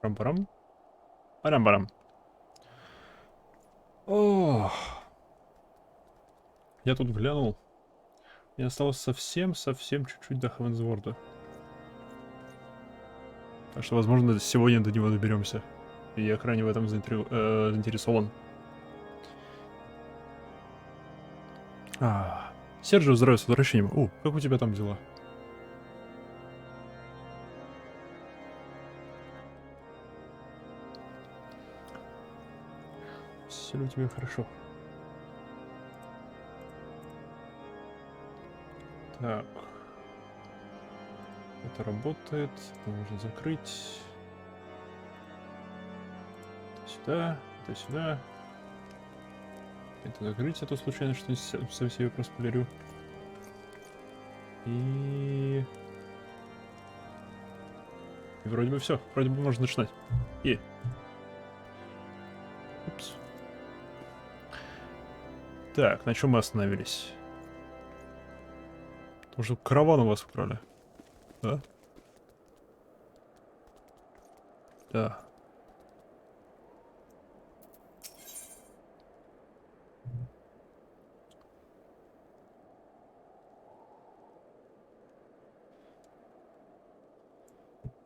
Парам-парам. Парам-парам. О, я тут глянул. Мне осталось совсем чуть-чуть до Хевенсворда. Так что, возможно, сегодня до него доберемся. И я крайне в этом заинтересован. Серджио, здравия, с возвращением. Как у тебя там дела? Все ли у тебя хорошо? Так. Это работает. Это можно закрыть. Это сюда. Это сюда. Это закрыть, а то случайно что-нибудь сам себе проспойлерю. И вроде бы все. Вроде бы можно начинать. Упс. Так, на чем мы остановились? Потому что караван у вас украли. Да? Да.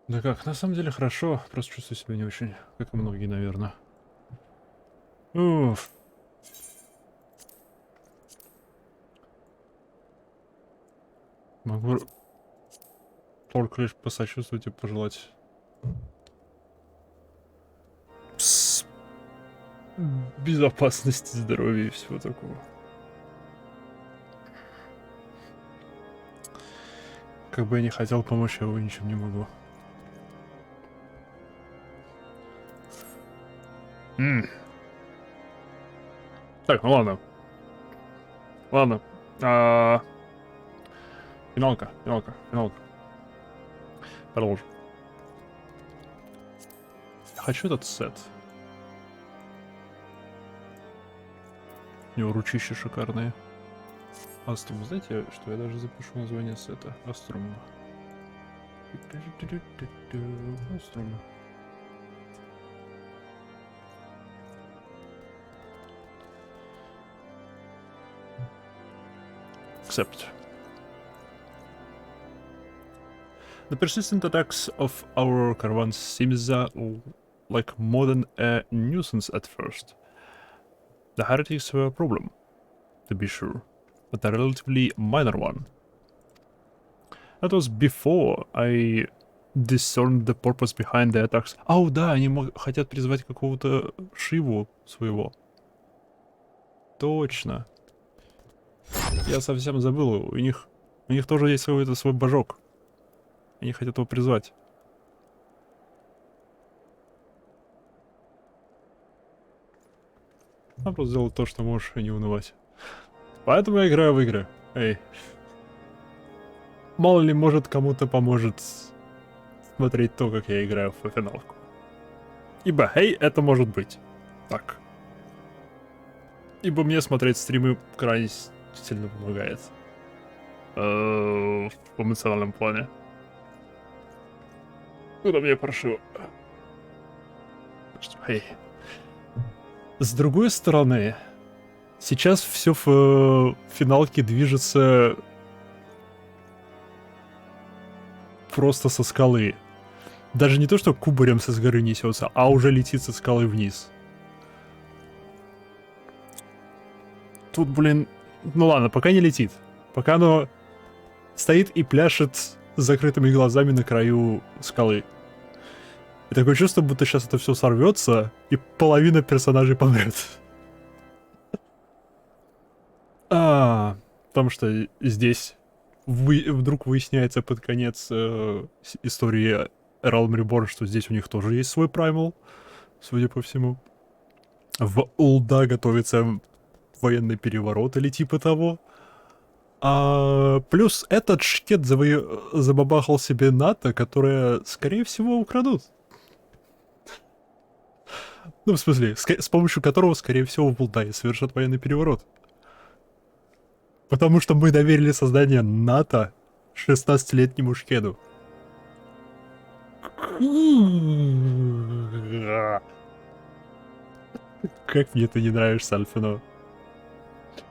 Да как, на самом деле хорошо, просто чувствую себя не очень, как и многие, наверное. Уф. Могу только лишь посочувствовать и пожелать безопасности, здоровья и всего такого. Как бы я не хотел помочь, я его ничем не могу. Так, ну ладно. Ладно. Финалка. Продолжим. Хочу этот сет. У него ручища шикарные. Аструм, знаете, что я даже запишу название сета? Аструм. Аструм. Accept. The persistent attacks of our caravans seems like more than a nuisance at first. The heretics were a problem, to be sure, but a relatively minor one. That was before I discerned the purpose behind the attacks. Да, они хотят призвать какого-то Шиву своего. Точно. Я совсем забыл, у них тоже есть какой-то свой божок. Они хотят его призвать. А просто сделать то, что можешь, и не унывать. Поэтому я играю в игры. Эй. Мало ли, может, кому-то поможет смотреть то, как я играю в финалку. Ибо, это может быть. Так. Ибо мне смотреть стримы крайне сильно помогает. В эмоциональном плане. Куда мне паршиво? С другой стороны, сейчас все в финалке движется просто со скалы. Даже не то, что кубарем со горы несется, а уже летит со скалы вниз. Тут, блин, ну ладно, пока не летит. Пока оно стоит и пляшет с закрытыми глазами на краю скалы. И такое чувство, будто сейчас это все сорвется, и половина персонажей помрет. Потому что здесь вдруг выясняется под конец истории Realm Reborn, что здесь у них тоже есть свой праймал, судя по всему. В Улда готовится военный переворот или типа того. Плюс этот шкет забабахал себе НАТО, которое, скорее всего, украдут. Ну, в смысле, с помощью которого, скорее всего, в Улдае совершат военный переворот. Потому что мы доверили создание НАТО 16-летнему шкеду. Как мне ты не нравишься, Альфино.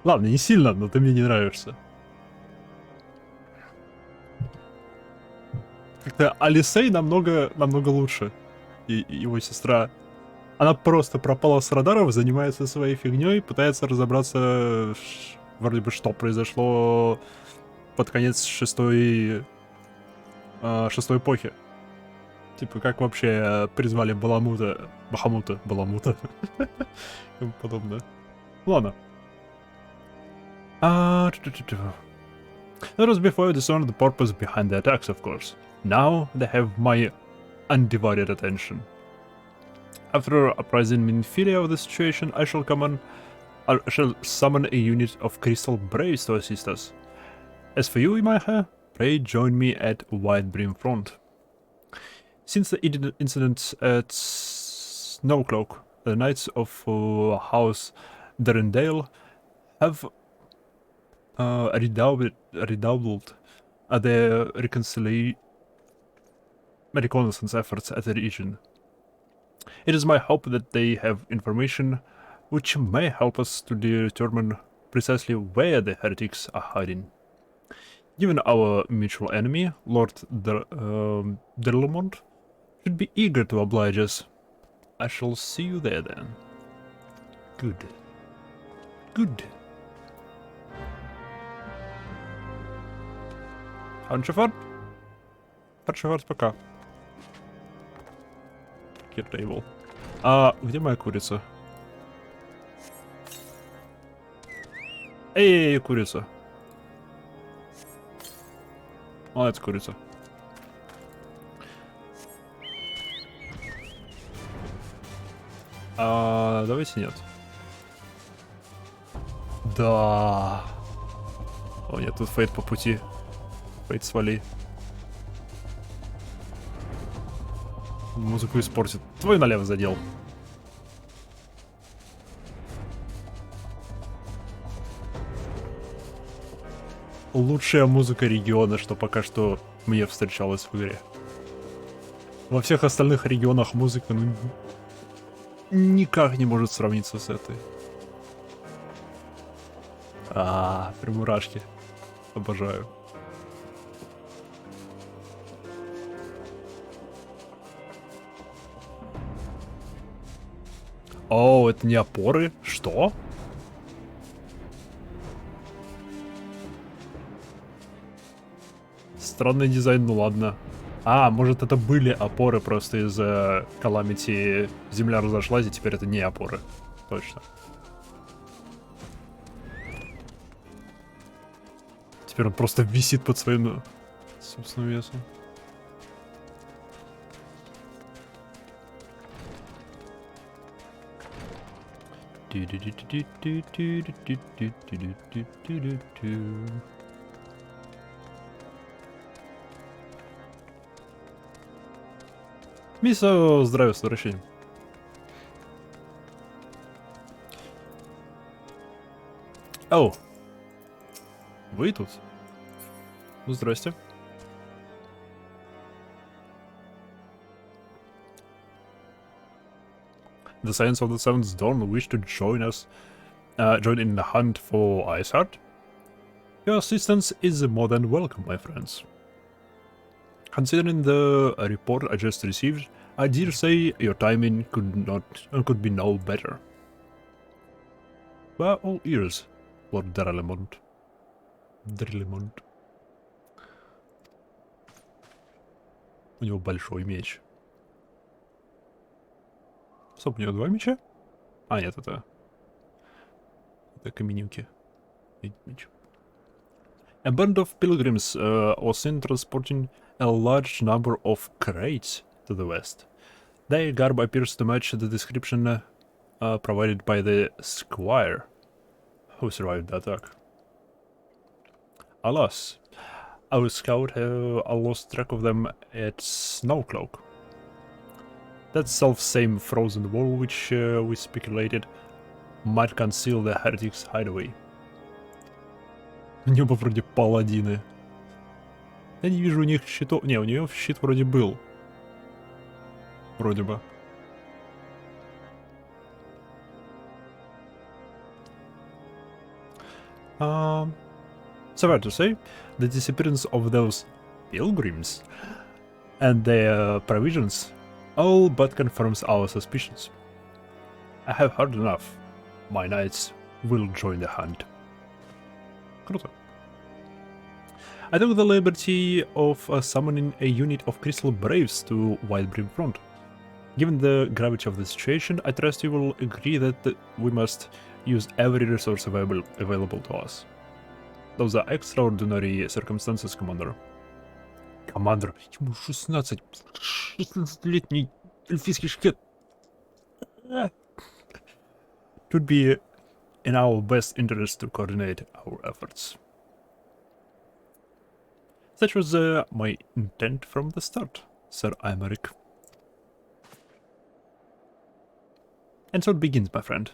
Ладно, не сильно, но ты мне не нравишься. Как-то Алисей намного лучше. И его сестра. Она просто пропала с радаров, занимается своей фигней, пытается разобраться, вроде бы, что произошло под конец шестой эпохи. Типа, как вообще призвали Бахамута, и тому подобное. Ладно. That was before I discerned the purpose behind the attacks, of course. Now they have my undivided attention. After apprising Minfilia of the situation, I shall summon a unit of Crystal Braves to assist us. As for you, Imaiha, pray join me at White Brim Front. Since the incident at Snowcloak, the Knights of House Durendale have redoubled their reconnaissance efforts at the region. It is my hope that they have information which may help us to determine precisely where the heretics are hiding. Given our mutual enemy, Lord Derlemont should be eager to oblige us. I shall see you there then. Good. Good. Ханшефорд? Ханшефорд пока. Киртейбл. А где моя курица? Эй, курица. Молодец, курица. Давайте нет. Да. О, нет, тут Фейт по пути. Фейт, свали. Музыку испортит. Твой налево задел. Лучшая музыка региона, что пока что мне встречалась в игре. Во всех остальных регионах музыка, ну, никак не может сравниться с этой. Прям мурашки. Обожаю. О, это не опоры? Что? Странный дизайн, ну ладно. Может это были опоры, просто из-за Calamity земля разошлась, и теперь это не опоры. Точно. Теперь он просто висит под своим собственным весом. Мисо, здравия, с возвращением. Оу. Вы тут? Ну, здрасте. The Science of the Seventh Dawn wish to join us, join in the hunt for Iceheart? Your assistance is more than welcome, my friends. Considering the report I just received, I dare say your timing could be no better. We're all ears, Lord Derlemont. У него большой меч. Стоп, у него два меча? Нет, это каменюки. Меч. A band of pilgrims was seen transporting a large number of crates to the west. Their garb appears to match the description provided by the squire who survived the attack. Alas, our scout lost track of them at Snowcloak. That self-same frozen wall which we speculated might conceal the heretics' hideaway. У него вроде паладины. Я не вижу у них щитов. Не, у нее щит вроде был. Вроде бы. Fair to say, the disappearance of those pilgrims and their provisions all but confirms our suspicions. I have heard enough. My knights will join the hunt. Круто. I took the liberty of summoning a unit of Crystal Braves to Whitebrim Front. Given the gravity of the situation, I trust you will agree that we must use every resource available to us. Those are extraordinary circumstances, Commander. Commander, ему 16. 16-летний эльфийский шкет. It would be in our best interest to coordinate our efforts. Such was my intent from the start, Sir Aymeric. And so it begins, my friend.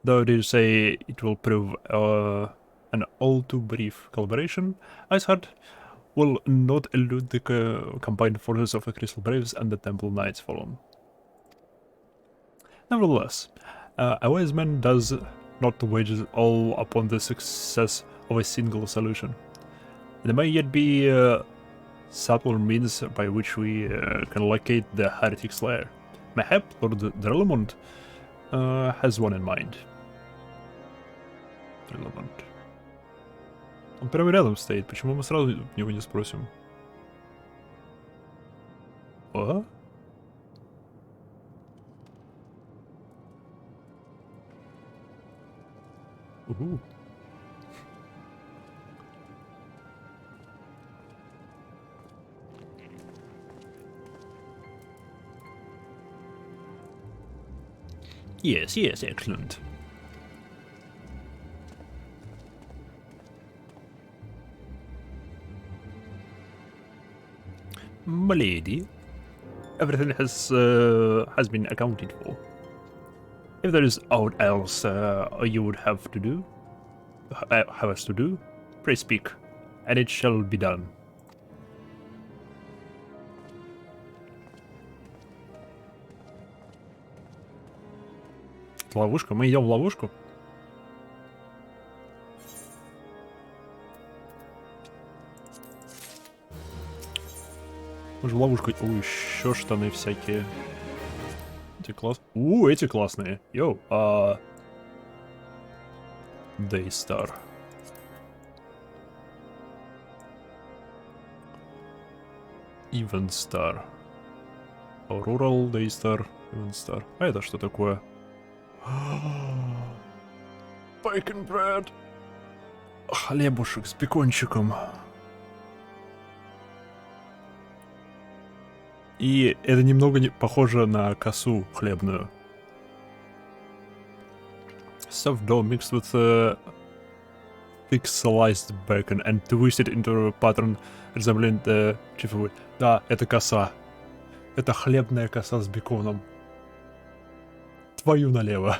Though you say it will prove an all too brief collaboration, Iceheart will not elude the combined forces of the Crystal Braves and the Temple Knights following. Nevertheless, a wise man does not wager all upon the success of a single solution. There may yet be subtle means by which we can locate the Heretic Slayer. Mayhap Lord Drelemont has one in mind. Drelemont. Он прямо рядом стоит, почему мы сразу его не спросим? А? Угу. Yes, excellent. Milady, everything has been accounted for. If there is aught else you would have us to do, pray speak, and it shall be done. Ловушка? Мы идем в ловушку? Мы же в ловушку... еще штаны всякие. Эти эти классные. Йоу, Daystar. Evenstar. Rural, Daystar, Evenstar. А это что такое? Bacon bread. Хлебушек с бекончиком. И это немного похоже на косу хлебную. Soft dough mixed with thick sliced bacon and twisted into a pattern resembling the chiffon. Да, это коса. Это хлебная коса с беконом. Твою налево.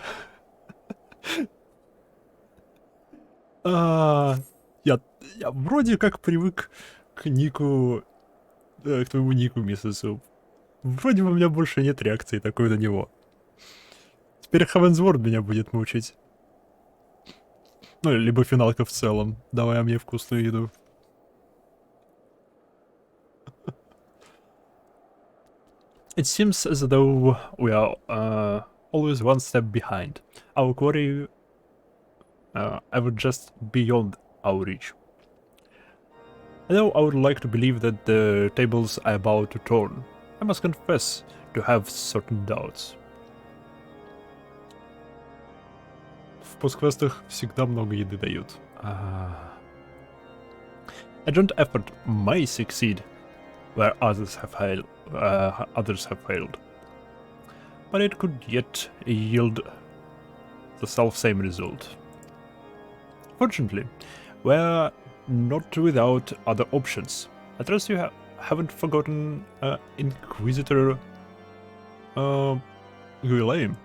Я вроде как привык к нику, к твоему нику, миссис Суп. Вроде бы у меня больше нет реакции такой на него. Теперь Хавенсворд меня будет мучить. Ну, либо финалка в целом, давая мне вкусную еду. It seems as though we are always one step behind. Our quarry ever just beyond our reach. Although I would like to believe that the tables are about to turn, I must confess to have certain doubts. В постквестах всегда много еды дают. A joint effort may succeed where others have failed, but it could yet yield the self-same result. Fortunately, we're not without other options. I trust you haven't forgotten Inquisitor Guillaume.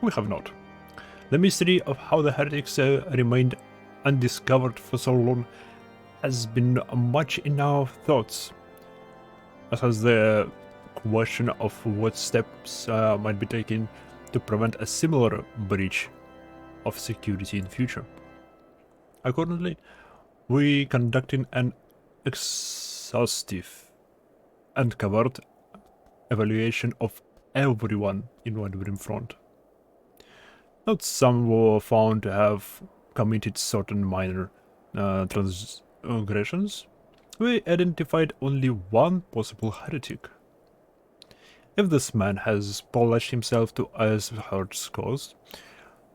We have not. The mystery of how the heretics remained undiscovered for so long has been much in our thoughts, as has the question of what steps might be taken to prevent a similar breach of security in future. Accordingly, we conducting an exhaustive and covered evaluation of everyone in Wandering Front. Not some were found to have committed certain minor transgressions. We identified only one possible heretic. If this man has pledged himself to Ashard's cause,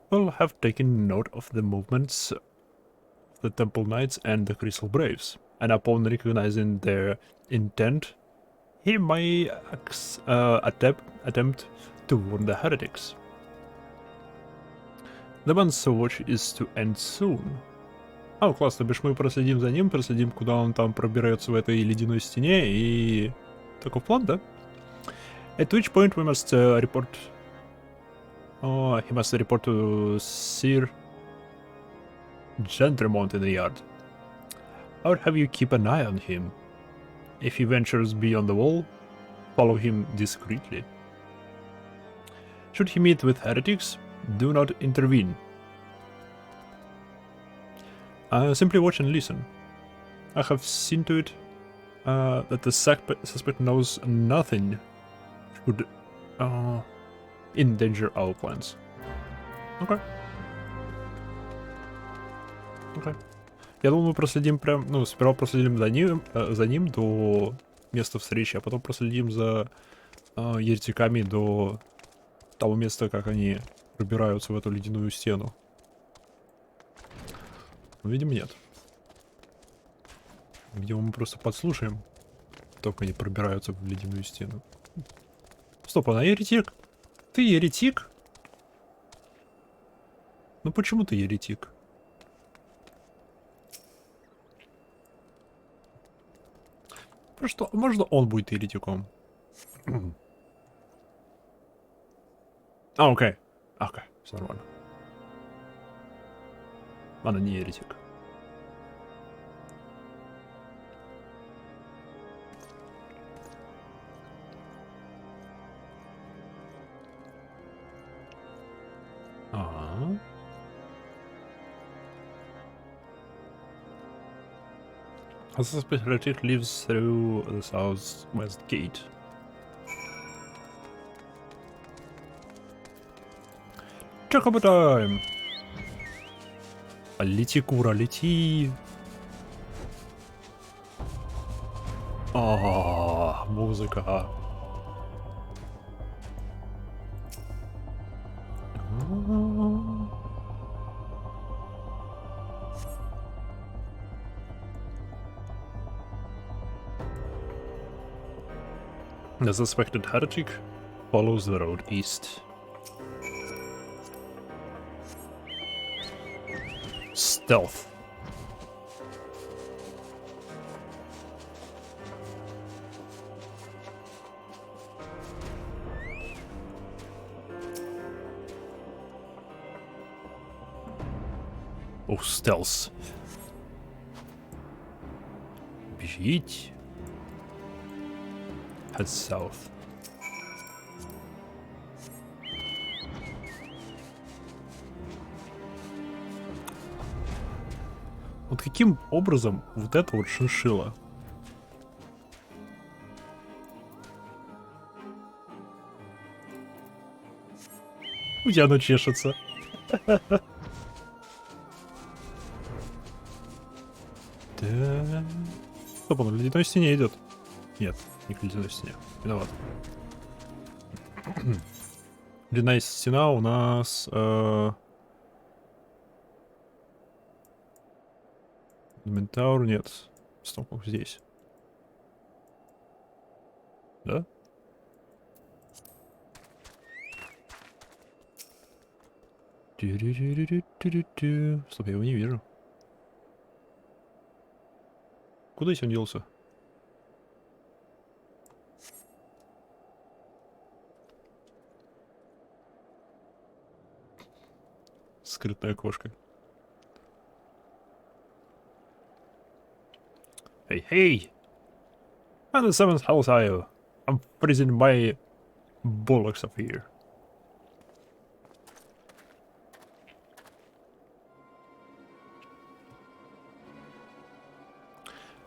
we'll have taken note of the movements of the Temple Knights and the Crystal Braves, and upon recognizing their intent, he may attempt to warn the heretics. The man's watch is to end soon. Класс, то бишь мы проследим за ним, проследим, куда он там пробирается в этой ледяной стене, и... Таков план, да? At which point we must report... Oh, he must report to Sir Gentremont in the yard. I would have you keep an eye on him. If he ventures beyond the wall, follow him discreetly. Should he meet with heretics, do not intervene. Simply watch and listen. I have seen to it that the suspect knows nothing should endanger our plans. Okay. Okay. Я думаю, мы проследим прям, ну, сперва проследим за ним до места встречи, а потом проследим за еретиками до того места, как они пробираются в эту ледяную стену. Ну, видимо, нет. Видимо, мы просто подслушаем, только они пробираются в ледяную стену. Стоп, она еретик? Ты еретик? Ну почему ты еретик? Что, можно он будет еретиком? Окей. Окей, все нормально. Она не еретик. Ага. A suspect heretic lives through the southwest gate. Check up time! Лети, кура, лети! Музыка. The suspected heretic follows the road east. Stealth. Oh, stealth. Бежить. Head south. Вот каким образом вот это вот шиншилла? У тебя оно чешется. Да. Стоп, он в ледяной стене идет. Нет, не к ледяной стене. Виноват. Ледяная стена у нас... Ментаур нет. Стоп, здесь. Да? Стоп, я его не вижу. Куда он делся? Скрытная кошка. Hey, hey! And the seventh house are you? I'm freezing my bollocks up here.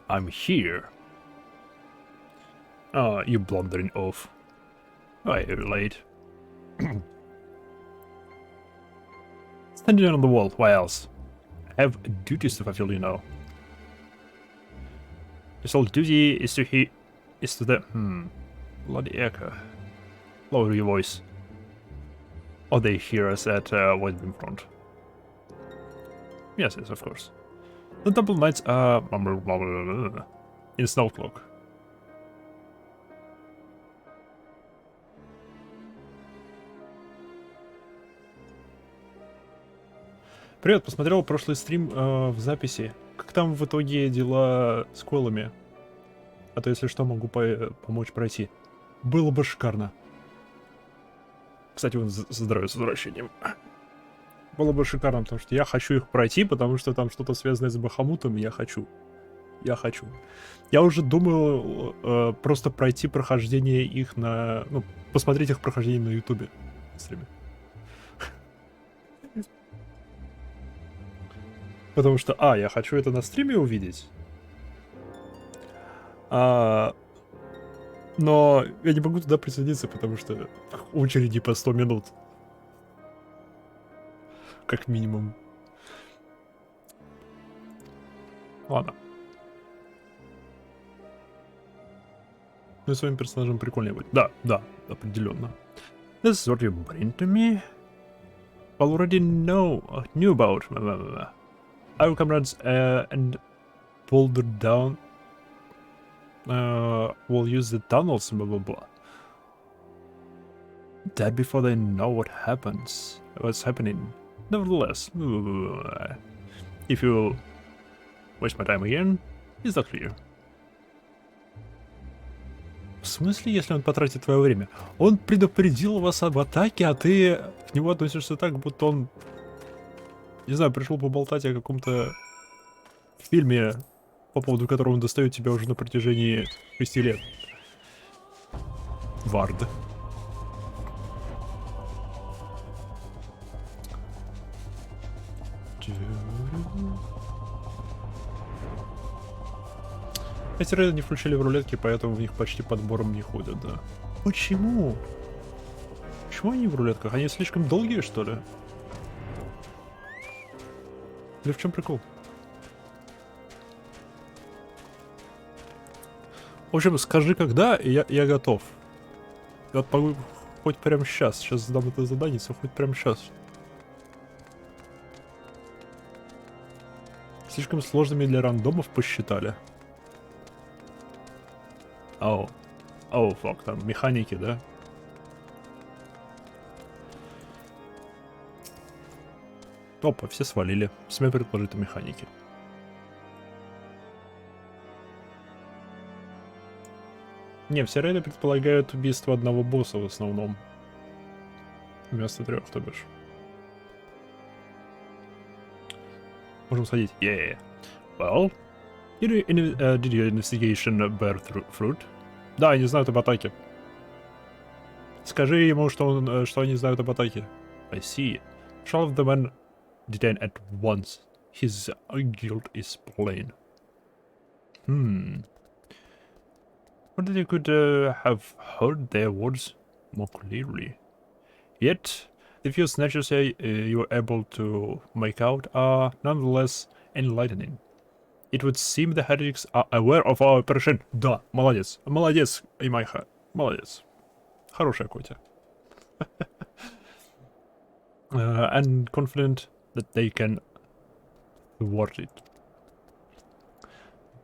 I'm here. Ah, you blundering off. Why are you late? Standing on the wall, why else? I have duties to fulfill, you know. Your sole duty is to the bloody echo. Lower your voice. Or they hear us at White Beam Front. Yes, of course. The Temple Knights are in Snowcloak. Привет, посмотрел прошлый стрим в записи. Как там в итоге дела с колами? А то, если что, могу помочь пройти. Было бы шикарно. Кстати, вот здоровье с возвращением. Было бы шикарно, потому что я хочу их пройти, потому что там что-то связанное с Бахамутом, я хочу. Я уже думал просто пройти прохождение их на... Ну, посмотреть их прохождение на Ютубе. Потому что, я хочу это на стриме увидеть. Но я не могу туда присоединиться, потому что очереди по 100 минут. Как минимум. Ладно. Ну и своим персонажем прикольнее будет. Да, определенно. This is what you bring to me? Already knew about our comrades and Boulder Down will use the tunnels, blah blah blah. That before they know what's happening. Nevertheless, if you waste my time again, it's not clear. В смысле, если он потратит твое время? Он предупредил вас об атаке, а ты к нему относишься так, будто он, не знаю, пришел поболтать о каком-то фильме, по поводу которого он достает тебя уже на протяжении 6 лет. Вард. Эти рейды не включили в рулетки, поэтому в них почти подбором не ходят, да. Почему? Почему они в рулетках? Они слишком долгие, что ли? Или в чем прикол? В общем, скажи когда, и я готов. Я могу хоть прямо сейчас. Сейчас сдам это задание, хоть прямо сейчас. Слишком сложными для рандомов посчитали. Фак, там механики, да? Опа, все свалили. Смею предположить, это механики. Не, все рейды предполагают убийство одного босса в основном. Вместо 3, то бишь. Можем сходить. Well, did your investigation bear fruit? Да, они знают об атаке. Скажи ему, что они знают об атаке. I see. Shall of the men detain at once. His guilt is plain. Or that you could have heard their words more clearly. Yet, the few snatches you were able to make out are nonetheless enlightening. It would seem the heretics are aware of our operation. Да, молодец. Молодец, Имайха. Молодец. Хорошая котя. And confident that they can thwart it.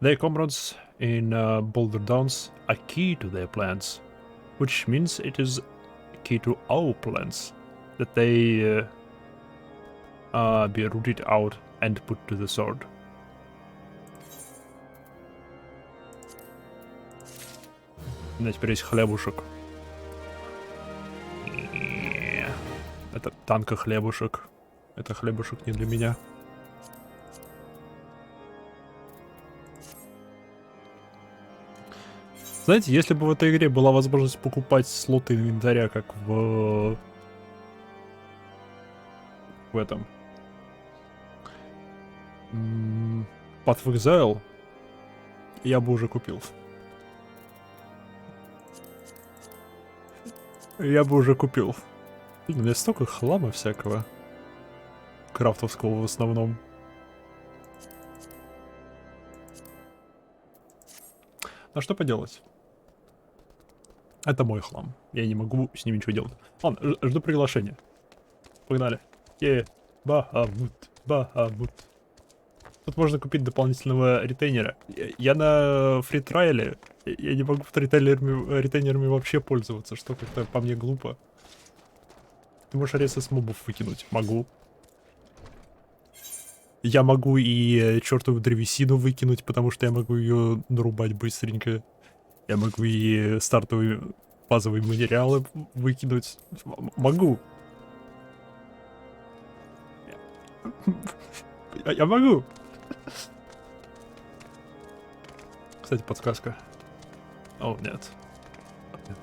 Their comrades in Boulder Downs are key to their plans, which means it is key to our plans that they be rooted out and put to the sword. У меня теперь есть хлебушек. Это танка-хлебушек. Это хлебушек не для меня. Знаете, если бы в этой игре была возможность покупать слоты инвентаря, как в этом Path of Exile, я бы уже купил. Я бы уже купил. Блин, у меня столько хлама всякого. Крафтовского в основном. А что поделать? Это мой хлам. Я не могу с ним ничего делать. Ладно, жду приглашения. Погнали. Бахамут, Бахамут. Тут можно купить дополнительного ретейнера. Я на фри-трайле. Я не могу ретейнерами вообще пользоваться, что как-то по мне глупо. Ты можешь аресы с мобов выкинуть. Могу. Я могу и чертову древесину выкинуть, потому что я могу ее нарубать быстренько. Я могу и стартовые базовые материалы выкинуть. Могу. Я могу. Кстати, подсказка. О, нет. Нет.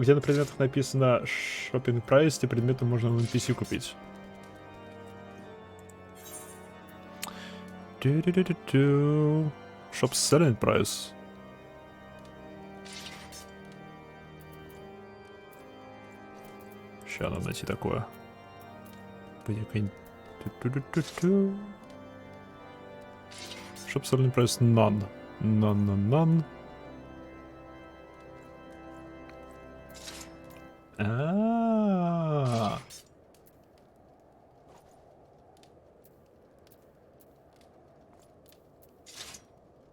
Где на предметах написано Shopping Price, те предметы можно в NPC купить. Shop Selling Price. Сейчас надо найти такое. Shop Selling Price None. None.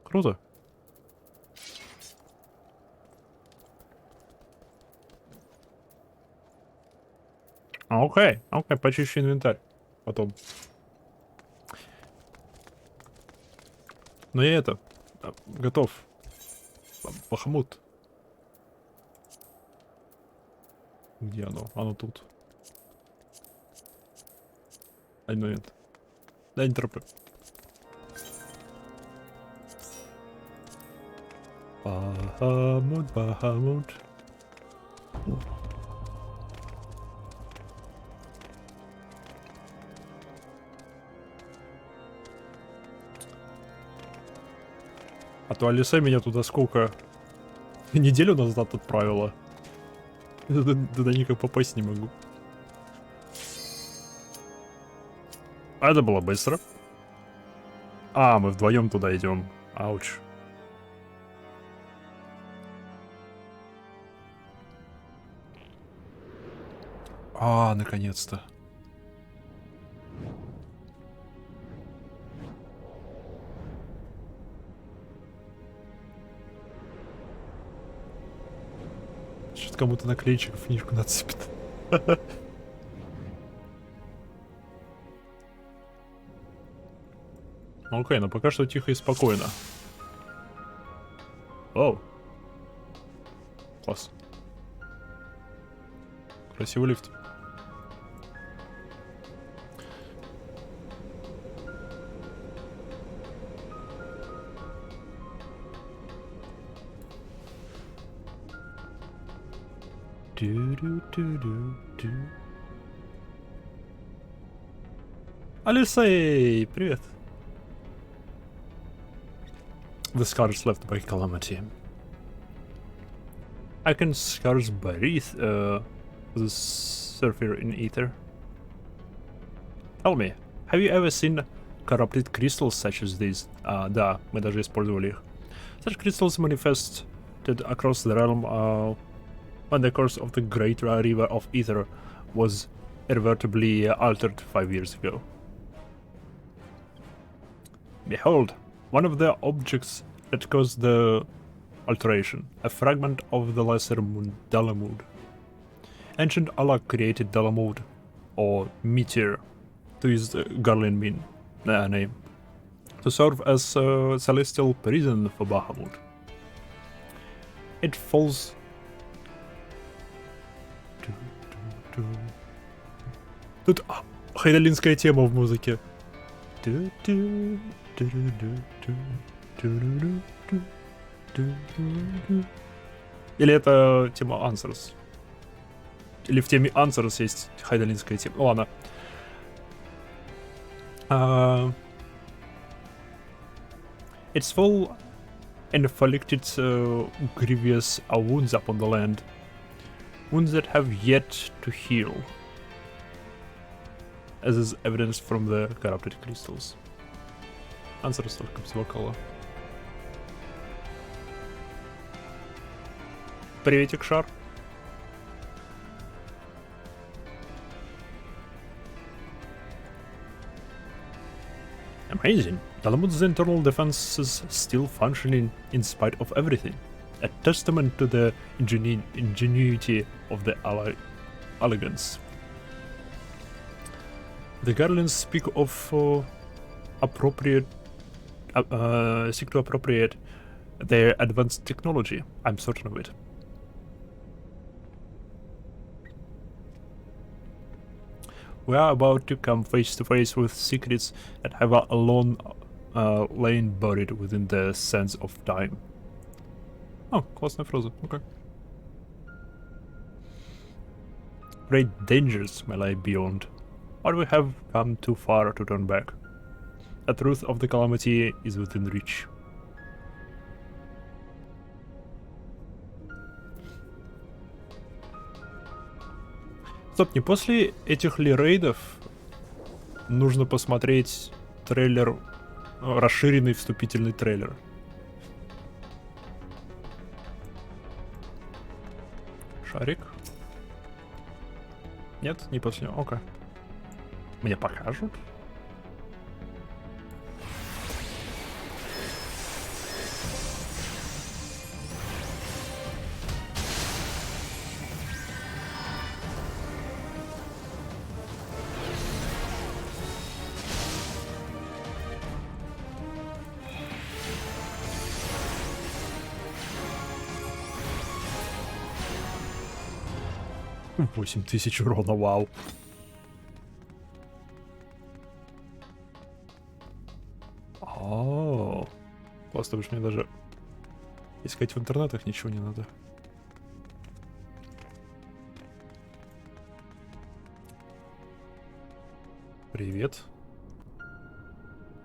Круто. Окей, почищу инвентарь. Потом. Но я готов. Бахмут. Где оно? Оно тут. Один момент. Дай не тропы. Бахамут. А то Алиса меня туда сколько? Неделю назад отправила. Туда никак попасть не могу. А это было быстро. А, мы вдвоем туда идем. Ауч. А, наконец-то. Что-то кому-то наклейчиков книжку нацепит. Окей, но пока что тихо и спокойно. Оу. Класс. Красивый лифт. Алисей, привет. The scars left by calamity. I can scarce breathe the surfer in ether. Tell me, have you ever seen corrupted crystals such as these? Да, мы даже использовали их. Such crystals manifested across the realm when the course of the great river of ether was irreversibly altered 5 years ago. Behold, one of the objects that caused the alteration, a fragment of the lesser moon Dalamud. Ancient Allah created Dalamud, or meteor, to use the Garland name, to serve as a celestial prison for Bahamut. It falls... Тут хайдалинская тема в музыке. Или это тема Answers? Или в теме Answers есть хайдолинская тема? Ну ладно. It's full and inflicted grievous wounds upon the land. Wounds that have yet to heal. As is evidenced from the corrupted crystals. Answers только без вокала. Приветик, Шар. Amazing. Dalamud's internal defenses still functioning in spite of everything. A testament to the ingenuity of the Allegans. The Guardians speak of seek to appropriate their advanced technology. I'm certain of it. We are about to come face to face with secrets that have alone lain buried within the sands of time. Oh, классная фраза. Okay. Great dangers may lie beyond, but we have come too far to turn back. The truth of the calamity is within reach. Стоп, не после этих ли рейдов нужно посмотреть трейлер, расширенный вступительный трейлер? Шарик? Нет, не после него. Окей. Мне покажут? Восемь тысяч урона, вау. О, классно, уж мне даже искать в интернетах ничего не надо. Привет.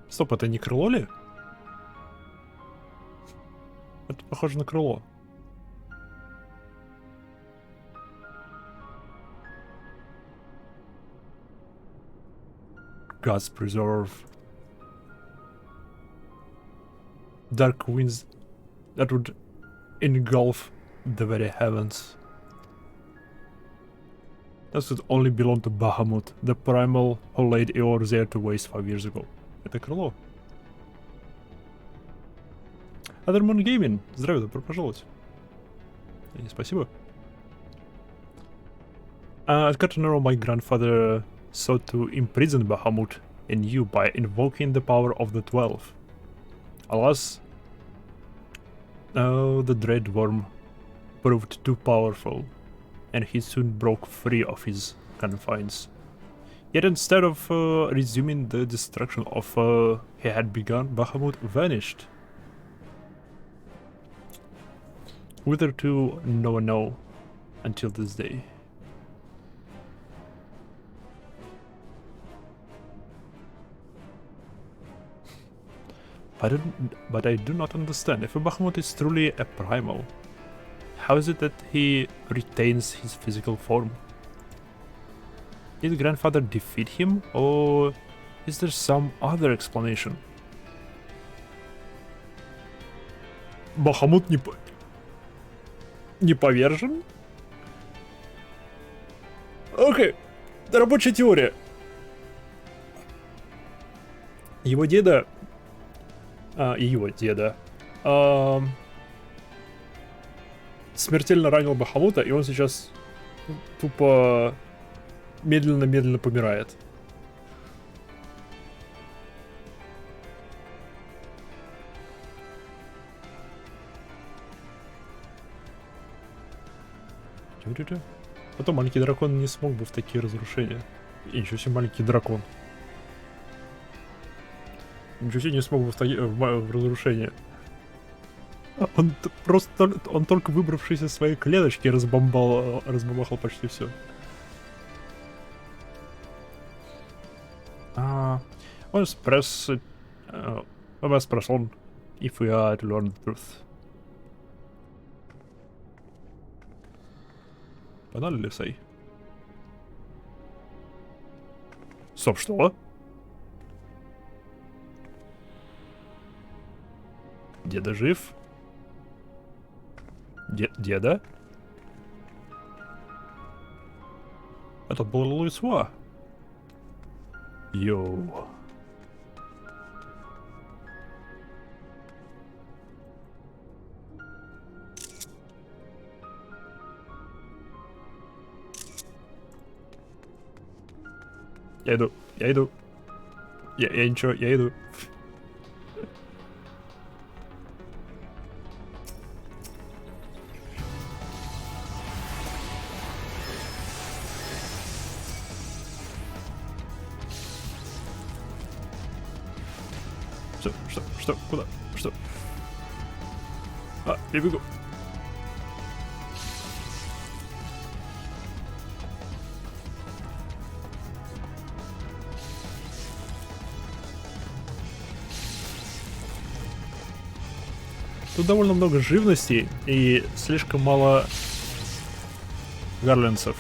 Стоп, это не крыло ли? Это похоже на крыло. God's preserve. Dark winds that would engulf the very heavens. That would only belong to Bahamut, the primal who laid Eor there to waste 5 years ago. Это крыло. Adderman Gaming, здравия, добро пожаловать. Спасибо. At Katernero, my grandfather sought to imprison Bahamut in you by invoking the power of the 12. Alas, the dread worm proved too powerful, and he soon broke free of his confines. Yet instead of resuming the destruction of he had begun, Bahamut vanished. Whither to, no one knows until this day. But I do not understand. If a Bahamut is truly a primal, how is it that he retains his physical form? Did grandfather defeat him, or is there some other explanation? Bahamut не повержен? Окей, рабочая теория. Его деда смертельно ранил Бахамута, и он сейчас тупо медленно-медленно помирает. Потом маленький дракон не смог бы в такие разрушения. И ничего себе, маленький дракон. Ничего себе не смог бы в разрушение. Он только выбравшись из своей клеточки разбабахал почти все. Let's press it. We must press on if we are to learn the truth. Погнали, Лисей. Стоп, что? Деда жив? Деда? Это был Луисуа. Йоу. Я иду. Я ничего, я иду. Что? Куда? Что? Я бегу. Тут довольно много живности и слишком мало гарлинцев.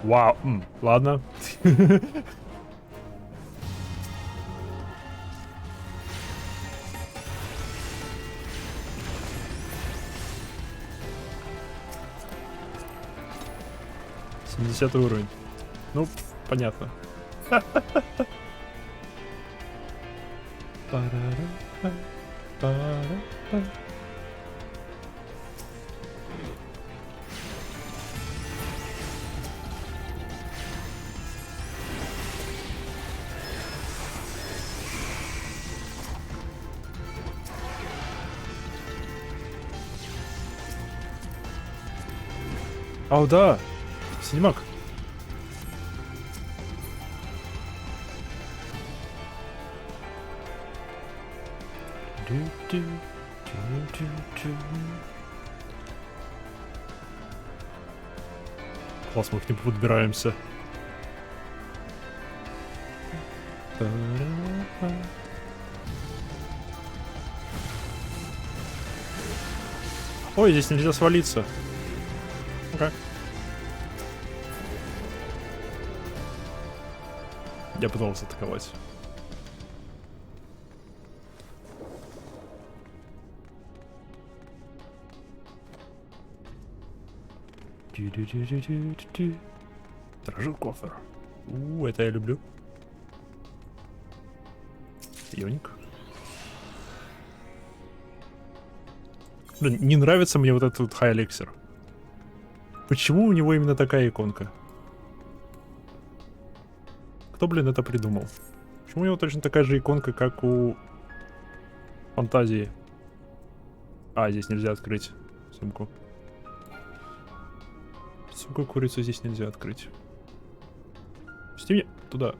Вау, ладно. Семидесятый уровень. Ну, понятно. О, да! Синемак. Класс, мы к нему подбираемся. Ой, здесь нельзя свалиться. Okay. Я пытался атаковать. Дрожит кофер. Это я люблю. Ёник. Блин, не нравится мне вот этот вот high elixir. Почему у него именно такая иконка? Кто, блин, это придумал? Почему у него точно такая же иконка, как у фантазии? Здесь нельзя открыть сумку. Сумку курицу здесь нельзя открыть. Пусти меня туда.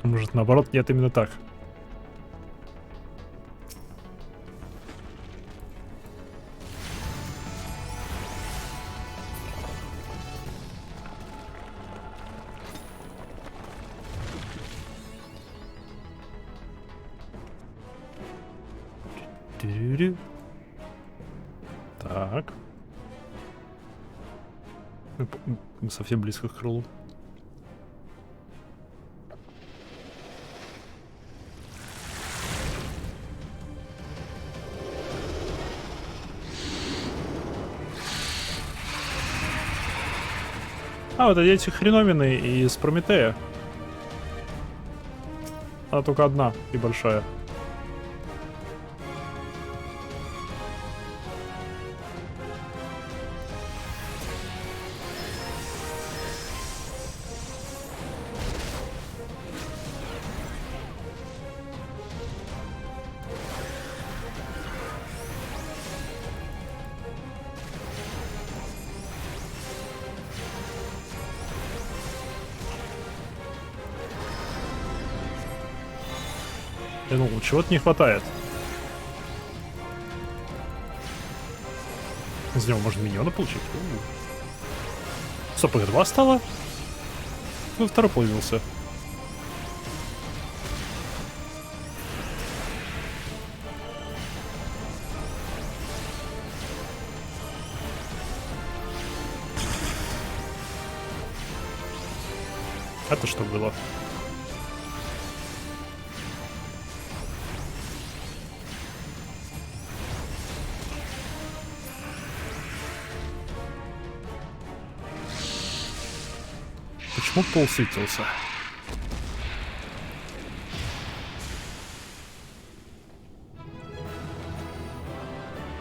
Может, наоборот, нет, именно так. Так. Мы совсем близко к крылу. Вот эти хреновины из Прометея. Она только одна и большая. Я думал, чего-то не хватает. Из него можно миньона получить. Стоп, их 2 стало? Ну, второй появился. Это что было? Почему пол светился?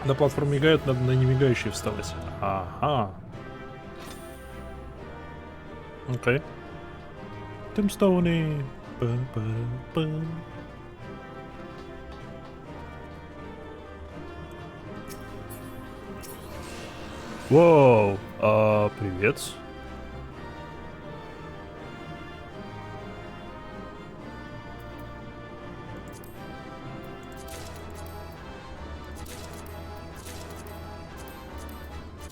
На платформе мигают, надо на немигающие вставать. Ага. Окей. Тимстоуны. Воу. Привет.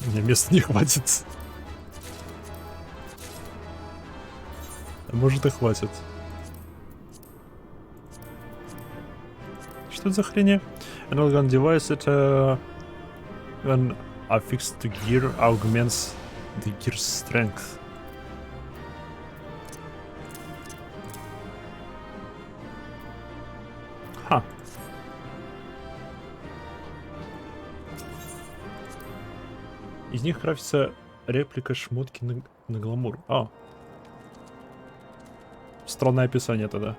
Мне места не хватит. А может и хватит. Что это за хрень? Analog device это when a fixed gear augments the gear's strength. Ха. Из них крафтится реплика шмотки на гламур. А. Странное описание тогда.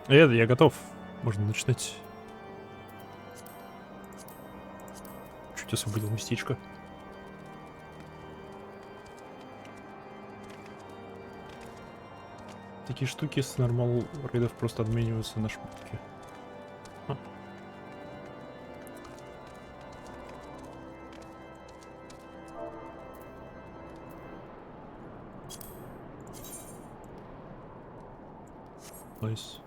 Я готов. Можно начинать. Чуть освободил местечко. Такие штуки с нормал рейдов просто обмениваются на шмотки. Nice.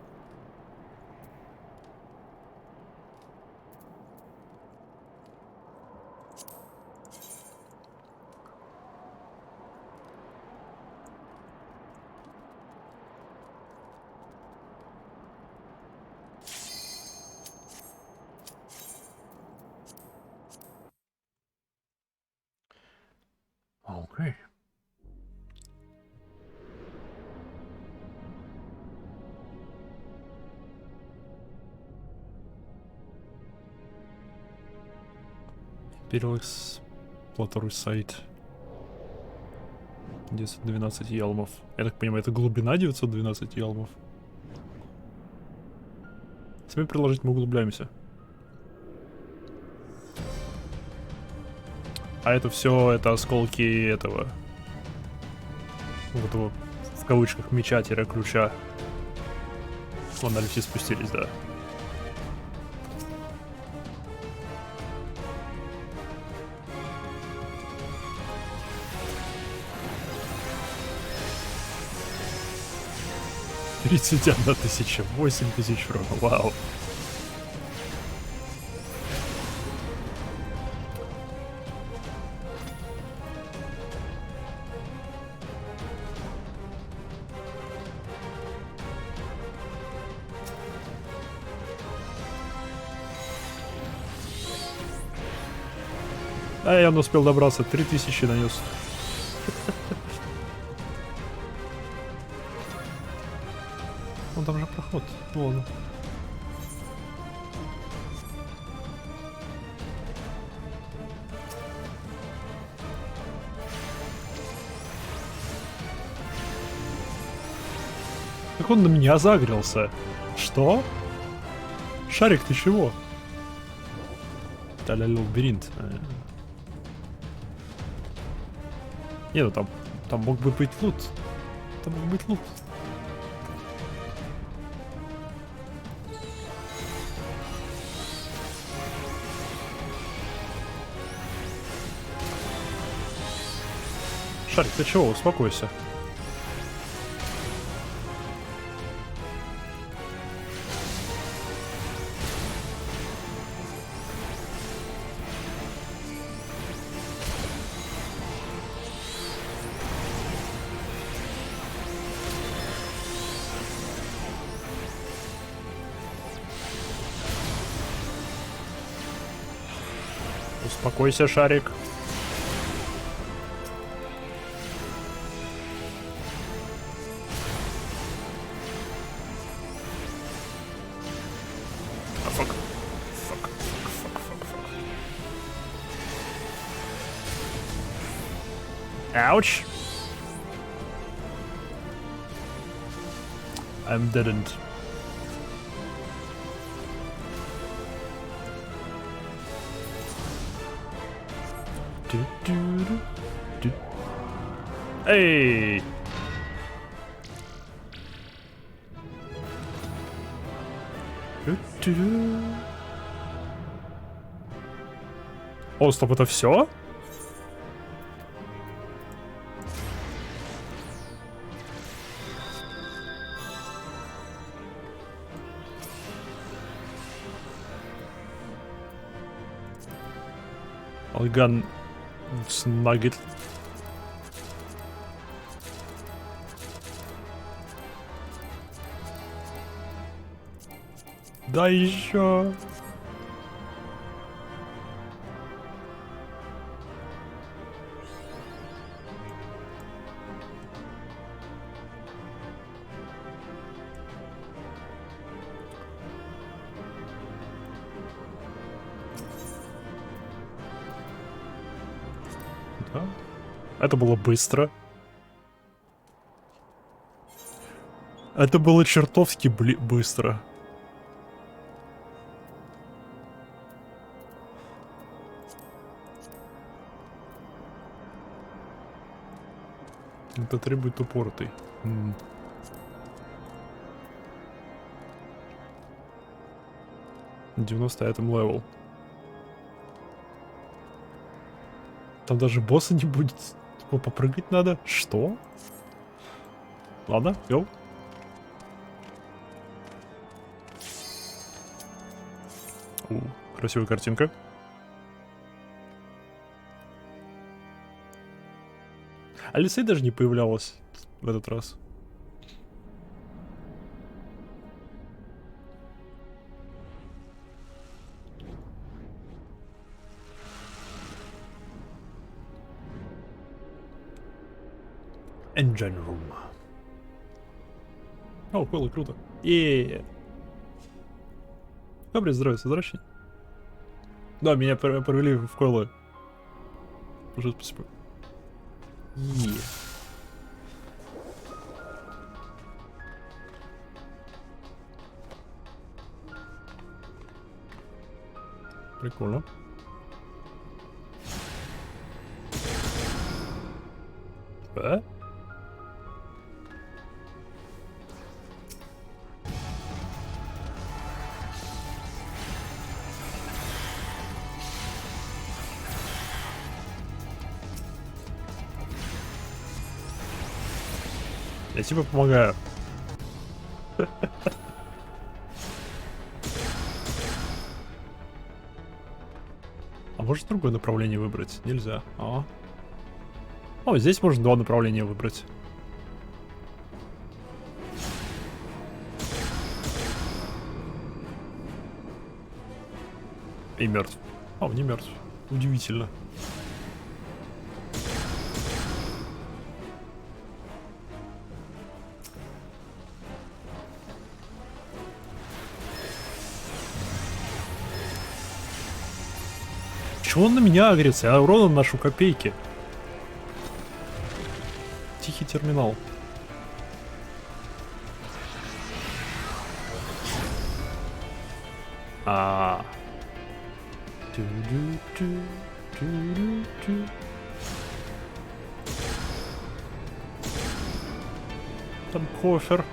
Okay. Первый эксплуатируй сайт. 912 ялмов. Я так понимаю, это глубина 912 ялмов. Сами предложить мы углубляемся. А это все, это осколки этого. Вот его в кавычках меча-ключа. Вон они все спустились, да. Тридцать 31 000, 8000 урона, вау. А я не успел добраться, 3000 нанес. Ну там же проход, вон. Как он на меня загрелся? Что? Шарик, ты чего? Та-ля лабиринт. Не, ну там мог бы быть лут. Там мог быть лут. Шарик, ты чего? Успокойся. Успокойся, Шарик. Ouch! I'm deadened. Эй! О, стоп, это все? Алган снагет. Да еще. Да. Это было быстро. Это было чертовски быстро. Это требует упоротый. 90 этом левел. Там даже босса не будет. Типа попрыгать надо. Что? Ладно, йоу. Красивая картинка. Алисей даже не появлялась в этот раз. Engine room. О, было круто. Добрый, здравия, возвращение. Да, меня провели в койлы. Уже спасибо. Прикольно. А? Я тебе помогаю. А может другое направление выбрать? Нельзя. О, здесь можно два направления выбрать. И мертв. Не мертв. Удивительно. Чего он на меня агрится? Я урона наношу копейки. Тихий терминал. А. Там кофер.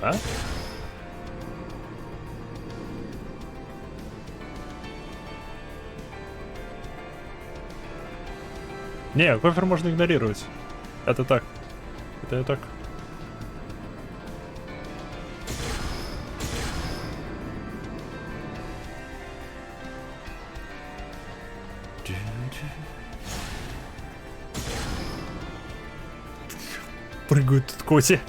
А? Не, кофер можно игнорировать. Это так. Это я так. Прыгают тут коти.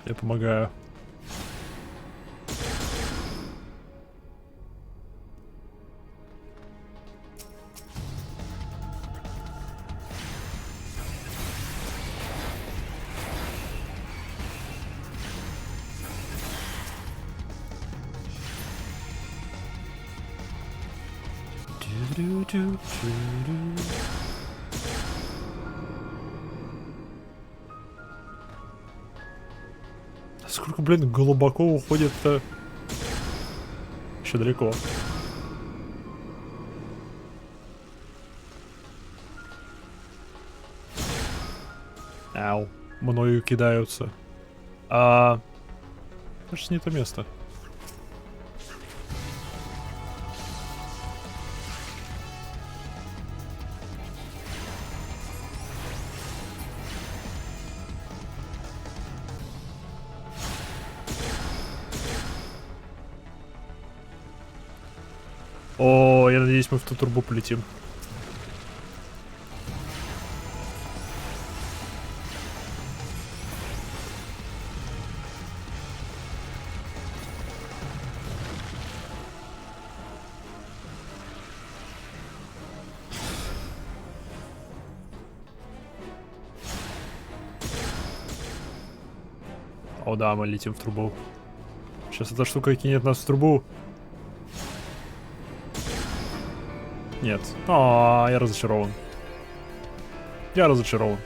Я помогаю. Сколько, блин, глубоко уходит-то? Еще далеко. Ау. Мною кидаются. Кажется, не то место. О, я надеюсь, мы в ту трубу полетим. О да, мы летим в трубу. Сейчас эта штука кинет нас в трубу. Нет. Я разочарован. Я разочарован.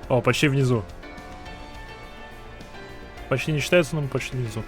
О, почти внизу. Почти не считается, но мы почти внизу.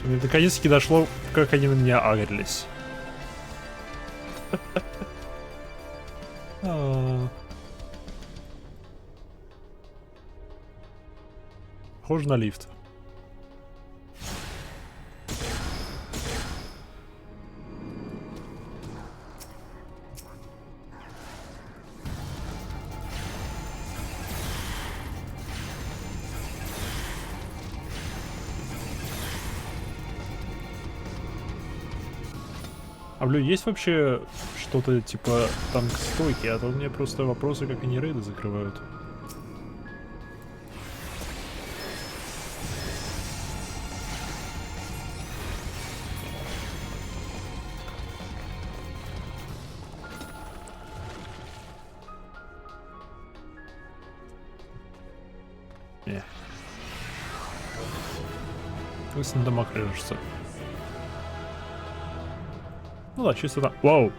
Мне наконец-таки дошло, как они на меня агрились. Похоже на лифт. А блю, есть вообще что-то типа танк-стойки? А то у меня просто вопросы, как они рейды закрывают. Не. Пусть на домах режется. Ну да, чисто так. Вау.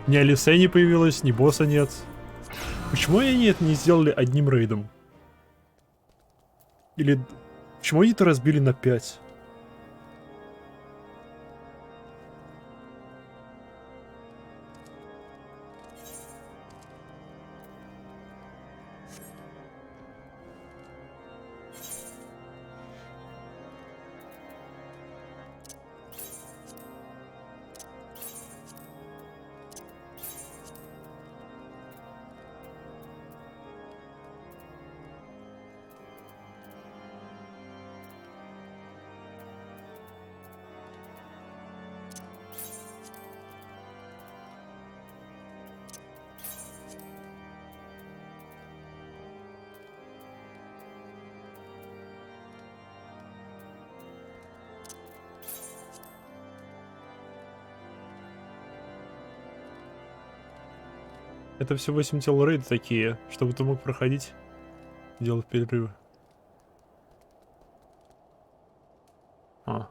Ни Алисы не появилось, ни босса нет. Почему они это не сделали одним рейдом? Или Почему они-то разбили на 5? Это всего 8 тел рейд такие, чтобы ты мог проходить, делать перерывы. А.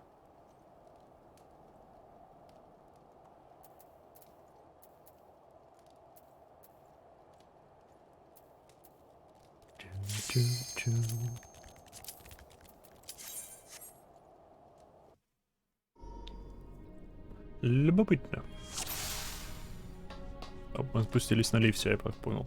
Любопытно. Мы спустились на лифте, я понял.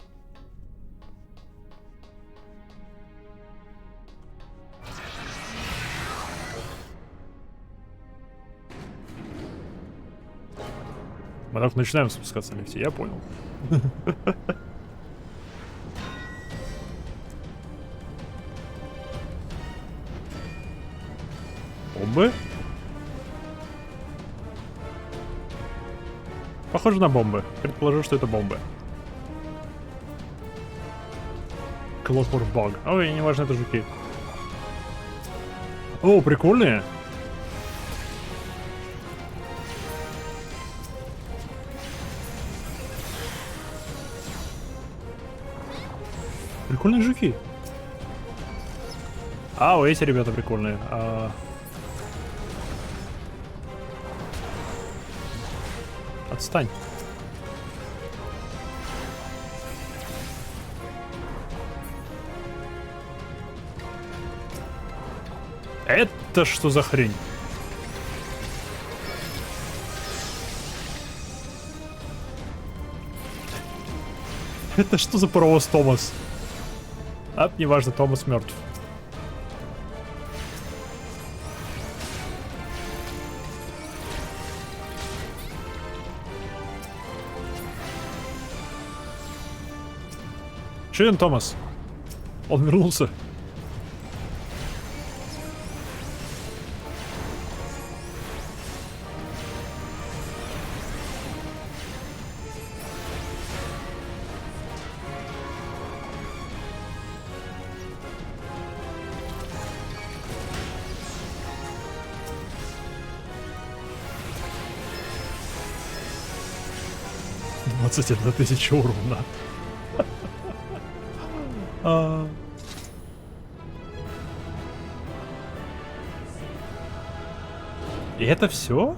Мы только начинаем спускаться на лифте, я понял. Бомбы? Похоже на бомбы. Предположу, что это бомбы. Clockwork Bug. Ой, не важно, это жуки. О, прикольные. Прикольные жуки. А, эти ребята прикольные. Отстань. Это что за хрень? Это что за паровоз Томас? А, неважно, Томас мертв. Чуен Томас? Он вернулся. На 1000 урона. И это все?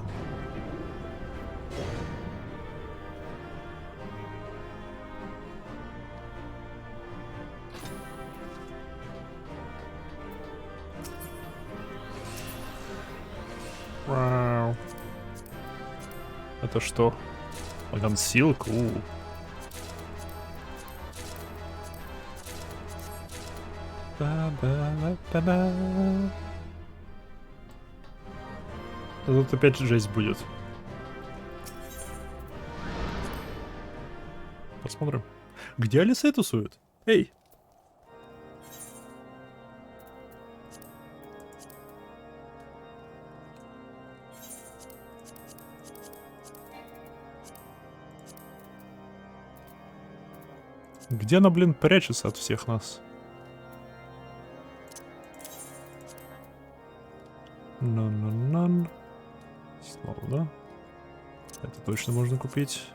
Вау. Это что? Гансилк? Тут опять жесть будет. Посмотрим. Где Алиса тусует? Эй! Где она, блин, прячется от всех нас? Нон-нон-нон. Снова, да? Это точно можно купить.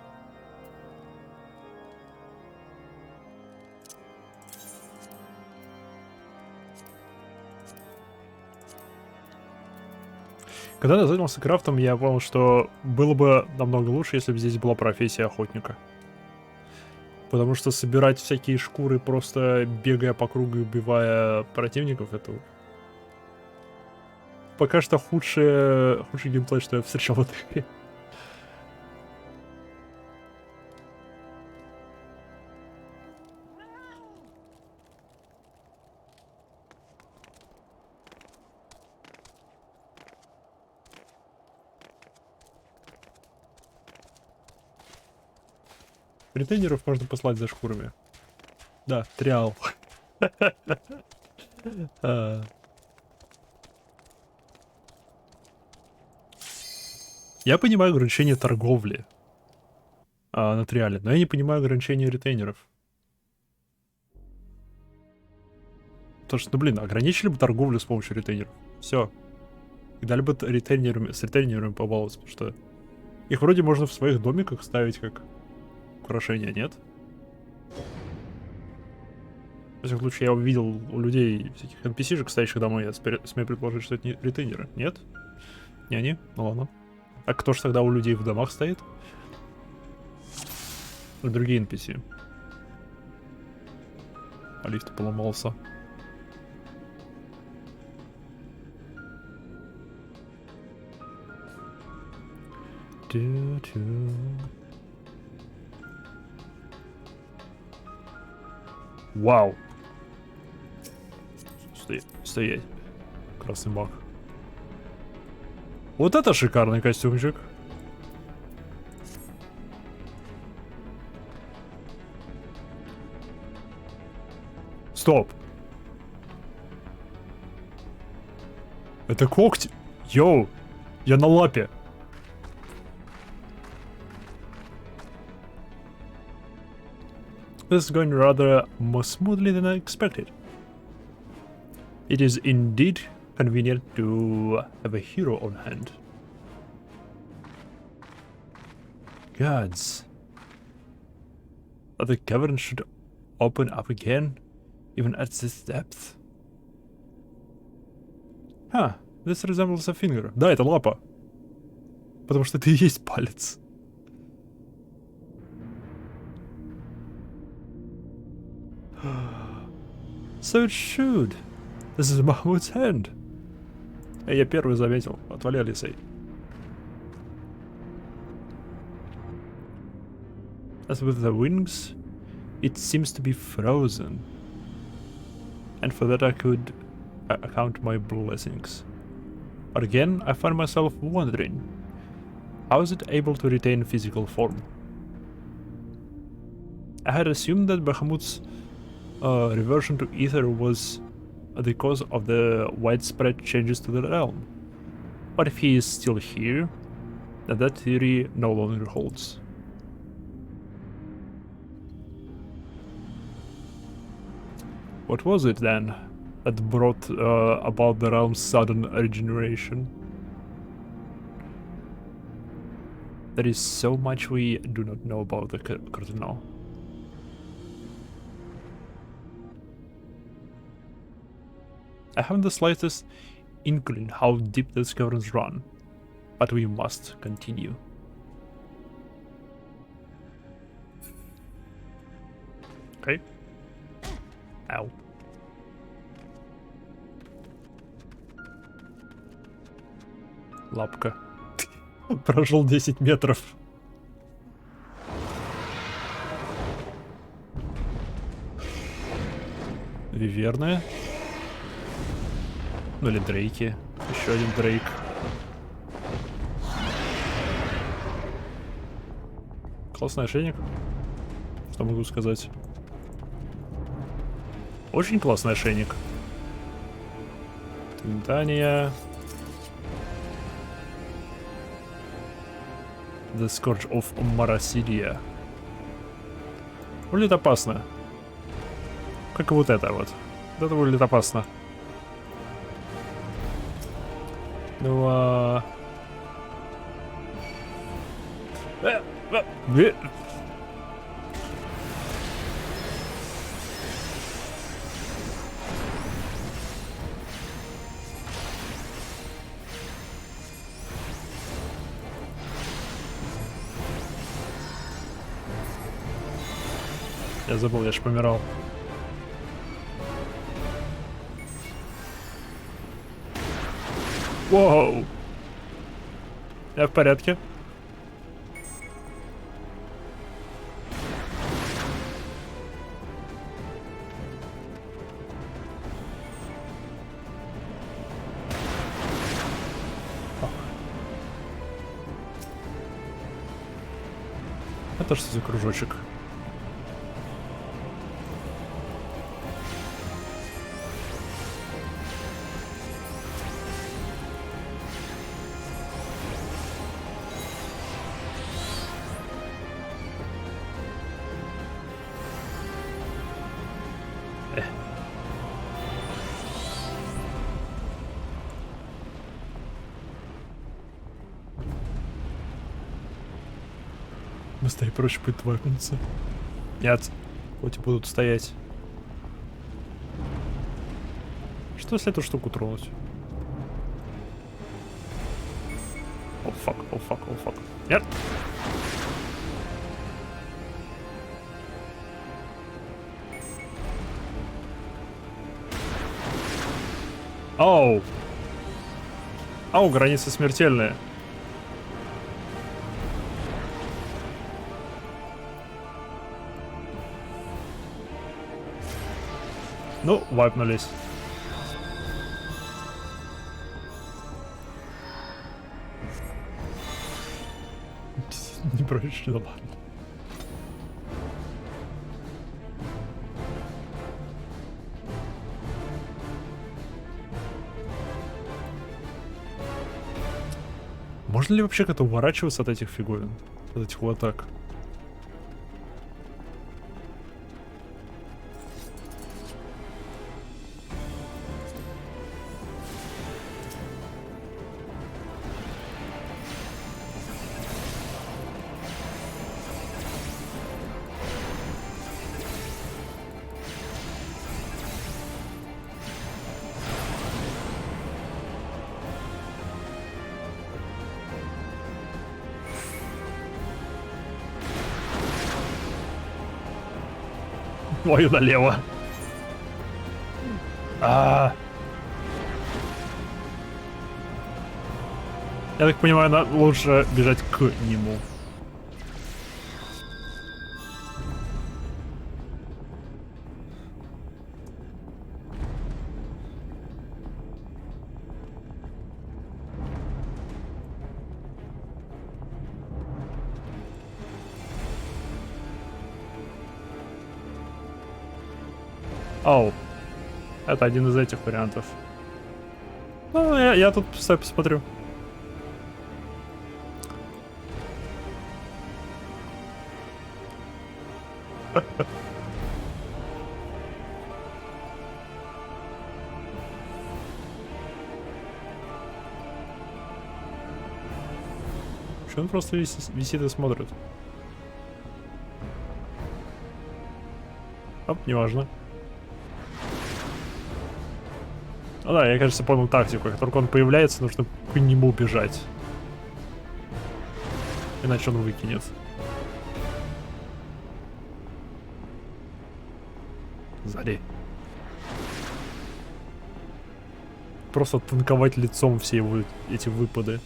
Когда я занялся крафтом, я понял, что было бы намного лучше, если бы здесь была профессия охотника. Потому что собирать всякие шкуры, просто бегая по кругу и убивая противников, это пока что худший геймплей, что я встречал в этой игре. Ретейнеров можно послать за шкурами. Да, триал. Я понимаю ограничение торговли на триале, но я не понимаю ограничения ретейнеров. Потому что, ну блин, ограничили бы торговлю с помощью ретейнеров. Все. И дали бы с ретейнерами побаловаться, потому что их вроде можно в своих домиках ставить как украшение, нет? В всяком случае, я увидел у людей всяких NPC-шек, стоящих домой, я смею предположить, что это не ретейнеры. Нет? Не они? Ну ладно. А кто же тогда у людей в домах стоит? Другие NPC. А лифт поломался. Вау. Стоять. Красный маг. Вот это шикарный костюмчик. Стоп. Это когти. Йоу. Я на лапе. This is going rather more smoothly than I expected. It is indeed convenient to have a hero on hand. Gods. The cavern should open up again, even at this depth. Huh, this resembles a finger. Да, это лапа. Потому что это и есть палец. So it should. This is Mahmoud's hand. Я первый заметил. Отвали, Алисей. As with the wings, it seems to be frozen. And for that I could account my blessings. But again, I find myself wondering, how is it able to retain physical form? I had assumed that Bahamut's reversion to ether was the cause of the widespread changes to the realm. But if he is still here, then that theory no longer holds. What was it then that brought about the realm's sudden regeneration? There is so much we do not know about the Cardinal. I haven't the slightest inkling how deep these caverns run, but we must continue. Okay. Ow. Лапка. Прошел 10 метров. Виверны. Ну или дрейки. Еще один дрейк. Классный ошейник. Что могу сказать? Очень классный ошейник. Тинтания. The Scourge of Marasilia. Выглядит опасно. Как и вот это вот. Вот это выглядит опасно. Ну, я забыл, я ж помирал. Воу! Я в порядке. Это что за кружочек? Быстрее прочь будет вакнуться. Нет. Хоть и будут стоять. Что если эту штуку тронуть? О, фак, о, фак, о, фак. Нет. Оу. Ау, границы смертельные. Ну, вайпнулись. Не проще, да ладно. Можно ли вообще как-то уворачиваться от этих фигурин? От этих вот атак? Ой, налево. Я так понимаю, лучше бежать к нему. Оу. Это один из этих вариантов. Ну, я тут посмотрю. Что он просто висит и смотрит? Оп, неважно. Ну да, я, кажется, понял тактику. Как только он появляется, нужно к нему бежать. Иначе он выкинет. Сзади. Просто танковать лицом все его эти выпады.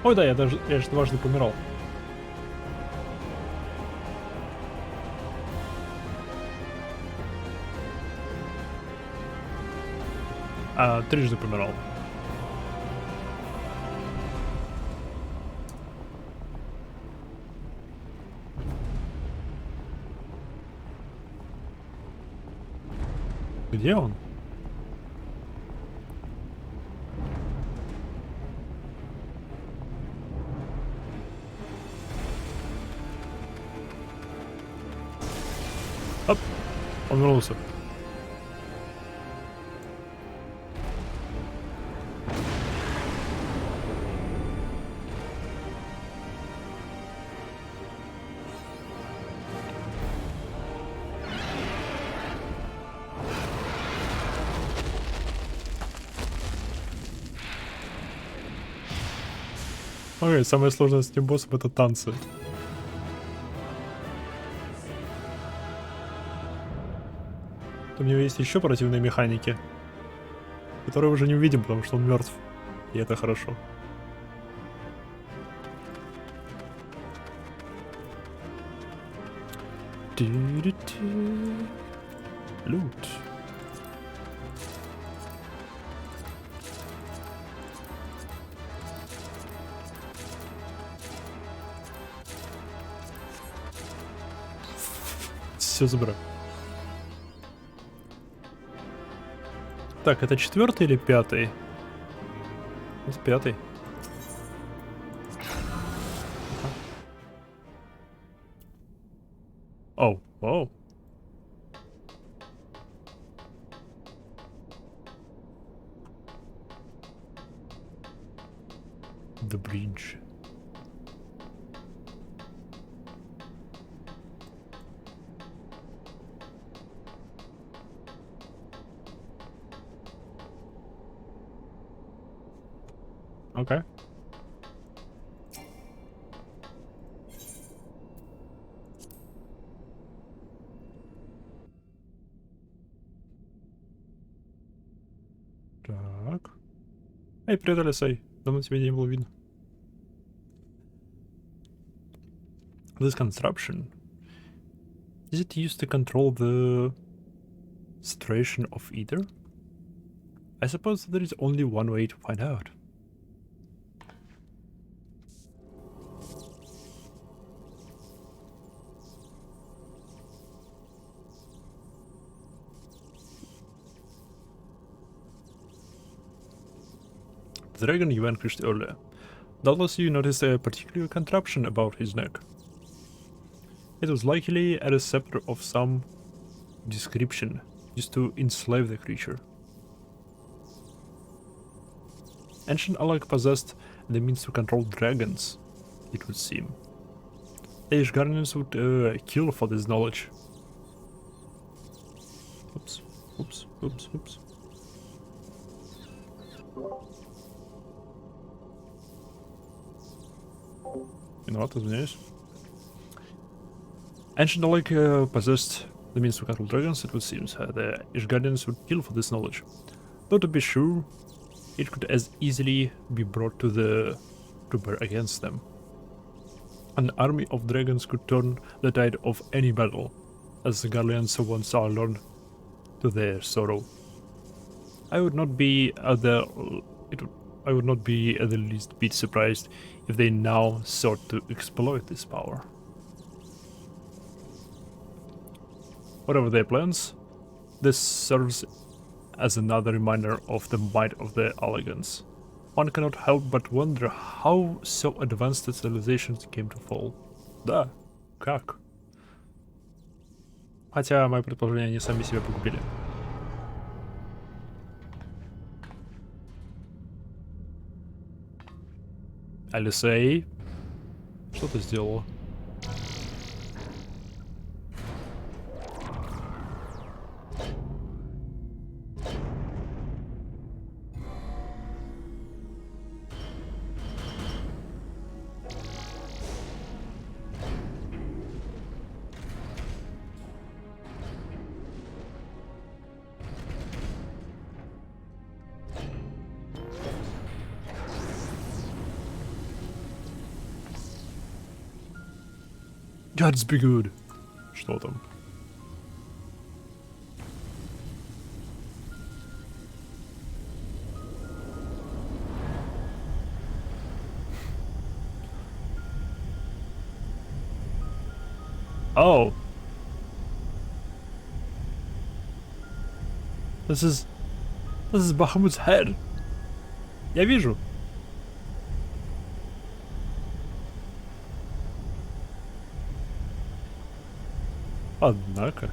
Ой, да, я же дважды помирал. Трижды помирал. Где он? Оп, он вернулся. Окей, самое сложное с этим боссом — это танцы. У него есть еще противные механики, которые уже не увидим, потому что он мертв. И это хорошо. Лут. Все забираю. Так, это 4-й или 5-й? Это 5-й. Оу, оу. The bridge. Окей. Так. Эй, привет, Алисей. Давно тебя не было видно. This construction. Is it used to control the situation of either? I suppose there is only one way to find out. The dragon you vanquished earlier. Doubtless you noticed a particular contraption about his neck. It was likely a receptor of some description, used to enslave the creature. Ancient Alec possessed the means to control dragons, it would seem. The guardians would kill for this knowledge. Oops, oops, oops, oops. Виноват, извиняюсь. Ancient Alec possessed the means to control dragons, it would seem. The Ishgardians would kill for this knowledge. Though to be sure, it could as easily be brought to bear against them. An army of dragons could turn the tide of any battle, as the Guardians once are learned to their sorrow. I would not be at the least bit surprised if they now sought to exploit this power. Whatever their plans, this serves as another reminder of the might of the Allegans. One cannot help but wonder how so advanced civilizations came to fall. Да, как? Хотя, мои предположения, они сами себя погубили. Алисей, что ты сделала? Gods be good. Что там? Oh. This is Bahamut's head. Я вижу. Однако.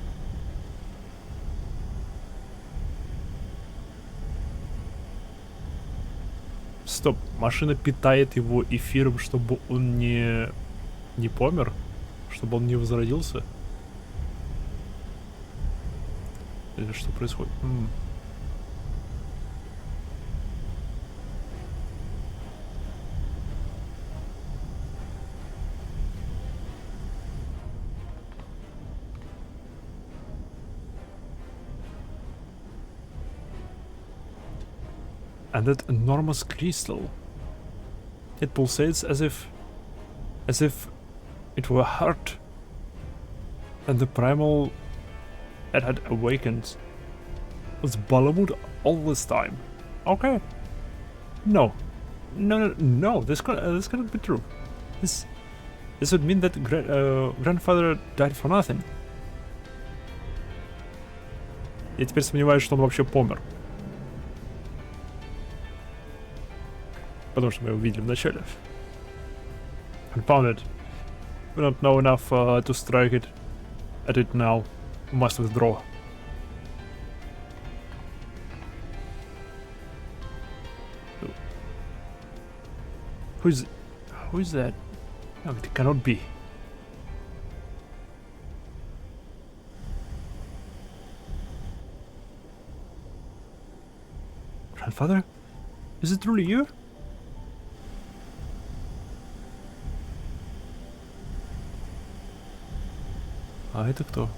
Стоп, машина питает его эфиром, чтобы он не помер? Чтобы он не возродился? Или что происходит? And that enormous crystal. It pulsates as if it were hurt. And the primal that had awakened was Balamut all this time. Okay. No. No, this cannot be true. This would mean that grandfather died for nothing. Я теперь сомневаюсь, что он вообще помер. Потому что мы его видели в начале. Confound it. We don't know enough to strike it at it now. We must withdraw. Who is that? No, it cannot be. Grandfather? Is it truly you? А это кто?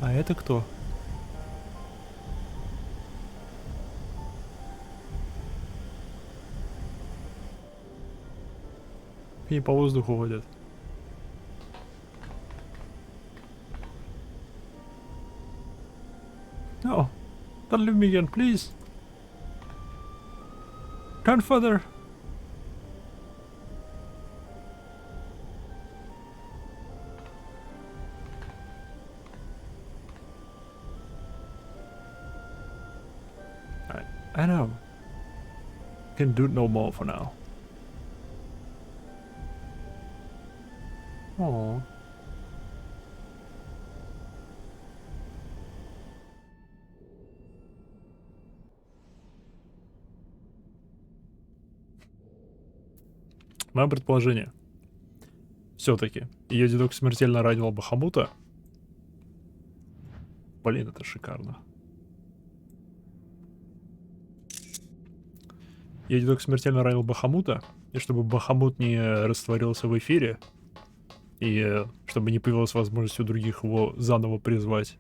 А это кто? И по воздуху ходят. No, don't leave me again, please. Grandfather. I know. Can do no more for now. Oh. Мое предположение. Все-таки ее дедок смертельно ранил Бахамута. Блин, это шикарно. Ее дедок смертельно ранил Бахамута, и чтобы Бахамут не растворился в эфире, и чтобы не появилась возможность у других его заново призвать,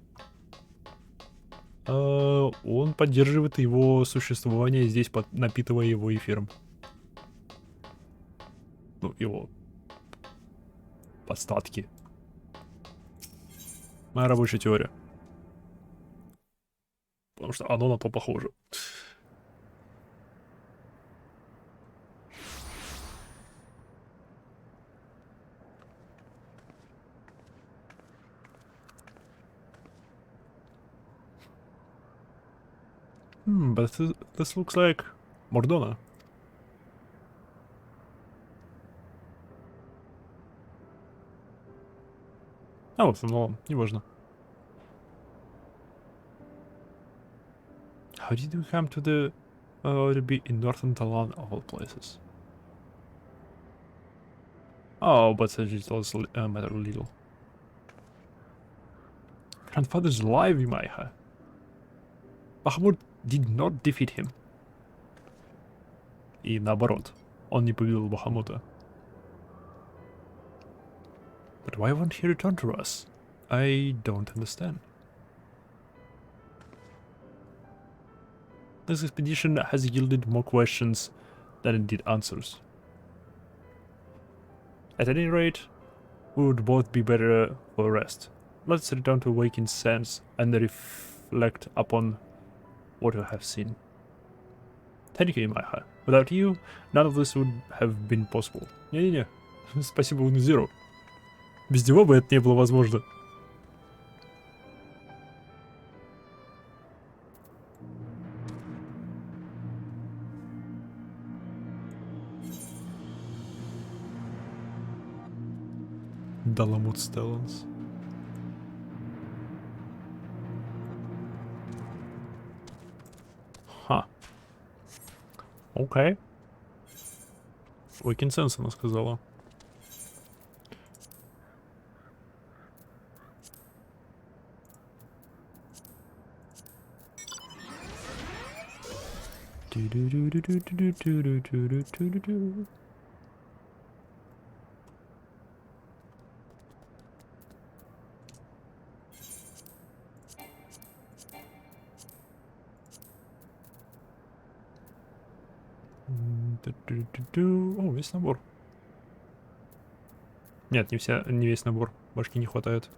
он поддерживает его существование здесь, напитывая его эфиром. Ну, его остатки. Моя рабочая теория. Потому что оно на то похоже. But this looks like Мордона. А вот, ну, неважно. How did you come to the to be in Northern Talon of all places? Oh, but it also matter little. Grandfather's alive, Imaiha. Bahamut did not defeat him. И наоборот, он не победил Бахамута. But why won't he return to us? I don't understand. This expedition has yielded more questions than it did answers. At any rate, we would both be better for a rest. Let's return to awakened sense and reflect upon what we have seen. Thank you, Imaiha. Without you, none of this would have been possible. Не-не-не. Спасибо, Унузиру. Без него бы это не было возможно. Даламут Стелланс. Ха. Окей. Weekend Sense она сказала. О, весь набор. Нет, не весь набор. Башки не хватает.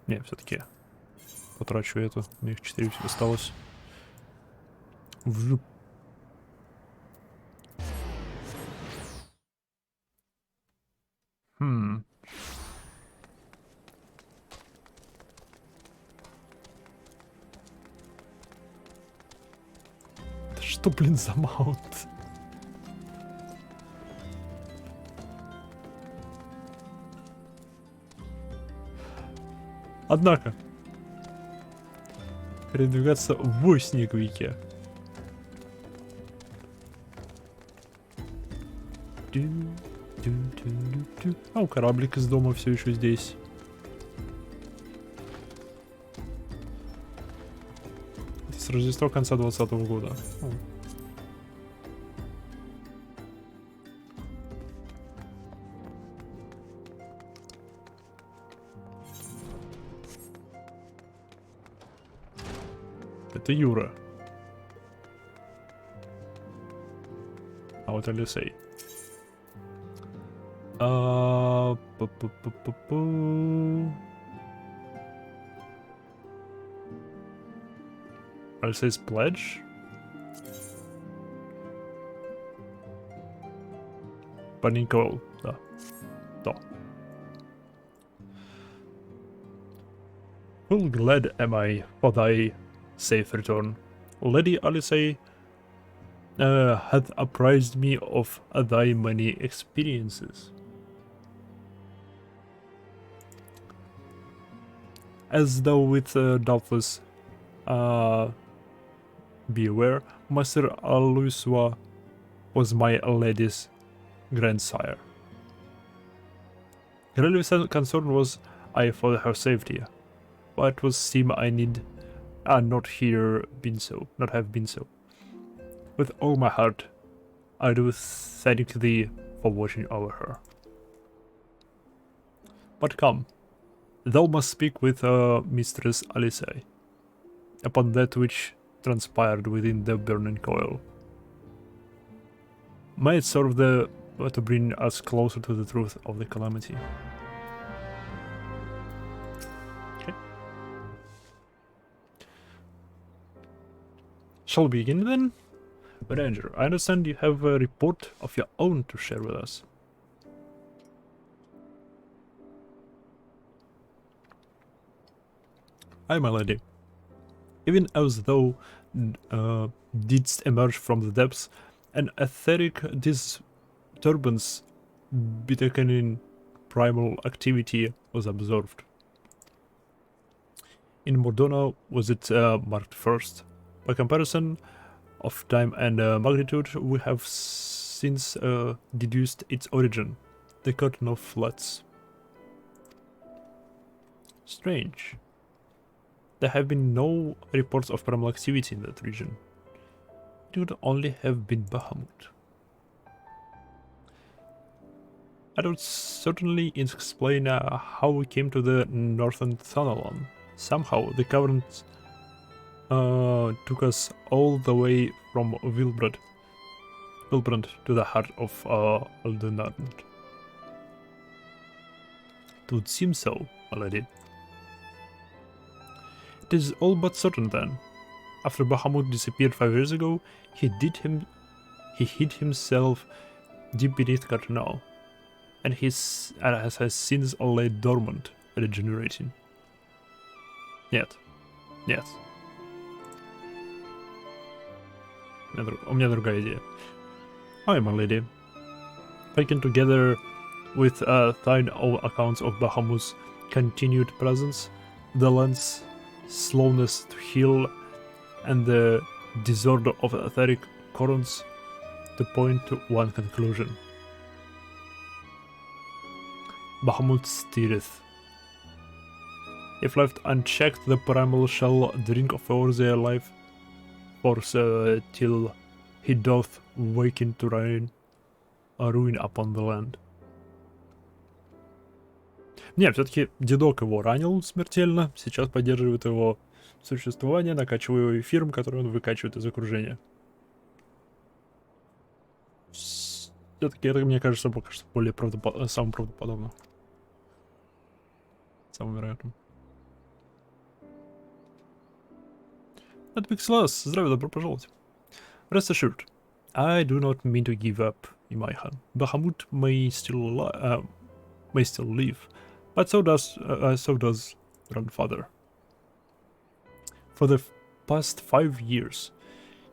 Не, все-таки потрачу эту. У меня их 4 осталось. Вжуп. Хм. Это что, блин, за маунт? Однако, передвигаться в снеговике. А кораблик из дома все еще здесь. Это с Рождества конца 2020 года. Это Юра. А вот Алисей. Alysay's pledge? Panikol, да. То. Full glad am I for thy safe return. Lady Alysay hath apprised me of thy many experiences. As thou wilt doubtless be aware, Master Aluswa was my lady's grandsire. Really concern was I for her safety, but it was seem I need not have been so. With all my heart, I do thank thee for watching over her. But come, thou must speak with Mistress Alysay upon that which transpired within the burning coil. May it serve to bring us closer to the truth of the calamity. Okay. Shall we begin then? Ranger, I understand you have a report of your own to share with us. Aye, my lady. Even as thou didst emerge from the depths, an etheric disturbance betokening primal activity was observed. In Mordona was it marked first. By comparison of time and magnitude, we have since deduced its origin, the Curtain of Floods. Strange. There have been no reports of primal activity in that region. It would only have been Bahamut. That would certainly explain how we came to the northern tunnel. Somehow the current took us all the way from Wilbrand to the heart of Aldenard. It would seem so, my lady. It is all but certain then. After Bahamut disappeared 5 years ago, he hid himself deep beneath Carternal, and has since lay dormant, regenerating. Нет. У меня другая идея. Hi, my lady. Taken together with thine own accounts of Bahamut's continued presence, the land's slowness to heal, and the disorder of etheric currents, to point to one conclusion. Bahamut stirreth. If left unchecked, the primal shall drink over their life force till he doth waken to ruin upon the land. Не, все-таки дедок его ранил смертельно, сейчас поддерживает его существования, накачиваю эфиром, который он выкачивает из окружения. Все-таки это, мне кажется, пока что более самым правдоподобным. Самым вероятным. Это Pixelas. Здравия, добро пожаловать. Rest assured, I do not mean to give up in my hand. Bahamut may still live, but so does grandfather. For the past 5 years,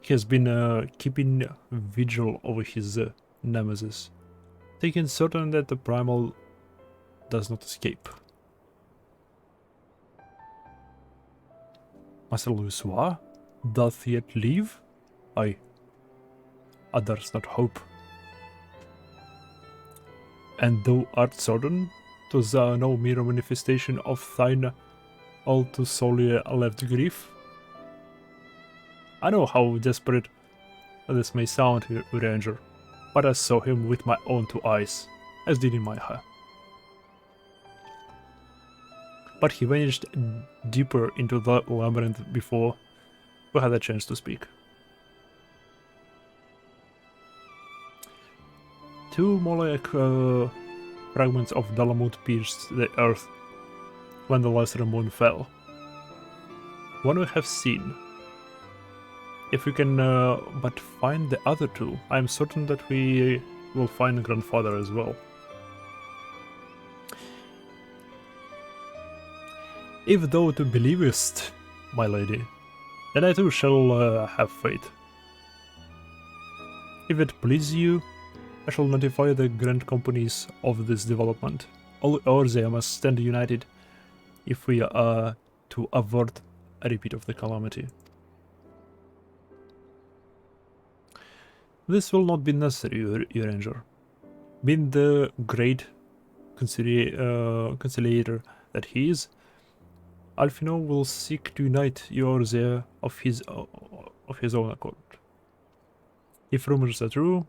he has been keeping vigil over his nemesis, taking certain that the primal does not escape. Master Louisois doth yet live? Aye. Others not hope. And thou art certain 'twas no mere manifestation of thine all too sorely left grief? I know how desperate this may sound, Ranger, but I saw him with my own 2 eyes, as did Imaiha. But he vanished deeper into the labyrinth before we had a chance to speak. 2 Molech fragments of Dalamut pierced the earth when the lesser moon fell. One we have seen. If we can but find the other 2, I am certain that we will find grandfather as well. If thou believest, my lady, then I too shall have faith. If it please you, I shall notify the grand companies of this development. All Eorzea must stand united if we are to avert a repeat of the calamity. This will not be necessary, your Ranger. Being the great conciliator that he is, Alfino will seek to unite Eorzea of his own accord. If rumors are true,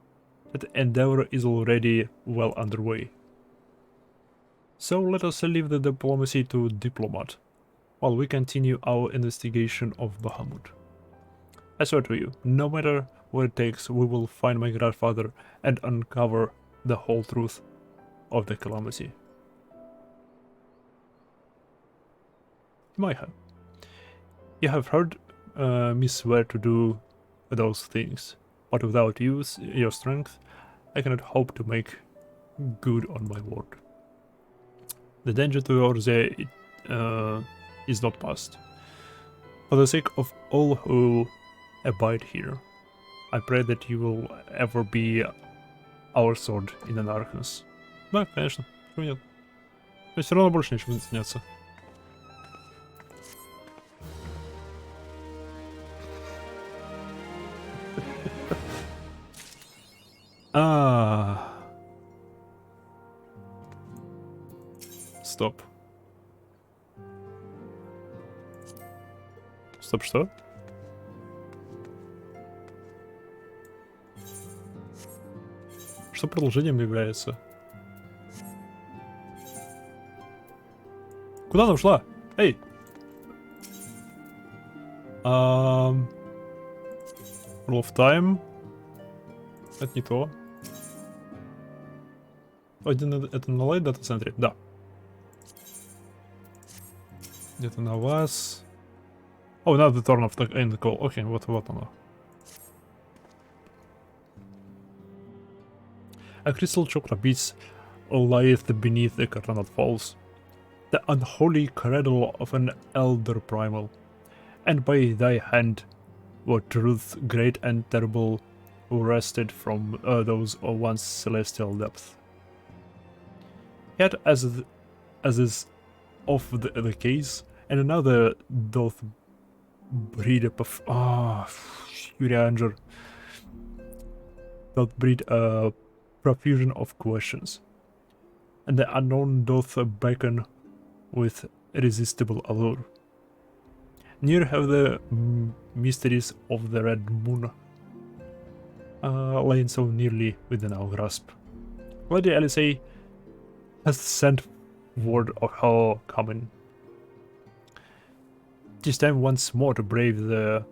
that endeavor is already well underway. So let us leave the diplomacy to diplomat, while we continue our investigation of Bahamut. I swear to you, no matter what it takes, we will find my grandfather and uncover the whole truth of the calamity. Maiha, you have heard me swear to do those things, but without your strength, I cannot hope to make good on my word. The danger to Eorzea is not past. For the sake of all who abide here, I pray that you will ever be our sword in the darkness. Да, конечно. Почему нет? Но все равно больше ничего не заняться. Стоп. Стоп, что? Что продолжением является? Куда она ушла? Эй! Rule of Time. Это не то. Это на Light Data Center? Да. Где-то на вас. Oh, not the turn of the end call. Окей, вот оно. A crystal chakra beats lieth beneath the Carnot Falls, the unholy cradle of an elder primal, and by thy hand were truth great and terrible wrested from those once celestial depths. Yet as is of the case, and another doth breed a profusion of questions, and the unknown doth beckon with irresistible allure. Near have the mysteries of the Red Moon lain so nearly within our grasp. Lady Alice has sent word of her coming. This time once more to brave the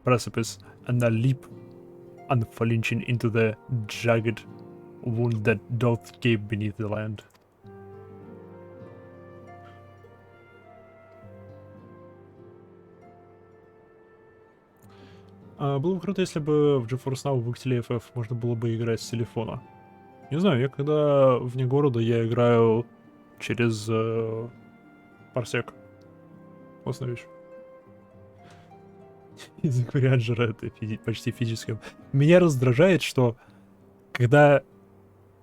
precipice and leap unflinching into the jagged wound that doth gape beneath the land. Было бы круто, если бы в GeForce Now в XIV можно было бы играть с телефона. Не знаю, я когда вне города, я играю через парсек. Классная вещь. Язык варианджера — это почти физическим. Меня раздражает, что когда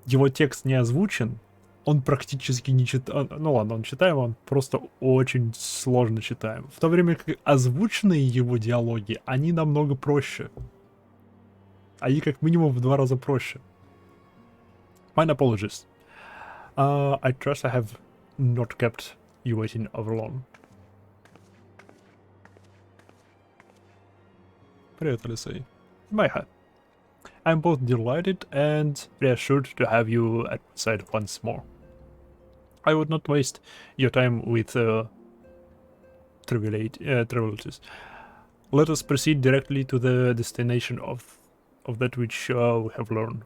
его текст не озвучен, он практически не читаем. Ну ладно, он читаем, он просто очень сложно читаем. В то время как озвученные его диалоги, они намного проще. Они как минимум в 2 раза проще. My apologies. I trust I have not kept you waiting over long. Привет, Алисей. Майха. I'm both delighted and reassured to have you at my side once more. I would not waste your time with trivialities. Let us proceed directly to the destination of that which we have learned,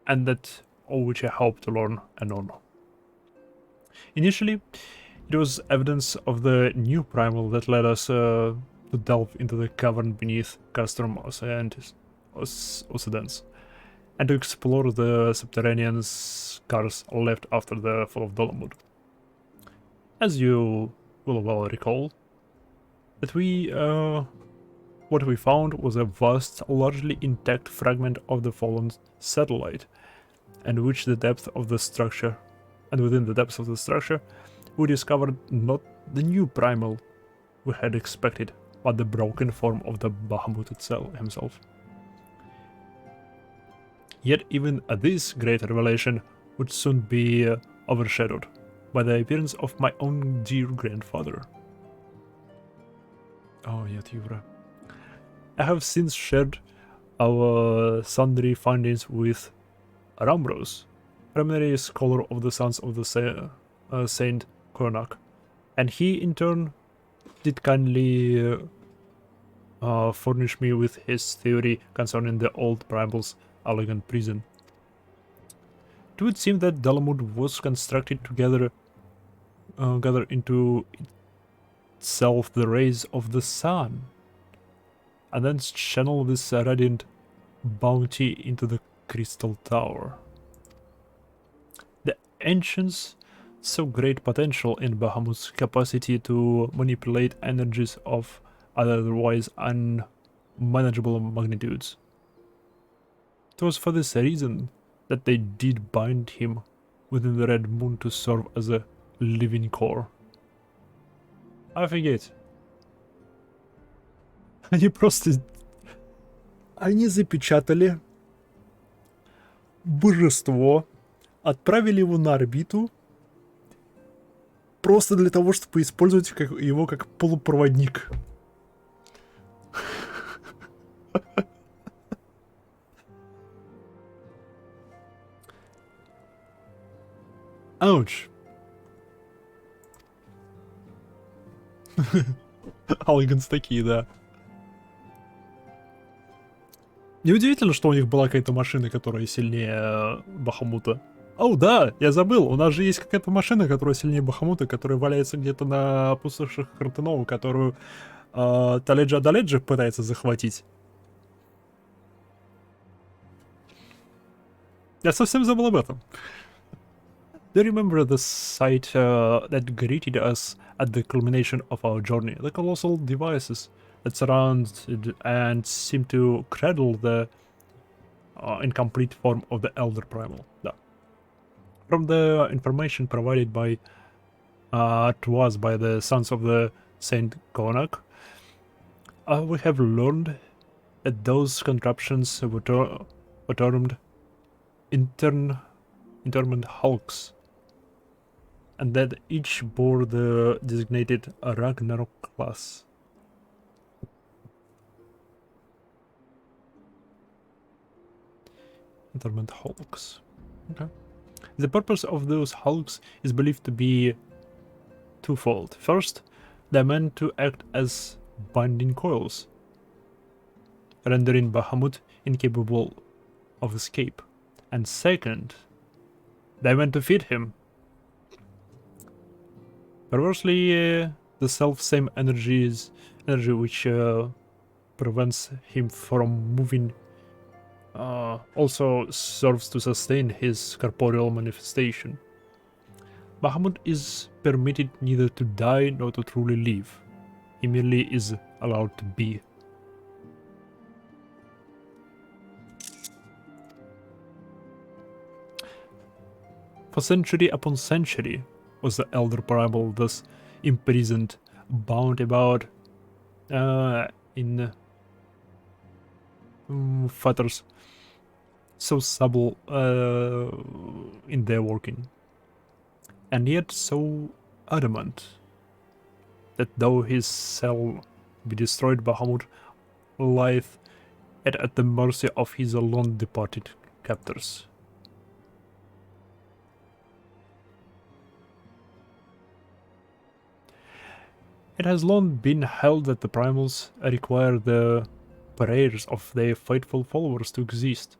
and that all which I hope to learn anon. Initially, it was evidence of the new primal that led us to delve into the cavern beneath Castrum Occidens, and to explore the subterranean scars left after the fall of Dolomud. As you will well recall, that what we found was a vast, largely intact fragment of the fallen satellite, and within the depths of the structure, we discovered not the new primal we had expected, but the broken form of the Bahamut himself. Yet even this great revelation would soon be overshadowed by the appearance of my own dear grandfather. Oh, yet Yura. I have since shared our sundry findings with Rambros, preliminary scholar of the Sons of the Saint Konak, and he in turn did kindly furnish me with his theory concerning the old primal's elegant prison. It would seem that Dolomud was constructed to gather into itself the rays of the sun, and then channel this radiant bounty into the crystal tower. The ancients saw great potential in Bahamut's capacity to manipulate energies of otherwise unmanageable magnitudes. It was for this reason that they did bind him within the Red Moon to serve as a living core. Офигеть. Они запечатали божество, отправили его на орбиту просто для того, чтобы использовать его как полупроводник. Ауч. Алганс такие, да. Неудивительно, что у них была какая-то машина, которая сильнее Бахамута. О, да, я забыл, у нас же есть какая-то машина, которая сильнее Бахамута, которая валяется где-то на пустошах Хартенову, которую Таледжа Адаледжи пытается захватить. Я совсем забыл об этом. Do you remember the sight that greeted us at the culmination of our journey? The colossal devices that surrounded and seemed to cradle the incomplete form of the Elder Primal. Да. From the information provided by to us by the Sons of the Saint Konak, we have learned that those contraptions were termed interment hulks, and that each bore the designated Ragnarok class. Interment hulks. Okay. The purpose of those hulks is believed to be twofold. First, they're meant to act as binding coils, rendering Bahamut incapable of escape. And second, they're meant to feed him. Perversely, the self-same energy which prevents him from moving also serves to sustain his corporeal manifestation. Bahamut is permitted neither to die nor to truly live. He merely is allowed to be. For century upon century was the elder primal thus imprisoned, bound about in fetters so subtle in their working, and yet so adamant that though his cell be destroyed, Bahamut lieth at the mercy of his long departed captors. It has long been held that the primals require the prayers of their faithful followers to exist,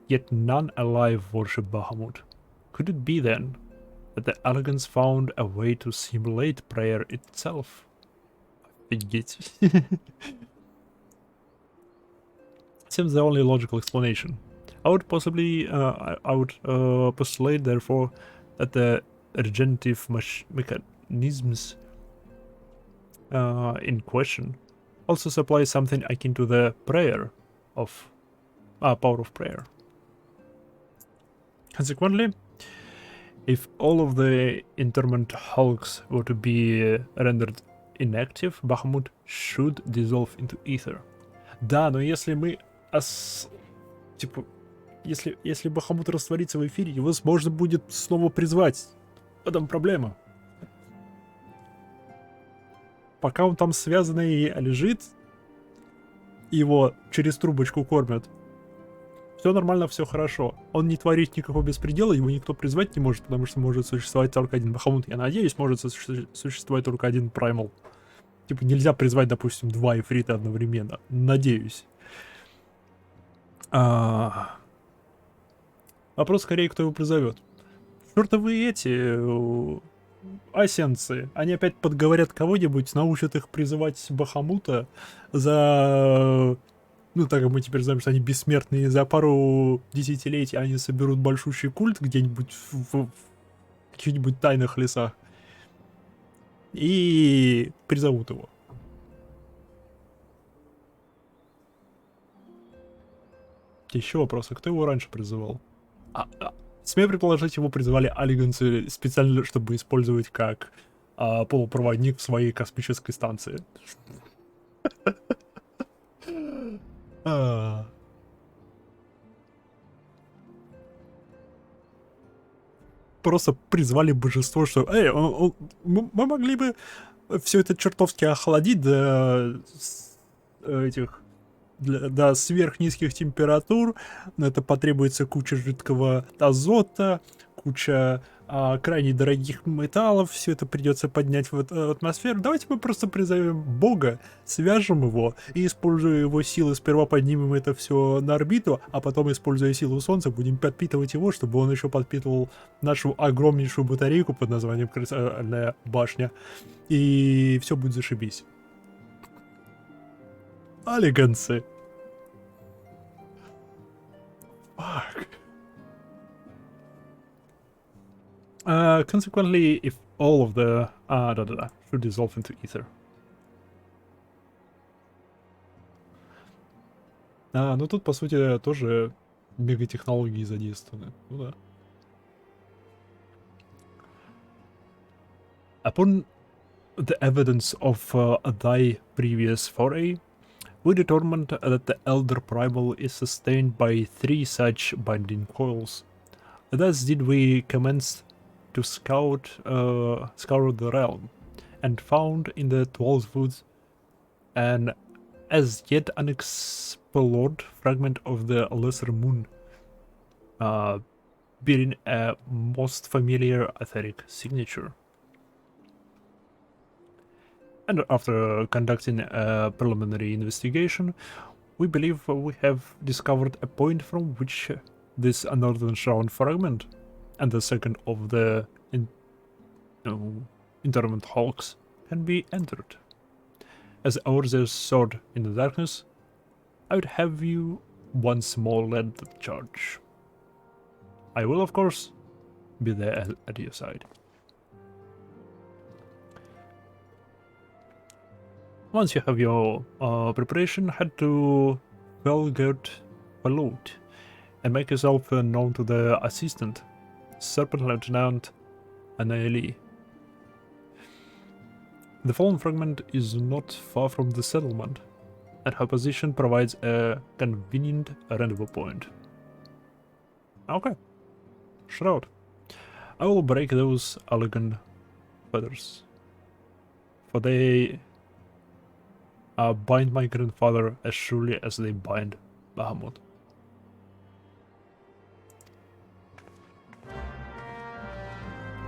yet none alive worship Bahamut. Could it be then that the elegants found a way to simulate prayer itself? Офигеть. Seems the only logical explanation. I would possibly, postulate therefore that the regenerative mechanisms in question also supply something akin to the prayer of power of prayer. Consequently, if all of the interment hulks were to be rendered inactive, Bahamut should dissolve into ether. Да, но если мы типа, если Бахамут растворится в эфире, его можно будет снова призвать. В этом проблема. Пока он там связанный лежит, его через трубочку кормят, все нормально, все хорошо. Он не творит никакого беспредела, его никто призвать не может, потому что может существовать только один Бахамут. Я надеюсь, может существовать только один Праймал. Типа нельзя призвать, допустим, 2 эфрита одновременно. Надеюсь. Вопрос скорее, кто его призовет. Чёртовы эти... асенцы, они опять подговорят кого-нибудь, научат их призывать Бахамута за... Ну, так как мы теперь знаем, что они бессмертные, за пару десятилетий они соберут большущий культ где-нибудь в каких-нибудь тайных лесах и призовут его. Еще вопросы. Кто его раньше призывал? Смею предположить, его призывали алиганцы специально, чтобы использовать как полупроводник в своей космической станции. Просто призвали божество, что мы могли бы все это чертовски охладить до до сверхнизких температур. На это потребуется куча жидкого азота, куча крайне дорогих металлов. Все это придется поднять в атмосферу. Давайте мы просто призовем Бога, свяжем его и, используя его силы, сперва поднимем это все на орбиту, а потом, используя силу Солнца, будем подпитывать его, чтобы он еще подпитывал нашу огромнейшую батарейку под названием Красная башня. И все будет зашибись. Алиганцы. Fuck. Consequently, if all of the should dissolve into ether. Ну тут, по сути, тоже мегатехнологии задействованы. Ну да. Upon the evidence of thy previous foray, we determined that the Elder Primal is sustained by 3 such binding coils. Thus did we commence to scour the realm, and found in the 12 woods an as yet unexplored fragment of the lesser moon, bearing a most familiar etheric signature. And after conducting a preliminary investigation, we believe we have discovered a point from which this northern shroud fragment and the second of the interment hulks can be entered. As ours is sword in the darkness, I would have you once more led the charge. I will, of course, be there at your side. Once you have your preparation, head to Velgert Valot and make yourself known to the assistant, Serpent Lieutenant Anaeli. The fallen fragment is not far from the settlement, and her position provides a convenient rendezvous point. Okay. Shroud. I will break those elegant feathers, for they bind my grandfather as surely as they bind Bahamut.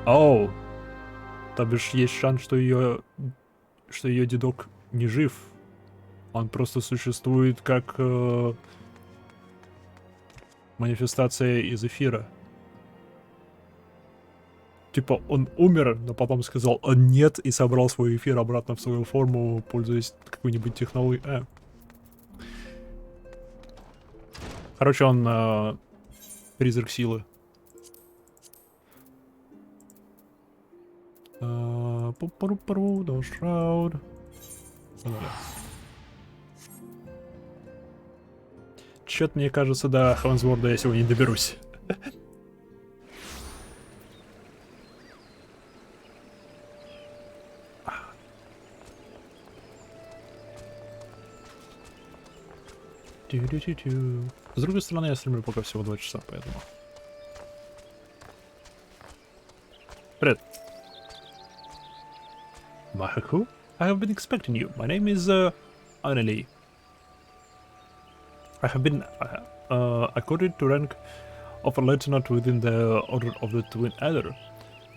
Оу! То бишь есть шанс, что ее дедок не жив. Он просто существует как манифестация из эфира. Типа он умер, но потом сказал нет и собрал свой эфир обратно в свою форму, пользуясь какой-нибудь технологией. Короче, он призрак силы. Don't shroud. Чё-то мне кажется, до Хавансворда я сегодня не доберусь. С другой стороны, я стримлю пока всего 2 часа, поэтому... Привет. Mahaku? I have been expecting you. My name is Annalie. I have been accorded to rank of a lieutenant within the Order of the Twin Adder,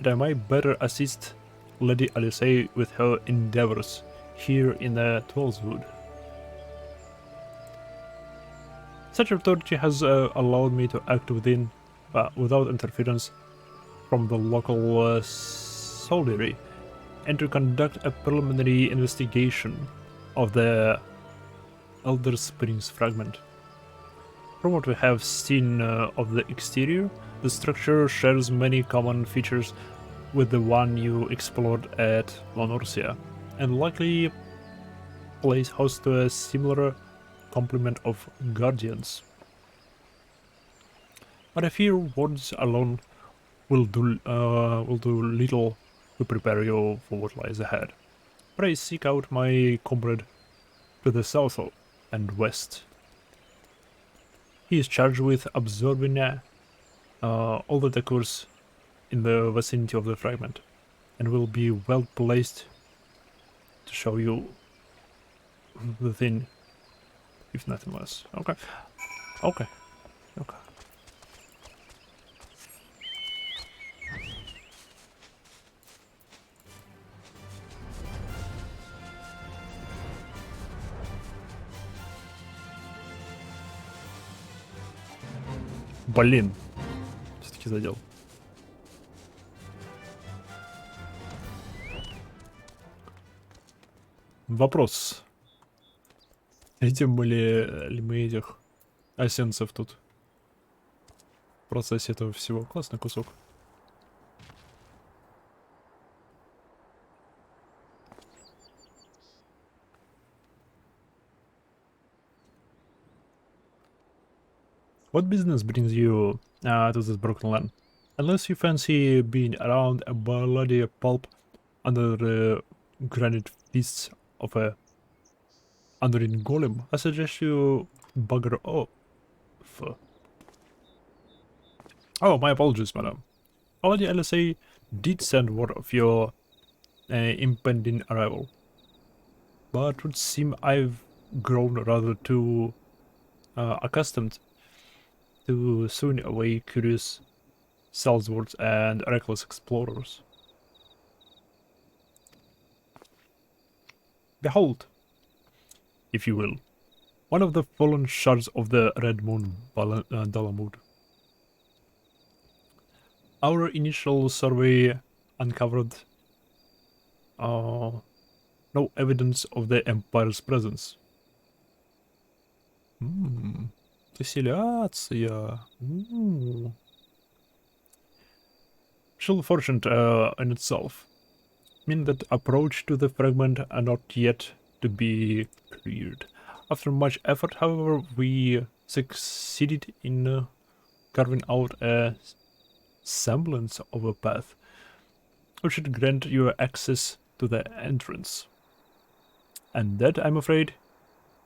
that I might better assist Lady Alysae with her endeavors here in the Twelfth Wood. Such authority has allowed me to act without interference from the local soldiery, and to conduct a preliminary investigation of the Elder Springs fragment. From what we have seen of the exterior, the structure shares many common features with the one you explored at Lonorsia, and likely plays host to a similar complement of guardians. But I fear words alone will do little to prepare you for what lies ahead. Pray seek out my comrade to the south and west. He is charged with absorbing all that occurs in the vicinity of the fragment, and will be well placed to show you the thing, if nothing less. Okay. Okay. Okay. Блин. Все-таки задел. Вопрос. Видим ли мы этих осенцев тут в процессе этого всего? Классный кусок. What business brings you to this broken land? Unless you fancy being around a bloody pulp under the granite fists of a underin golem, I suggest you bugger off. Oh, my apologies, madam. Already LSA did send word of your impending arrival, but it would seem I've grown rather too accustomed to soon away curious saleswords and reckless explorers. Behold, if you will, one of the fallen shards of the Red Moon Dalamud. Our initial survey uncovered no evidence of the Empire's presence. Tesseляция. Still fortunate in itself, meaning that approach to the fragment are not yet to be cleared. After much effort, however, we succeeded in carving out a semblance of a path, which should grant you access to the entrance. And that, I'm afraid,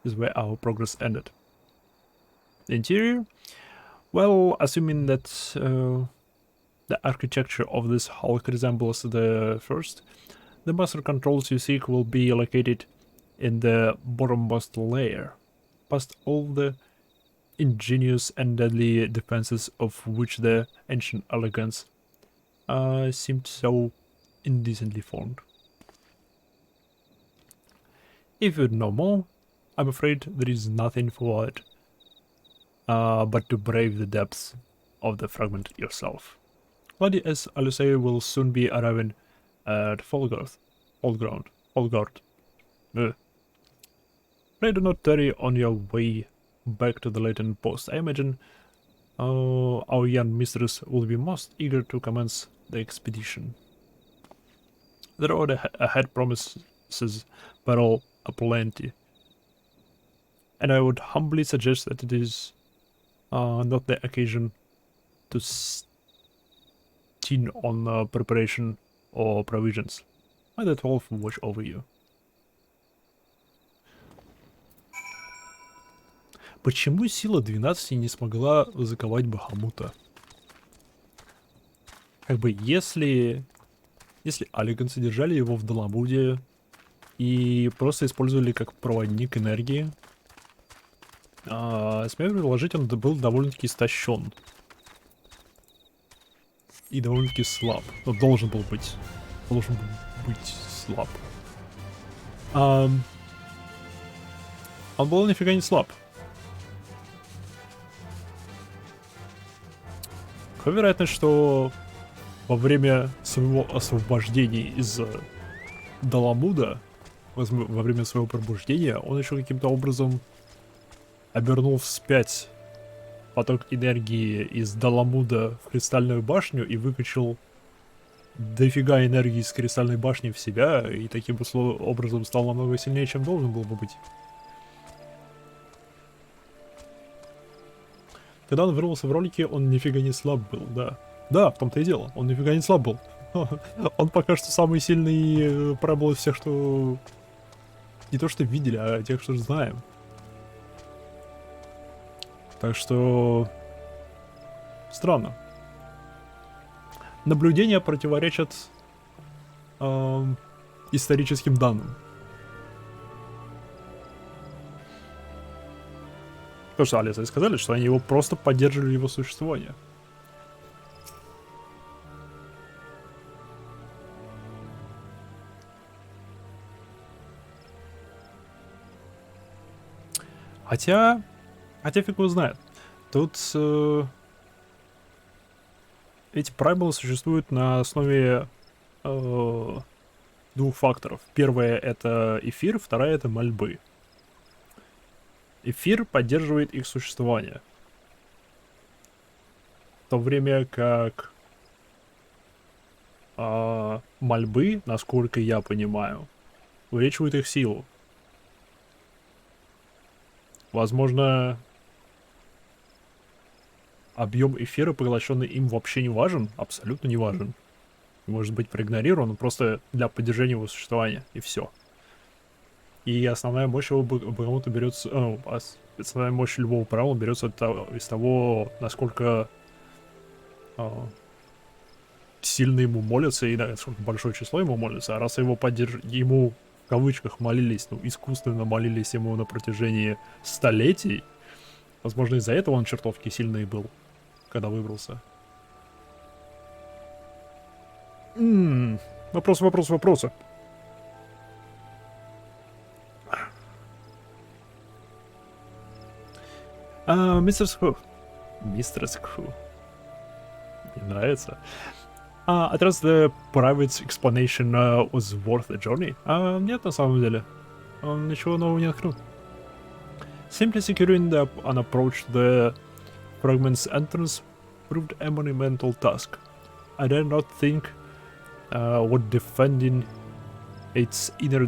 is where our progress ended. The interior? Well, assuming that the architecture of this hulk resembles the first, the master controls you seek will be located in the bottommost layer, past all the ingenious and deadly defenses of which the ancient elegance seemed so indecently formed. If you'd know more, I'm afraid there is nothing for it but to brave the depths of the fragment yourself. Lady S. Alusei will soon be arriving at Folgard. Pray do not tarry on your way back to the latent post. I imagine our young mistress will be most eager to commence the expedition. The road ahead promises peril aplenty, and I would humbly suggest that it is not the occasion to sting on preparation or provisions. May the 12 watch over you. Почему сила 12 не смогла заковать Бахамута? Как бы если алиганцы держали его в Даламуде и просто использовали как проводник энергии, смею предположить, он был довольно-таки истощен. И довольно-таки слаб. Но должен был быть слаб. Он был нифига не слаб. Какая вероятность, что во время своего освобождения из Даламуда, во время своего пробуждения, он еще каким-то образом обернул вспять поток энергии из Даламуда в Кристальную башню и выкачал дофига энергии из Кристальной башни в себя, и таким образом стал намного сильнее, чем должен был бы быть. Когда он вырвался в ролике, он нифига не слаб был, да. Да, в том-то и дело, он нифига не слаб был. Он пока что самый сильный пробыл из всех, что... Не то, что видели, а тех, что знаем. Так что... Странно. Наблюдения противоречат историческим данным. То, что Алиса сказали, что они его просто поддерживали его существование. Хотя фиг его знает. Тут эти праймалы существуют на основе двух факторов. Первое — это эфир, вторая — это мольбы. Эфир поддерживает их существование. В то время как мольбы, насколько я понимаю, увеличивают их силу. Возможно, объем эфира, поглощенный им, вообще не важен, абсолютно не важен. Может быть проигнорирован, просто для поддержания его существования, и все. И основная мощь его Бахамута берется, основная мощь любого правила берется из того, насколько сильно ему молятся и насколько большое число ему молятся. А раз ему в кавычках молились, искусственно молились ему на протяжении столетий, возможно, из-за этого он чертовски сильный был, когда выбрался. Вопросы. Мистер Скру. Мистер Скру. Мне нравится. I trust the private explanation was worth the journey. Нет, на самом деле. Он ничего нового не открыл. Simply securing an approach to the fragment's entrance proved a monumental task. I dare not think what defending its inner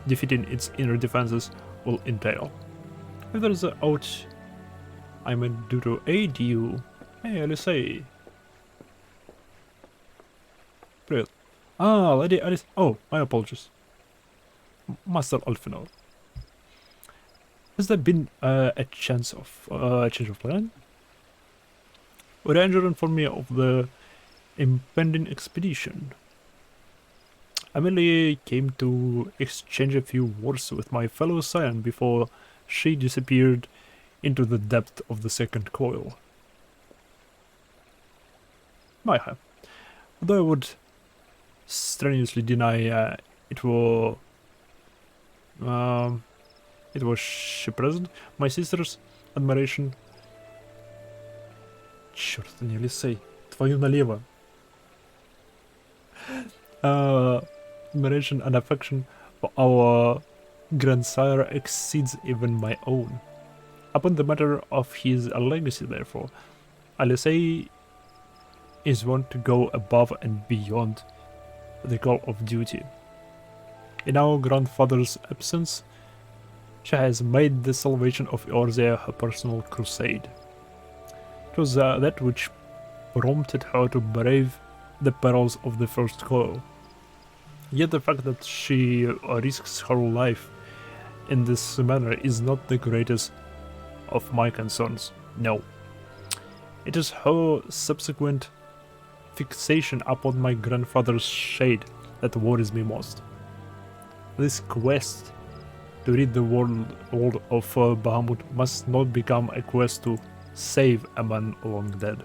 defeating its inner defenses will entail. If there's a ouch, I'm due to aid you. Hey, Alice. Привет. Lady Alice. Oh, my apologies. Master Alfinor. Has there been a chance of change of plan? Ranger informed me of the impending expedition. I merely came to exchange a few words with my fellow Scion before she disappeared into the depth of the second coil. Mayhem. Although I would strenuously deny it was she present, my sister's admiration... Черт, не лисей. Твою налево. Admiration and affection for our grandsire exceeds even my own. Upon the matter of his legacy, therefore, Alice is one to go above and beyond the call of duty. In our grandfather's absence, she has made the salvation of Eorzea her personal crusade. It was that which prompted her to brave the perils of the first coil. Yet the fact that she risks her life in this manner is not the greatest of my concerns, no. It is her subsequent fixation upon my grandfather's shade that worries me most. This quest to rid the world of Bahamut must not become a quest to save a man long dead.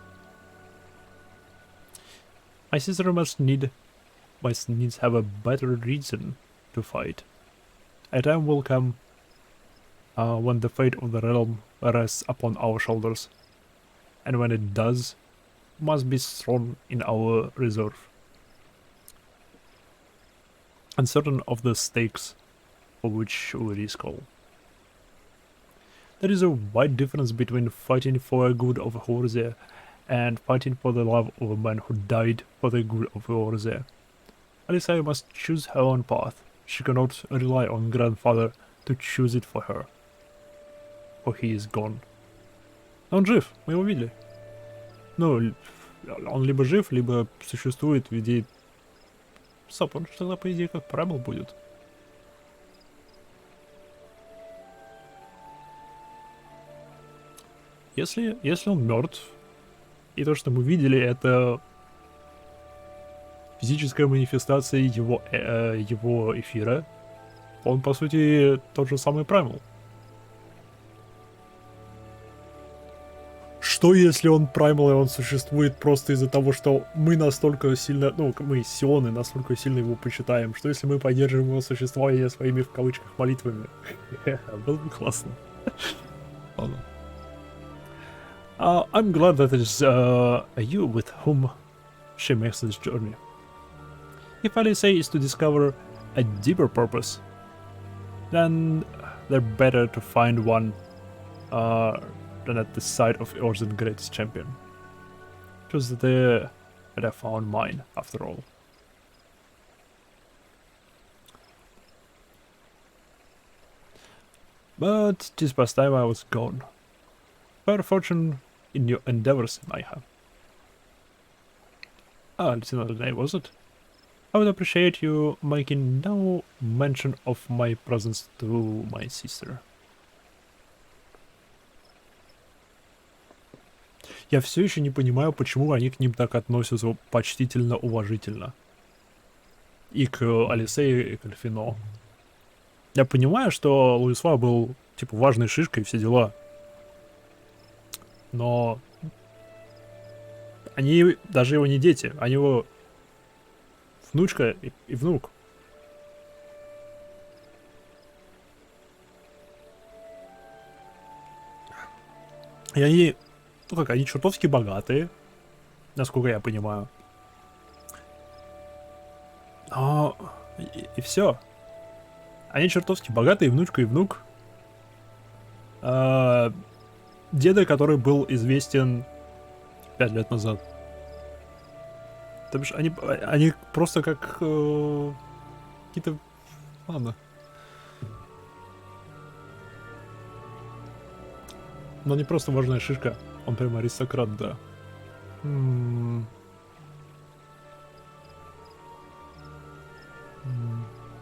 My sister must needs have a better reason to fight. A time will come when the fate of the realm rests upon our shoulders, and when it does, must be thrown in our reserve. Uncertain of the stakes for which we risk all. There is a wide difference between fighting for the good of Eorzea and fighting for the love of a man who died for the good of Eorzea. Alice must choose her own path. She cannot rely on grandfather to choose it for her. For he is gone. Он жив, мы его видели. Ну, он либо жив, либо существует в виде... Стоп, он же тогда, по идее, как Праймал будет. Если он мертв, и то, что мы видели, это физическая манифестация его эфира, он, по сути, тот же самый Праймал. Что если он Праймал, и он существует просто из-за того, что мы настолько сильно, ну, мы сионы настолько сильно его почитаем? Что если мы поддерживаем его существование своими, в кавычках, молитвами? Было бы классно. Ладно. I'm glad that it is you with whom she makes this journey. If Alice is to discover a deeper purpose, then they're better to find one than at the side of Eorzea's greatest champion. It was there that I found mine, after all. But 'tis past time I was gone. Fair fortune in your endeavors, Mayhem. It's another day, was it? I would appreciate you making no mention of my presence to my sister. Я все еще не понимаю, почему они к ним так относятся почтительно, уважительно. И к Алисее, и к Альфино. Я понимаю, что Луисва был, типа, важной шишкой и все дела. Но они даже его не дети, они его внучка и внук. И они, ну как, они чертовски богатые, насколько я понимаю. Но... И все. Они чертовски богатые, внучка и внук. Деда, который был известен 5 лет назад. То бишь, они просто как какие-то... Ладно. Но не просто важная шишка. Он прямо аристократ, да.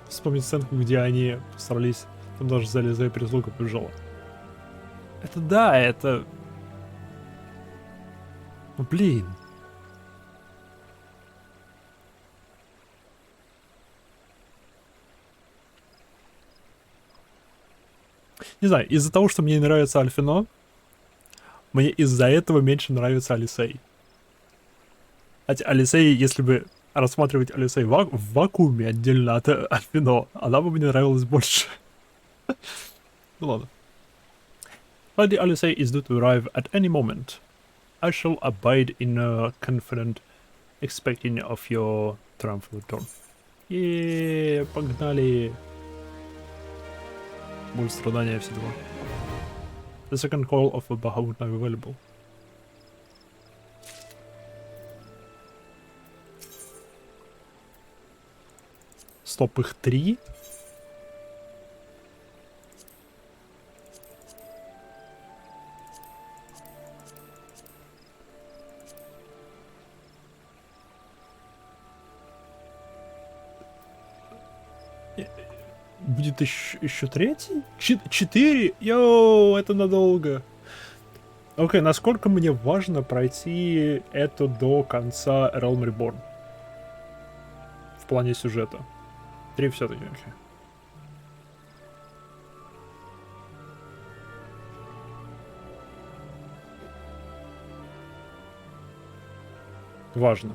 Вспомнить сценку, где они постарались... Там даже залезая прислуга побежала. Это да, это... Ну блин. Не знаю, из-за того, что мне не нравится Альфино, мне из-за этого меньше нравится Алисей. Алисей, если бы рассматривать Алисей в вакууме отдельно от Альфино, она бы мне нравилась больше. Ну ладно. Lady Alysei is due to arrive at any moment. I shall abide in a confident expecting of your triumphal return. И погнали. Боль, страдания, все дела. The second call of a Bahamut now available. Стоп, их 3? Будет еще третий? 4? Йоу, это надолго. Окей, насколько мне важно пройти это до конца Realm Reborn? В плане сюжета. 3 все-таки, окей. Важно.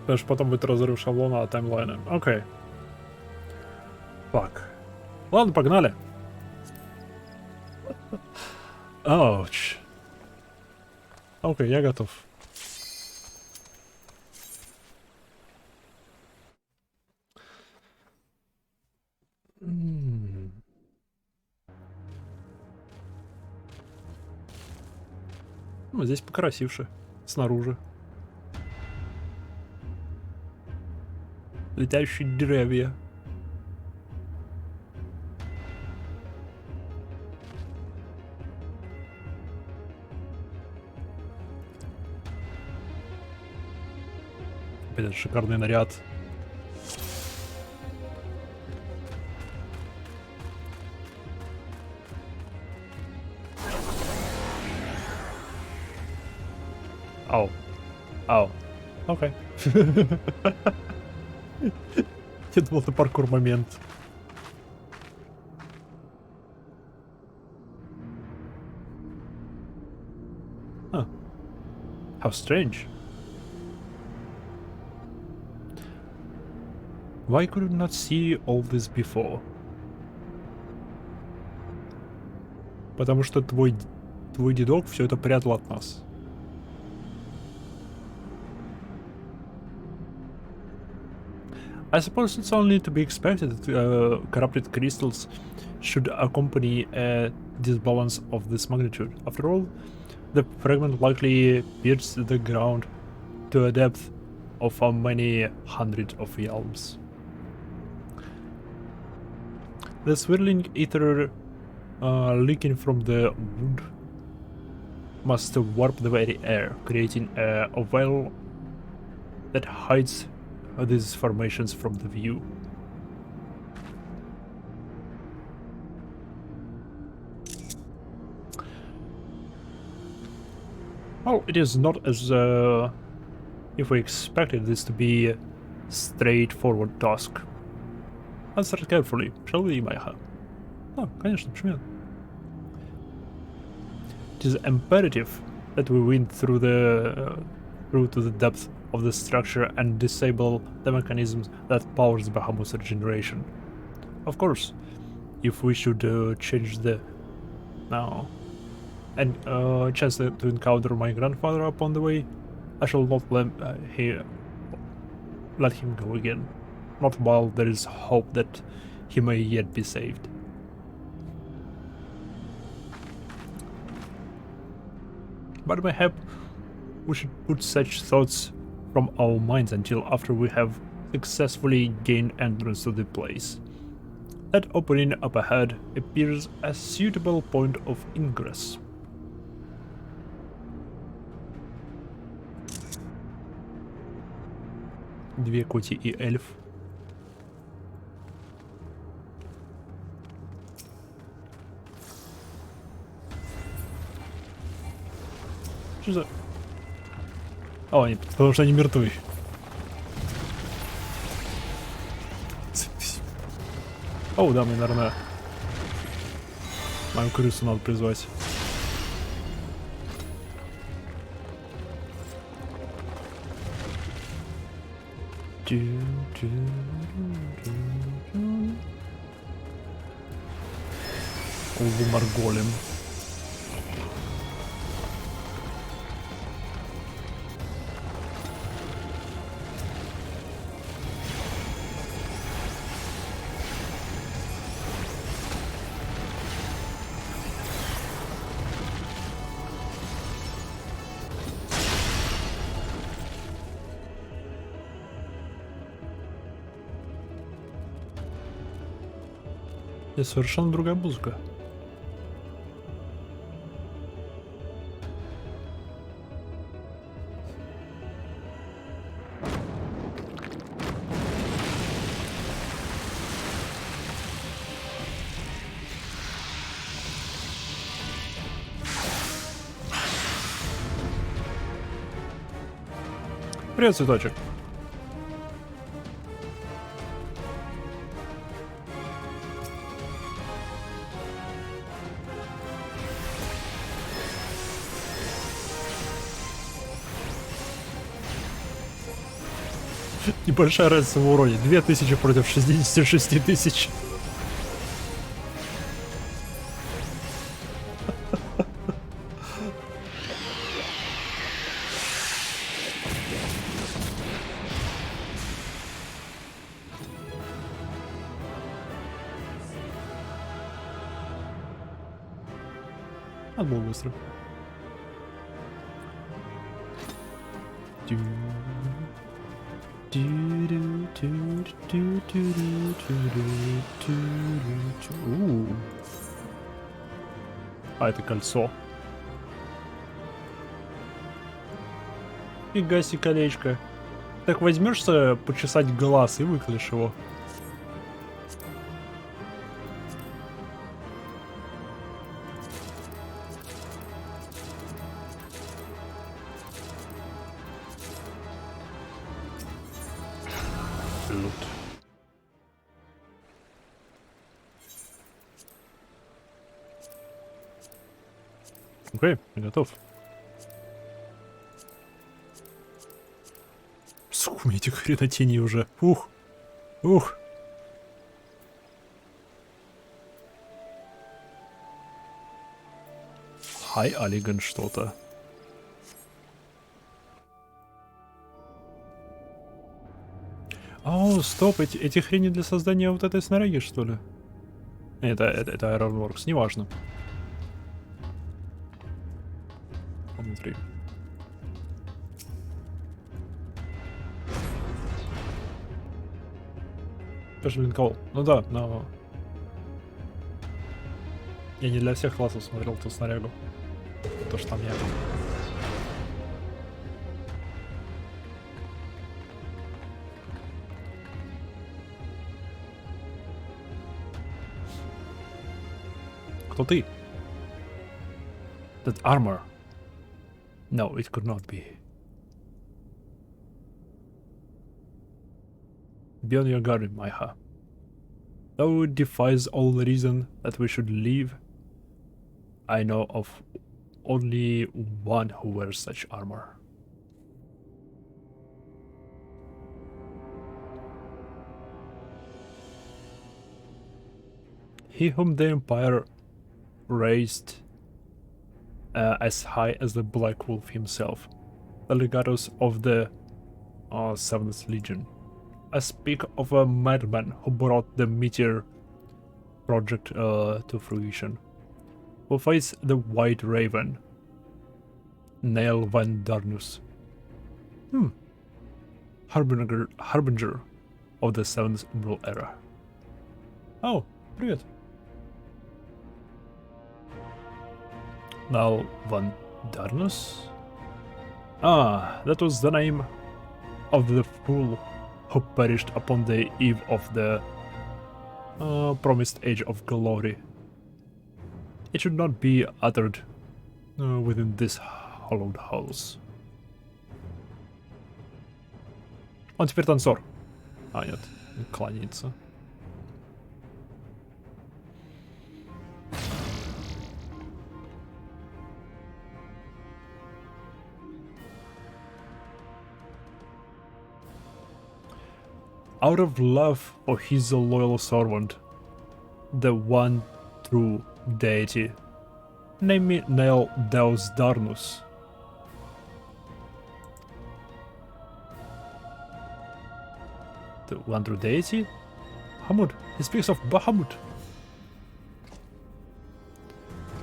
Потому что потом будет разрыв шаблона от таймлайна. Окей. Так. Ладно, погнали. Ауч. Окей, я готов. Ну, здесь покрасивше. Снаружи. Летающие деревья. Опять шикарный наряд. Ау. Ау. Окей. Я думал, это паркур момент. Huh. How strange. Why could you not see all this before? Потому что твой дедок все это прятал от нас. I suppose it's only to be expected that corrupted crystals should accompany a disbalance of this magnitude. After all, the fragment likely pierced the ground to a depth of many hundreds of yalms. The swirling ether leaking from the wood must warp the very air, creating a veil that hides these formations from the view. Well, it is not as if we expected this to be a straightforward task. Answer carefully, shall we, Майха? Конечно, почему нет? It is imperative that we win through to the depth of the structure and disable the mechanisms that powers Bahamut's regeneration. Of course, if we should change the now and chance to encounter my grandfather upon the way. I shall not let him go again, not while there is hope that he may yet be saved. But perhaps we should put such thoughts from our minds until after we have successfully gained entrance to the place. That opening up ahead appears a suitable point of ingress. Две коти и эльф. Что за... О, они, потому что они мертвы. О, да, мне, наверное, мою крысу надо призвать. Марголем. Это совершенно другая музыка. Привет, цветочек. Небольшая разница в уроне. 2000 против 66 тысяч. Надо было быстро. А, это кольцо. Фига себе колечко. Так возьмешься почесать глаз и выколешь его. Лут. Окей, я готов. Сколько у меня этих хренотеней уже. Ух. Ух. Хай, Алиган что-то. О, стоп, эти хрени для создания вот этой снаряги, что ли? Это Ironworks, неважно. Внутри. Тоже линковал. Ну да, но... Я не для всех классов смотрел ту снарягу. То, что там я. Кто ты? That armor. No, it could not be. Be on your guard, Maiha. Though it defies all reason that we should leave, I know of only one who wears such armor. He whom the Empire raised as high as the Black Wolf himself, the legatus of the 7th Legion. I speak of a madman who brought the Meteor project to fruition, who fights the White Raven, Nail Van Darnus. Harbinger of the 7th Umbral Era. Oh, привет. Nail Van Darnus? Ah, that was the name of the fool who perished upon the eve of the promised age of glory. It should not be uttered within this hallowed halls. Он теперь танцор. А, нет, кланяется. Out of love for his loyal servant, the one true deity, name me Nail Deus Darnus. The one true deity? Bahamut. He speaks of Bahamut.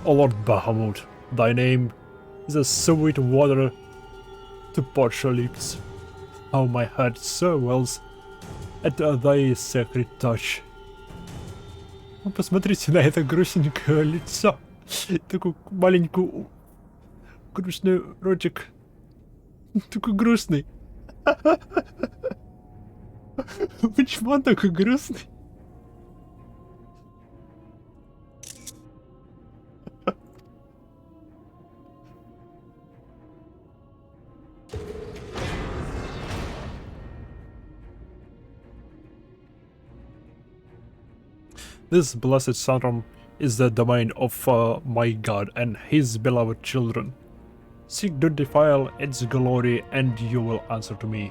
O Lord Bahamut, thy name is a sweet water to parched lips. How my heart swells at thy sacred touch. Ну, посмотрите на это грустненькое лицо. Такой маленький грустный ротик. Такой грустный. Почему он такой грустный? This blessed Saturn is the domain of my God and his beloved children. Seek to defile its glory and you will answer to me.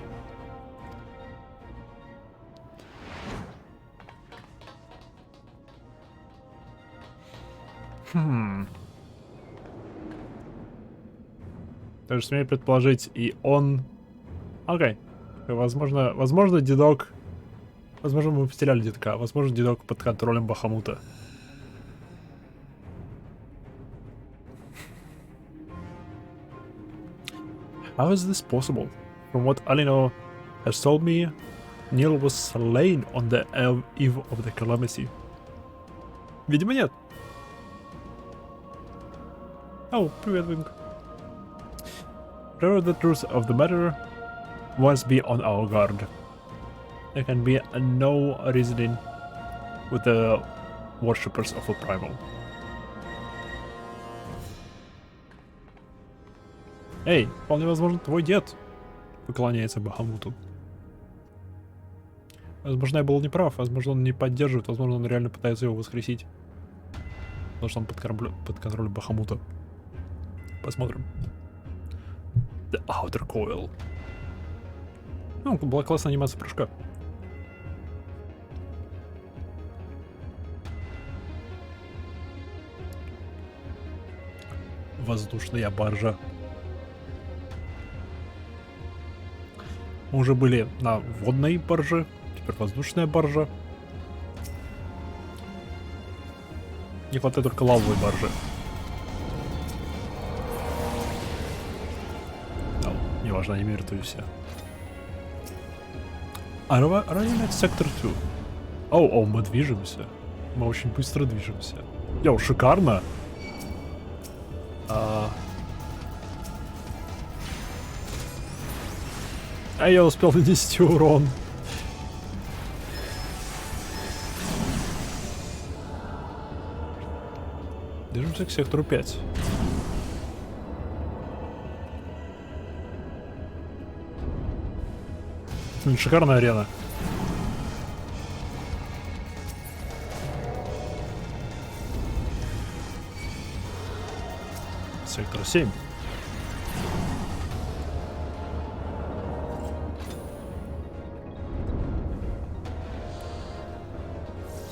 Даже смею предположить, и он... Окей. Возможно, дедок... Возможно, мы потеряли дедка. Возможно, дедок под контролем Бахамута. How is this possible? From what Alino has told me, Neil was slain on the eve of the calamity. Видимо, нет. Oh, привет, Винг. Whatever the truth of the matter, must be on our guard. There can be no reasoning with the worshippers of a primal. Эй, вполне возможно, твой дед поклоняется Бахамуту. Возможно, я был неправ, возможно, он не поддерживает, возможно, он реально пытается его воскресить. Потому что он под контролем Бахамута. Посмотрим. The Outer Coil. Ну, была классная анимация прыжка. Воздушная баржа. Мы уже были на водной барже, теперь воздушная баржа. Не хватает только лавовой баржи. Неважно, они мертвые все. А ранее сектор 2. О, мы движемся. Мы очень быстро движемся. Йоу, шикарно. А я успел нанести урон. Движемся к сектору 5. Шикарная арена. Сектор 7.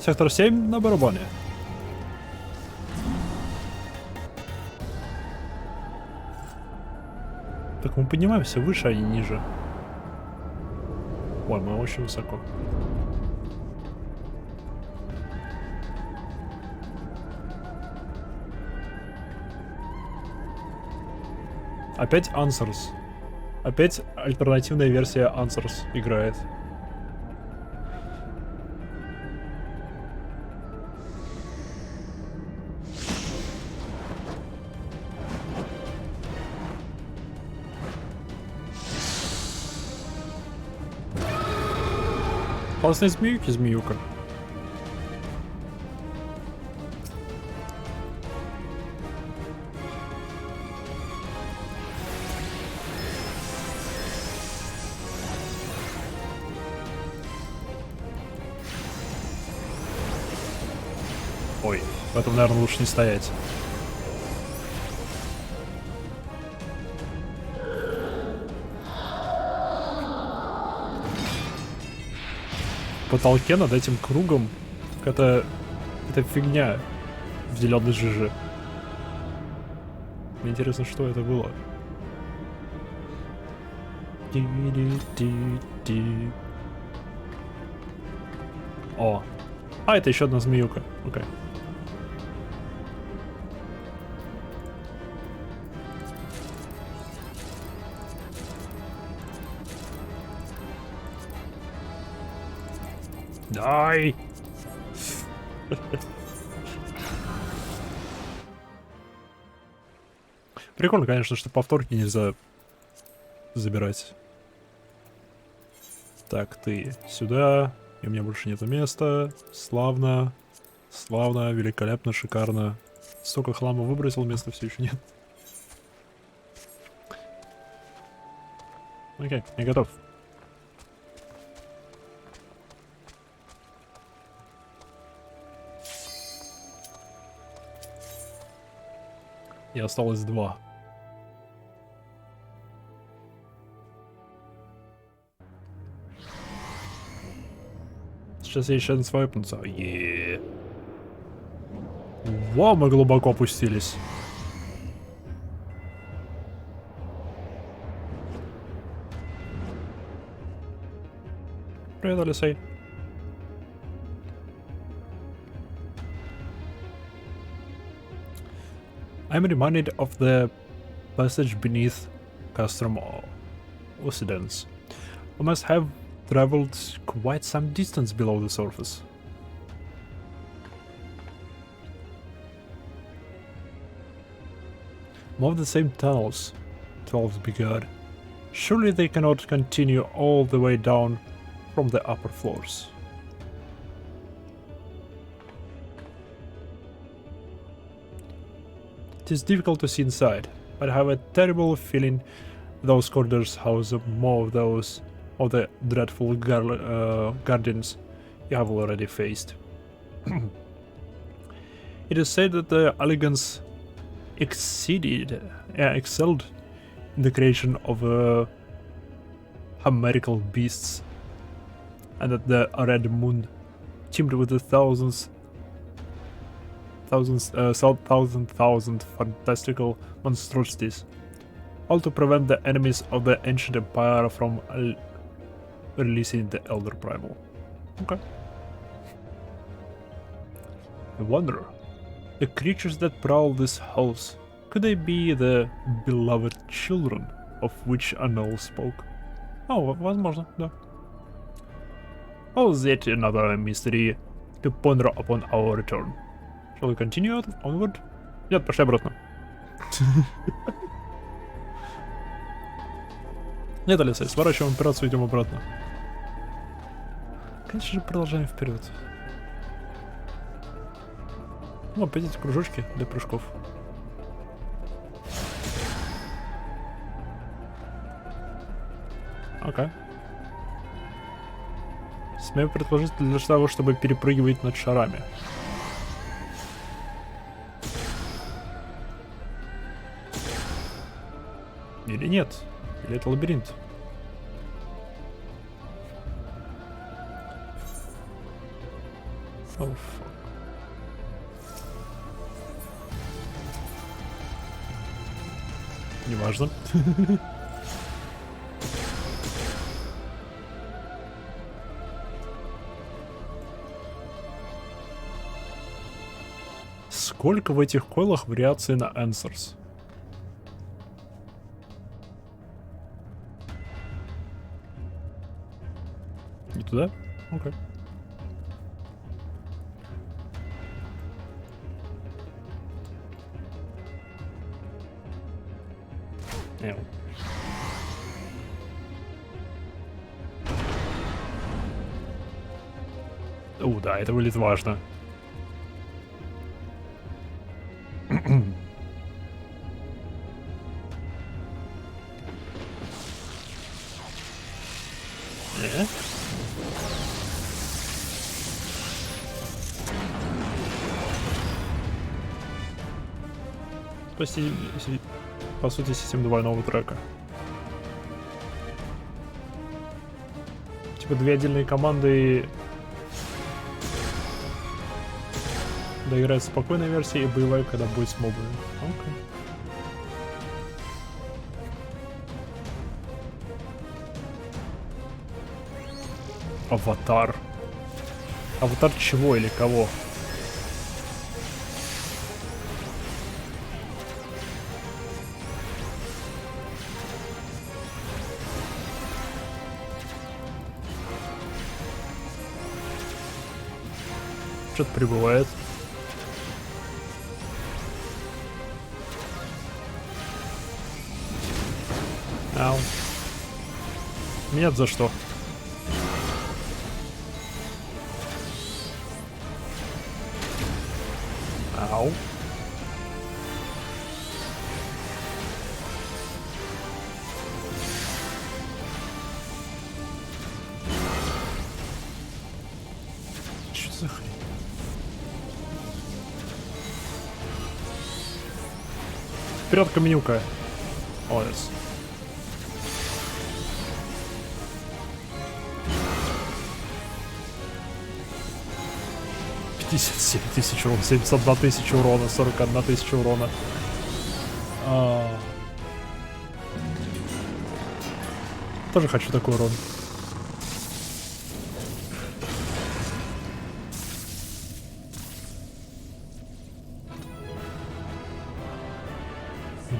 Сектор 7 на барабане. Так мы поднимаемся выше, а не ниже. Ой, мы очень высоко. Опять Answers. Опять альтернативная версия Answers играет. Классные змеюки, змеюка. Ой, в этом, наверное, лучше не стоять. В потолке над этим кругом какая-то фигня в зеленой жиже. Мне интересно, что это было. О. А, это еще одна змеюка. Окей. Дай! Прикольно, конечно, что повторки нельзя забирать. Так, ты сюда. И у меня больше нету места. Славно. Славно, великолепно, шикарно. Столько хлама выбросил, места все еще нет. Окей, я готов. И осталось 2. Сейчас я еще один свайпнуться. Вау, мы глубоко опустились. Привет, Алисей. I'm reminded of the passage beneath Castrum Occidents. We must have traveled quite some distance below the surface. More of the same tunnels, 12 beguiled. Surely they cannot continue all the way down from the upper floors. It is difficult to see inside, but I have a terrible feeling those corridors house more of the dreadful guardians you have already faced. It is said that the elegance excelled in the creation of chimerical beasts, and that the red moon, teemed with the thousand fantastical monstrosities, all to prevent the enemies of the ancient empire from releasing the elder primal. Okay. I wonder, the creatures that prowl this house, could they be the beloved children of which Annel spoke? Oh, возможно, да. Oh, yet another mystery to ponder upon our return. Shall we continue onward? Нет, пошли обратно. Нет, Алиса, сворачиваем операцию, идем обратно. Конечно же, продолжаем вперед. Ну, опять эти кружочки для прыжков. Окей. Смею предположить, для того, чтобы перепрыгивать над шарами. Или нет? Или это лабиринт? Oh, fuck. Неважно. Сколько в этих койлах вариаций на answers? Не туда? Окей. Эу. Да, это выглядит важно. По сути, система двойного трека. Типа две отдельные команды доиграть в спокойной версии и боевая, когда будет с мобами. Окей. Аватар. Аватар чего или кого? Что-то прибывает. Ау. Нет, за что? Ау. Что за хрень? Вперед, каменюка. Молодец. 57 тысяч урона, 71 тысяча урона, 41 тысяча урона. Тоже хочу такой урон.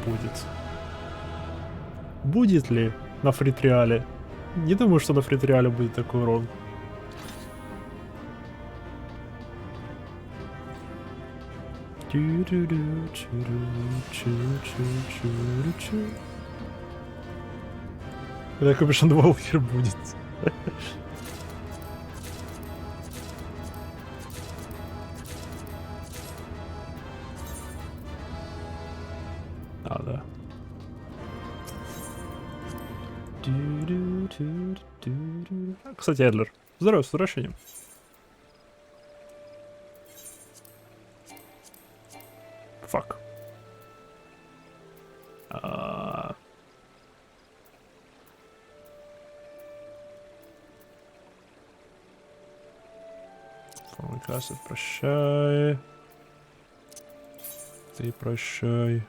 Будет. Будет ли на фритриале? Не думаю, что на фритриале будет такой урон. Когда Капюшон Волкер будет. Да. Кстати, Эдлер, здорово, с возвращением. Фак. Кассет, прощай. Ты прощай.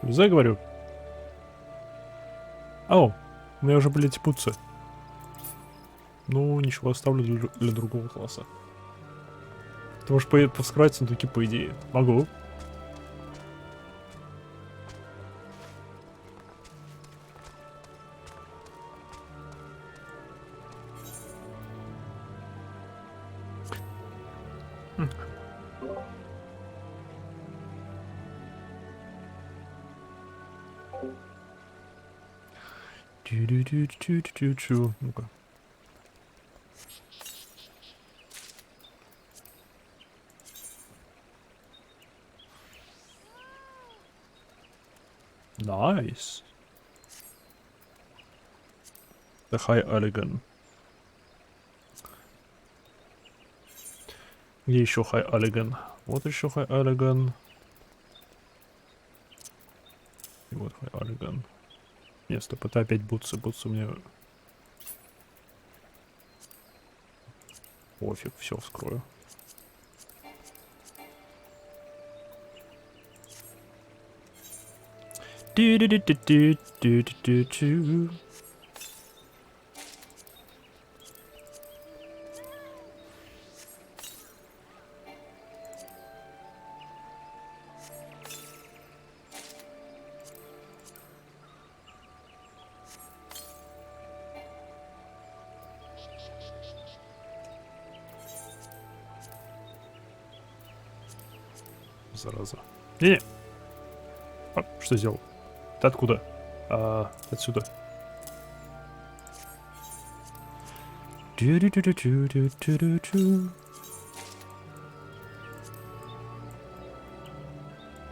Я говорю. О, у меня уже были эти пуцы. Ну, ничего, оставлю для другого класса. Ты можешь повскрывать сундуки, по идее. Могу. Ну-ка. Nice. The High Elegant. Где еще High Elegant? Вот еще High Elegant. И вот High Elegant. Нет, стоп, это опять бутсы. Бутсы мне... Пофиг, все вскрою. Du-du-du-du-du-du-du-du. Зараза. Не-не. А, что сделал? Ты откуда? Отсюда. Ду-ду-ду-ду-ду-ду-ду-ду.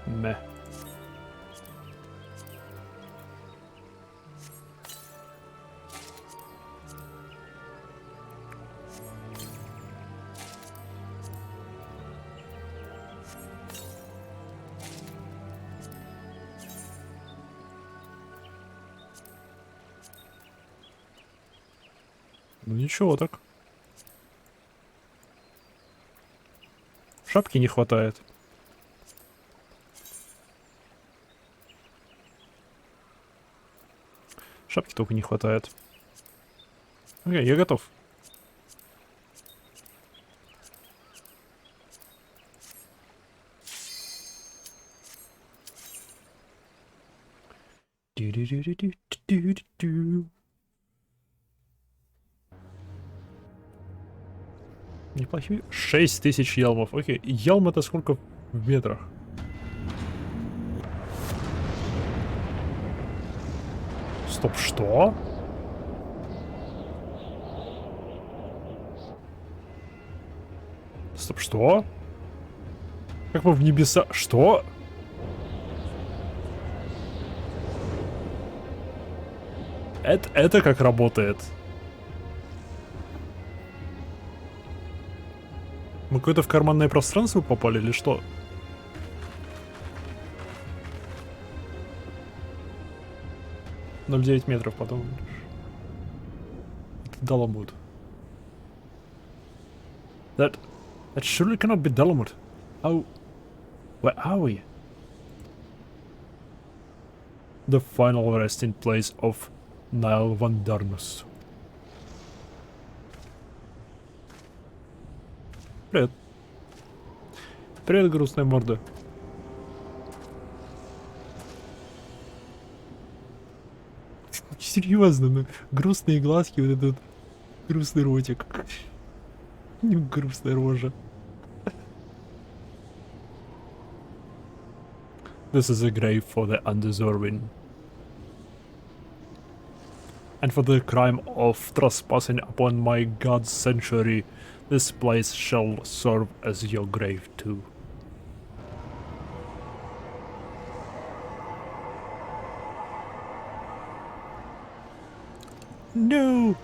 Мeh. Ну ничего так. Шапки не хватает. Шапки только не хватает. Окей, я готов. Ду-ду-ду-ду-ду-ду-ду. Неплохие. 6000 ялмов. Окей. Ялм это сколько в метрах? Стоп, что? Стоп, что? Как мы в небеса... Что? Это как работает? Мы какое-то в карманное пространство попали или что? .9 метров потом. Это Даламут. That surely cannot be Dalamut. How... Where are we? The final resting place of Nile Van Darnus. Привет. Привет, грустная морда. Серьезно, ну, грустные глазки, вот этот грустный ротик. Грустная рожа. This is a grave for the undeserving. And for the crime of trespassing upon my god's sanctuary, this place shall serve as your grave too. No!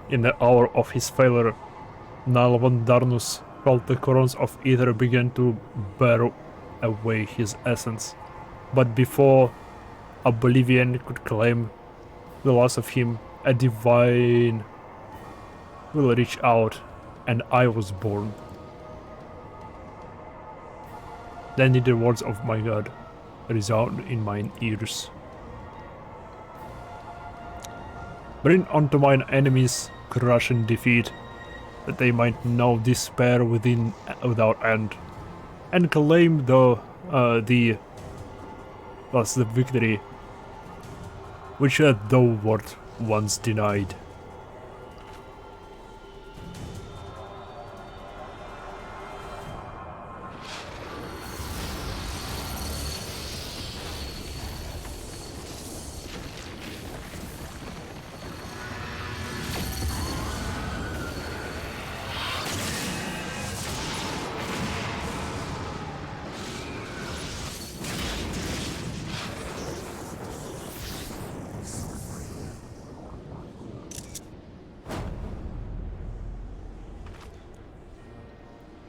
In the hour of his failure, Nile Van Darnus felt the currents of ether begin to bear away his essence. But before oblivion could claim the loss of him, a divine will reach out, and I was born. Then did the words of my God resound in mine ears. Bring unto mine enemies crushing defeat, that they might know despair without end, and claim the victory which thou wert once denied.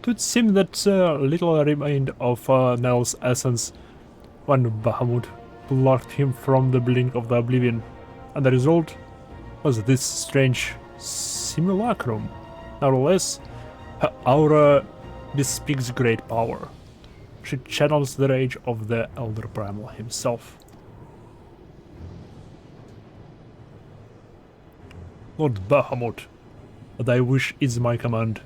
It would seem that little remained of Nell's essence when Bahamut plucked him from the blink of the oblivion, and the result was this strange simulacrum. Nevertheless, her aura bespeaks great power. She channels the rage of the Elder Primal himself. Lord Bahamut, thy wish is my command.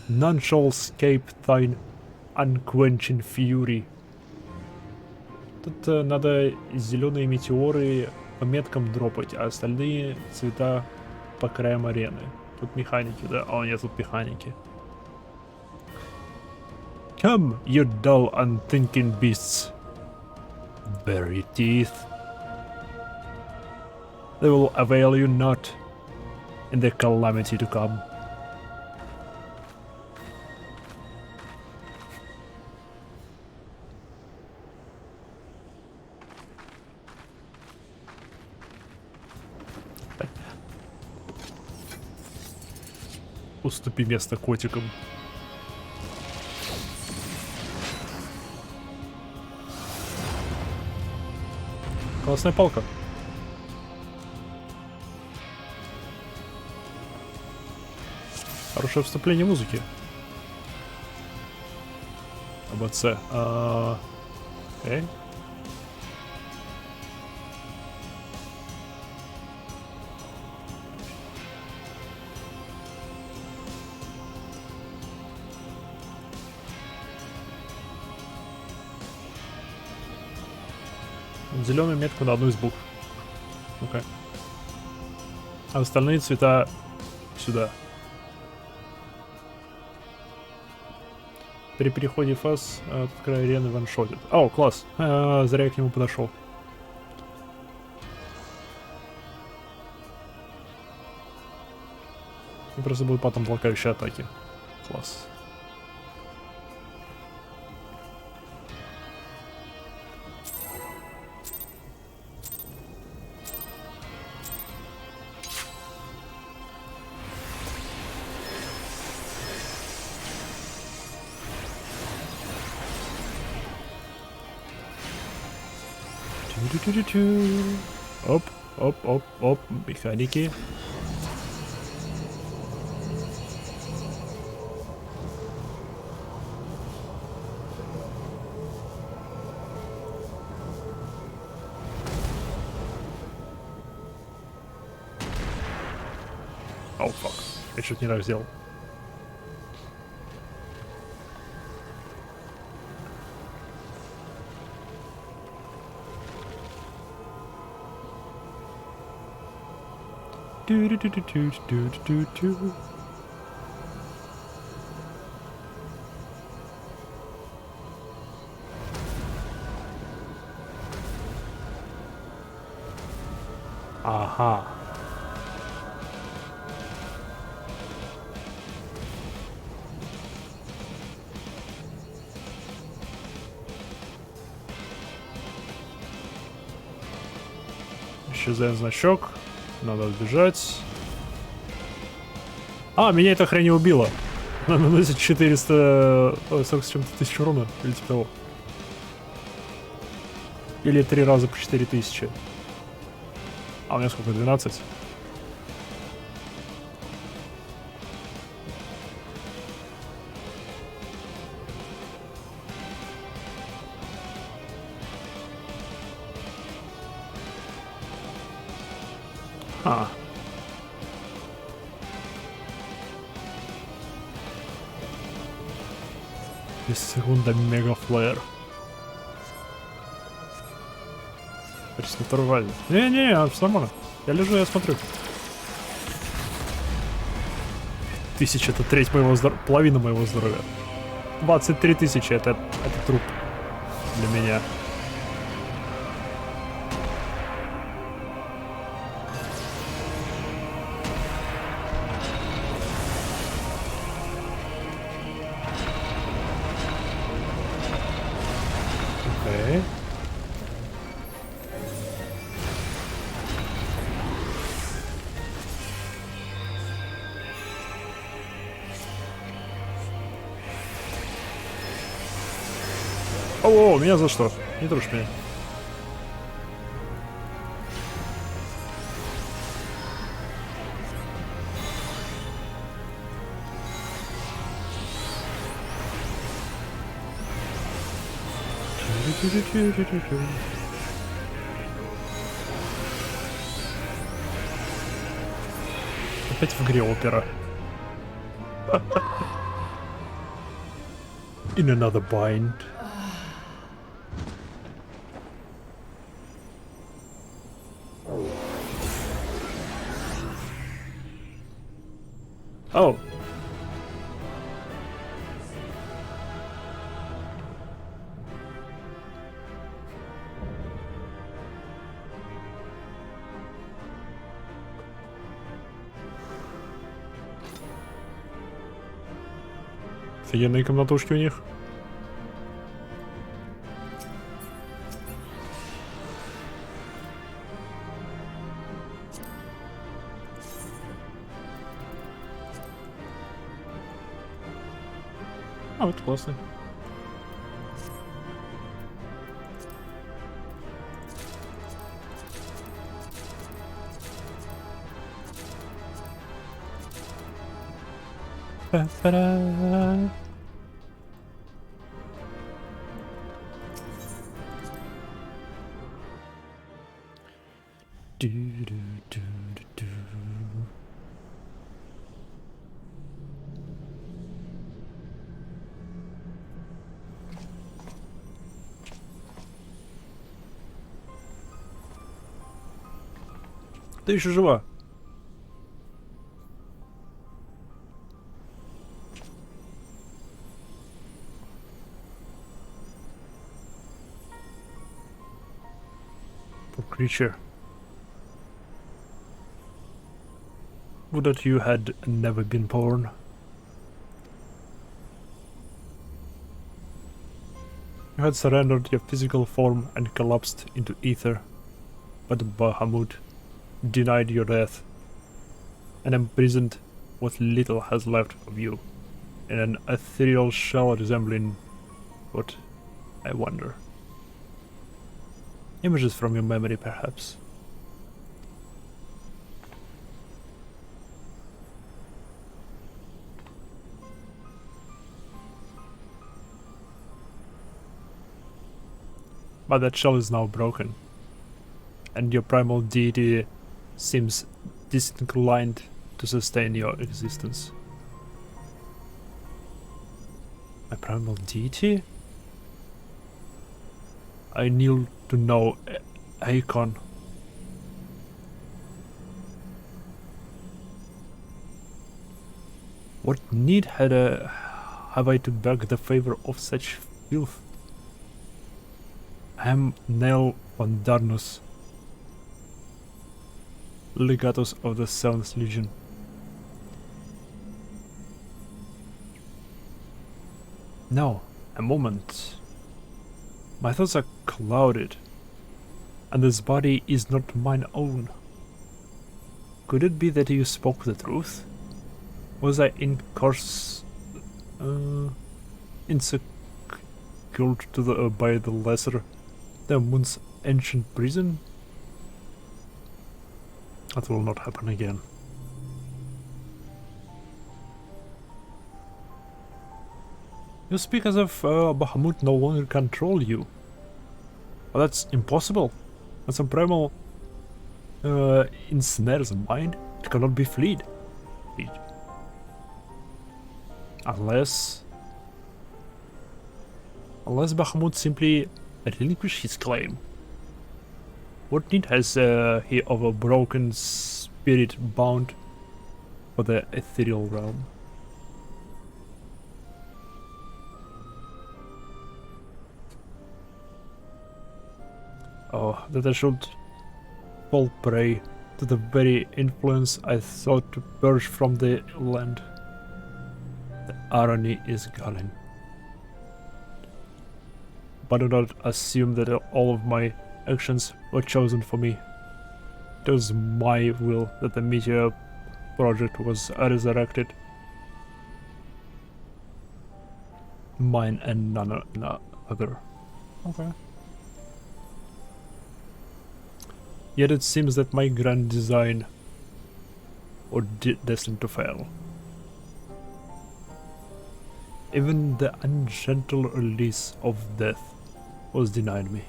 None shall escape thine unquenching fury. Тут надо зеленые метеоры по меткам дропать, а остальные цвета по краям арены. Тут механики, да? О, нет, тут механики. Come, you dull, unthinking beasts. Bare your teeth. They will avail you not in the calamity to come. Уступи место котикам. Классная палка. Хорошее вступление музыки. АБЦ. Окей. Зеленую метку на одну из букв. Окей. А остальные цвета сюда. При переходе фаз от края арены ваншотит. О, класс. Зря я к нему подошел. И просто будут потом блокающие атаки. Класс. Оп, оп, оп, оп, механики. О, фак. Я чуть не так сделал. Ага. Исчезает значок. Надо сбежать. А, меня эта хрень не убила. Она наносит 440 с чем-то тысяч урона. Или типа того. Или 3 раза по 4000. А у меня сколько? 12? А. 10 секунд до мегафлэр. Преснуторвали. Не-не, все нормально. Я лежу, я смотрю. 1000 это треть моего здоровья, половина моего здоровья. 23 тысячи это труп для меня. Окей. О, меня за что? Не трожь меня. Опять в игре опера. In another bind. Oh. Офигенные комнатушки у них. А, вот классно. Па-па-да. Ду-ду-ду-ду-ду. Ты еще жива. Poor creature. Would that you had never been born. You had surrendered your physical form and collapsed into ether, but Bahamut denied your death and imprisoned what little has left of you in an ethereal shell resembling what, I wonder. Images from your memory, perhaps. But that shell is now broken, and your primal deity seems disinclined to sustain your existence. My primal deity? I kneel to know Icon. What need have I to beg the favor of such filth? I am Nel von Darnus, Legatus of the Seventh Legion. No, a moment. My thoughts are clouded, and this body is not mine own. Could it be that you spoke the truth? Was I insecure to by the lesser, the moon's ancient prison? That will not happen again. You speak as if Bahamut no longer control you. But that's impossible. When some primal ensnares a mind, it cannot be freed. Unless Bahamut simply relinquish his claim. What need has he of a broken spirit bound for the ethereal realm? Oh, that I should fall prey to the very influence I thought to purge from the land. The irony is galling. But do not assume that all of my actions were chosen for me. It was my will that the Meteor project was resurrected. Mine and none other. Okay. Yet it seems that my grand design was destined to fail. Even the ungentle release of death was denied me.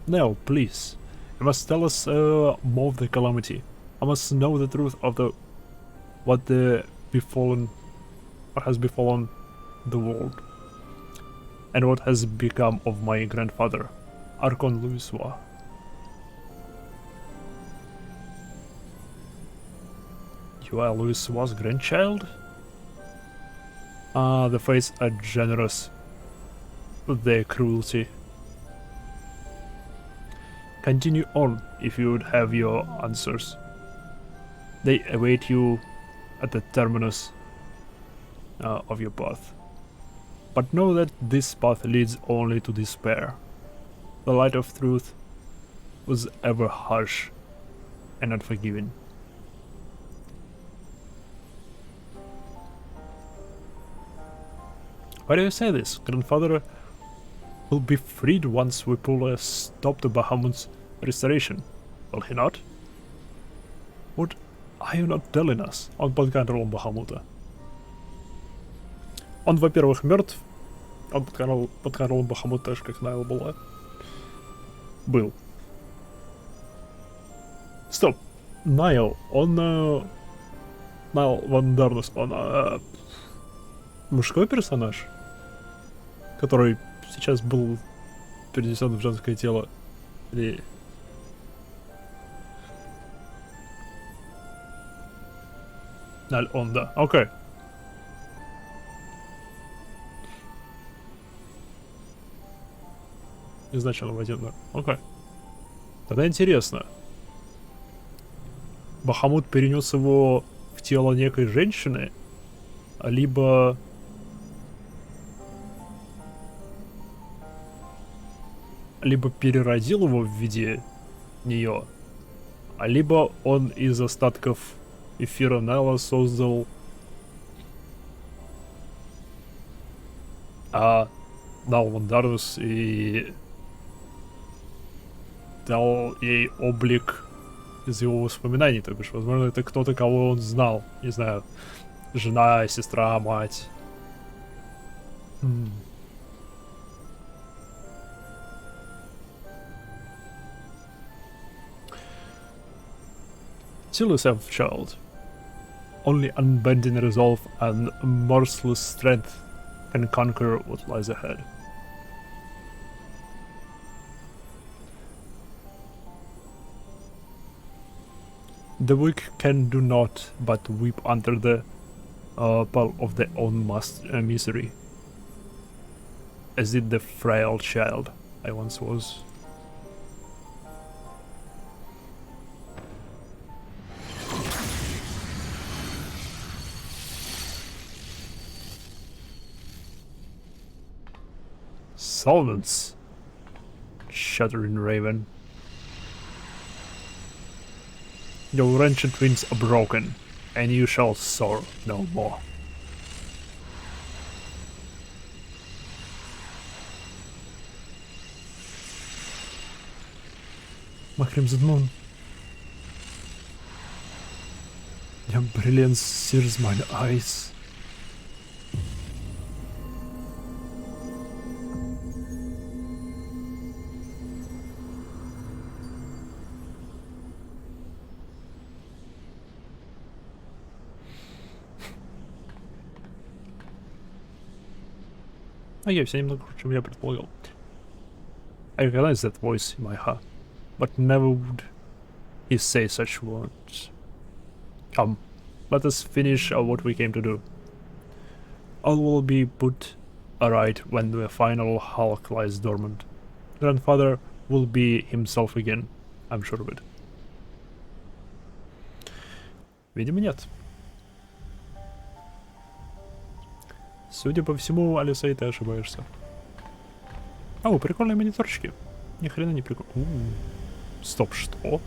Now, please, you must tell us more of the calamity. I must know the truth of what has befallen the world, and what has become of my grandfather, Archon Louisois. You are Louisois' grandchild? Ah, the fates are generous with their cruelty. Continue on if you would have your answers. They await you at the terminus of your path. But know that this path leads only to despair. The light of truth was ever harsh and unforgiving. Why do you say this? Grandfather will be freed once we pull a stop to Bahamut's restoration. Will he not? What are you not telling us? Он под контролем Бахамута. Он, во-первых, мертв. Он под контролем Бахамута, так же, как Найл была. Был. Стоп. Найл, он... Найл Ван Дарнус, он... мужской персонаж? Который сейчас был перенесен в женское тело. Или... Он, да. Окей. Изначально в один, да. Окей. Тогда интересно. Бахамут перенес его в тело некой женщины, либо... переродил его в виде нее, либо он из остатков эфира Найла создал Нал Вандарус и дал ей облик из его воспоминаний, то бишь, возможно, это кто-то, кого он знал, не знаю, жена, сестра, мать. Still yourself, child. Only unbending resolve and merciless strength can conquer what lies ahead. The weak can do naught but weep under the pall of their own misery, as did the frail child I once was. Silence, shuddering raven. Your ancient wings are broken, and you shall soar no more. My crimson moon. Your brilliance sears mine eyes. Я все немного хуже, чем я предполагал. I recognize that voice in my heart, but never would he say such words. Come, let us finish what we came to do. All will be put aright when the final hulk lies dormant. Grandfather will be himself again, I'm sure of it. Видимо, нет. Судя по всему, Алисей, ты ошибаешься. О, прикольные мониторчики. Ни хрена не прикольно. Стоп, что?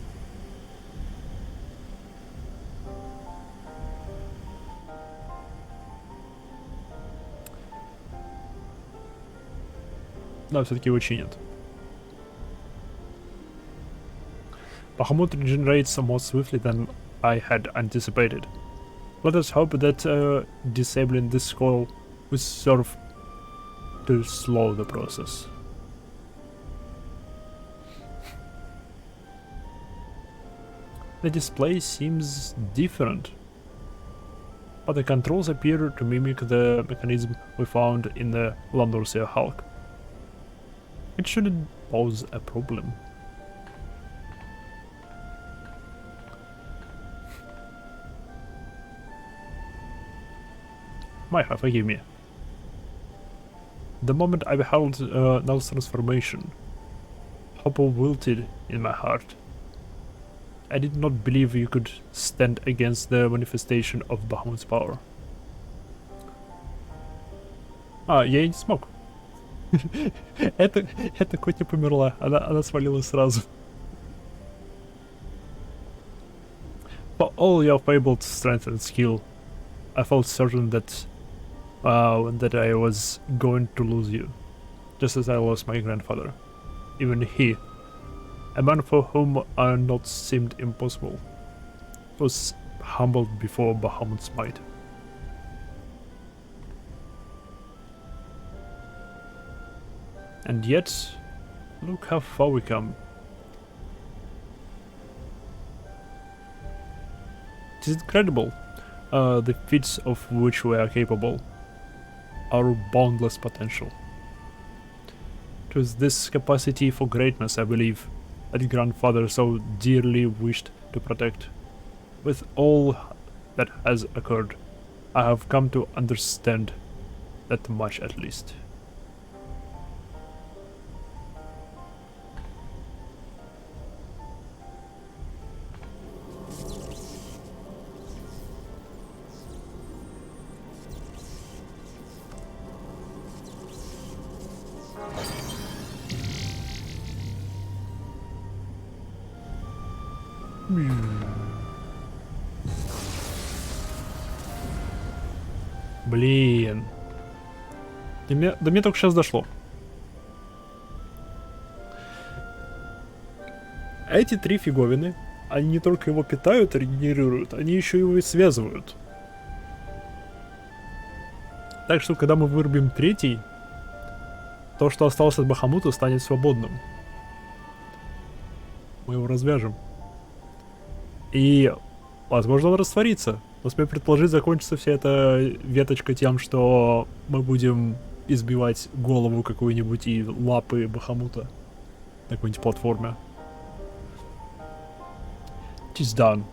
Да, все-таки его чинят. Bahamut regenerates more swiftly than I had anticipated. Let us hope that disabling this coil will serve to slow the process. The display seems different, but the controls appear to mimic the mechanism we found in the Landorsia Hulk. It shouldn't pose a problem. Maya, forgive me. The moment I beheld Null's transformation, hope wilted in my heart. I did not believe you could stand against the manifestation of Bahamut's power. А, я и не смог. эта коть не померла, она свалилась сразу. For all your fabled strength and skill, I felt certain that I was going to lose you, just as I lost my grandfather. Even he, a man for whom a not seemed impossible, was humbled before Bahamut's might. And yet, look how far we come. It is incredible, the feats of which we are capable. Our boundless potential. It was this capacity for greatness, I believe, that grandfather so dearly wished to protect. With all that has occurred, I have come to understand that much at least. Блин. До меня только сейчас дошло. Эти три фиговины, они не только его питают, регенерируют, они еще его и связывают. Так что, когда мы вырубим третий, то, что осталось от Бахамута, станет свободным. Мы его развяжем. И, возможно, он растворится. Но смею предположить, закончится вся эта веточка тем, что мы будем избивать голову какой-нибудь и лапы Бахамута на какой-нибудь платформе. It is done.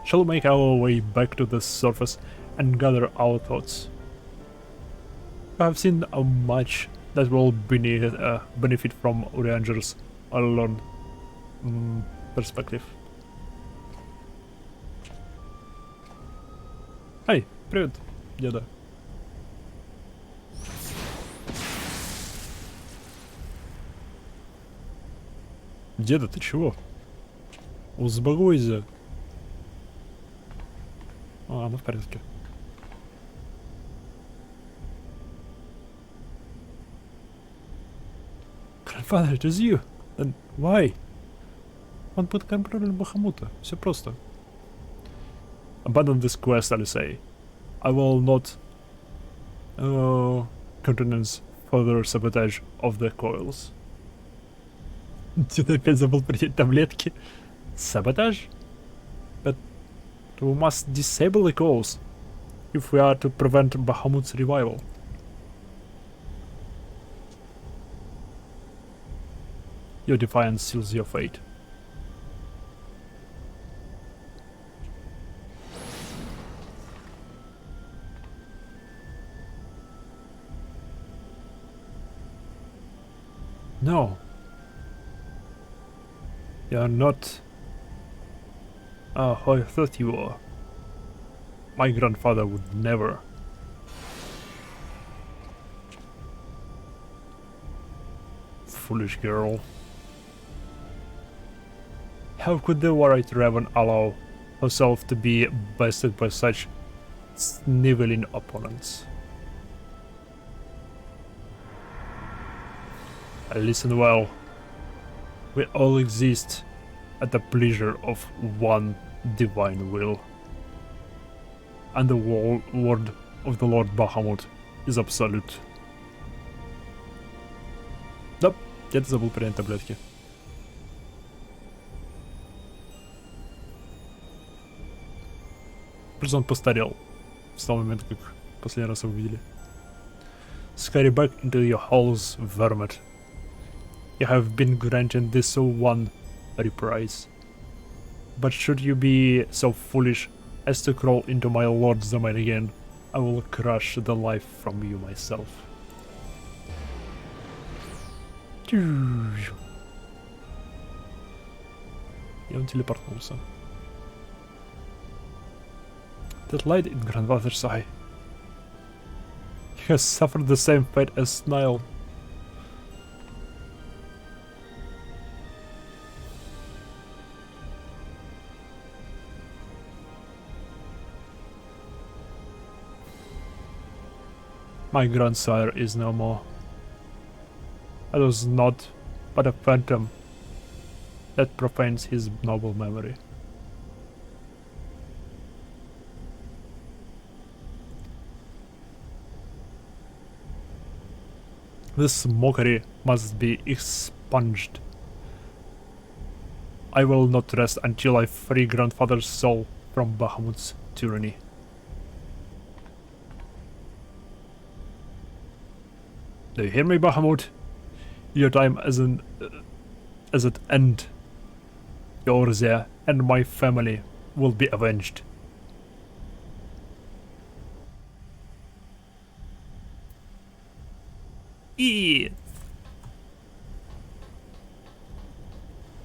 Shall we make our way back to the surface and gather our thoughts? I have seen how much that will benefit from Urianger's learned perspective. Эй, привет, деда. Деда, ты чего? Успокойся. А, ну в порядке. Grandfather, it is you. Then why? Он под контролем Бахамута. Все просто. Abandon this quest, I'll say. I will not countenance further sabotage of the coils. Ты опять забыл принять таблетки. Sabotage? But we must disable the coils if we are to prevent Bahamut's revival. Your defiance seals your fate. No. You're not who I thought you were. My grandfather would never. Foolish girl. How could the Warrior Raven allow herself to be bested by such sniveling opponents? Listen well. We all exist at the pleasure of one divine will. And the word of the Lord Bahamut is absolute. Да, где-то забыл принять таблетки. Плюс он постарел с того момента, как последний раз его видели. Scurry back into your holes, vermin. You have been granted this one reprise. But should you be so foolish as to crawl into my lord's domain again, I will crush the life from you myself. И он телепортнулся. That light in grandfather's eye. He has suffered the same fate as Nile. My grandsire is no more. I was not but a phantom that profanes his noble memory. This mockery must be expunged. I will not rest until I free grandfather's soul from Bahamut's tyranny. Do you hear me, Bahamut? Your time as at end. Yorzia and my family will be avenged.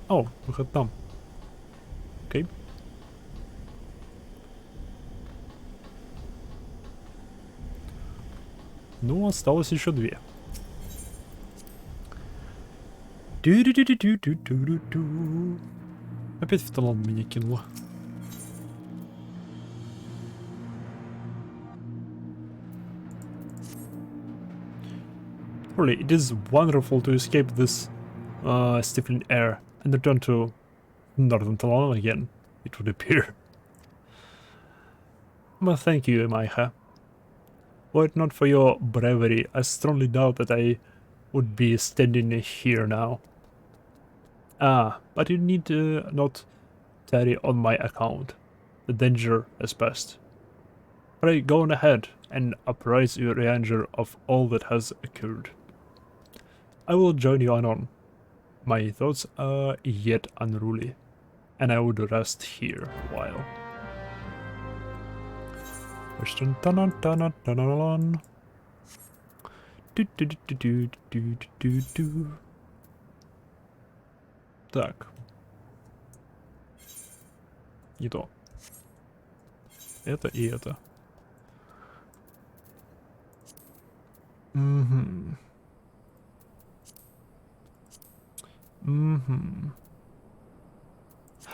О, выход там. Окей. Ну, осталось еще две. Опять в талант меня кинуло. Truly, it is wonderful to escape this stifling air and return to Northern Talon again, it would appear. Well, thank you, Maiha. Were it not for your bravery, I strongly doubt that I would be standing here now. Ah, but you need not tarry on my account. The danger has passed. Pray go on ahead and apprise your ranger of all that has occurred. I will join you anon. My thoughts are yet unruly, and I would rest here a while. Так. Не то. Это и это. Угу. Угу.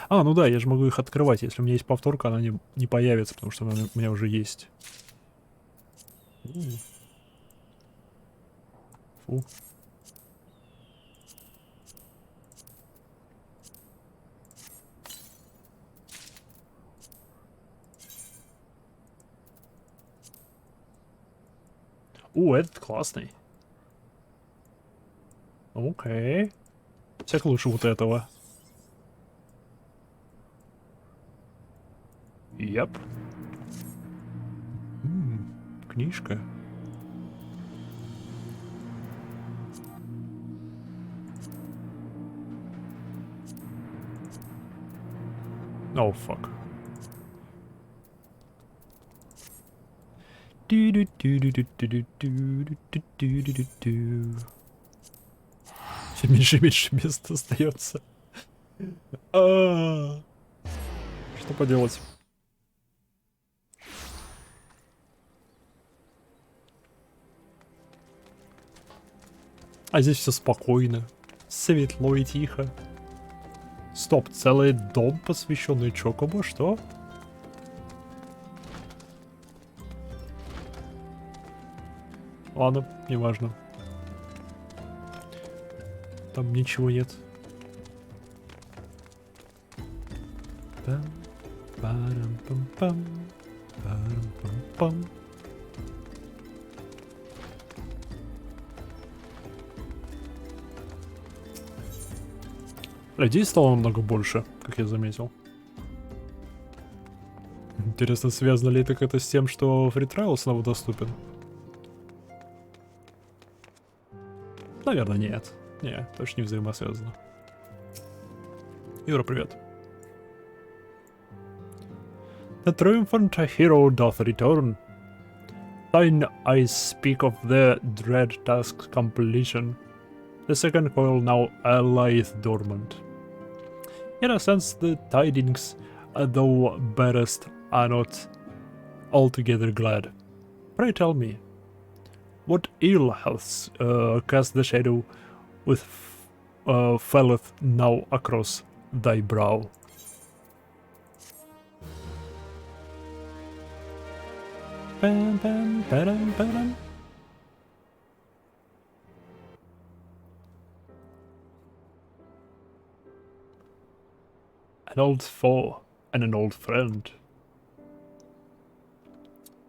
А, ну да, я же могу их открывать. Если у меня есть повторка, она не появится, потому что она у меня уже есть. Фу. О, этот классный. Окей. Всяко лучше вот этого. Яп. Книжка. О, фак. Все меньше и меньше места остается. Что поделать? А здесь все спокойно, светло и тихо. Стоп, целый дом, посвященный Чокобо, что? Ладно, неважно. Там ничего нет. Парам-пам-пам. Парам-пам-пам. Людей стало намного больше, как я заметил. Интересно, связано ли это как-то с тем, что Free Trial снова доступен? Наверное, нет. Не, точно не взаимосвязано. Юра, привет. The triumphant hero doth return. Thine I speak of the dread task's completion. The second coil now lieth dormant. In a sense, the tidings thou bearest are not altogether glad. Pray tell me, what ill hath cast the shadow with felleth now across thy brow? Bam, bam, ba-dam, ba-dam. An old foe and an old friend.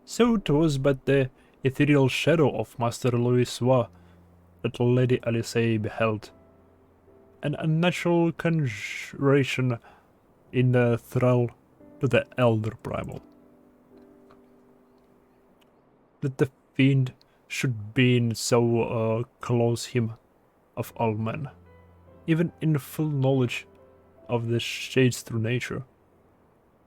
So 'twas but the ethereal shadow of Master Louis that Lady Alice beheld, an unnatural conjuration in the thrall to the elder primal. That the fiend should be so close him of all men, even in full knowledge of the shades through nature,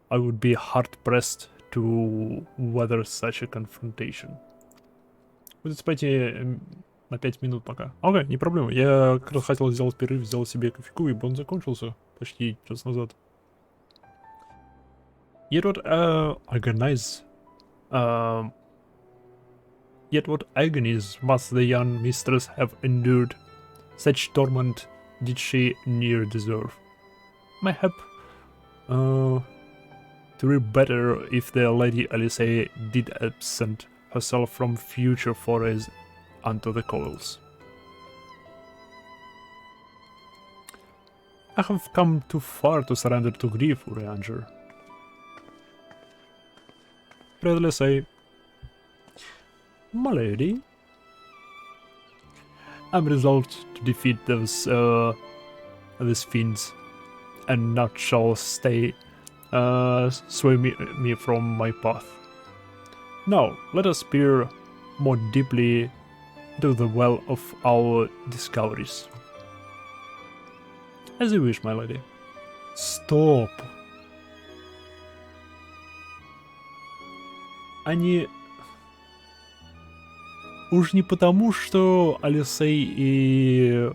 I would be hard-pressed to weather such a confrontation. Будет пойти на 5 минут пока. Окей, не проблема. Я как раз хотел сделать перерыв, сделать себе кофейку, ибо он закончился почти час назад. Yet what agonies must the young mistress have endured? Such torment did she near deserve. Mayhap, to be better if the Lady Alice did absent herself from future forays unto the coils. I have come too far to surrender to grief, Urianger. Readily say, my lady, I'm resolved to defeat these fiends, and not shall stay sway me from my path. Now, let us peer more deeply into the well of our discoveries. As you wish, my lady. Стоп! Они... Уж не потому, что Алисей и...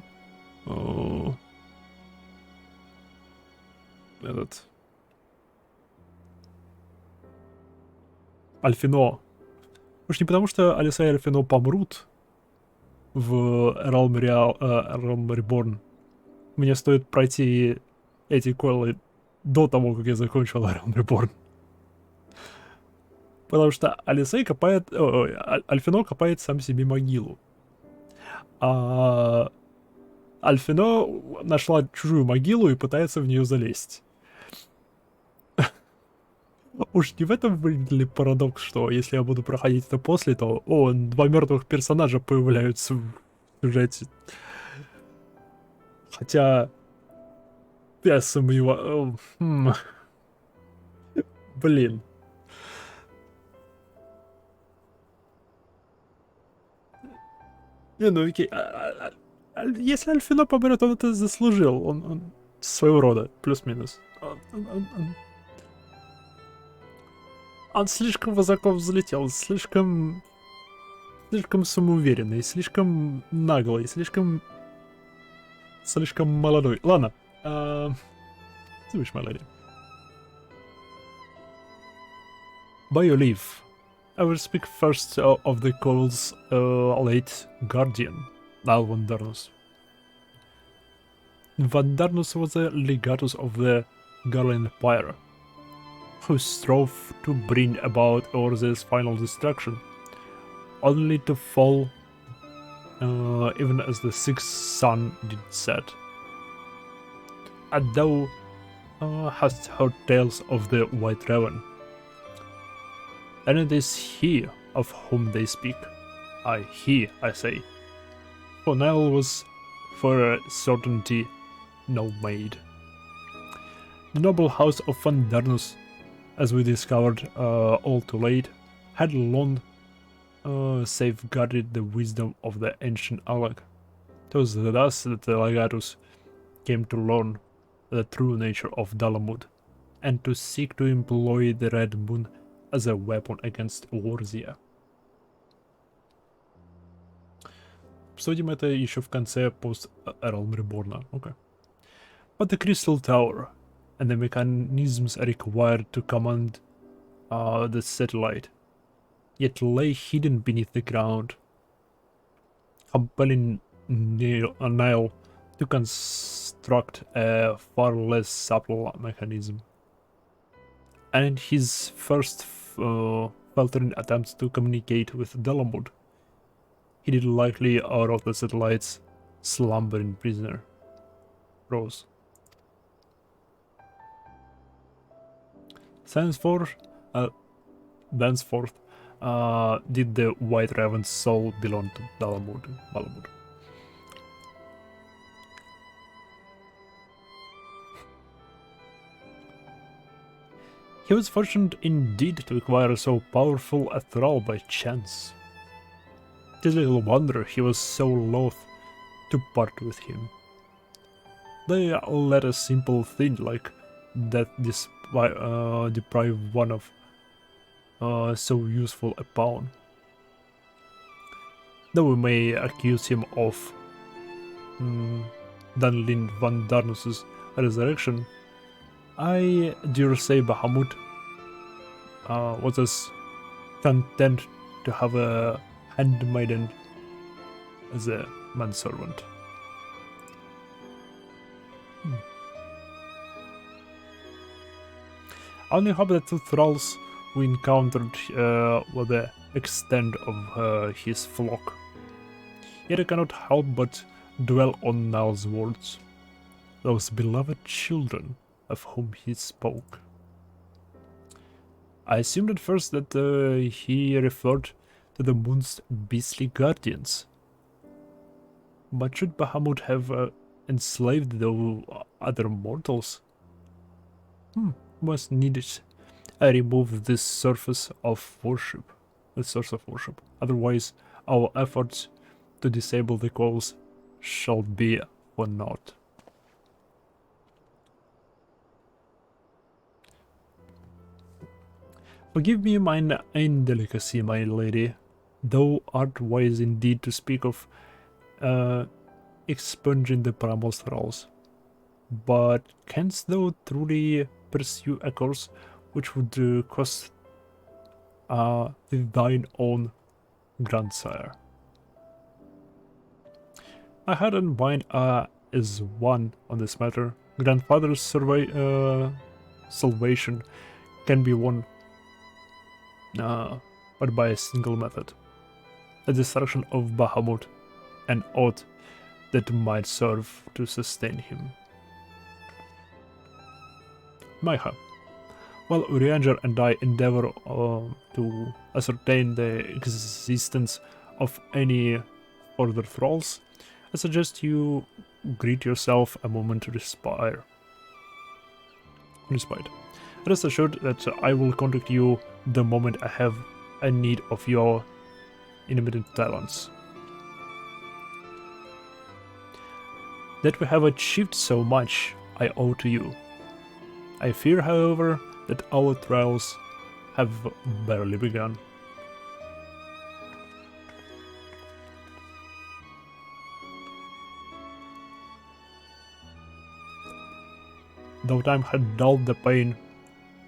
этот... Альфино. Уж не потому, что Алисей и Альфино помрут в Realm Reborn. Мне стоит пройти эти койлы до того, как я закончил Realm Reborn. Потому что Алисей копает... Альфино копает сам себе могилу. А Альфино нашла чужую могилу и пытается в нее залезть. Уж не в этом выглядит ли парадокс, что если я буду проходить это после, то, два мертвых персонажа появляются в сюжете. Хотя... Я сомневаюсь... Блин. Не, ну окей. Если Альфино помрет, он это заслужил. Он своего рода, плюс-минус. Он слишком высоко взлетел, слишком самоуверенный, слишком наглый, слишком молодой. Ладно. Слышь, my lady. By your leave, I will speak first of the Coil's late guardian, Al Vandarnus. Vandarnus was the legatus of the Garland Empire, who strove to bring about Orze's final destruction, only to fall even as the sixth sun did set. And thou hast heard tales of the White Raven, and it is he of whom they speak. Aye, he, I say. For Nile was for a certainty no maid. The noble house of Van Darnus, as we discovered all too late, had long safeguarded the wisdom of the ancient Alag. It was thus that the Legatus came to learn the true nature of Dalamud, and to seek to employ the Red Moon as a weapon against Warzia. Обсудим это еще в конце Post-ARR Reborn. Okay. But the Crystal Tower and the mechanisms required to command the satellite yet lay hidden beneath the ground, compelling Nile to construct a far less subtle mechanism. And in his first faltering attempts to communicate with Dalamud, he did likely out of the satellite's slumbering prisoner. Rose. Thenceforth, did the White Raven's soul belong to Dalamud. He was fortunate indeed to acquire so powerful a thrall by chance. It is little wonder he was so loath to part with him. They let a simple thing like that deprive one of so useful a pawn. Though we may accuse him of Dunlin Van Darnus's resurrection, I dare say Bahamut was as content to have a handmaiden as a manservant. I only hope that the thralls we encountered were the extent of his flock. Yet I cannot help but dwell on Niall's words, those beloved children of whom he spoke. I assumed at first that he referred to the moon's beastly guardians. But should Bahamut have enslaved the other mortals? Must needs remove this source of worship. Otherwise, our efforts to disable the coils shall be for naught. Forgive me mine indelicacy, my lady. Thou art wise indeed to speak of expunging the primal thralls. But canst thou truly pursue a course which would cost thine own grandsire? I had in mind as one on this matter. Grandfather's salvation can be won but by a single method. The destruction of Bahamut, an oath that might serve to sustain him. Maiha, while Urianger and I endeavor to ascertain the existence of any further thralls, I suggest you greet yourself a moment to respite. Rest assured that I will contact you the moment I have a need of your intermittent talents. That we have achieved so much, I owe to you. I fear, however, that our trials have barely begun. Though time had dulled the pain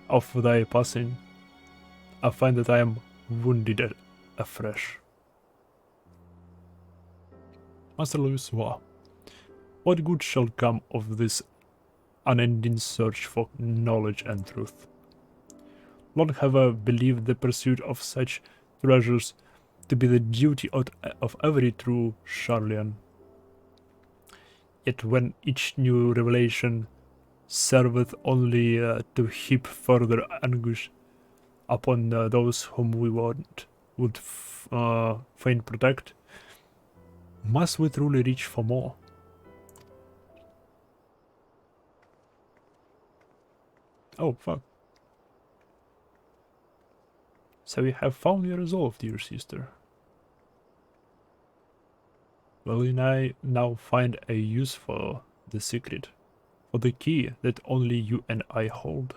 of thy passing, I find that I am wounded afresh. Master Louis, what good shall come of this unending search for knowledge and truth? Long have I believed the pursuit of such treasures to be the duty of every true Charlian. Yet when each new revelation serveth only to heap further anguish upon those whom we would fain protect, must we truly reach for more? Oh, fuck. So you have found your resolve, dear sister. Will you now find a use for the secret? For the key that only you and I hold?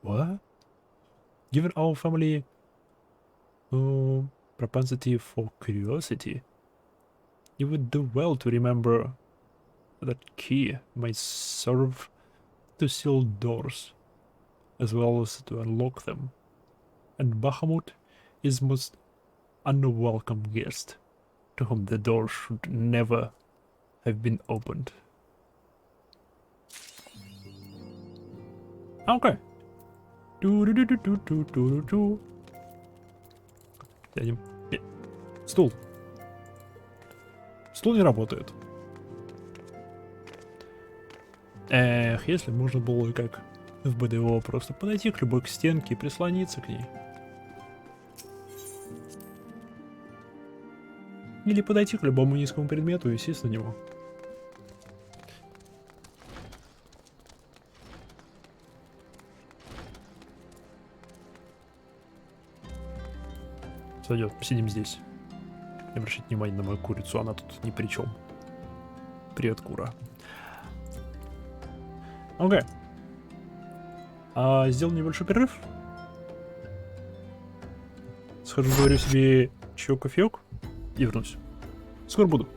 What? Given our family propensity for curiosity, you would do well to remember that key might serve to seal doors, as well as to unlock them. And Bahamut is most unwelcome guest, to whom the door should never have been opened. Okay. Тянем. Стул. Стул не работает. Эх, если можно было как в БДО просто подойти к любой стенке и прислониться к ней. Или подойти к любому низкому предмету и сесть на него. Сойдет, посидим здесь. Не обращайте внимания на мою курицу, она тут ни при чем. Привет, кура. Окей. Сделал небольшой перерыв. Схожу, говорю себе чаек, кофеек и вернусь. Скоро буду.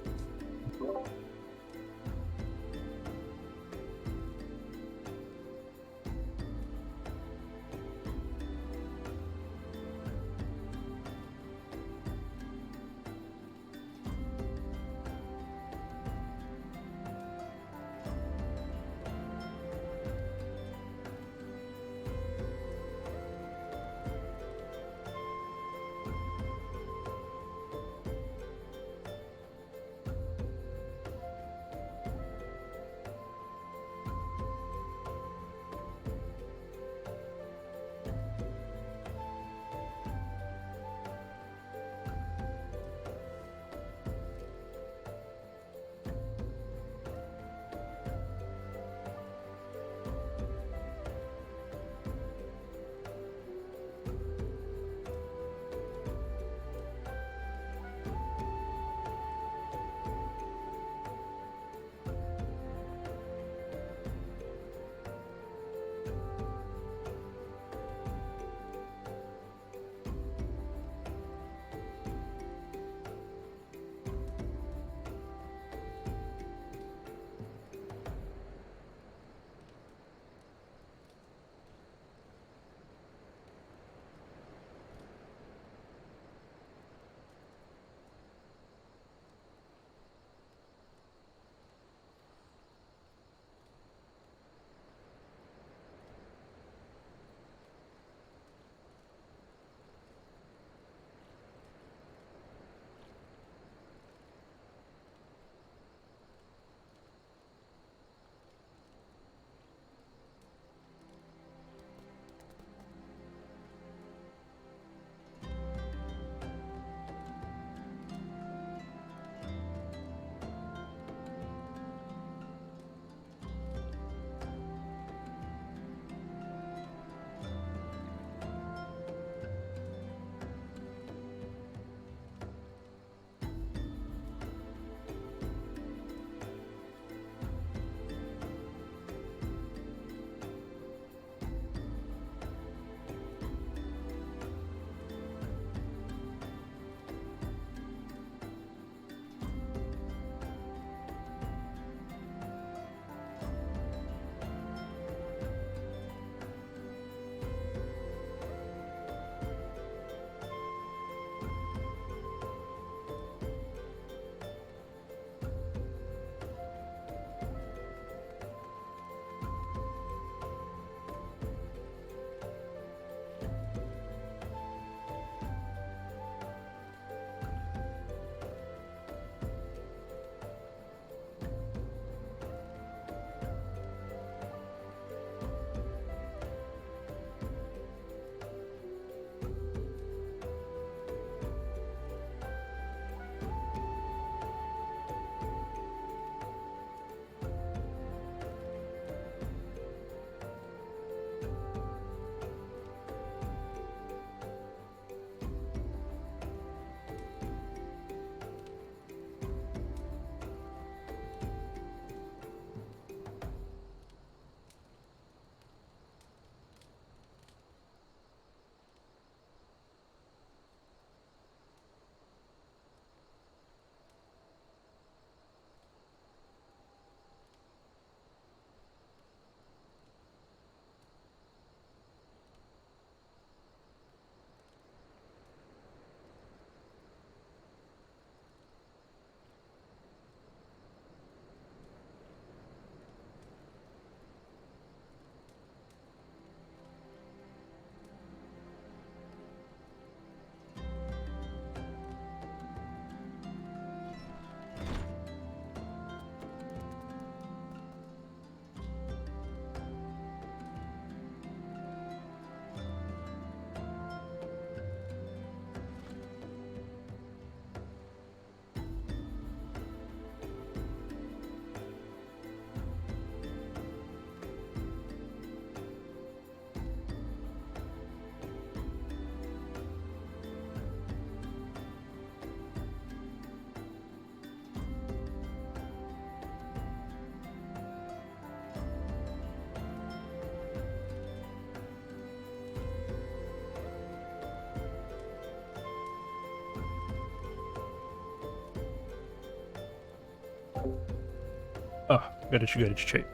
горячий чай.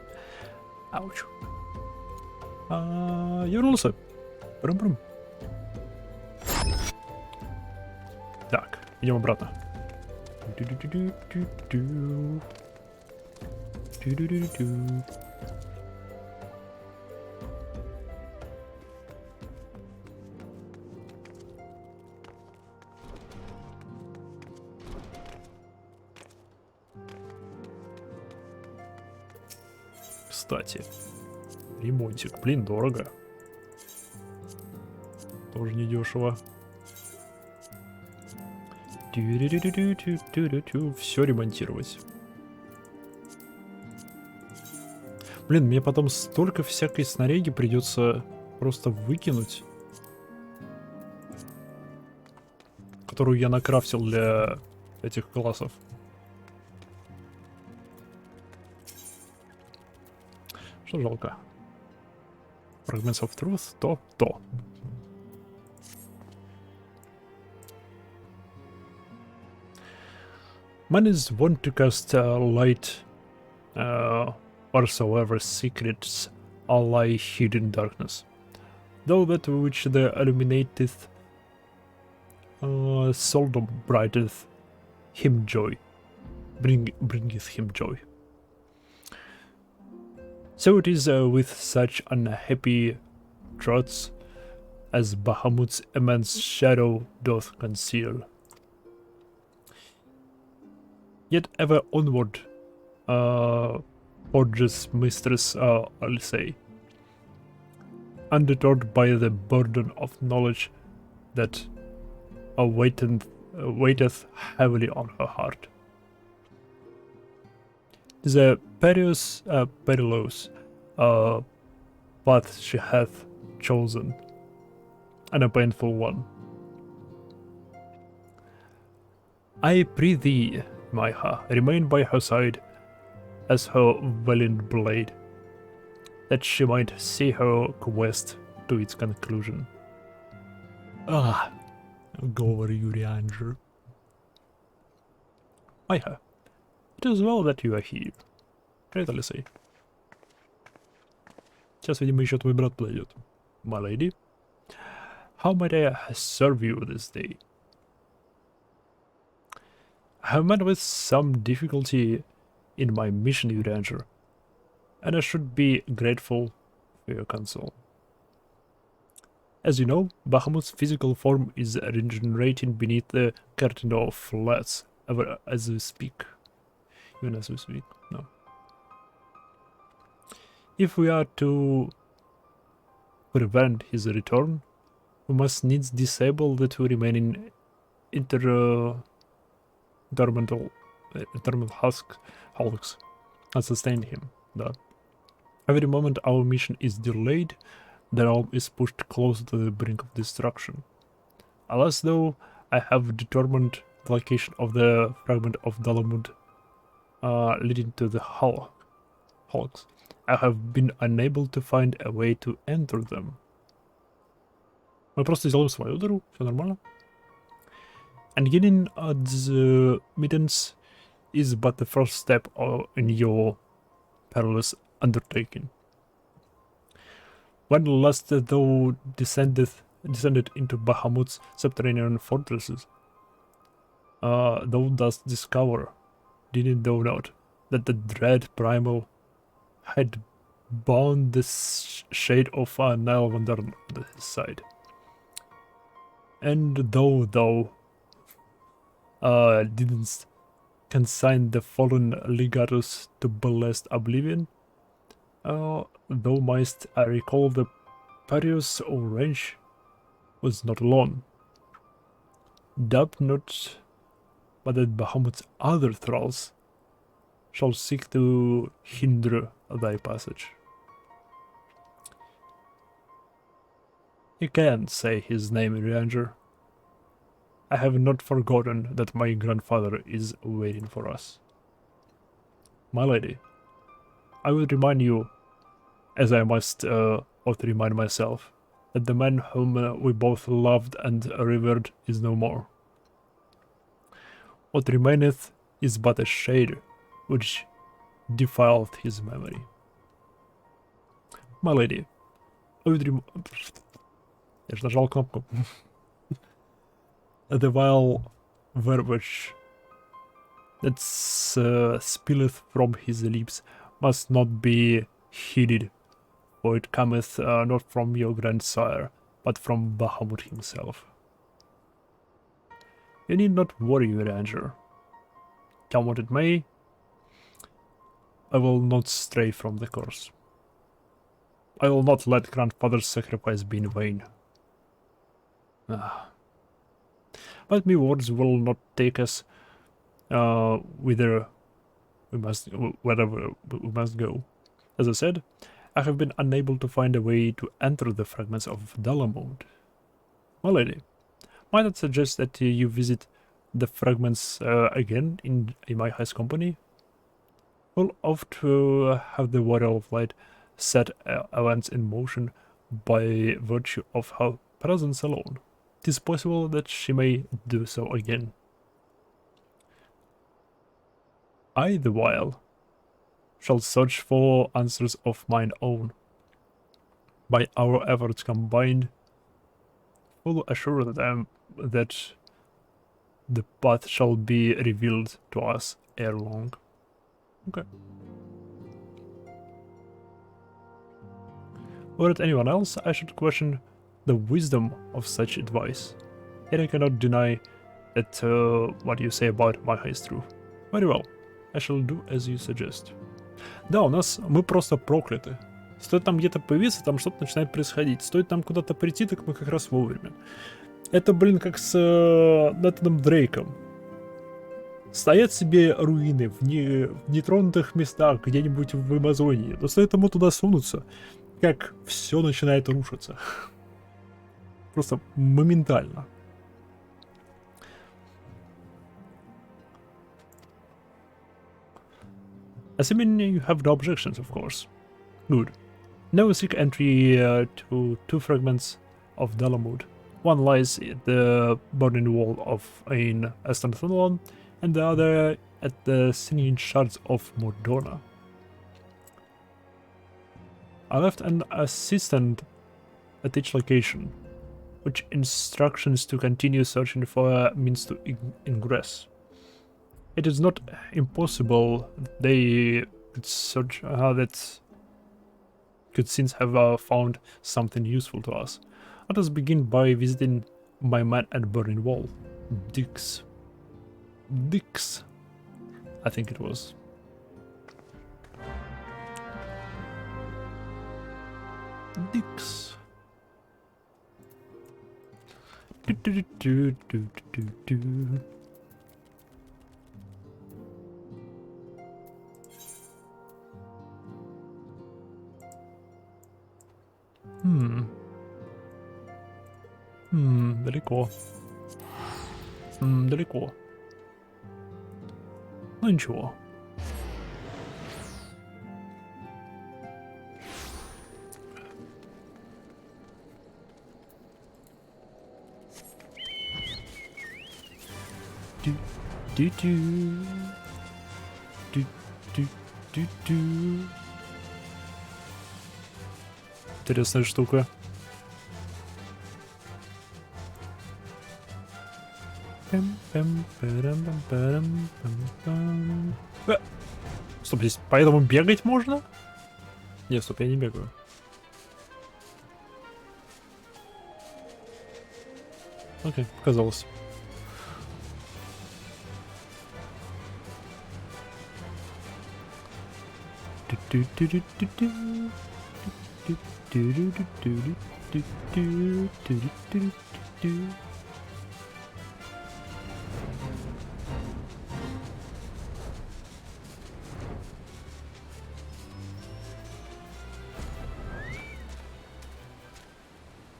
Ауч. Я вернулся. Брум-брум. Так, идем обратно. Кстати, ремонтик, блин, дорого. Тоже недешево. Все ремонтировать. Блин, мне потом столько всякой снаряги придется просто выкинуть, которую я накрафтил для этих классов. Что жалко? Fragments of Truth, то. Man is wont to cast light wheresoever secrets are lie hidden in darkness, though that which the illuminateth seldom brighteth him joy, bringeth him joy. So it is with such unhappy trots as Bahamut's immense shadow doth conceal. Yet ever onward forges mistress, I'll say, undeterred by the burden of knowledge that waiteth heavily on her heart. The perilous path she hath chosen, and a painful one. I pray thee, Maiha, remain by her side as her valiant blade, that she might see her quest to its conclusion. Говорю, Рианджер. Maiha, it is well that you are here. Great, Алисей. Сейчас, видимо, еще твой брат подойдет. My lady, how might I serve you this day? I have met with some difficulty in my mission, Urianger, and I should be grateful for your counsel. As you know, Bahamut's physical form is regenerating beneath the curtain of flats, ever as we speak. Even as we speak, no. If we are to prevent his return, we must needs disable the two remaining internal hulks that sustain him. Every moment our mission is delayed, the realm is pushed closer to the brink of destruction. Alas, though, I have determined the location of the fragment of Dalamud leading to the hulks. I have been unable to find a way to enter them. Мы просто сделаем свою дыру, все нормально. And getting the mittens is but the first step in your perilous undertaking. When last thou descended into Bahamut's subterranean fortresses, thou dost discover, didn't thou not, that the dread primal had bound the shade of Nile Wonder on his side. And though thou didn't consign the fallen legatus to blessed oblivion, thou mightst recall the Parius Orange was not alone. Doubt not, but that Bahamut's other thralls shall seek to hinder thy passage. You can say his name, Ranger. I have not forgotten that my grandfather is waiting for us. My lady, I will remind you, as I must ought remind myself, that the man whom we both loved and revered is no more. What remaineth is but a shade, which defiled his memory. My lady, I would Я же нажал кнопку. The vile verbiage that spilleth from his lips must not be heeded, for it cometh not from your grandsire, but from Bahamut himself. You need not worry, Ranger. Come what it may, I will not stray from the course. I will not let grandfather's sacrifice be in vain. But me words will not take us wherever we must go. As I said, I have been unable to find a way to enter the fragments of Dalamode. My lady, might I suggest that you visit the fragments again in my highest company? We'll oft to have the Warrior of Light set events in motion by virtue of her presence alone. 'Tis possible that she may do so again. I, the while, shall search for answers of mine own. By our efforts combined, full assured that the path shall be revealed to us ere long. Okay. Were it anyone else, I should question the wisdom of such advice. Yet I cannot deny that what you say about Maha is true. Very well, I shall do as you suggest. Да, мы просто прокляты. Стоит там где-то появиться, там что-то начинает происходить. Стоит там куда-то прийти, так мы как раз вовремя. Это, блин, как с Натаном Дрейком. Стоят себе руины в нетронутых местах, где-нибудь в Амазонии. Но стоит ему туда сунуться, как все начинает рушиться. Просто моментально. Assuming you have no objections, of course. Good. Now we seek entry to two fragments of Dalamode. One lies at the burning wall of in Eastern and the other at the singing shards of Mordona. I left an assistant at each location, with instructions to continue searching for a means to ingress. It is not impossible they could search that could since have found something useful to us. Let us begin by visiting my man at Burning Wall, Dix, I think it was. Dix. Далеко. Далеко. Ну ничего. Интересная штука. Стоп, здесь поэтому бегать можно? Нет, стоп, я не бегаю. Окей, показалось.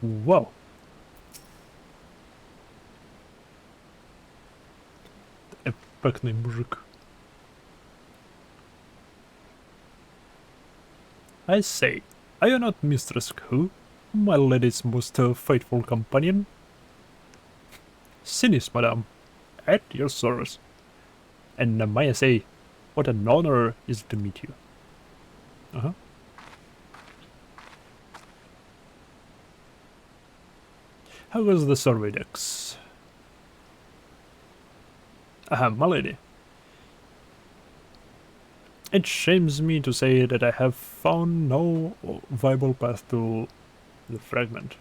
Вау. Эффектный мужик. I say, are you not Mistress Q, my lady's most faithful companion? Sinis, madame, at your service. And may I say, What an honor is to meet you. Uh-huh. How was the survey decks? My lady. It shames me to say that I have found no viable path to the fragment.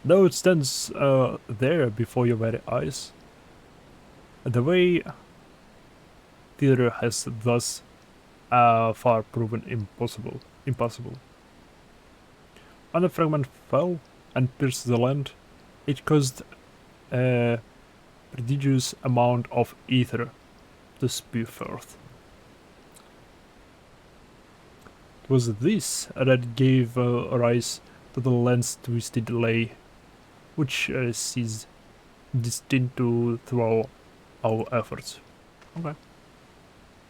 Though it stands there before your very eyes, the way theater has thus far proven impossible. When the fragment fell and pierced the land, it caused a prodigious amount of ether to spew forth. It was this that gave rise to the land's twisted lay, which is destined to throw our efforts. Okay.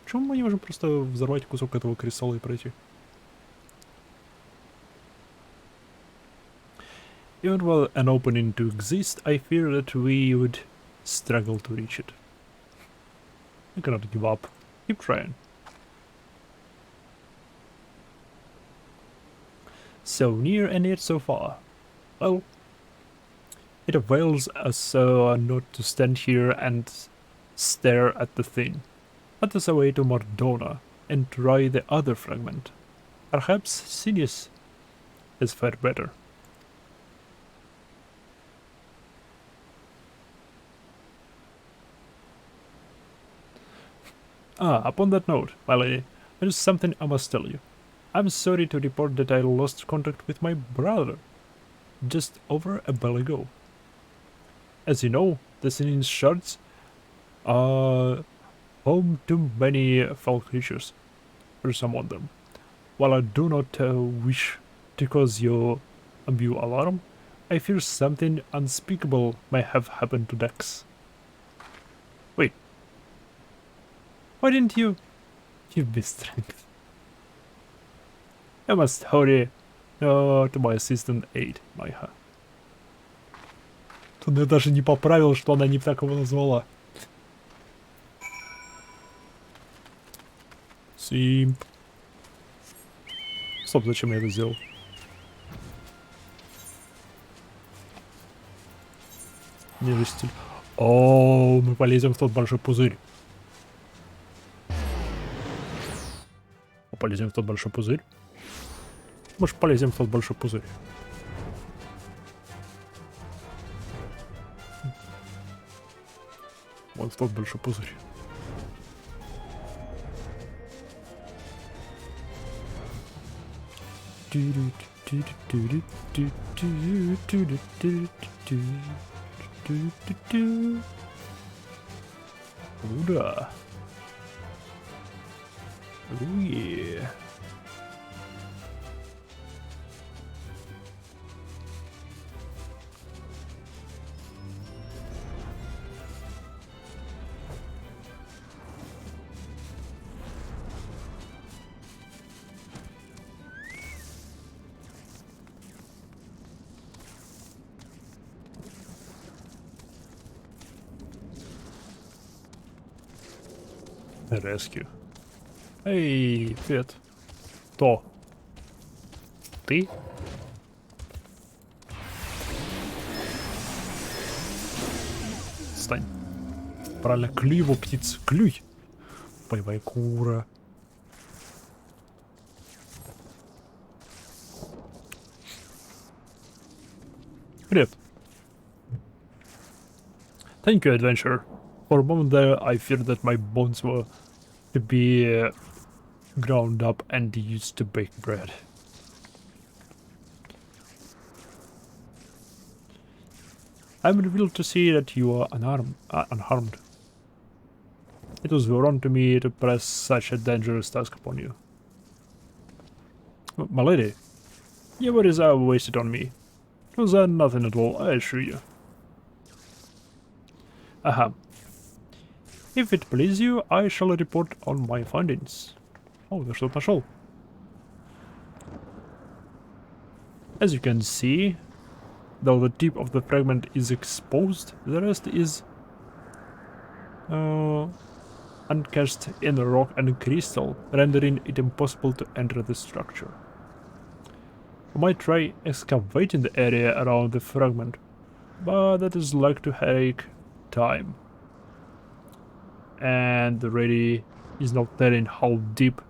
Почему мы не можем просто взорвать кусок этого кристалла и пройти? Even while an opening to exist, I fear that we would struggle to reach it. I cannot give up. Keep trying. So near and yet so far. Well, it avails us not to stand here and stare at the thing. Let us away to Mordona and try the other fragment. Perhaps Sirius has fared better. Upon that note, my lady, there is something I must tell you. I'm sorry to report that I lost contact with my brother just over a bell ago. As you know, the Sinning Shards are home to many foul creatures, or some of them. While I do not wish to cause you undue alarm, I fear something unspeakable may have happened to Dex. Wait. Why didn't you give me strength? I must hurry to my assistant aid, Майха. Тут я даже не поправил, что она не так его назвала. Симп. Стоп, зачем я это сделал? Ниже стиль. О, мы полезем в тот большой пузырь. Полезем в тот большой пузырь. Может, полезем в тот большой пузырь. Вот в тот большой пузырь. Ура! Oh yeah. Rescue. Эй, привет. Кто? Ты? Стань. Правильно, клюй его, птица. Клюй. Боевая кура. Привет. Thank you, adventurer. For a moment there, I feared that my bones were to be ground up and used to bake bread. I'm revealed to see that you are unharmed. It was wrong to me to press such a dangerous task upon you. My lady, your worries are wasted on me. It was nothing at all, I assure you. Aha. If it please you, I shall report on my findings. Oh, я что-то нашел. As you can see, though the tip of the fragment is exposed, the rest is uncast in rock and crystal, rendering it impossible to enter the structure. We might try excavating the area around the fragment, but that is like to take time. And the ready is not telling how deep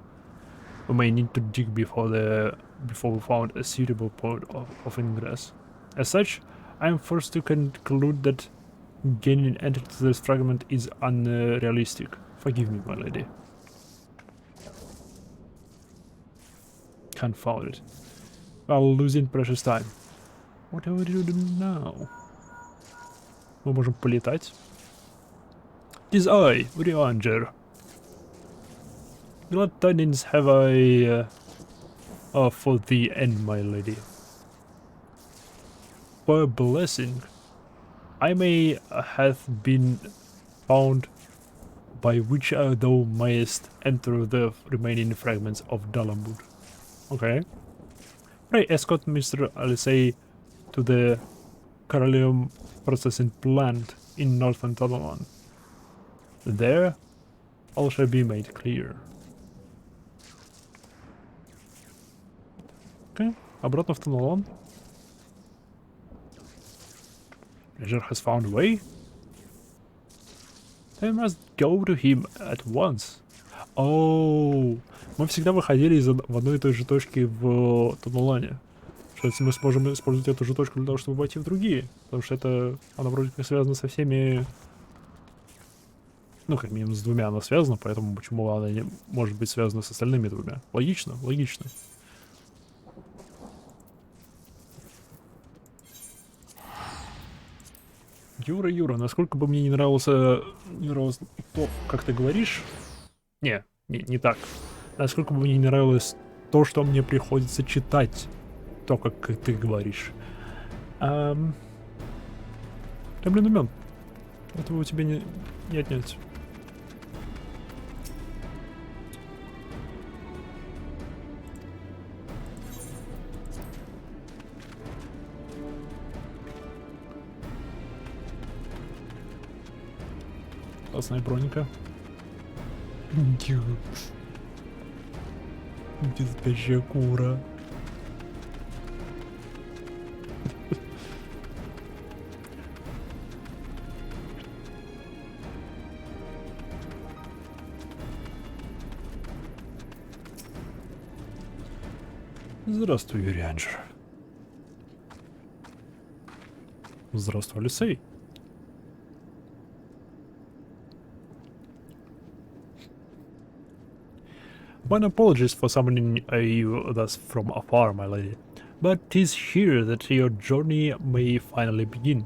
we may need to dig before we found a suitable point of ingress. As such, I am forced to conclude that gaining entry to this fragment is unrealistic. Forgive me, my lady. Confound it. While losing precious time. What do we do now? Мы можем полетать. Tis I, Ranger. What tidings have I for the end, my lady? For a blessing, I may have been found by which thou mayest enter the remaining fragments of Dalambud. Okay. Pray escort Mr. Alesei to the Carolium processing plant in northern Talolan. There, all shall be made clear. Okay, обратно в Тонолан. Treasure has found a way. I must go to him at once. Oh, мы всегда выходили в одной и той же точке в Тонолане. Что если мы сможем использовать эту же точку для того, чтобы войти в другие. Потому что она вроде как связана со всеми... Ну, как минимум с двумя она связана, поэтому почему она не может быть связана с остальными двумя? Логично, логично. Юра, насколько бы мне не нравилось то, как ты говоришь... Не так. Насколько бы мне не нравилось то, что мне приходится читать, то, как ты говоришь. Блин, умен. Этого у тебя не отнять. Классная броника. Где спящая кура? Здравствуй, Рянджер. Здравствуй, Алисей. My apologies for summoning you thus from afar, my lady, but 'tis here that your journey may finally begin.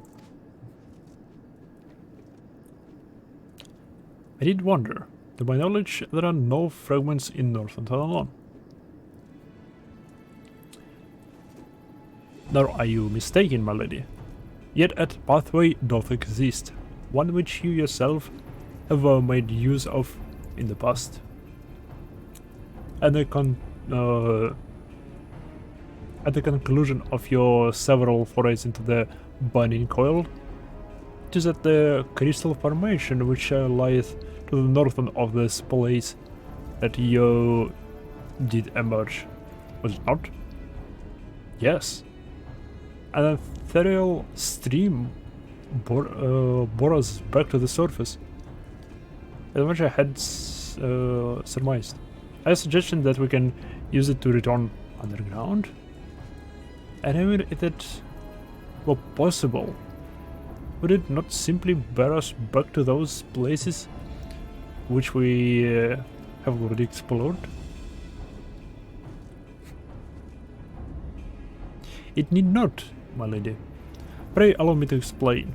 I did wonder. To my knowledge, there are no fragments in northern Talolan. Nor are you mistaken, my lady. Yet a pathway doth exist, one which you yourself have made use of in the past. At the conclusion of your several forays into the burning coil, it is at the crystal formation which lieth to the northern of this place that you did emerge, was it not? Yes. An ethereal stream bore us back to the surface, as much I had surmised. I suggested that we can use it to return underground, and even if it were possible, would it not simply bear us back to those places which we have already explored? It need not, my lady. Pray allow me to explain.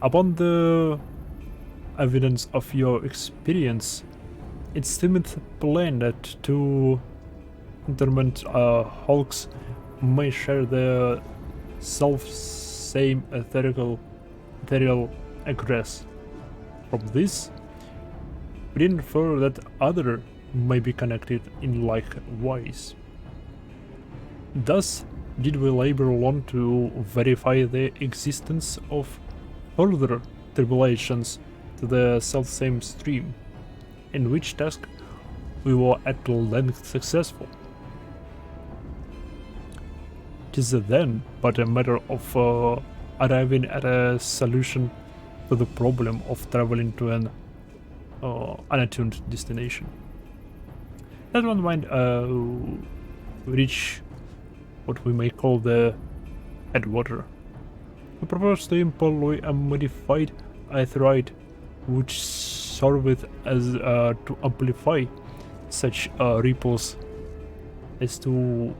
Upon the evidence of your experience, it seemeth plain that two interment hulks may share the self-same ethereal egress. From this, we infer that other may be connected in like wise. Thus, did we labor long to verify the existence of further tribulations to the self-same stream, in which task we were at length successful. It is then but a matter of arriving at a solution to the problem of traveling to an unattuned destination. That one might reach what we may call the headwater. We propose to employ a modified aeroid which serveth as to amplify such ripples as to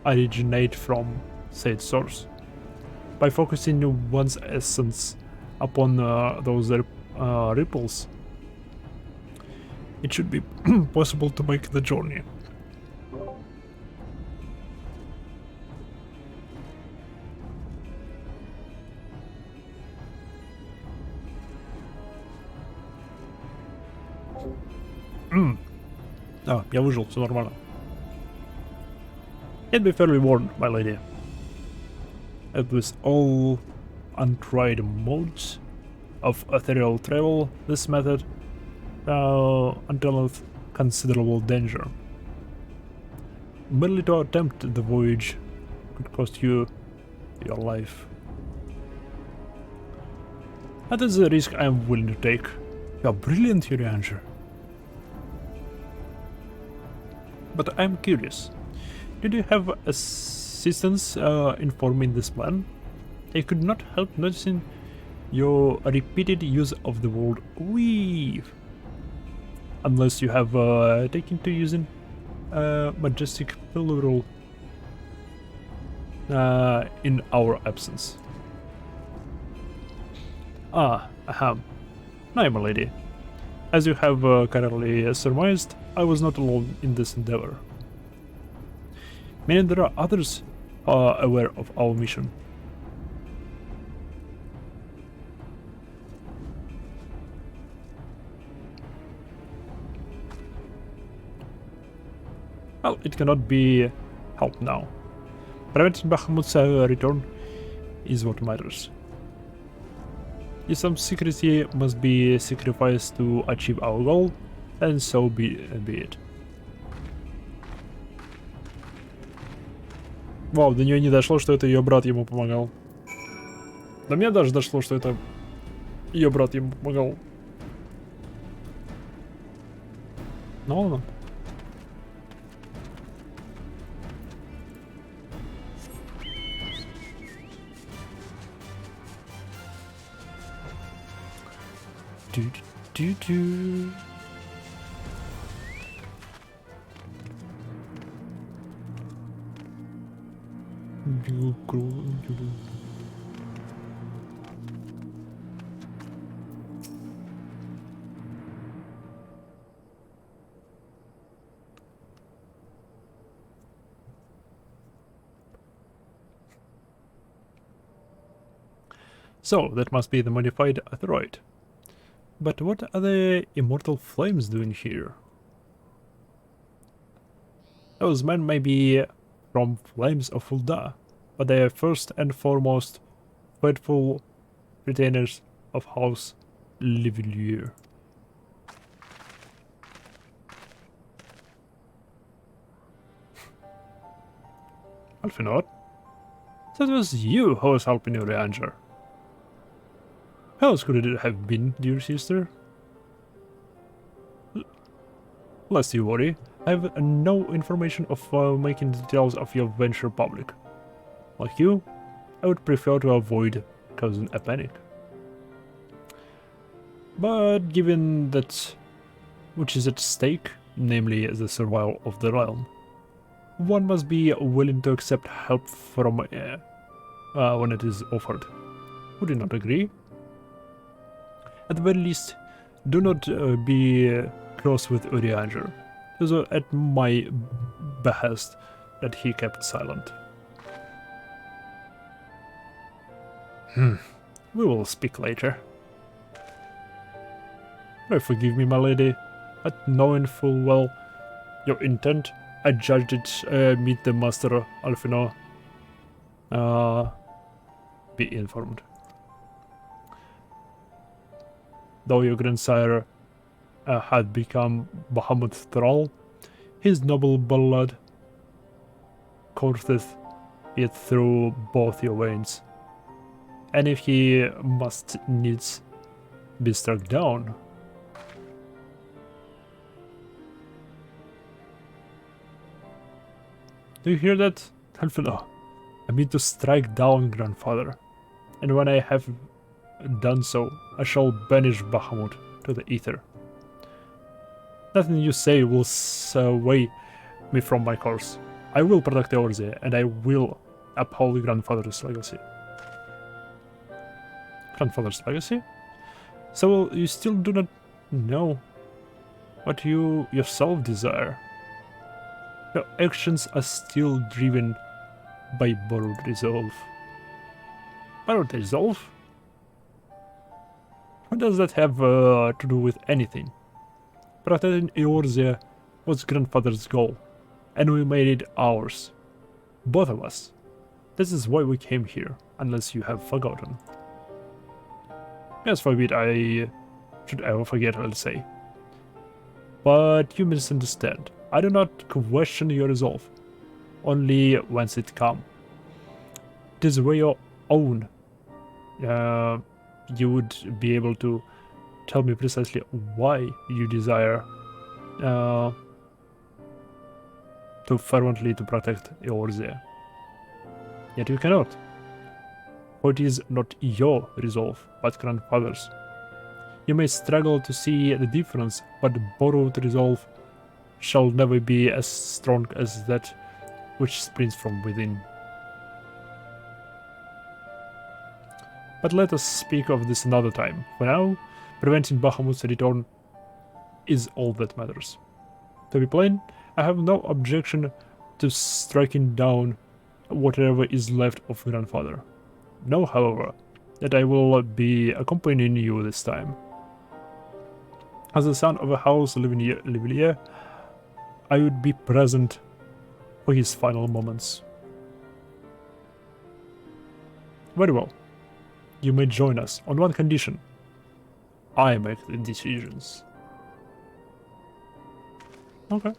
originate from said source. By focusing one's essence upon those ripples, it should be possible to make the journey. Я выжил, все нормально. Yet be fairly warned, my lady. With all untried modes of ethereal travel, this method entaileth considerable danger. Merely to attempt the voyage could cost you your life. That is the risk I am willing to take. You are brilliant, your answer. But I am curious. Did you have assistance in forming this plan? I could not help noticing your repeated use of the word weave. Unless you have taken to using majestic plural in our absence. Ahem. Nay, my lady. As you have correctly surmised, I was not alone in this endeavor. Meaning there are others aware of our mission. Well, it cannot be helped now. Preventing Bahamut's return is what matters. If some secrecy must be sacrificed to achieve our goal, then so be it. Вау, до нее не дошло, что это ее брат ему помогал. До меня даже дошло, что это ее брат ему помогал. Ну ладно. Do-do-do-do. So, that must be the modified aeroid. But what are the immortal flames doing here? Those men may be from flames of Fulda, but they are first and foremost faithful retainers of House Livelier. Alfinor? That was you who was helping your ranger. How else could it have been, dear sister? Lest you worry, I have no information of making details of your venture public. Like you, I would prefer to avoid causing a panic. But given that which is at stake, namely the survival of the realm, one must be willing to accept help from when it is offered. Would you not agree? At the very least, do not be cross with Urianger. It was at my behest that he kept silent. We will speak later. Pray forgive me, my lady, but knowing full well your intent, I judged it meet the master Alfino. Be informed. Though your grandsire had become Bahamut's thrall, his noble blood courseth it through both your veins. And if he must needs be struck down, do you hear that, Helfina? I mean to strike down, grandfather. And when I have done so, I shall banish Bahamut to the ether. Nothing you say will sway me from my course. I will protect the Orze, and I will uphold grandfather's legacy. Grandfather's legacy? So you still do not know what you yourself desire. Your actions are still driven by borrowed resolve. Borrowed resolve? What does that have to do with anything? Protecting Eorzea was grandfather's goal, and we made it ours. Both of us. This is why we came here, unless you have forgotten. Yes, forbid I should ever forget, I'll say. But you misunderstand. I do not question your resolve, only whence it come. It is your own. You would be able to tell me precisely why you desire to fervently to protect Eorzea. Yet you cannot. For it is not your resolve, but grandfather's. You may struggle to see the difference, but borrowed resolve shall never be as strong as that which springs from within. But let us speak of this another time. For now, preventing Bahamut's return is all that matters. To be plain, I have no objection to striking down whatever is left of grandfather. Know, however, that I will be accompanying you this time. As the son of a house living here, I would be present for his final moments. Very well. You may join us on one condition. I make the decisions. Okay.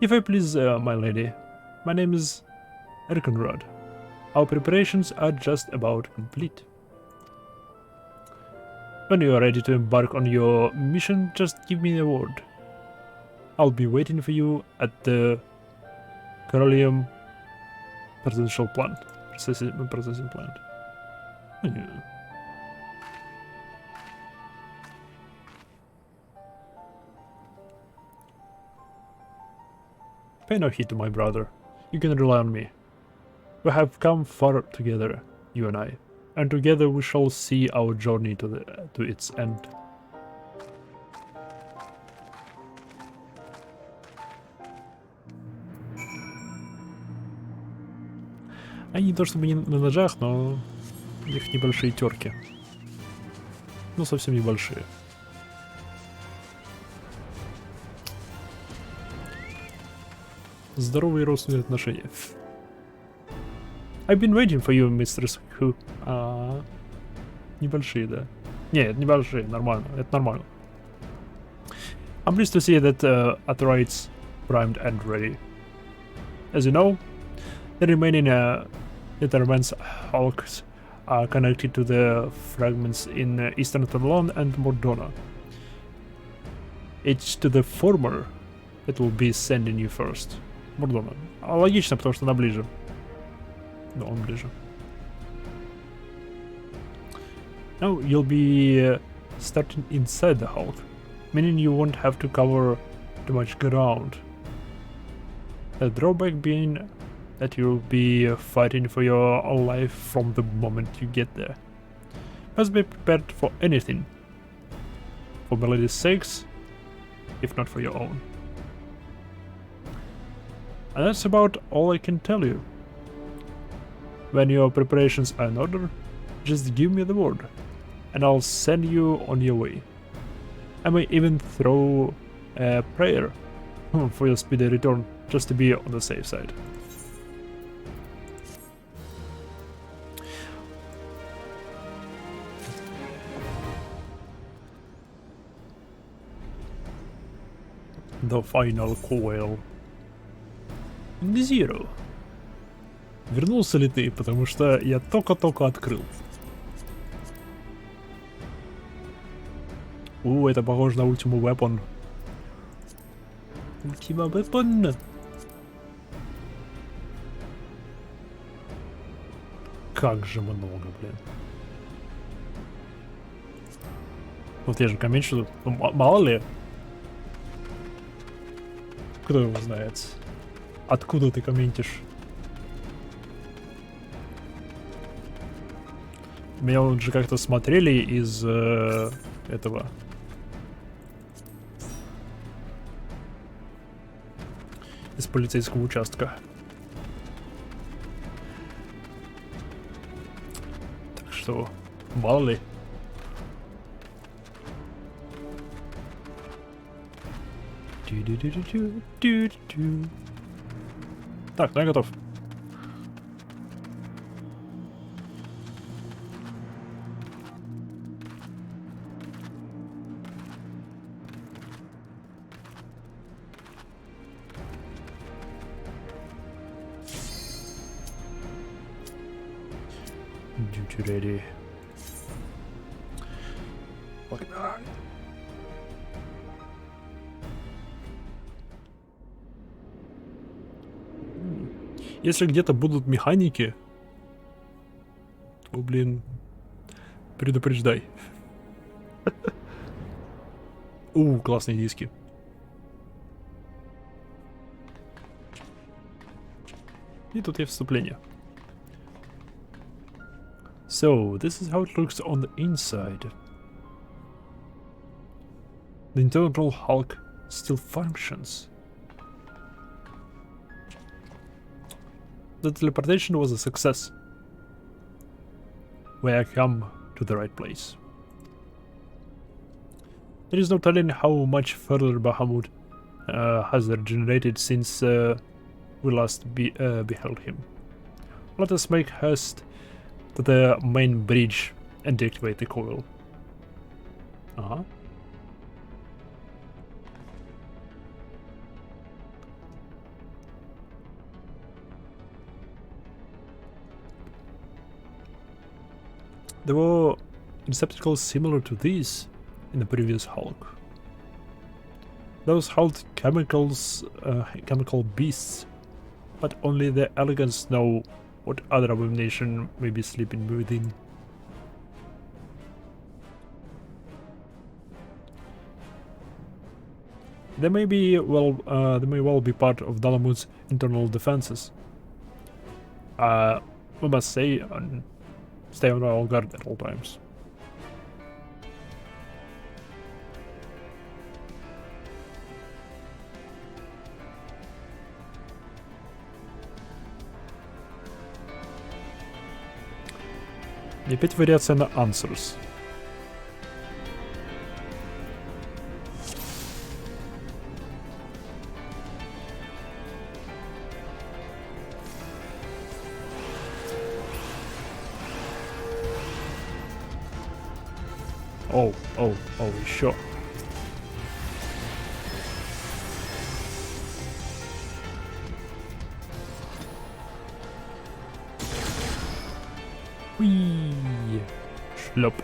If I please, my lady, my name is Erkenrod. Our preparations are just about complete. When you are ready to embark on your mission, just give me a word. I'll be waiting for you at the Corollium processing plant. Yeah. Pay no heed to my brother. You can rely on me. We have come far together, you and I, and together we shall see our journey to its end. Они не то чтобы не на ножах, но у них небольшие терки. Ну, совсем небольшие. Здоровые родственные отношения. I've been waiting for you, Mr. Who. Небольшие, да. Нет, небольшие, нормально, это нормально. I'm pleased to see that Athrites primed and ready. As you know, the remaining Intermens hulks are connected to the fragments in Eastern Talon and Mordona. It's to the former that will be sending you first. Мордона. Логично, потому что она ближе. Да, он ближе. Now you'll be starting inside the Hulk, meaning you won't have to cover too much ground. The drawback being that you'll be fighting for your life from the moment you get there. Must be prepared for anything. For Melody's sakes, if not for your own. And that's about all I can tell you. When your preparations are in order, just give me the word, and I'll send you on your way. I may even throw a prayer for your speedy return, just to be on the safe side. The final coil. Zero. Вернулся ли ты? Потому что я только-только открыл. Это похоже на Ultima Weapon. Ultima Weapon. Как же много, блин. Вот я же комментирую. Мало ли. Кто его знает? Откуда ты комментишь? Меня вот же как-то смотрели из этого. Из полицейского участка. Так что, мало ли. Так, ну я готов. Duty ready. Погнали. Если где-то будут механики, то, блин, предупреждай. Классные диски. И тут есть вступление. So, this is how it looks on the inside. The internal Hulk still functions. The teleportation was a success. We have come to the right place. There is no telling how much further Bahamut has regenerated since we last beheld him. Let us make haste to the main bridge and deactivate the coil. There were receptacles similar to these in the previous Hulk. Those held chemical beasts, but only the elegants know what other abomination may be sleeping within. They may well be part of Dalamut's internal defenses. We must stay on our guard at all times. И опять вариация на answers. Еще. Уи. Шлеп.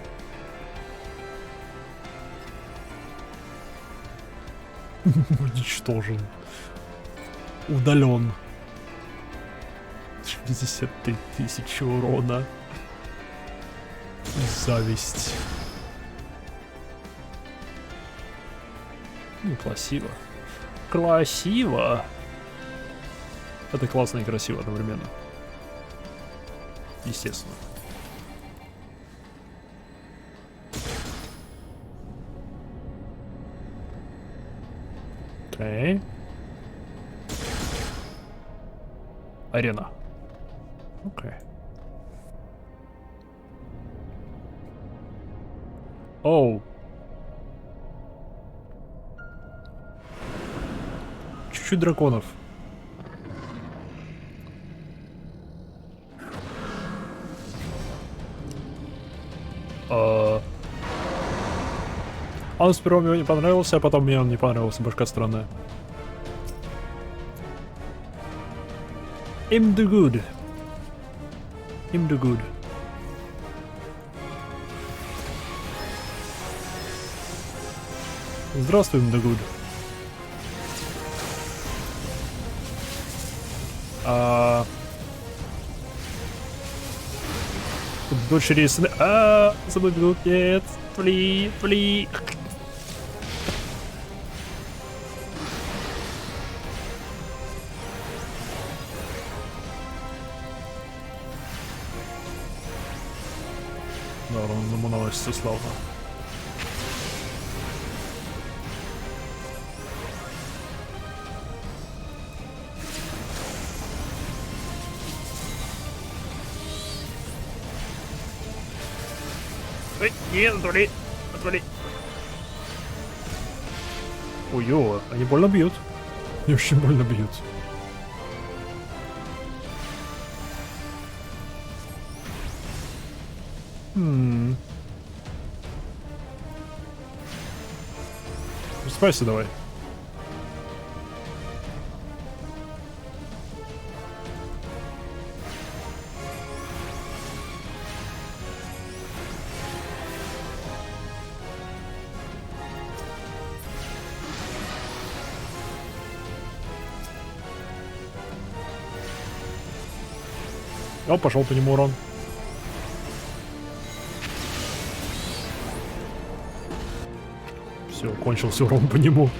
Уничтожен. Удален. 63 тысячи урона. Зависть. Красиво. Красиво. Это классно и красиво одновременно. Естественно. Окей. Арена. Окей. Оу. Чуть-чуть драконов. Он сперва мне не понравился, а потом мне он не понравился, башка странная. I'm the good. I'm the good. Здравствуй, I'm the good. Тут дочери и сыны... за мной бегут, нет, пли. Да, он ему наносится славно. Ой, нет, отвали. Ой-ё, они больно бьют. Они очень больно бьют. Спайся давай. О, пошел по нему урон. Все, кончился урон по нему.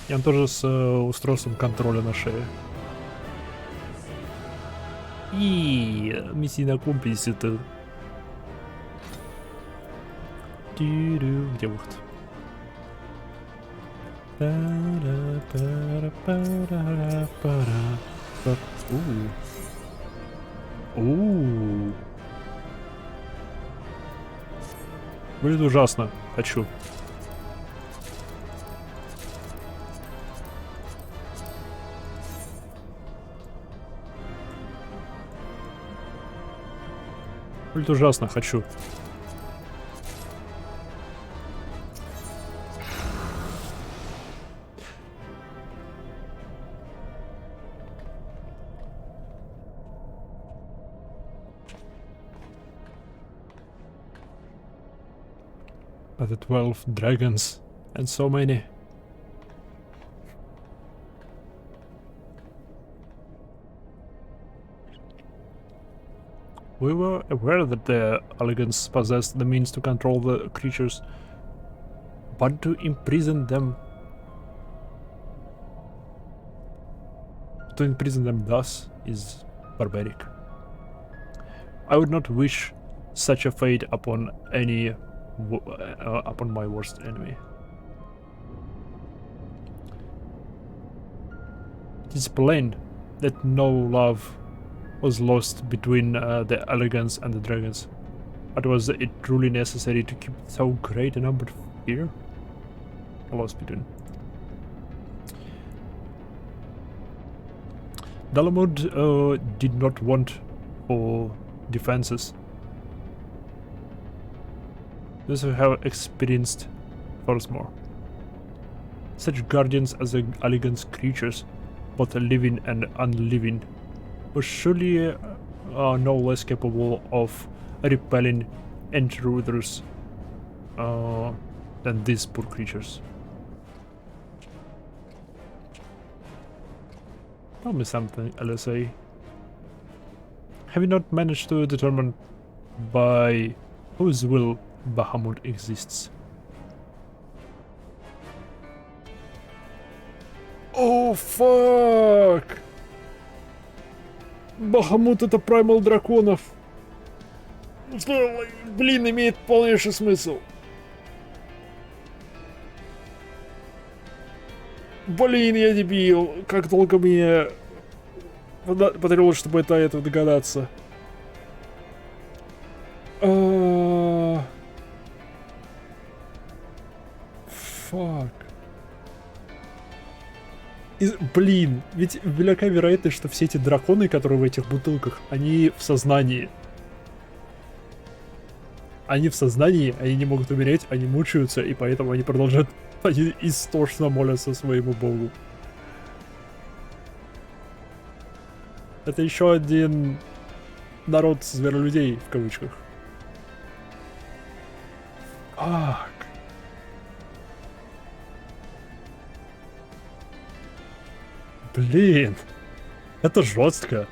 И он тоже с устройством контроля на шее. И миссия на компасе это. Где выход? Будет ужасно. Хочу. Будет ужасно. Хочу. But the 12 dragons and so many. We were aware that the elegants possessed the means to control the creatures, but to imprison them thus is barbaric. I would not wish such a fate upon any upon my worst enemy. It is plain that no love was lost between the elegants and the dragons, but was it truly necessary to keep so great a number here? A loss between. Dalamud did not want for defenses. Those who have experienced Forsmore. Such guardians as the elegant creatures, both living and unliving, were surely no less capable of repelling intruders than these poor creatures. Tell me something, LSA. Have you not managed to determine by whose will Bahamut exists? Oh, fuck! Бахамут это праймал драконов. Блин, имеет полнейший смысл. Блин, я дебил. Как долго мне потребовалось, чтобы до этого догадаться. Фак. Блин, ведь велика вероятность, что все эти драконы, которые в этих бутылках, они в сознании. Они в сознании, они не могут умереть, они мучаются, и поэтому они продолжают, они истошно молятся своему богу. Это еще один народ зверолюдей, в кавычках. Ах. Блин. Это жестко.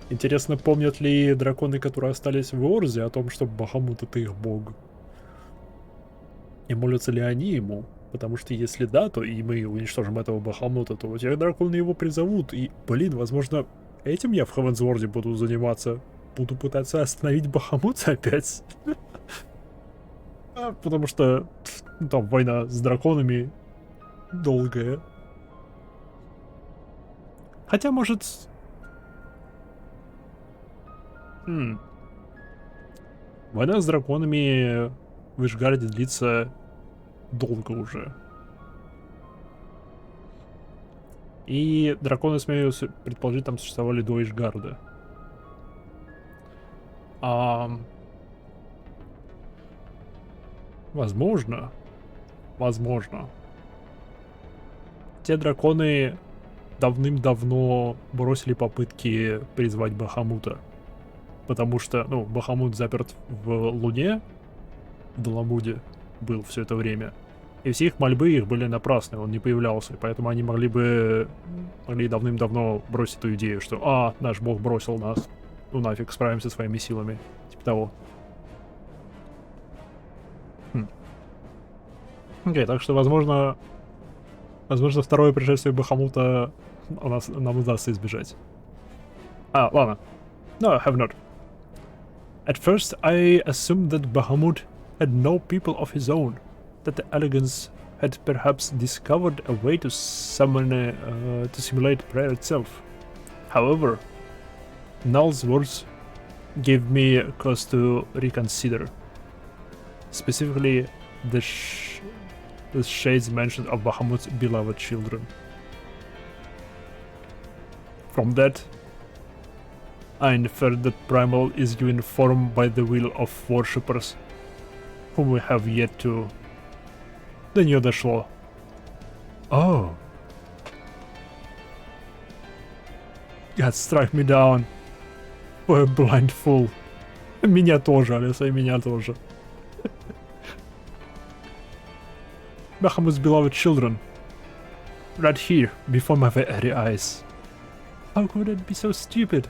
Интересно, помнят ли драконы, которые остались в Орзе, о том, что Бахамут — это их бог? И молятся ли они ему? Потому что если да, то и мы уничтожим этого Бахамута, то у тех драконы его призовут. И, блин, возможно, этим я в Хевенсворде буду заниматься. Буду пытаться остановить Бахамута опять. Потому что там война с драконами долгая. Хотя, может... Война с драконами в Ишгарде длится долго уже. И драконы, смею предположить, там существовали до Ишгарда. Возможно. Возможно. Те драконы давным-давно бросили попытки призвать Бахамута. Потому что, ну, Бахамут заперт в Луне, в Даламуде был все это время. И все их мольбы их были напрасны, он не появлялся. Поэтому они могли давным-давно бросить эту идею, что наш бог бросил нас. Ну нафиг, справимся своими силами. Типа того. Окей, так что, возможно, второе пришествие Бахамута нам удастся избежать. Ладно. No, I have not. At first, I assumed that Bahamut had no people of his own, that the Elegans had perhaps discovered a way to summon, to simulate prayer itself. However, Null's words gave me cause to reconsider. Specifically, the shades mentioned of Bahamut's beloved children. From that, I inferred that Primal is given form by the will of worshippers, whom we have yet to... До нее дошло. Oh. God struck me down. For a blind fool. Меня тоже, Алиса, и меня тоже. Bahamut's beloved children. Right here, before my very eyes. How could it be so stupid?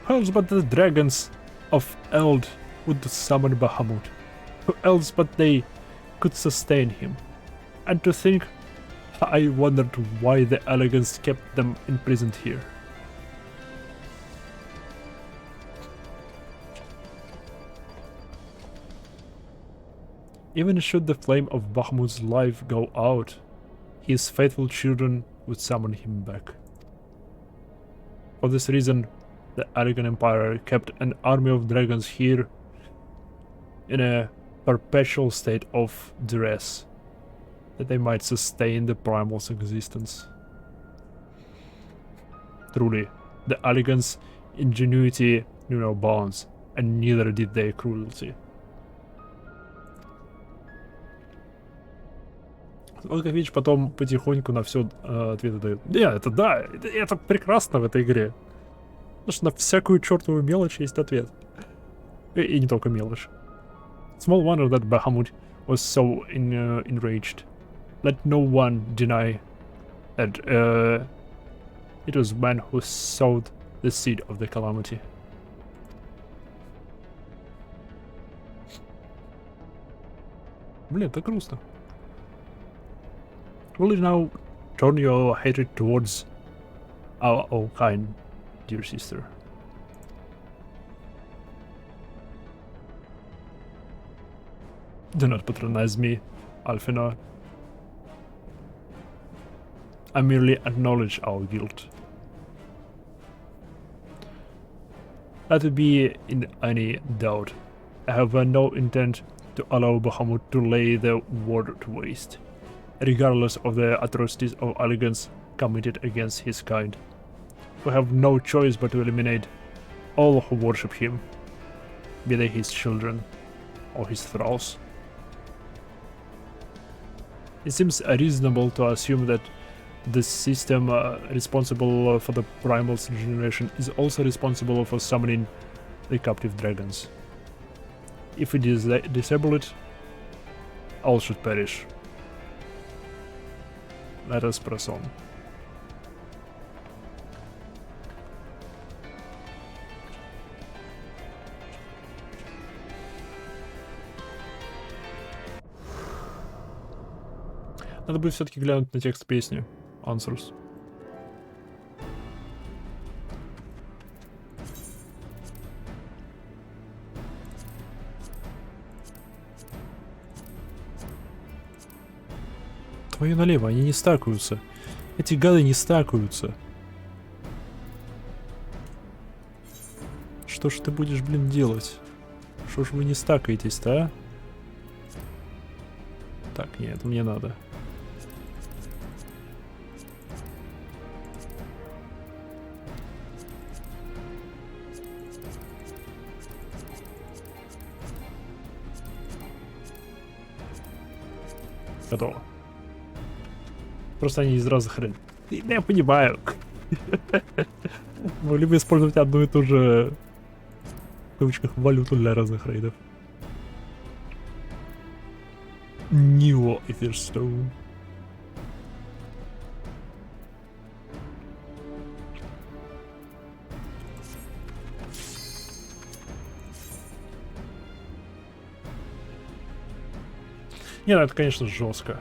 Who else but the dragons of Eld would summon Bahamut? Who else but they could sustain him? And to think, I wondered why the Elegans kept them imprisoned here. Even should the flame of Bahamut's life go out, his faithful children would summon him back. For this reason, the Aragon Empire kept an army of dragons here in a perpetual state of duress, that they might sustain the Primal's existence. Truly, the Elegans' ingenuity knew no bounds, and neither did their cruelty. Вот как видишь, потом потихоньку на все ответы дают. Это прекрасно в этой игре. Потому что на всякую чертову мелочь есть ответ. И не только мелочь. Small wonder that Bahamut was so enraged. Let no one deny that it was man who sowed the seed of the calamity. Блин, это грустно. Will you now turn your hatred towards our own kind, dear sister? Do not patronize me, Alfina. I merely acknowledge our guilt. Let it be in any doubt. I have no intent to allow Bahamut to lay the world to waste, regardless of the atrocities of elegance committed against his kind. We have no choice but to eliminate all who worship him, be they his children or his thralls. It seems reasonable to assume that the system responsible for the primal's regeneration is also responsible for summoning the captive dragons. If we disable it, all should perish. Let us press on. Надо будет все-таки глянуть на текст песни. Answers. Твою налево, они не стакаются. Эти гады не стакаются. Что ж ты будешь, блин, делать? Что ж вы не стакаетесь-то, а? Так, нет, мне надо. Готово. Просто они из разных рейдов. Я понимаю. Могли бы использовать одну и ту же, в кавычках, валюту для разных рейдов. New Etherstone. Не, ну это, конечно, жестко.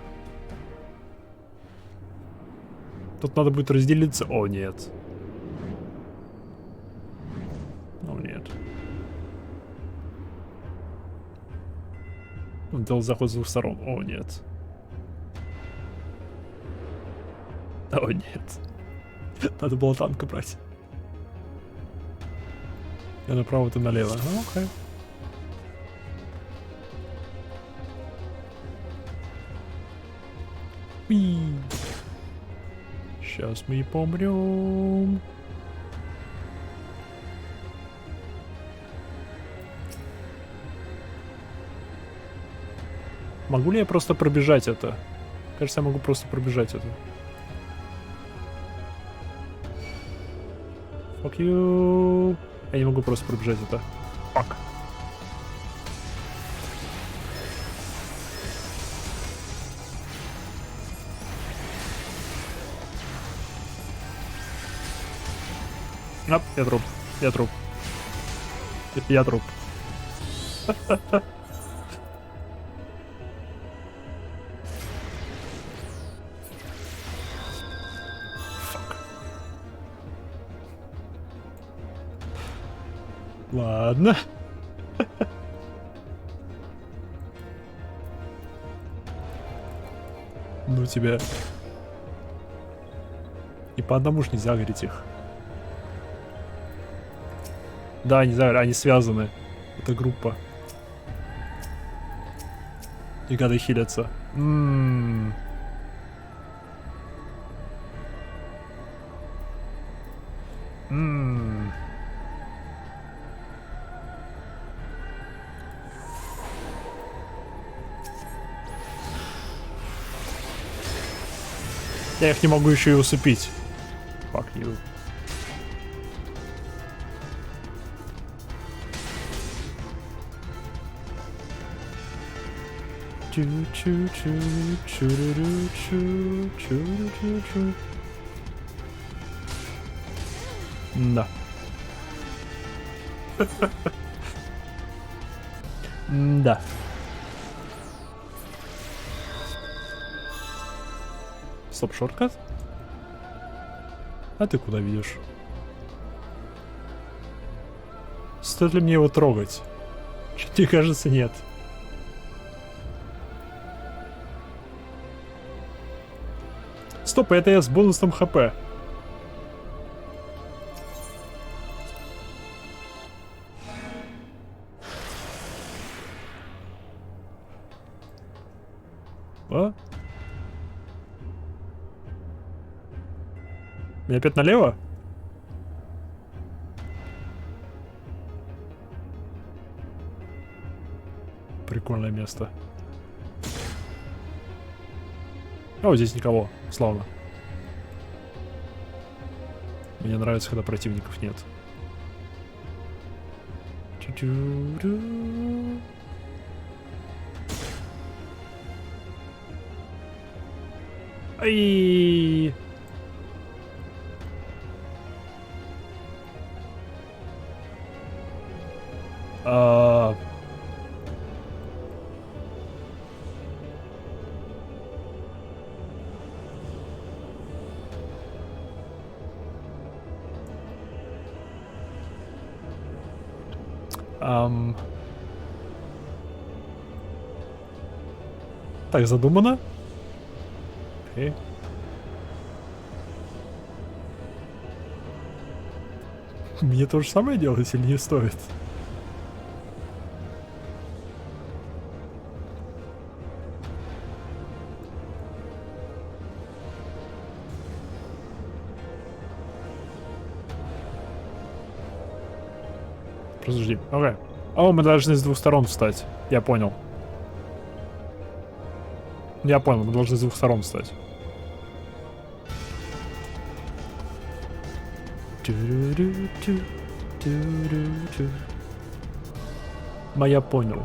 Тут надо будет разделиться. О, нет. О, нет. Он делал заход с двух сторон. О, нет. О, нет. Надо было танка брать. Я направо, ты налево. Окей. Сейчас мы помрем. Могу ли я просто пробежать это? Кажется, я могу просто пробежать это. Fuck you. Я не могу просто пробежать это. Fuck. Ап, я труп. Я труп. Я труп. Ладно. Ну тебя. И по одному ж нельзя говорить их. Да, они связаны. Это группа. И гады хилятся. Я их не могу еще и усыпить. Fuck you. Да. Да. Стоп, шорткат? А ты куда ведешь? Стоит ли мне его трогать? Чё-то мне кажется, нет. Стоп, это я с бонусом хп. А? Мне опять налево? Прикольное место. О, здесь никого. Славно. Мне нравится, когда противников нет. Ай! Так задумано? Окей. Мне то же самое делать или не стоит? Подожди. Окей. О, мы должны с двух сторон встать. Я понял. Я понял, мы должны с двух сторон встать. Я понял.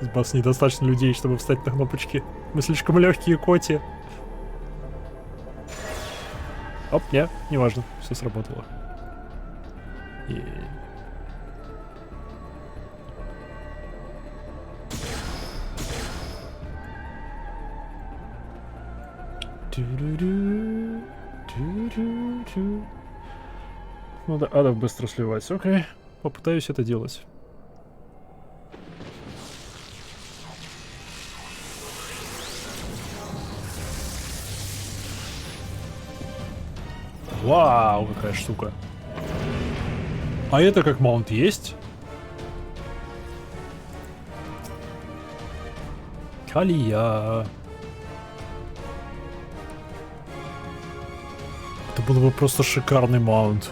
Сейчас бас недостаточно людей, чтобы встать на кнопочки. Мы слишком легкие, коти. Оп, не, неважно, все сработало. Надо адов быстро сливать. Окей, попытаюсь это делать. Вау, какая штука. А это как маунт есть? Калия. Это был бы просто шикарный маунт.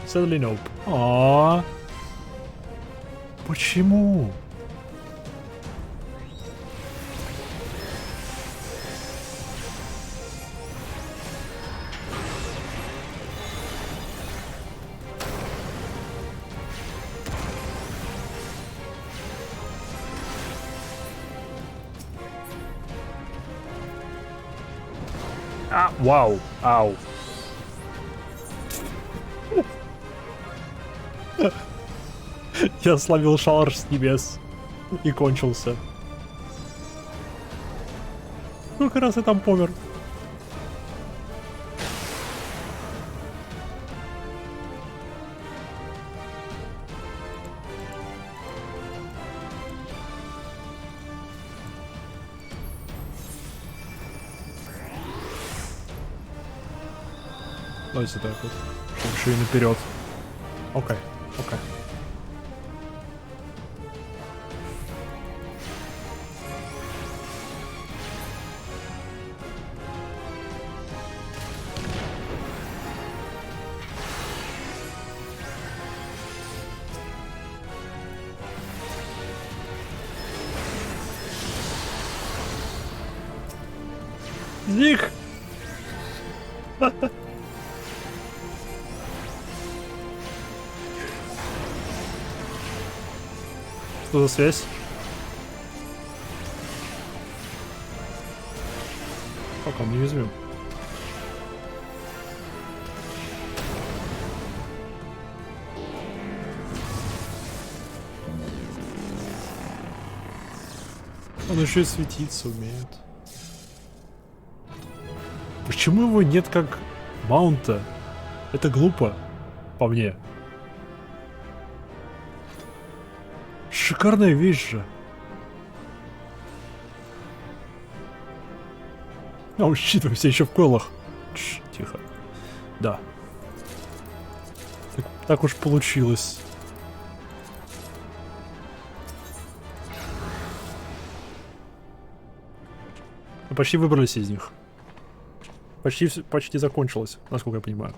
Sadly nope. А? Почему? А, вау, ау. Я словил шар с небес и кончился. Сколько раз я там помер? Давайте так вот. Чтобы еще и наперед. Окей, окей. Зик! Что за связь? Как он неуязвим? Он еще и светиться умеет. Почему его нет как маунта? Это глупо, по мне. Шикарная вещь же. А, учитывайся еще в колах. Тихо. Да. Так уж получилось. Мы почти выбрались из них. Почти закончилось, насколько я понимаю.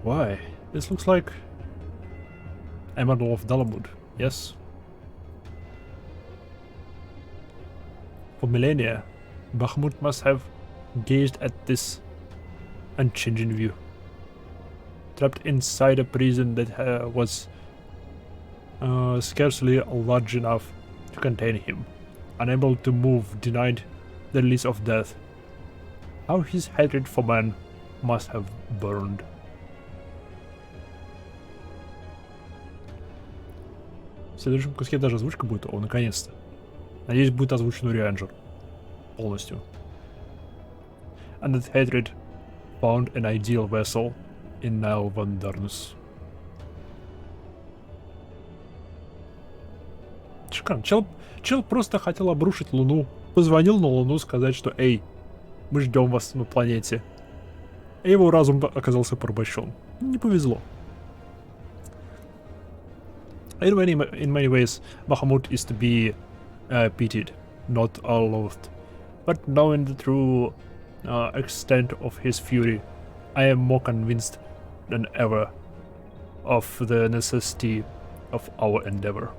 Why? This looks like Emerald of Dalamud. Yes. For millennia, Bakhmut must have gazed at this unchanging view. Trapped inside a prison that was scarcely large enough to contain him. Unable to move, denied the release of death. How his hatred for man must have burned. В следующем куске даже озвучка будет. О, наконец-то. Надеюсь, будет озвучен Рейнджер. Полностью. And that hatred found an ideal vessel in Nile Van Darnus. Шикарно. Чел просто хотел обрушить Луну. Позвонил на Луну сказать, что «Эй, мы ждем вас на планете». И его разум оказался порабощен. Не повезло. In many ways, Bahamut is to be pitied, not loathed. But knowing the true extent of his fury, I am more convinced than ever of the necessity of our endeavor.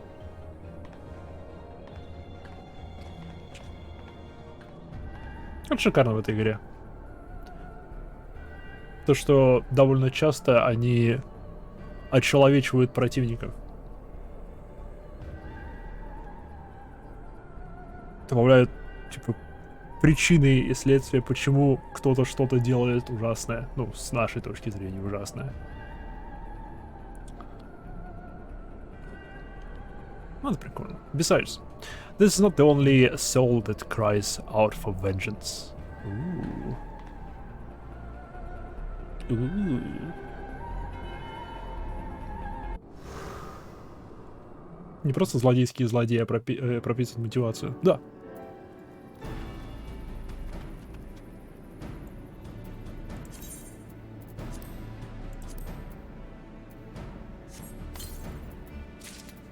Это шикарно в этой игре. То, что довольно часто они очеловечивают противников. Добавляют, типа, причины и следствия, почему кто-то что-то делает ужасное. Ну, с нашей точки зрения, ужасное. Ну, это прикольно. Besides, this is not the only soul that cries out for vengeance. Ooh. Ooh. Не просто злодейские злодеи, а прописывают мотивацию. Да.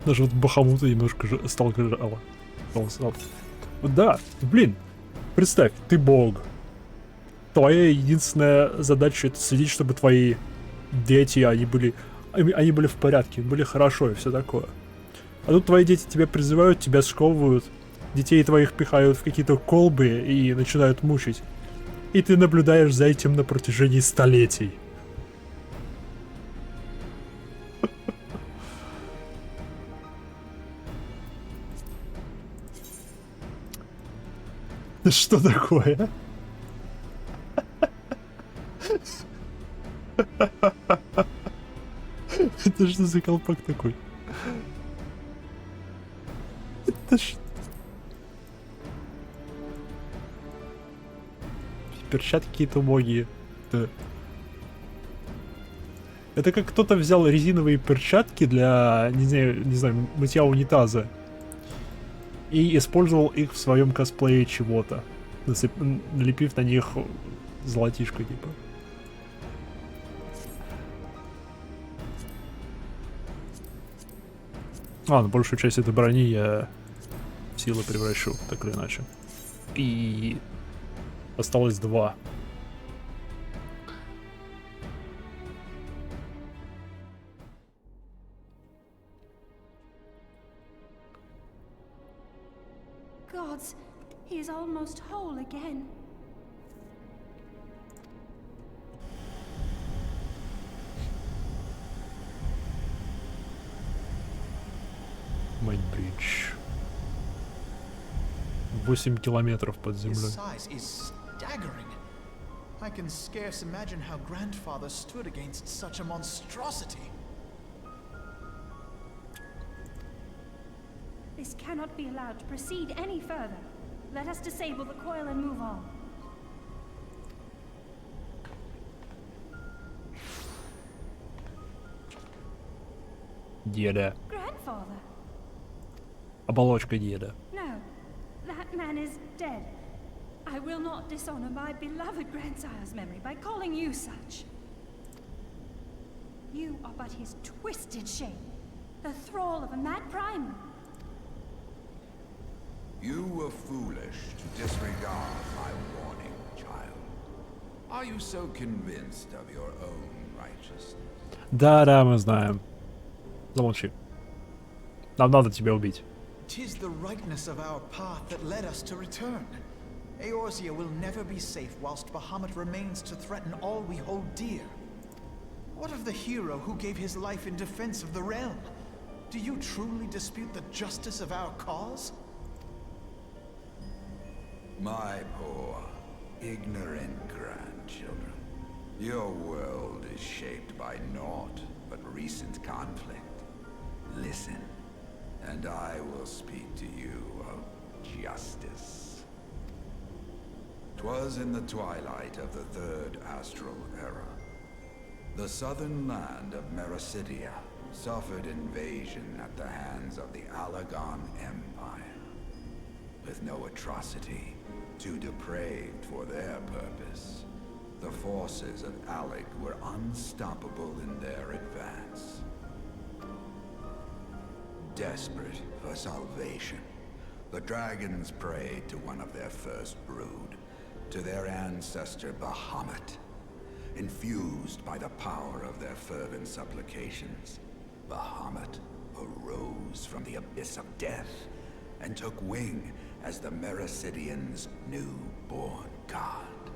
Даже вот Бахамута немножко сталкерало. Да, блин, представь, ты бог. Твоя единственная задача — это следить, чтобы твои дети, они были в порядке, были хорошо и все такое. А тут твои дети тебя призывают, тебя сковывают, детей твоих пихают в какие-то колбы и начинают мучить. И ты наблюдаешь за этим на протяжении столетий. Что такое? Это что за колпак такой? Это что? Перчатки какие-то убогие. Да. Это как кто-то взял резиновые перчатки для, не знаю, мытья унитаза и использовал их в своем косплее чего-то, налепив на них золотишко типа. На большую часть этой брони я в силу превращу, так или иначе. И осталось 2. Gods, he is almost whole again. Майнбридж. 8 километров под землей. I can scarce imagine how grandfather stood against such a monstrosity. This cannot be allowed to proceed any further. Let us disable the coil and move on. Деда. Grandfather? Оболочка деда. No, that man is dead. I will not dishonor my beloved grandsire's memory by calling you such. You are but his twisted shape, the thrall of a mad primer. You were foolish to disregard my warning, child. Are you so convinced of your own righteousness? Да, мы знаем. Замолчи. Нам надо тебя убить. 'Tis the rightness of our path that led us to return. Eorzea will never be safe whilst Bahamut remains to threaten all we hold dear. What of the hero who gave his life in defense of the realm? Do you truly dispute the justice of our cause? My poor, ignorant grandchildren. Your world is shaped by naught but recent conflict. Listen, and I will speak to you of justice. 'Twas in the twilight of the third astral era. The southern land of Mericidia suffered invasion at the hands of the Alagon Empire. With no atrocity, too depraved for their purpose, the forces of Alec were unstoppable in their advance. Desperate for salvation, the dragons prayed to one of their first brood, to their ancestor Bahamut. Infused by the power of their fervent supplications, Bahamut arose from the abyss of death and took wing as the Mericidians' newborn god.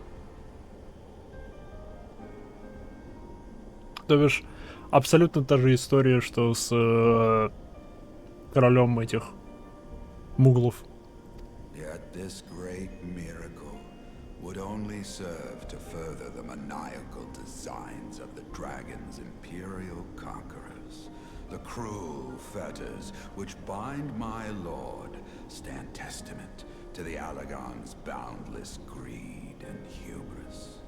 То бишь, абсолютно та же история, что с королем этих муглов. Yet this great miracle would only serve to further the maniacal designs of the dragon's imperial conquerors. The cruel fetters which bind my lord stand testament to the Alagon's boundless greed and hubris.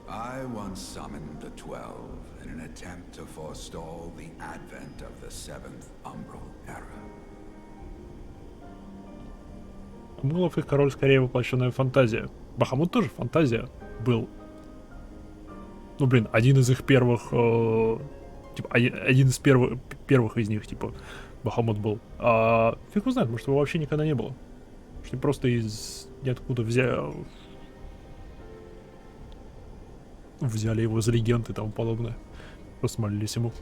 I once summoned the 12 in an attempt to forestall the advent of the 7th Umbral Era. Муглов их король скорее воплощенная фантазия. Бахамут тоже фантазия был. Ну блин, один из их первых, типа, один из первых из них, типа, Бахамут был. А фиг его знает, может его вообще никогда не было. Что просто из ниоткуда взяли его за легенд и тому подобное. Просто молились ему.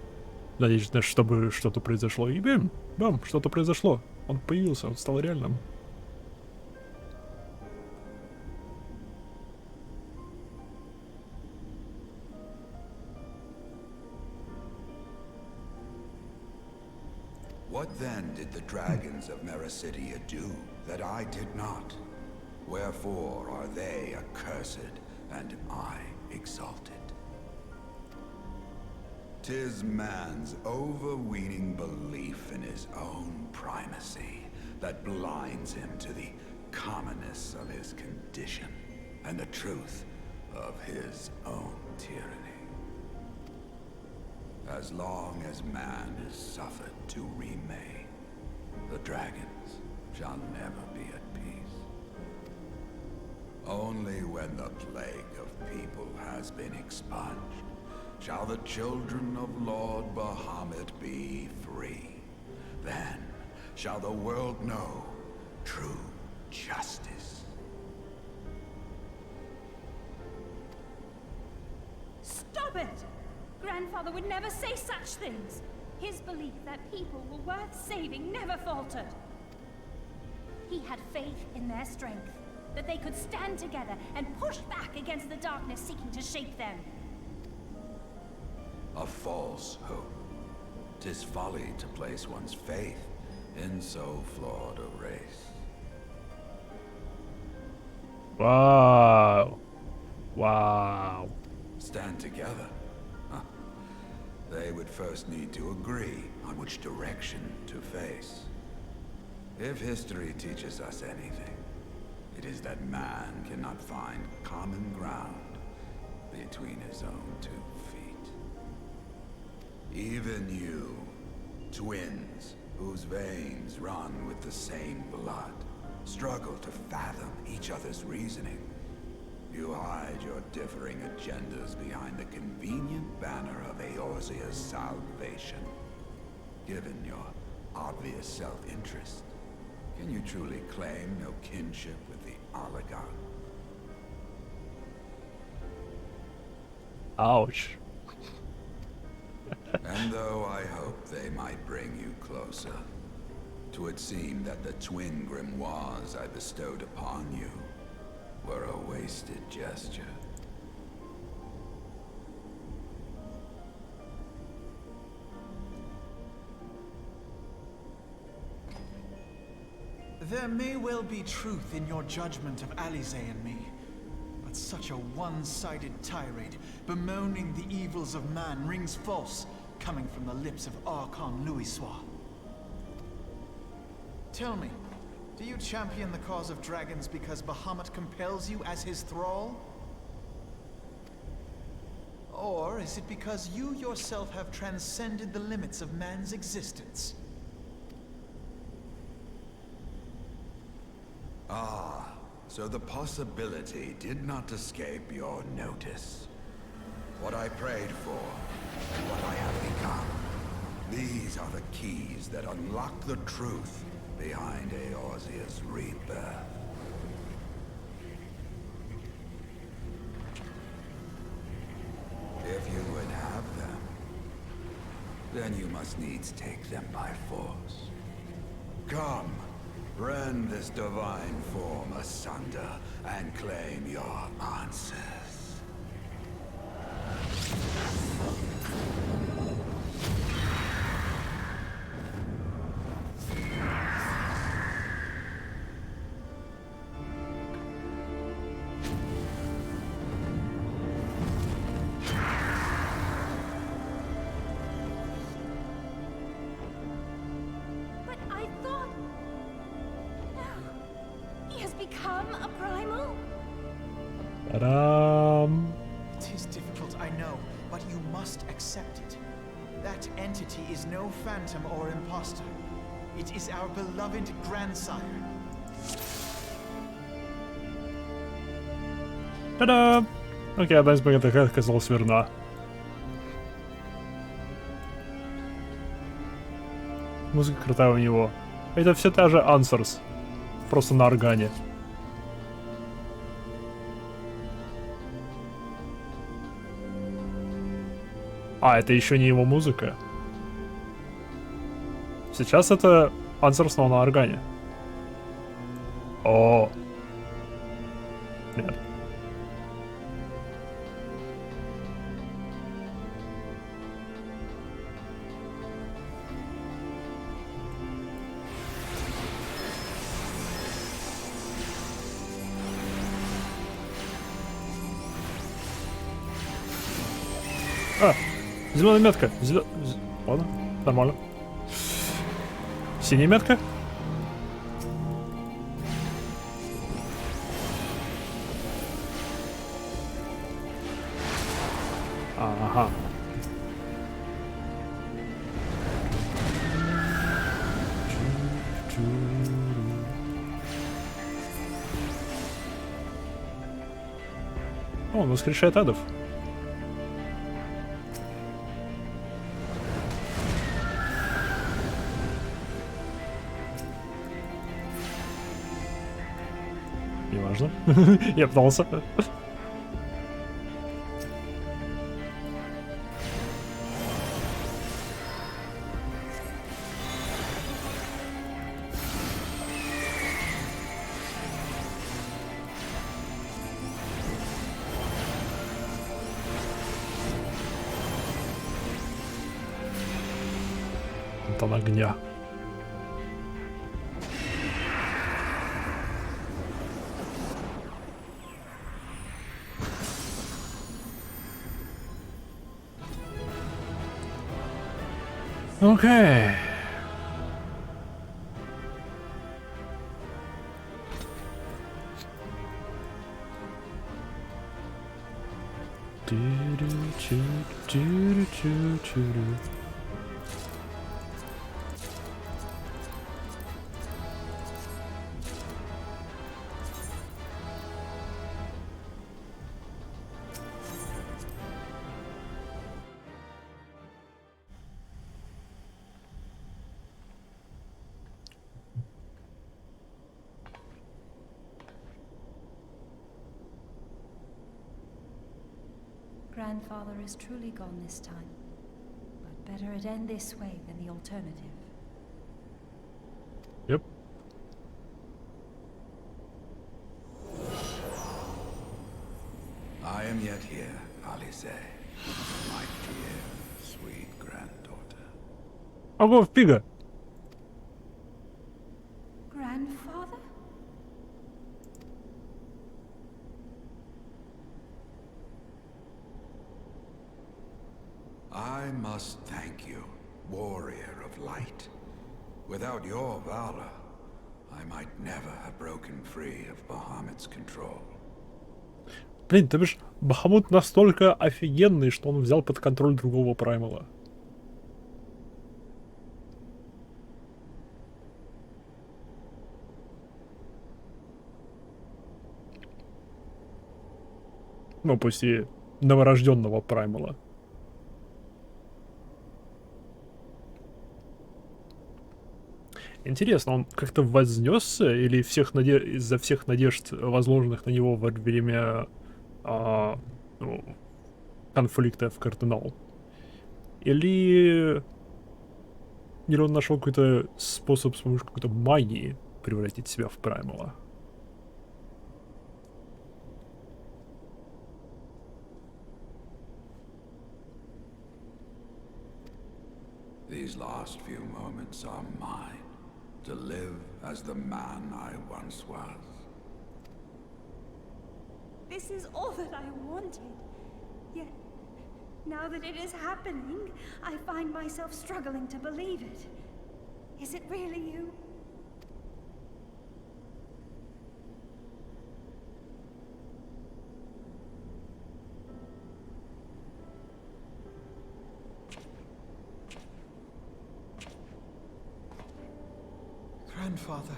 Надеюсь, чтобы что-то произошло. И бам, что-то произошло. Он появился, он стал реальным. What then did the dragons of Mericidia do that I did not? Wherefore are they accursed and I exalted? 'Tis man's overweening belief in his own primacy that blinds him to the commonness of his condition and the truth of his own tyranny. As long as man is suffered to remain, the dragons shall never be at peace. Only when the plague of people has been expunged shall the children of Lord Bahamut be free. Then shall the world know true justice. Stop it! Grandfather would never say such things. His belief that people were worth saving never faltered. He had faith in their strength, that they could stand together and push back against the darkness seeking to shape them. A false hope. 'Tis folly to place one's faith in so flawed a race. Wow. Wow. Stand together? Huh. They would first need to agree on which direction to face. If history teaches us anything, it is that man cannot find common ground between his own 2 feet. Even you, twins, whose veins run with the same blood, struggle to fathom each other's reasoning. You hide your differing agendas behind the convenient banner of Eorzea's salvation. Given your obvious self-interest, can you truly claim no kinship with the oligarch? Ouch. And though I hope they might bring you closer, 'twould seem that the twin grimoires I bestowed upon you were a wasted gesture. There may well be truth in your judgment of Alize and me, but such a one-sided tirade bemoaning the evils of man rings false, coming from the lips of Archon Louisoix. Tell me, do you champion the cause of dragons because Bahamut compels you as his thrall? Or is it because you yourself have transcended the limits of man's existence? Ah, so the possibility did not escape your notice. What I prayed for, and what I have become. These are the keys that unlock the truth behind Eorzea's rebirth. If you would have them, then you must needs take them by force. Come, rend this divine form asunder and claim your answers. But I thought... No. He has become a primal? Ta-dam. It is difficult, I know, but you must accept it. That entity is no phantom or imposter. It is our beloved grandsire. Та-дам! Окей, одна из богатых оказалась верна. Музыка крутая у него. Это все та же Answers. Просто на органе. А, это еще не его музыка. Сейчас это Answers, но на органе. О. Нет. А, зеленая метка. Ладно, нормально. Синяя метка. Ага. О, он воскрешает адов. Неважно. Я пытался. Антон огня. Окей. Grandfather is truly gone this time. But better it end this way than the alternative. Yep. I am yet here, Alice, my dear, sweet granddaughter. I'll go figure. Grandfather? I must thank you, warrior of light. Without your valor, I might never have broken free of Bahamut's control. Блин, то бишь, Бахамут настолько офигенный, что он взял под контроль другого праймала. Ну, пусть и новорожденного праймала. Интересно, он как-то вознесся или из-за всех надежд, возложенных на него во время ну, конфликта в кардинал? Или он нашел какой-то способ с помощью какой-то магии превратить себя в праймала? These last few moments are mine, to live as the man I once was. This is all that I wanted. Yet, now that it is happening, I find myself struggling to believe it. Is it really you? Grandfather,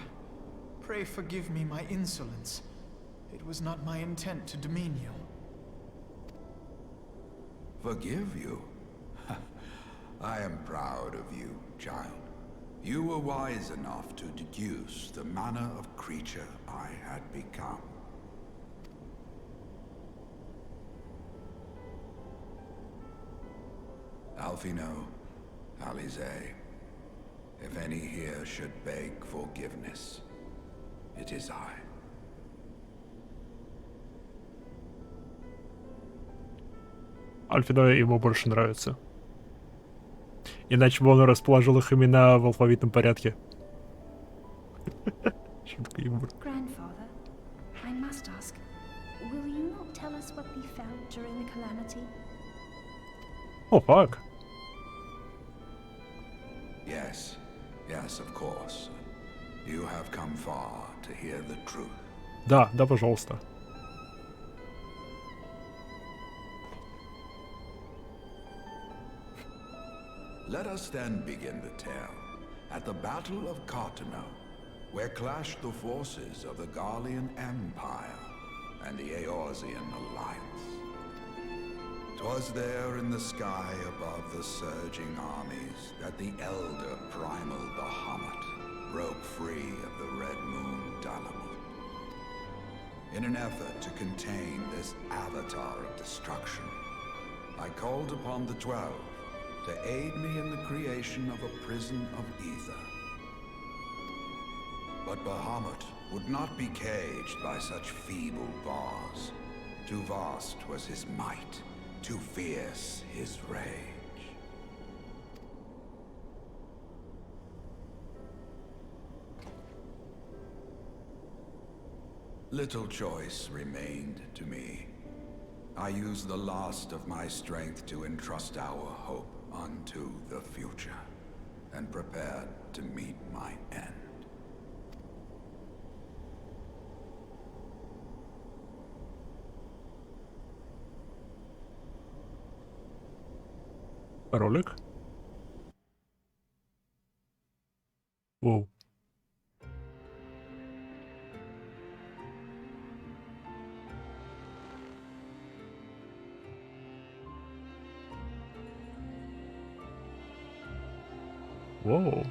pray forgive me my insolence. It was not my intent to demean you. Forgive you? I am proud of you, child. You were wise enough to deduce the manner of creature I had become. Alfino, Alize, if any here should beg forgiveness, it is I. Альфино ему больше нравится. Иначе бы он расположил их имена в алфавитном порядке. Шутка юмор. Grandfather, I must ask, will you not tell us what befell during the calamity? О, фак. Yes, yes, of course. You have come far to hear the truth. Да, да, пожалуйста. Let us then begin the tale at the Battle of Cartano, where clashed the forces of the Garlean Empire and the Eorzean Alliance. 'Twas there in the sky above the surging armies that the elder primal Bahamut broke free of the Red Moon Dalamut. In an effort to contain this avatar of destruction, I called upon the 12 to aid me in the creation of a prison of ether. But Bahamut would not be caged by such feeble bars. Too vast was his might, too fierce his rage. Little choice remained to me. I used the last of my strength to entrust our hope unto the future, and prepared to meet my end. Ролик. Воу. Воу.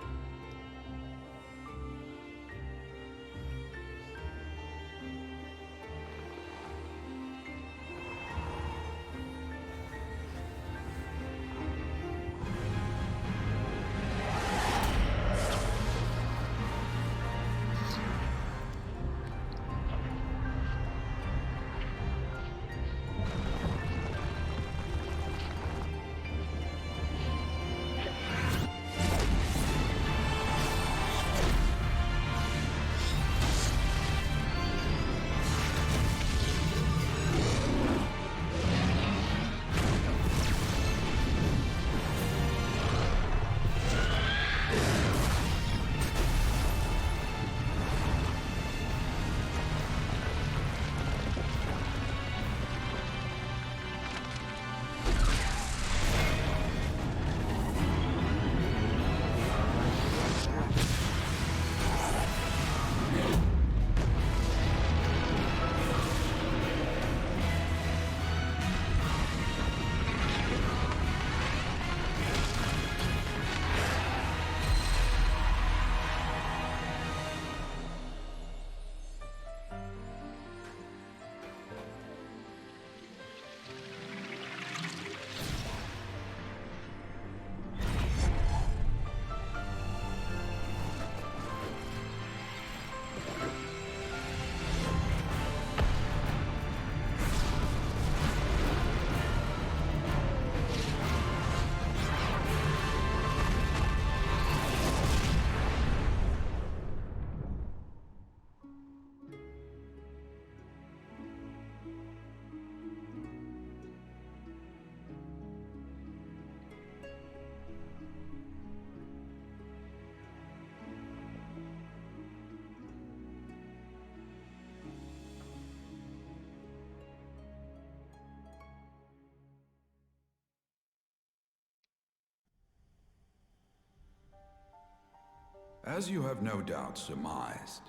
As you have no doubt surmised,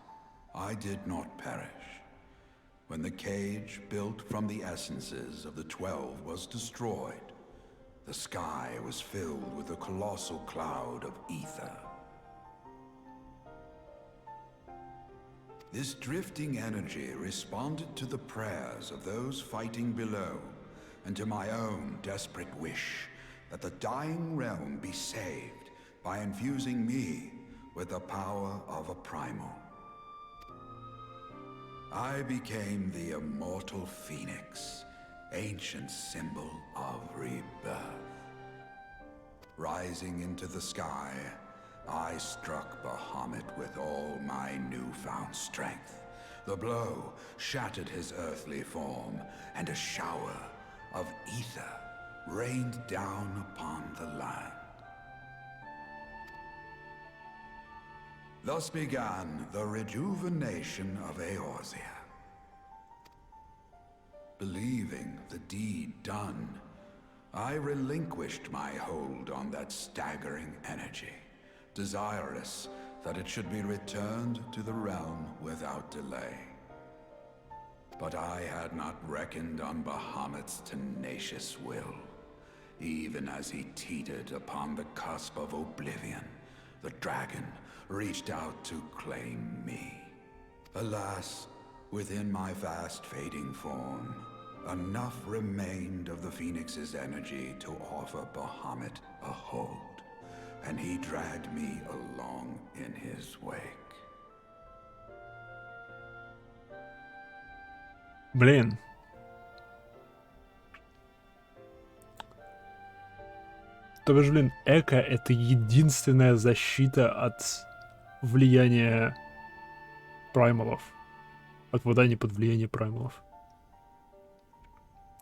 I did not perish. When the cage built from the essences of the 12 was destroyed, the sky was filled with a colossal cloud of ether. This drifting energy responded to the prayers of those fighting below, and to my own desperate wish that the dying realm be saved by infusing me with the power of a primal. I became the immortal phoenix, ancient symbol of rebirth. Rising into the sky, I struck Bahamut with all my newfound strength. The blow shattered his earthly form, and a shower of ether rained down upon the land. Thus began the rejuvenation of Eorzea. Believing the deed done, I relinquished my hold on that staggering energy, desirous that it should be returned to the realm without delay. But I had not reckoned on Bahamut's tenacious will. Even as he teetered upon the cusp of oblivion, the dragon reached out to claim me. Alas, within my fast fading form, enough remained of the Phoenix's energy to offer Bahamut a hold, and he dragged me along in his wake. Блин. То бишь, блин, эко — это единственная защита от влияния праймалов. От попадания под влияние праймалов.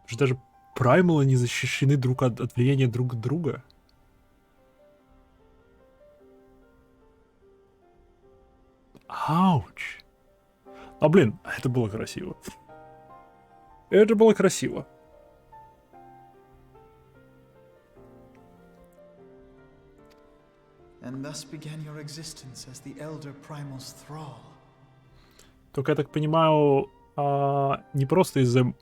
Потому что даже праймалы не защищены друг от влияния друг друга. Ауч. А, блин, это было красиво. Это было красиво. And thus began your existence as the elder primal's thrall. Только я так понимаю, не просто из-за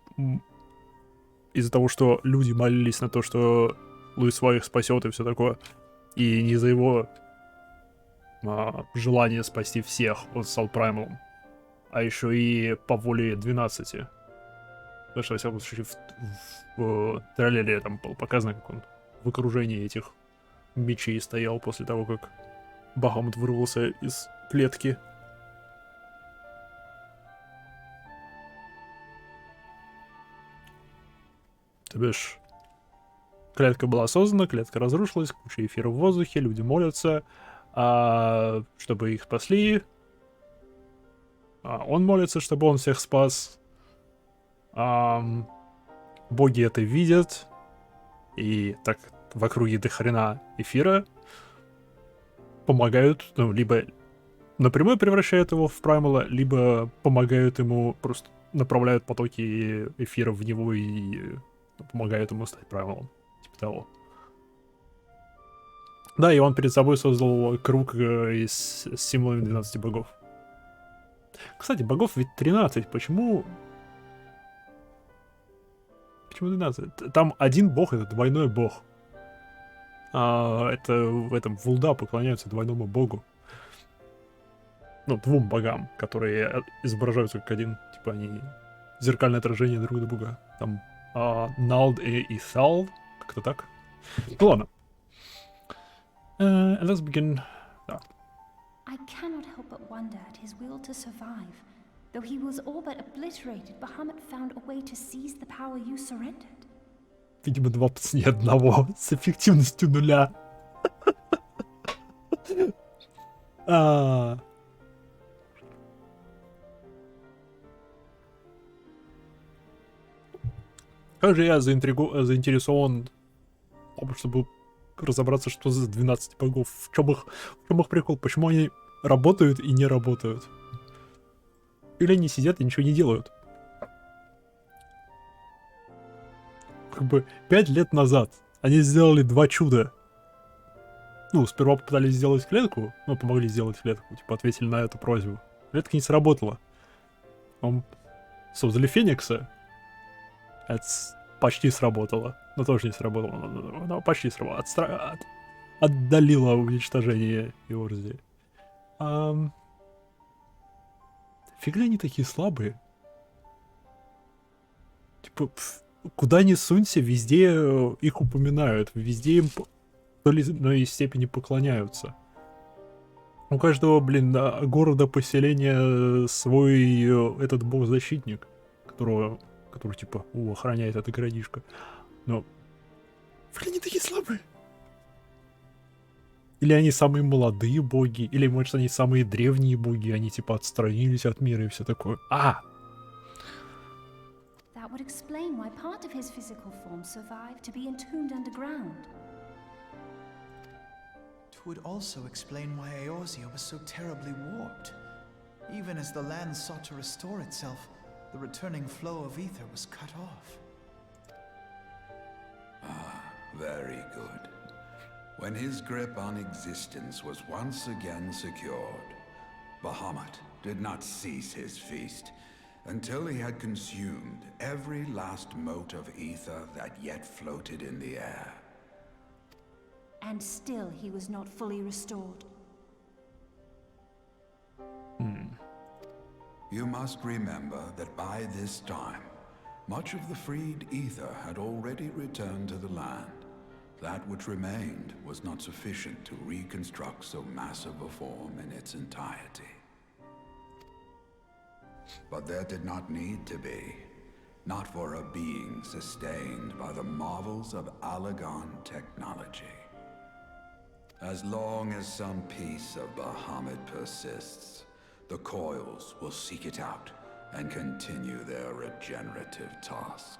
того, что люди молились на то, что Луис Вай их спасет и все такое, и не из-за его желания спасти всех он стал праймалом, а еще и по воле 12. Потому что, во всяком случае, в трейлере там было показано, как он в окружении этих мечей стоял после того, как Бахамут вырвался из клетки. То бишь, клетка была создана, клетка разрушилась, куча эфира в воздухе, люди молятся, чтобы их спасли. Он молится, чтобы он всех спас. Боги это видят, и так в округе до хрена эфира помогают, ну, либо напрямую превращают его в праймала, либо помогают ему, просто направляют потоки эфира в него и помогают ему стать праймалом. Типа того. Да, и он перед собой создал круг с символами 12 богов. Кстати, богов ведь 13. Почему 12? Там один бог — это двойной бог. Это в этом Вулда поклоняются двойному богу. Ну, двум богам, которые изображаются как один. Типа они зеркальное отражение друг друга. Там Налд и Исал. Как-то так. Ну ладно. Let's begin. Да. I cannot help but wonder at his will to survive. Though he was all but obliterated, Bahamut found a way to seize the power you surrendered. Видимо, 2 по цене одного с эффективностью 0. Как же я заинтересован, чтобы разобраться, что за 12 богов, в чем их прикол, почему они работают и не работают. Или они сидят и ничего не делают. Как бы 5 лет назад они сделали 2 чуда. ну, сперва попытались сделать клетку, ну, помогли сделать клетку, типа, ответили на эту просьбу. Клетка не сработала. Создали Феникса. Это почти сработало. Но тоже не сработало. Но почти сработало. Отдалило уничтожение Иорзии. Фига они такие слабые. Типа, куда ни сунься, везде их упоминают. Везде им в той или иной степени поклоняются. У каждого, блин, города, поселения свой этот бог-защитник, который типа, охраняет это городишко. Но, блин, они такие слабые. Или они самые молодые боги, или, может, они самые древние боги, они типа отстранились от мира и все такое. That would explain why part of his physical form survived to be entombed underground. It would also explain why Eorzea was so terribly warped. Even as the land sought to restore itself, the returning flow of ether was cut off. Very good. When his grip on existence was once again secured, Bahamut did not cease his feast until he had consumed every last mote of ether that yet floated in the air. And still he was not fully restored. You must remember that by this time, much of the freed ether had already returned to the land. That which remained was not sufficient to reconstruct so massive a form in its entirety. But there did not need to be, not for a being sustained by the marvels of Allagan technology. As long as some piece of Bahamut persists, the coils will seek it out and continue their regenerative task.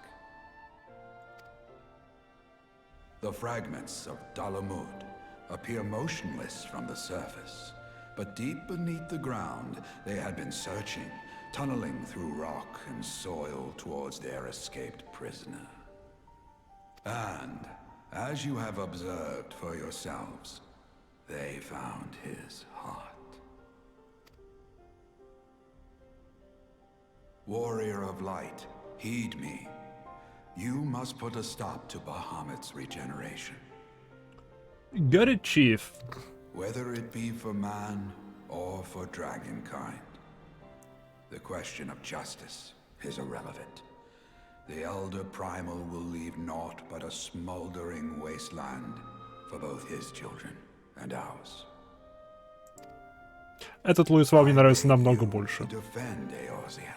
The fragments of Dalamud appear motionless from the surface, but deep beneath the ground they had been searching, tunneling through rock and soil towards their escaped prisoner. And, as you have observed for yourselves, they found his heart. Warrior of Light, heed me. You must put a stop to Bahamut's regeneration. Got it, Chief. Whether it be for man or for dragonkind. The question of justice is irrelevant. The Elder Primal will leave naught but a smoldering wasteland for both his children and ours. Этот Луис вам мне нравится намного больше. Defend Eorzea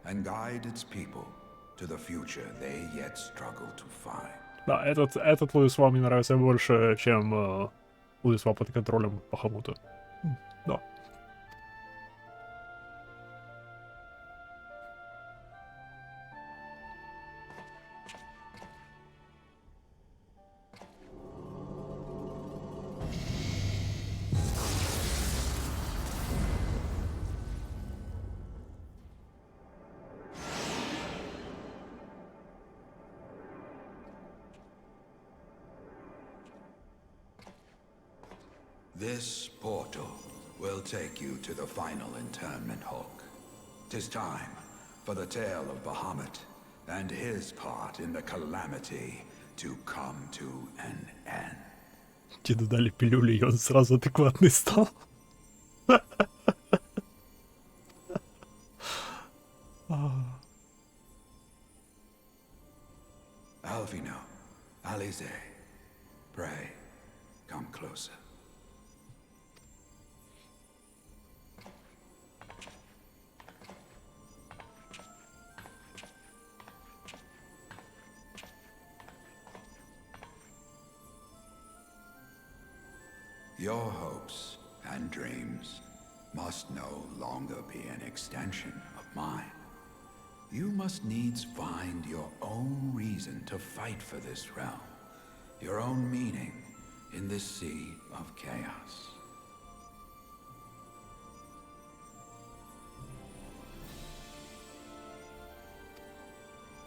and guide its people to the future they yet struggle to find. Да, этот Луис вам мне нравится больше, чем Луис вам под контролем Бахамута. Да. This portal will take you to the final internment hulk. 'Tis time for the tale of Bahamut and his part in the calamity to come to an end. Деду дали пилюли, и он сразу адекватный стал. Alvino, Alize, pray, come closer. Your hopes and dreams must no longer be an extension of mine. You must needs find your own reason to fight for this realm, your own meaning in this sea of chaos.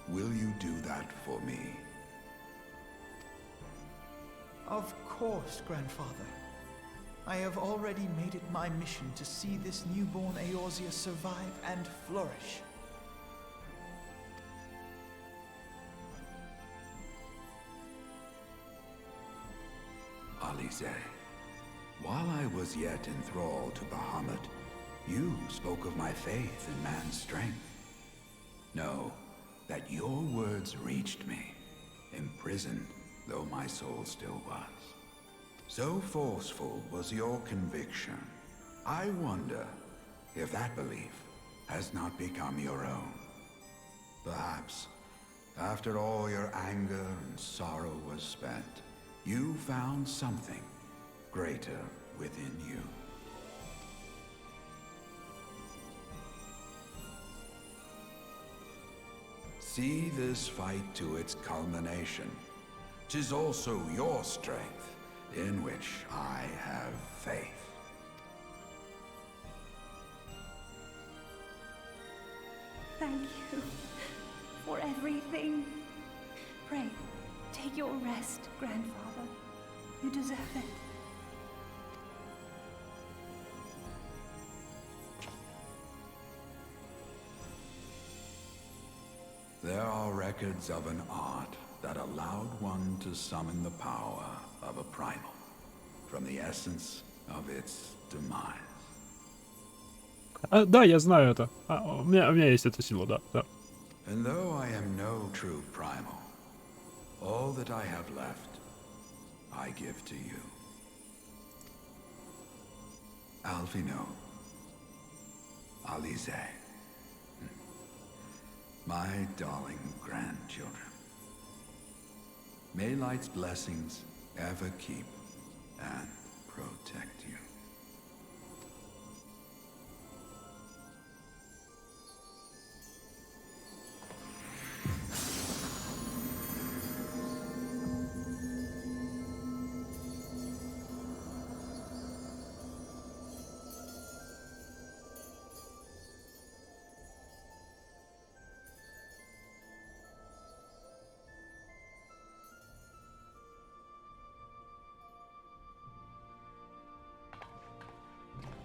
Will you do that for me? Of course, Grandfather. I have already made it my mission to see this newborn Eorzea survive and flourish. Alize, while I was yet enthralled to Bahamut, you spoke of my faith in man's strength. Know that your words reached me, imprisoned though my soul still was. So forceful was your conviction. I wonder if that belief has not become your own. Perhaps, after all your anger and sorrow was spent, you found something greater within you. See this fight to its culmination. 'Tis also your strength in which I have faith. Thank you for everything. Pray, take your rest, Grandfather. You deserve it. There are records of an art that allowed one to summon the power of a primal from the essence of its demise. Да, я знаю это. У меня есть эта сила, да, да. And though I am no true primal, all that I have left, I give to you. Alvino, Alize, my darling grandchildren. May Light's blessings ever keep and protect you.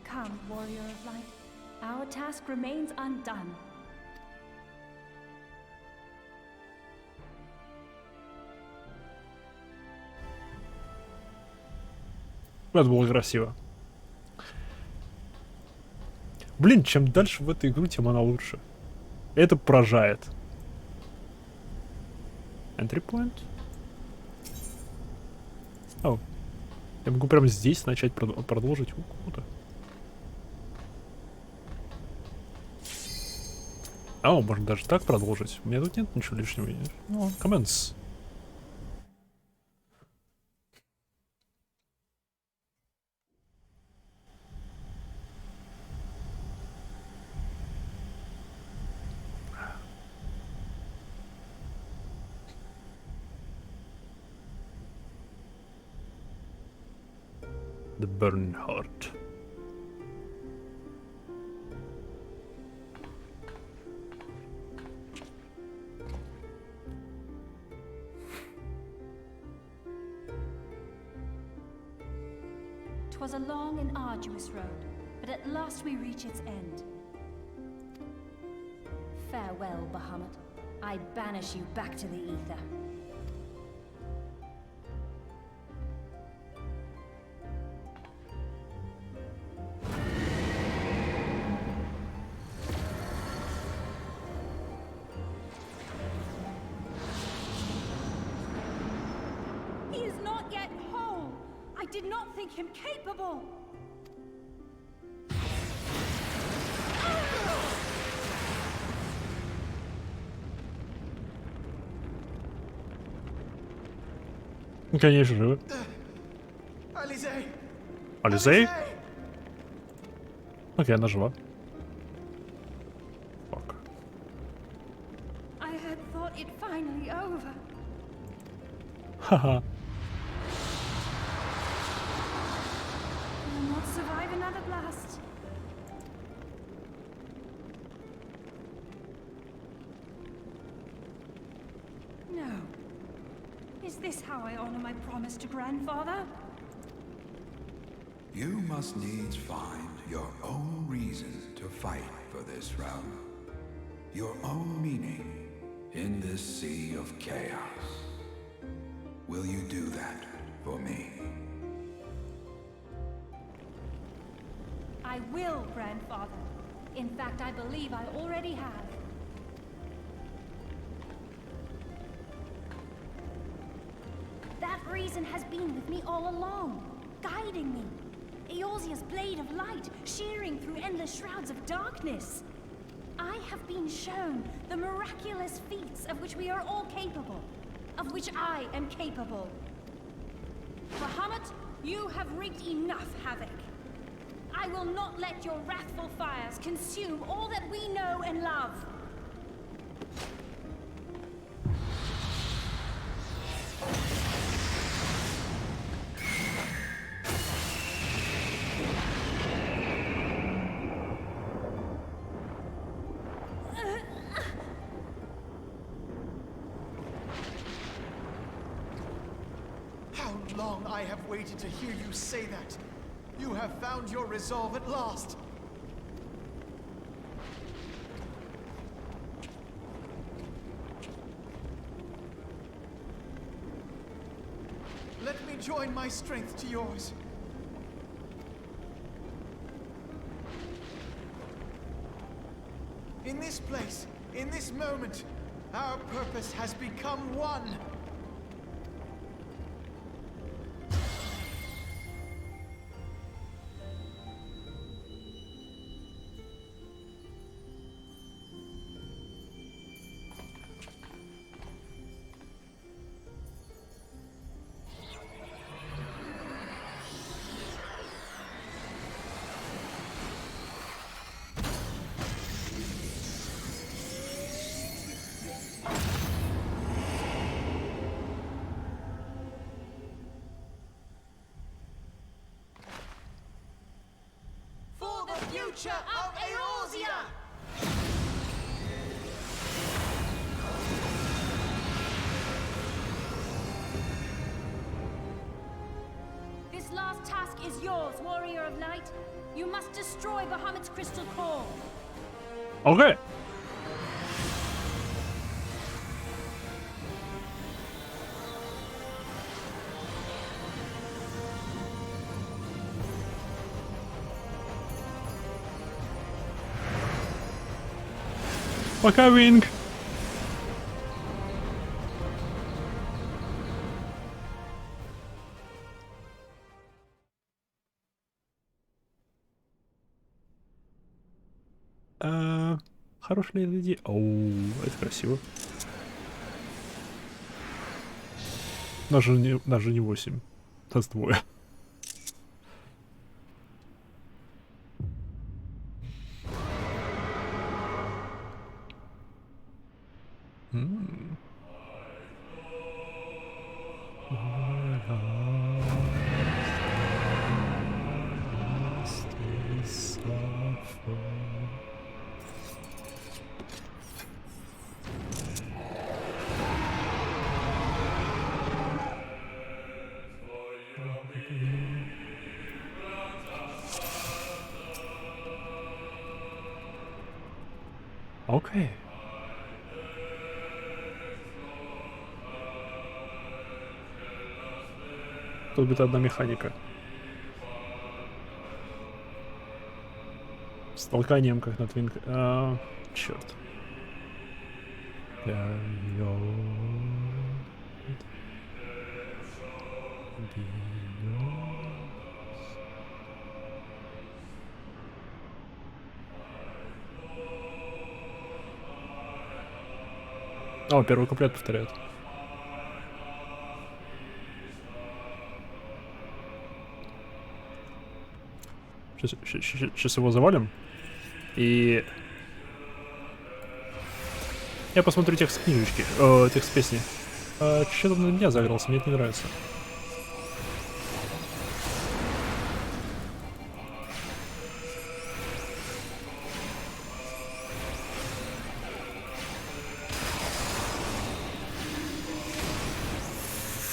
Come, warrior of light. Our task remains undone. Это было красиво. Блин, чем дальше в эту игру, тем она лучше. Это поражает. Entry point? О, я могу прямо здесь начать продолжить. Круто. О, можно даже так продолжить. У меня тут нет ничего лишнего. Ну, comments. The Burning Heart. Twas a long and arduous road, but at last we reach its end. Farewell, Bahamut. I banish you back to the ether. He is not yet whole. I did not think him capable. Конечно, живы. Alize! Ализей? Окей, она жива. Fuck. I had thought it finally over. Ха-ха. Will not survive another blast. No. Is this how I honor my promise to Grandfather? You must needs find your own reason to fight for this realm. Your own meaning in this sea of chaos. Will you do that for me? I will, Grandfather. In fact, I believe I already have. That reason has been with me all along, guiding me. Eorzea's blade of light, shearing through endless shrouds of darkness. I have been shown the miraculous feats of which we are all capable, of which I am capable. Bahamut, you have wreaked enough havoc. I will not let your wrathful fires consume all that we know and love. How long I have waited to hear you say that. You have found your resolve at last. Let me join my strength to yours. In this place, in this moment, our purpose has become one. Future of Eorzea! This last task is yours, Warrior of Light. You must destroy Bahamut's crystal core. Okay. Пока, Винг. Хорошая ли это идея? Оу, это красиво. Даже не 8. Нас двое. Окей. Тут будет одна механика. С толканием, как на твинк. Черт. О, первый куплет повторяют. Сейчас его завалим. И я посмотрю текст книжечки, текст песни. Что-то на меня загрался, мне это не нравится.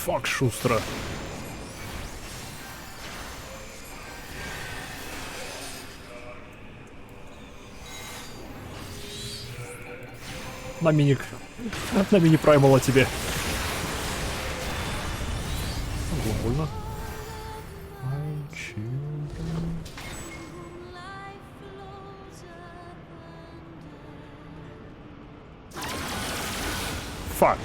Фак, шустро. На мини-праймала тебе. Было больно. Фак.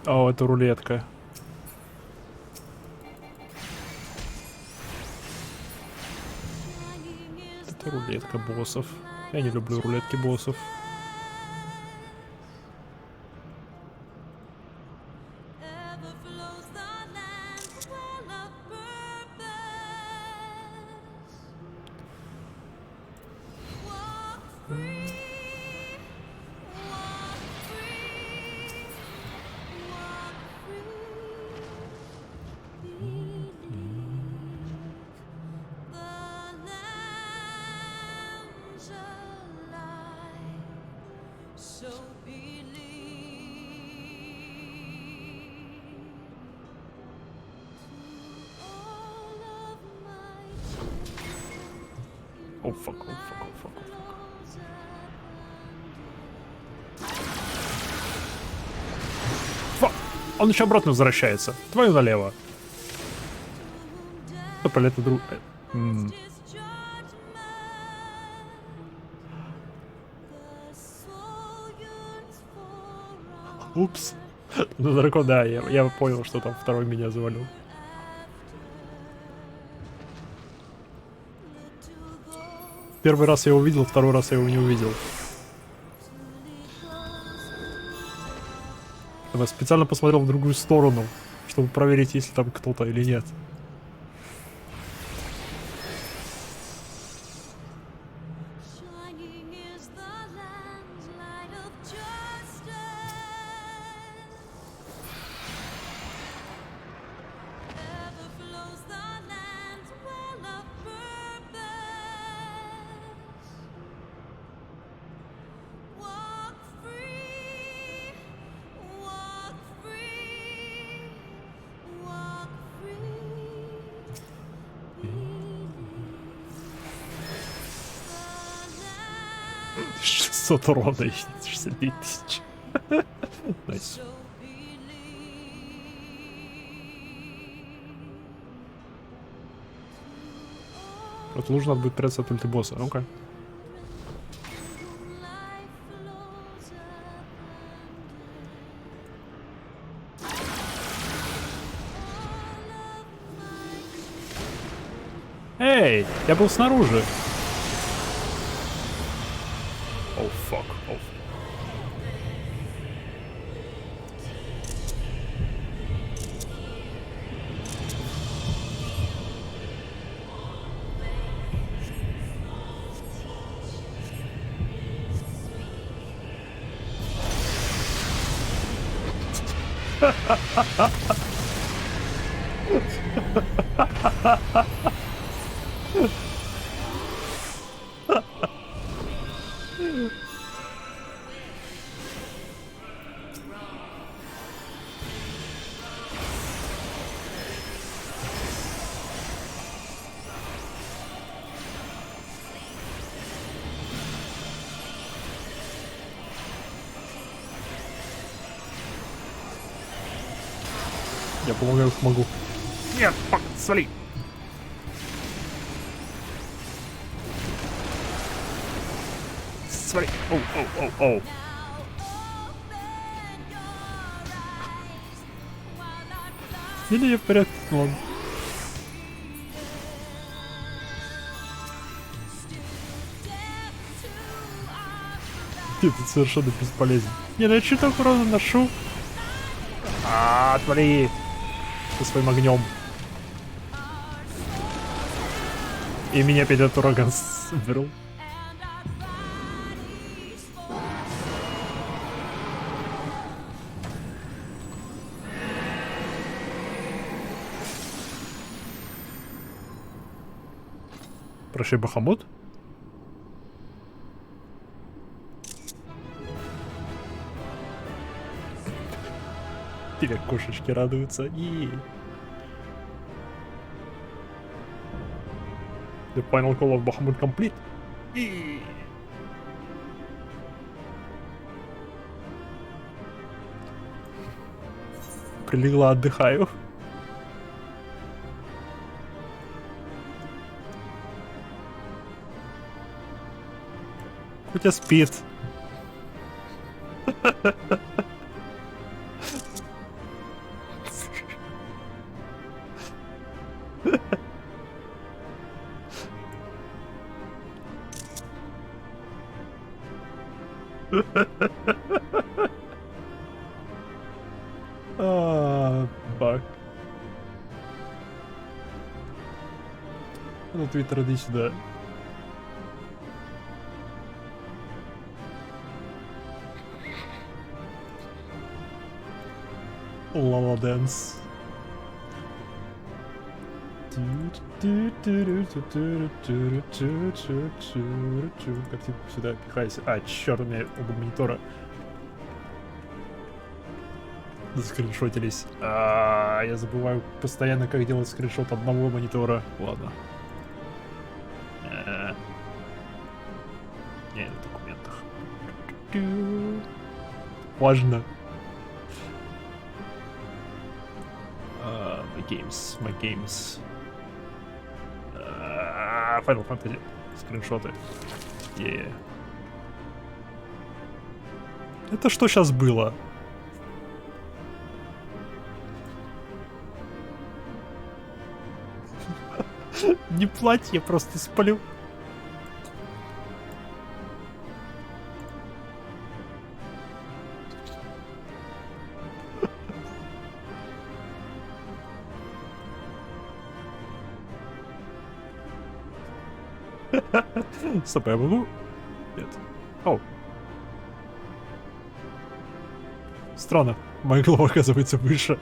О, это рулетка. Это рулетка боссов. Я не люблю рулетки боссов. О, фак, о, фак, о, фак, о, фак. Фак! Он еще обратно возвращается. Твою налево. Опа, это друг... Упс. Ну, дракон, да, я понял, что там второй меня завалил. Первый раз я его увидел, второй раз я его не увидел. Я специально посмотрел в другую сторону, чтобы проверить, есть ли там кто-то или нет. Урона и 69 тысяч. Найс. Вот лучше надо будет прятаться от ульты босса. Ну-ка. Эй, я был снаружи. Oh fuck, oh. Я помогаю, как могу. Нет, фак, свали. Свали. Оу, оу, оу, оу. Не, я в порядке, ладно. Ты тут совершенно бесполезен. Не, ну я что-то аккуратно ношу. Отвали! Со своим огнем. И меня опять этот ураган соберул. Прощай, Бахамут. Тебе кошечки радуются. И The final call of Bahamut complete. И прилегла, отдыхаю. Хотя спит. Бак. Ну, Твиттер, иди сюда. Лала Дэнс. Картинку сюда пихайся. А, черт, у меня оба монитора заскриншотились. Я забываю постоянно, как делать скриншот одного монитора. Ладно. Не, в документах. Важно. My games. Final Fantasy. Скриншоты. Это что сейчас было? Не плачь, я просто сплю. Стоп, я могу? Нет. Оу. Странно. Моя голова оказывается выше.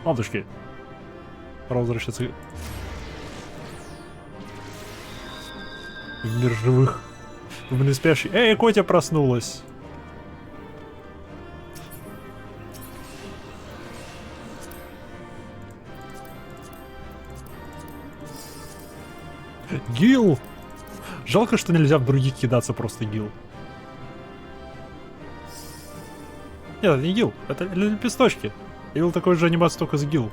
Ладушки. Пора возвращаться в мир живых. В мир спящий. Эй, Котя проснулась. Гил! Жалко, что нельзя в других кидаться просто гил. Нет, это не гил, это лепесточки. Я видел такой же анимацию, только с гил.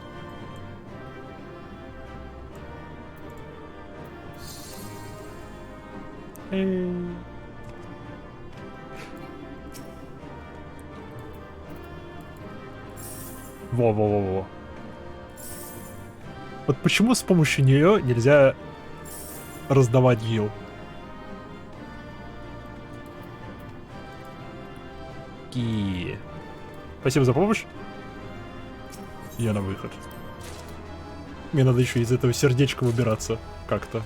Во-во-во-во. Вот почему с помощью нее нельзя раздавать гил? Спасибо за помощь. Я на выход. Мне надо еще из этого сердечка выбираться как-то.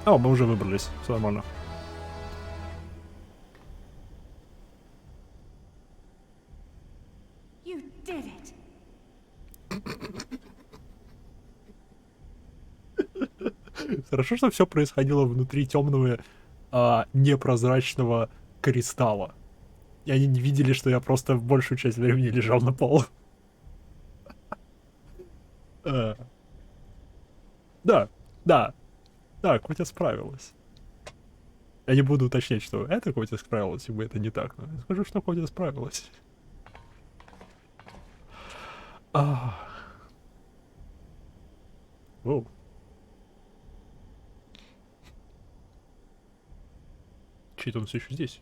О, мы уже выбрались. Все нормально. You did it. Хорошо, что все происходило внутри темного, непрозрачного кристалла. И они не видели, что я просто большую часть времени лежал на полу. Да. Да, Котя справилась. Я не буду уточнять, что это Котя справилась, ибо это не так. Но я скажу, что Котя справилась. Воу. Чей-то он все еще здесь.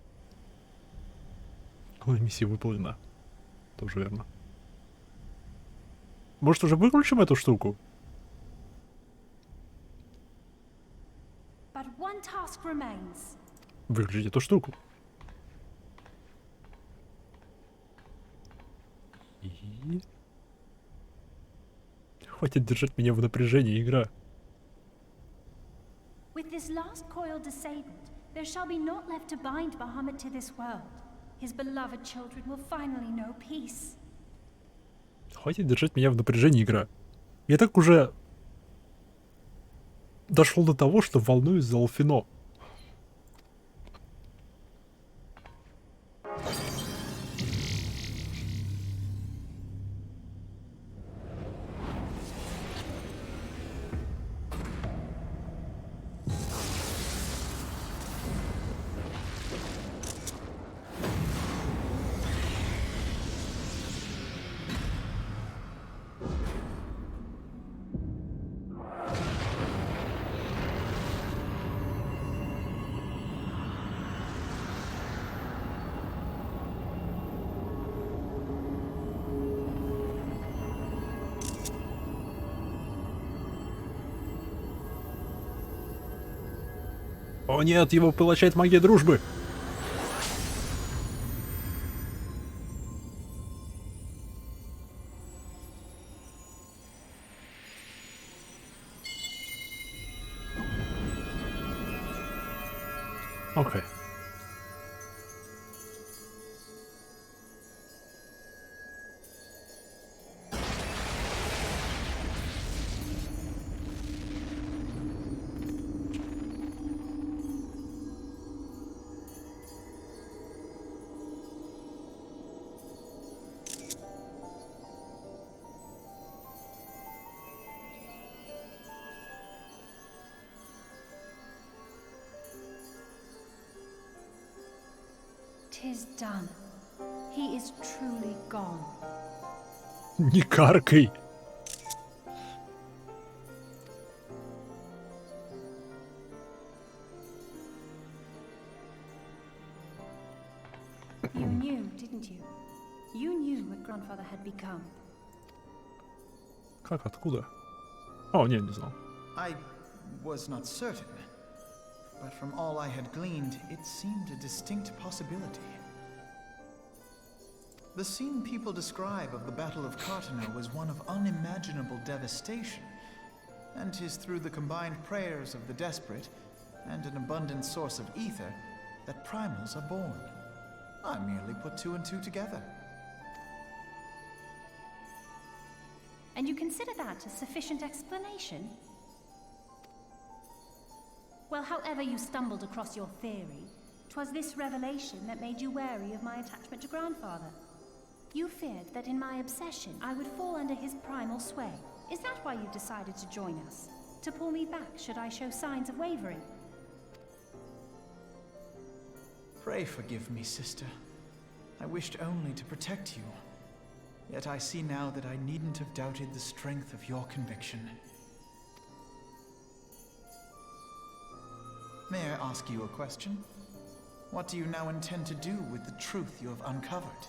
Главная миссия выполнена. Тоже верно. Может, уже выключим эту штуку? But one task remains. Выключить эту штуку. И... Хватит держать меня в напряжении, игра. With this last coil disabled, there shall be naught left to bind Bahamut to this world. His beloved children will finally know peace. Хватит держать меня в напряжении, игра. Я так уже дошел до того, что волнуюсь за Алфино. О нет, его поглощает магия дружбы. Окей. Tis done. He is truly gone. Не каркай. You knew, didn't you? You knew what grandfather had become. Как, откуда? О, нет, не знал. I was not certain, but from all I had gleaned, it seemed a distinct possibility. The scene people describe of the Battle of Cartano was one of unimaginable devastation, and 'tis through the combined prayers of the desperate and an abundant source of ether that primals are born. I merely put two and two together. And you consider that a sufficient explanation? Well, however you stumbled across your theory, 'twas this revelation that made you wary of my attachment to grandfather. You feared that in my obsession I would fall under his primal sway. Is that why you decided to join us? To pull me back should I show signs of wavering? Pray forgive me, sister. I wished only to protect you. Yet I see now that I needn't have doubted the strength of your conviction. May I ask you a question? What do you now intend to do with the truth you have uncovered?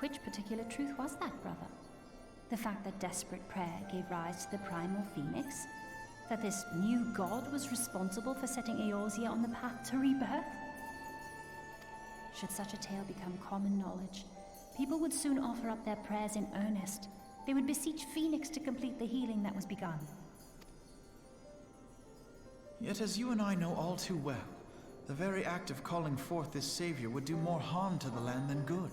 Which particular truth was that, brother? The fact that desperate prayer gave rise to the primal phoenix? That this new god was responsible for setting Eorzea on the path to rebirth? Should such a tale become common knowledge, people would soon offer up their prayers in earnest. They would beseech Phoenix to complete the healing that was begun. Yet as you and I know all too well, the very act of calling forth this savior would do more harm to the land than good.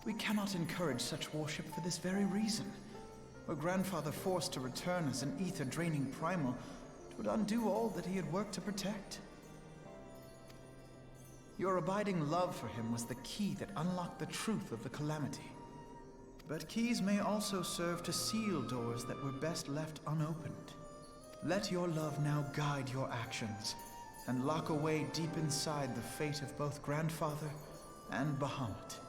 We cannot encourage such worship for this very reason. Were grandfather forced to return as an ether-draining primal, it would undo all that he had worked to protect. Your abiding love for him was the key that unlocked the truth of the calamity. But keys may also serve to seal doors that were best left unopened. Let your love now guide your actions, and lock away deep inside the fate of both grandfather and Bahamut.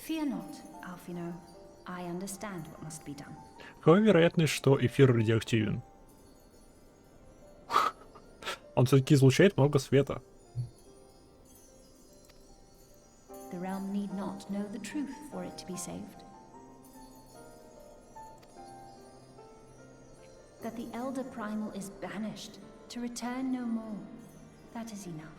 Fear not, Alfino. I understand what must be done. Какова вероятность, что эфир радиоактивен? Он все-таки излучает много света. The realm need not know the truth for it to be saved. That the Elder Primal is banished, to return no more. That is enough.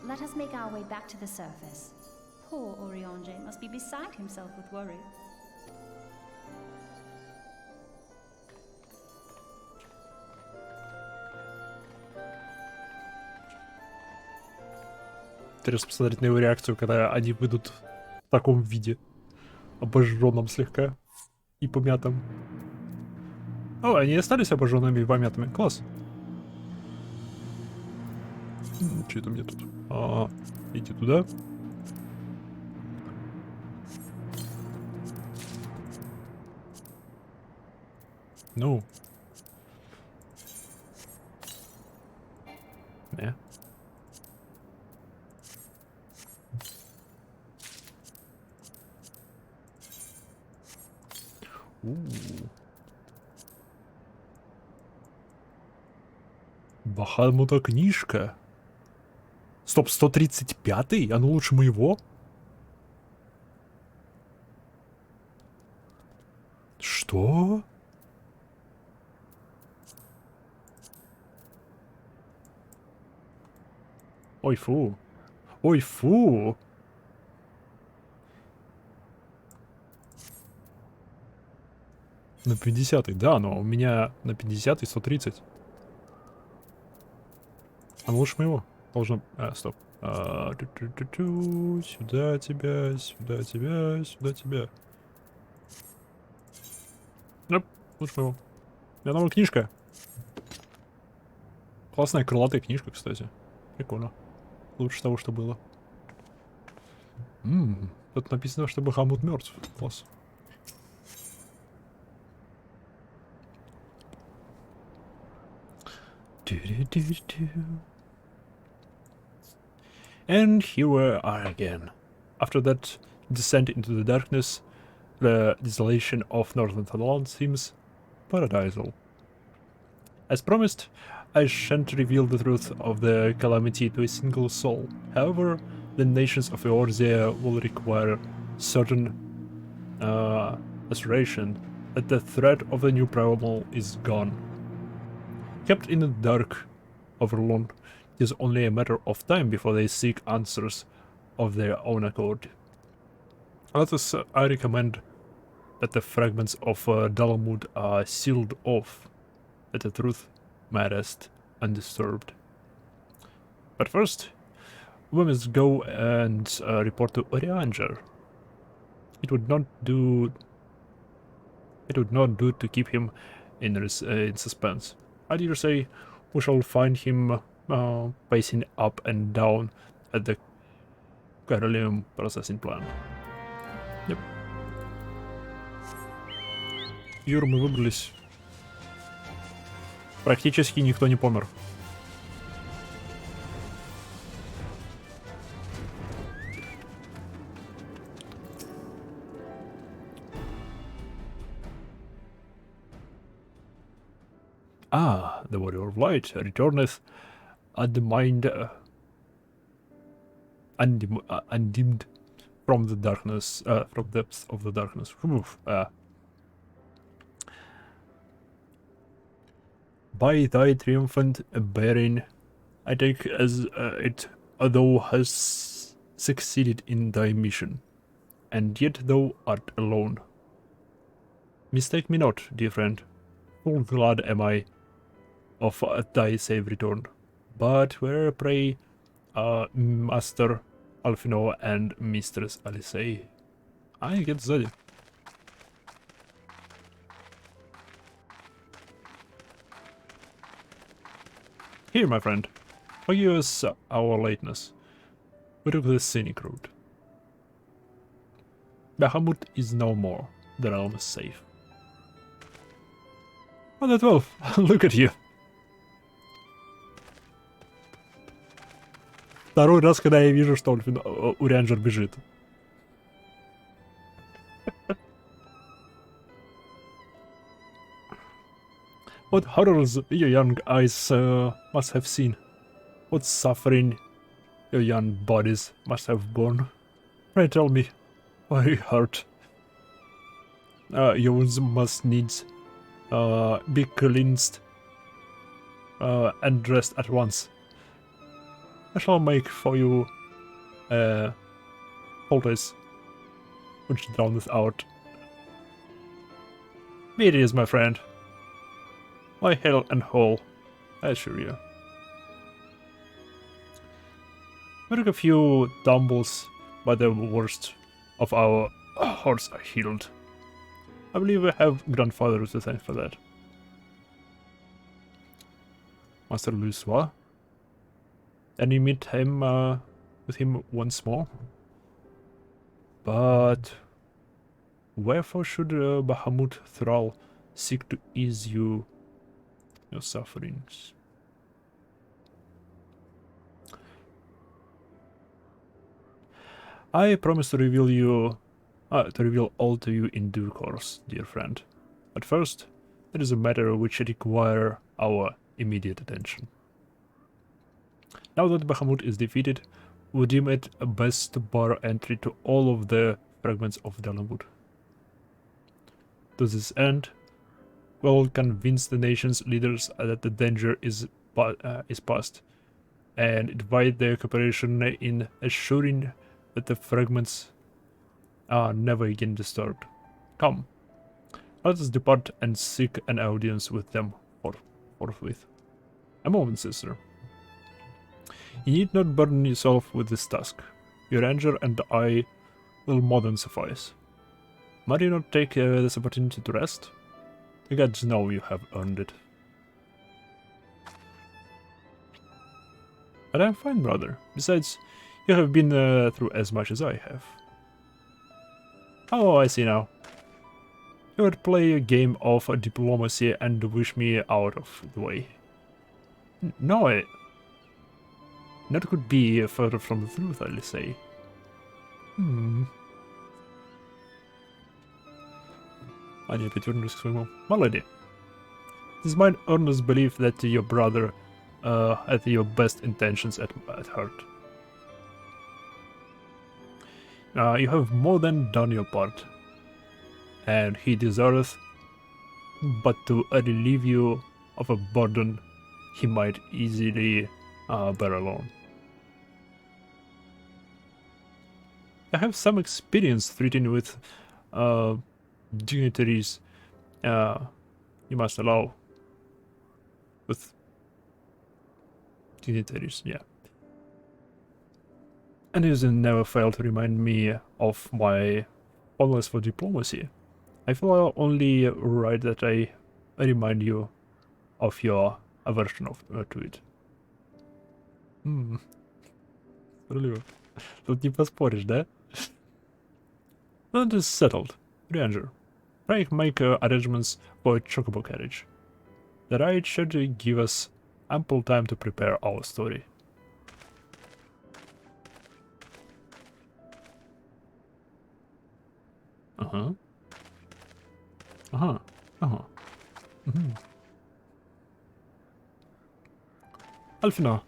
Let us make our way back to the surface. Poor Oriange must be beside himself with worry. Интересно посмотреть на его реакцию, когда они выйдут в таком виде. Обожженном слегка. И помятым. О, они остались обожженными и помятыми. Класс. Что это мне тут? Иди туда. Ну. Не. Бахамута книжка. Стоп, 135-й? Оно лучше моего? Что? Ой, фу. Ой, фу. На 50-й, да, но у меня на 50-й 130. А лучше моего. Должен... стоп. Сюда тебя, сюда тебя, сюда тебя. Оп, лучше моего. У меня новая книжка. Классная крылатая книжка, кстати. Прикольно. Лучше того, что было. Тут написано, что Бахамут мертв. Класс. And here we are again. After that descent into the darkness, the desolation of Northern Thailand seems paradisal. As promised, I shan't reveal the truth of the calamity to a single soul. However, the nations of Eorzea will require certain assuration that the threat of the new primal is gone. Kept in the dark over long, it is only a matter of time before they seek answers of their own accord. Thus, I recommend that the fragments of Dalamud are sealed off, that the truth may rest undisturbed. But first, we must go and report to Orianger. It would not do to keep him in suspense. I dare say we shall find him pacing up and down at the Carolium processing plant. Yep. Юр, мы выбрались. Практически никто не помер. Ah, the warrior of light returneth undimmed from the darkness, from depths of the darkness. By thy triumphant bearing, I take as it thou hast succeeded in thy mission, and yet thou art alone. Mistake me not, dear friend, full glad am I of thy safe return. But where, pray, Master Alfino and Mistress Alice? I get сзади. Here, my friend, forgive us our lateness. We took the scenic route. Bahamut is no more. The realm is safe. Oh, that wolf! Look at you! Второй раз, когда я вижу, что Урианджер бежит. What horrors your young eyes must have seen. What suffering your young bodies must have borne. Pray tell me, why are you hurt? Your wounds must needs be cleansed and dressed at once. I shall make for you a poultice which drowneth out. Be it is, my friend. My hell and whole, I assure you. We took a few tumbles, but the worst of our hordes are healed. I believe we have grandfather to thank for that. Master Luswa. And you meet him with him once more. But wherefore should Bahamut Thrall seek to ease your sufferings? I promise to reveal all to you in due course, dear friend. But first, it is a matter which require our immediate attention. Now that Bahamut is defeated, we deem it best to bar entry to all of the fragments of Dalamud. To this end, we will convince the nation's leaders that the danger is past, and invite their cooperation in assuring that the fragments are never again disturbed. Come, let us depart and seek an audience with them forthwith. A moment, sister. You need not burden yourself with this task. Your ranger and I will more than suffice. Might you not take this opportunity to rest? The gods know you have earned it. But I'm fine, brother. Besides, you have been through as much as I have. Oh, I see now. You would play a game of diplomacy and wish me out of the way. No, that could be further from the truth, I'll say. Они опять вернулись к своему. Молоди. It is my earnest belief that your brother had your best intentions at heart. You have more than done your part, and he deserves but to relieve you of a burden he might easily bear alone. I have some experience treating with dignitaries, you must allow. With dignitaries, yeah. And it never failed to remind me of my fondness for diplomacy. I feel only right that I remind you of your aversion to it. Справедливо. Тут не поспоришь, да? That is settled. Ranger, pray make arrangements for a chocobo carriage. The ride should give us ample time to prepare our story. Alfina.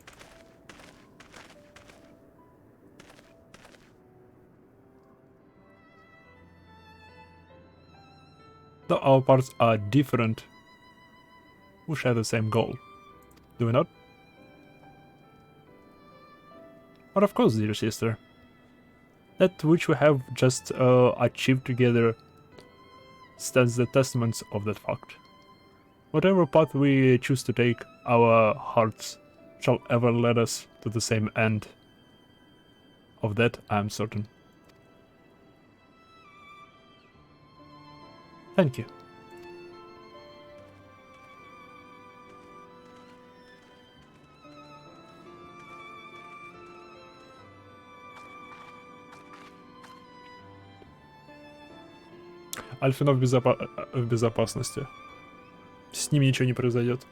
Though our paths are different, we share the same goal, do we not? But of course, dear sister. That which we have just achieved together stands the testament of that fact. Whatever path we choose to take, our hearts shall ever lead us to the same end. Of that I am certain. Thank you. Альфина в безопасности. С ним ничего не произойдет.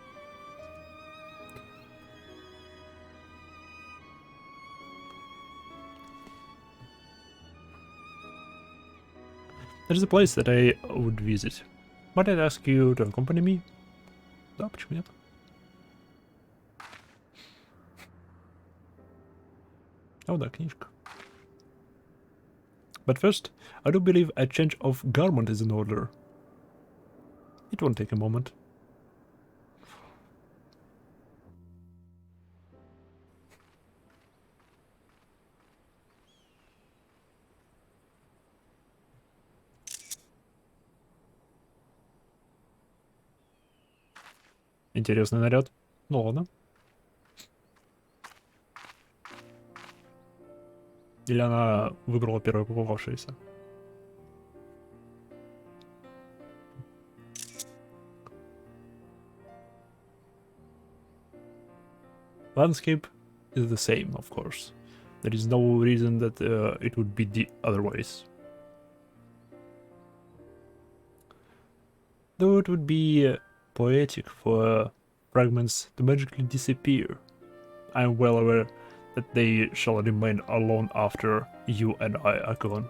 There's a place that I would visit. Might I ask you to accompany me? Да, почему нет? О, да, книжка. But first, I do believe a change of garment is in order. It won't take a moment. Интересный наряд. Ну ладно. Или она выбрала первое попавшееся? Landscape is the same, of course. There is no reason that it would be the otherwise. Though it would be poetic for fragments to magically disappear, I am well aware that they shall remain alone after you and I are gone.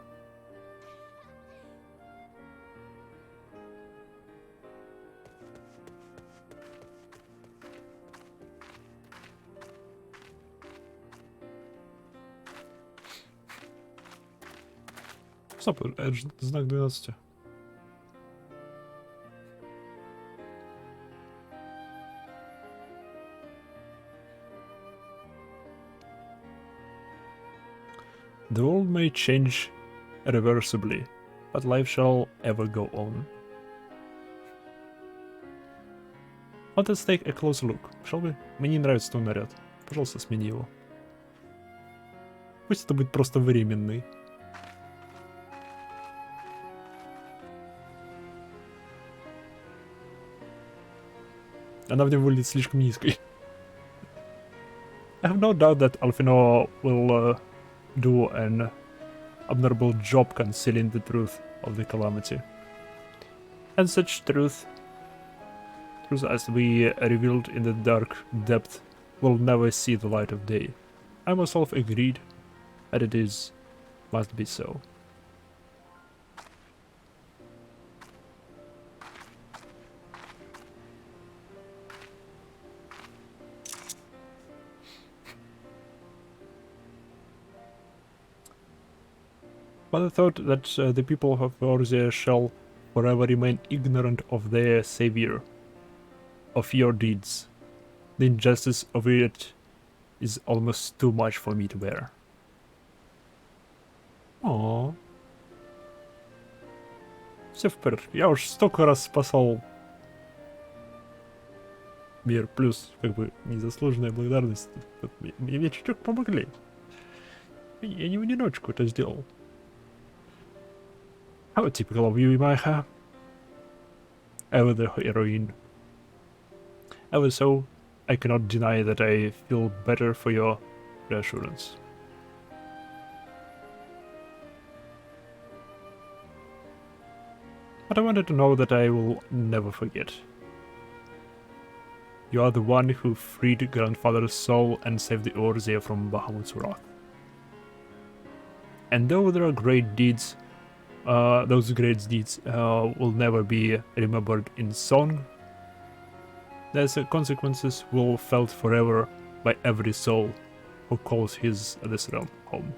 Стоп, это же знак 12. The world may change irreversibly, but life shall ever go on. Let us take a closer look, shall we? Мне не нравится твой наряд. Пожалуйста, смени его. Пусть это будет просто временный. Она в нем выглядит слишком низкой. I have no doubt that Alfino will do an admirable job concealing the truth of the calamity. And such truth as we revealed in the dark depth will never see the light of day. I myself agreed that it must be so. But I thought that the people of Eorzea shall forever remain ignorant of their savior, of your deeds. The injustice of it is almost too much for me to bear. О, все в порядке. Я уж столько раз спасал мир, плюс как бы незаслуженная благодарность. Мне чуть-чуть помогли. Я не в одиночку это сделал. How typical of you, Imaiha. Ever the heroine. Ever so, I cannot deny that I feel better for your reassurance. But I wanted to know that I will never forget. You are the one who freed Grandfather's soul and saved the Eorzea from Bahamut's wrath. And though there are great deeds, those great deeds will never be remembered in song, their consequences will felt forever by every soul who calls this realm home.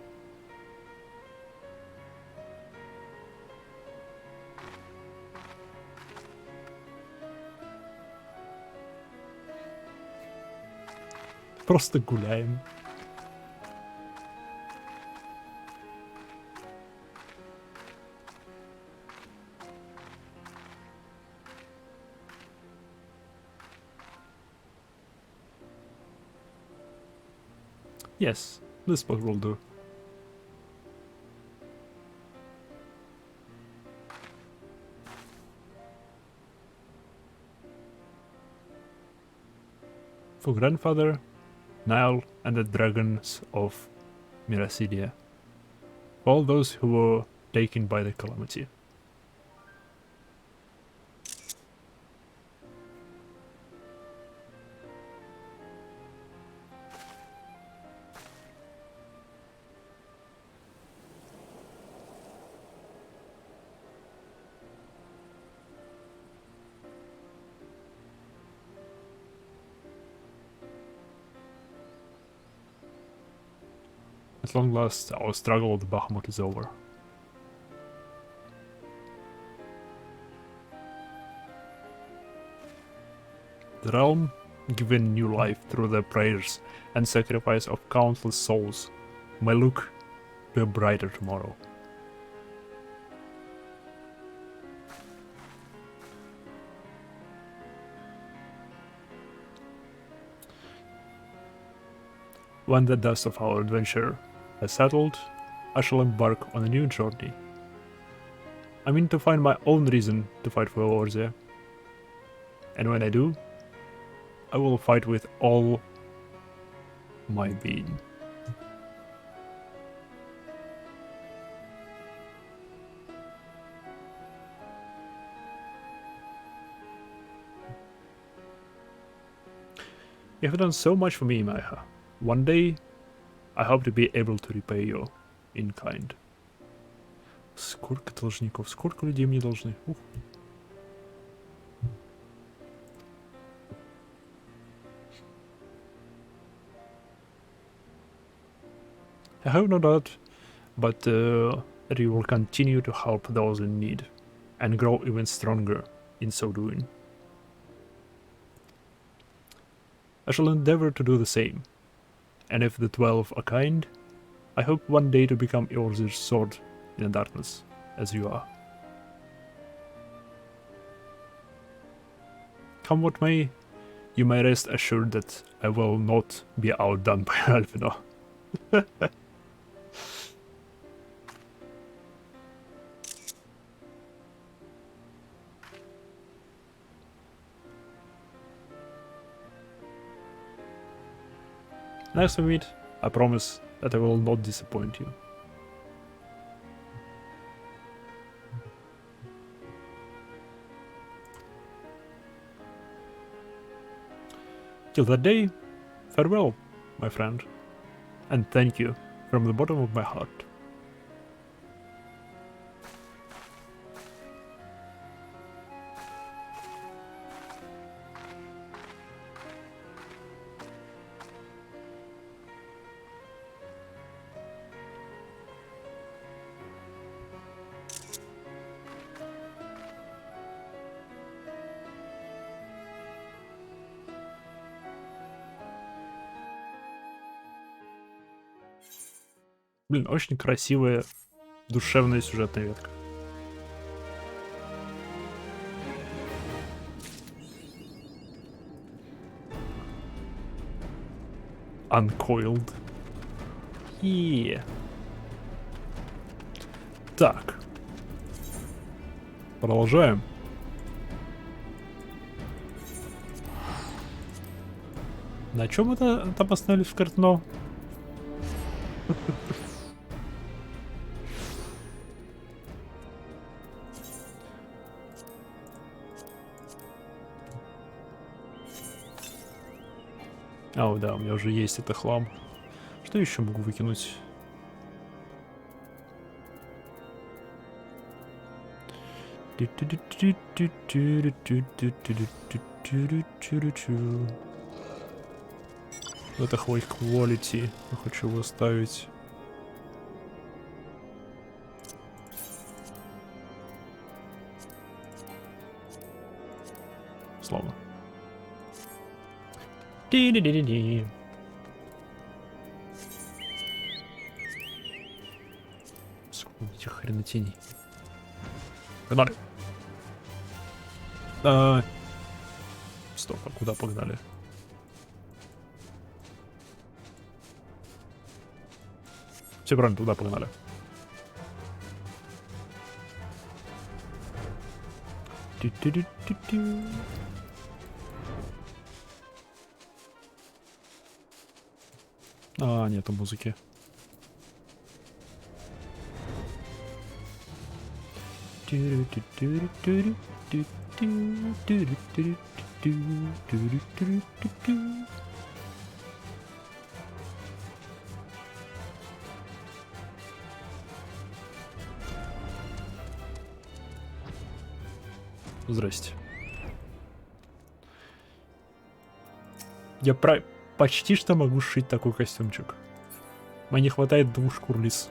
Просто гуляем. Yes, this spot will do. For Grandfather, Nile, and the dragons of Miracidia. All those who were taken by the calamity. At long last, our struggle with Bahamut is over. The realm, given new life through the prayers and sacrifice of countless souls, may look to a brighter tomorrow. When the dust of our adventure has settled, I shall embark on a new journey. I mean to find my own reason to fight for Eorzea. And when I do, I will fight with all my being. You have done so much for me, Maiha. One day, I hope to be able to repay you in kind. Сколько должников, сколько людей мне должны? Ух. I have no doubt, but that you will continue to help those in need, and grow even stronger in so doing. I shall endeavor to do the same, and if the 12 are kind, I hope one day to become Eorzea's sword in the darkness, as you are. Come what may, you may rest assured that I will not be outdone by Alfino. Next we meet, I promise that I will not disappoint you. Till that day, farewell, my friend, and thank you from the bottom of my heart. Блин, очень красивая, душевная сюжетная ветка. Uncoiled. Так. Продолжаем. На чем это там остановились в картно? О, да, у меня уже есть это хлам. Что еще могу выкинуть? Это хвой quality. Я хочу его оставить. Славно. Ди-ди-ди-ди-ди. Сколько этих хренотеней. Погнали. Стоп, а куда погнали? Все правильно, туда погнали. Тю-тю-тю-тю-тю. А, нету музыки. Здрасте. Я почти что могу сшить такой костюмчик. Мне не хватает 2 шкур лис.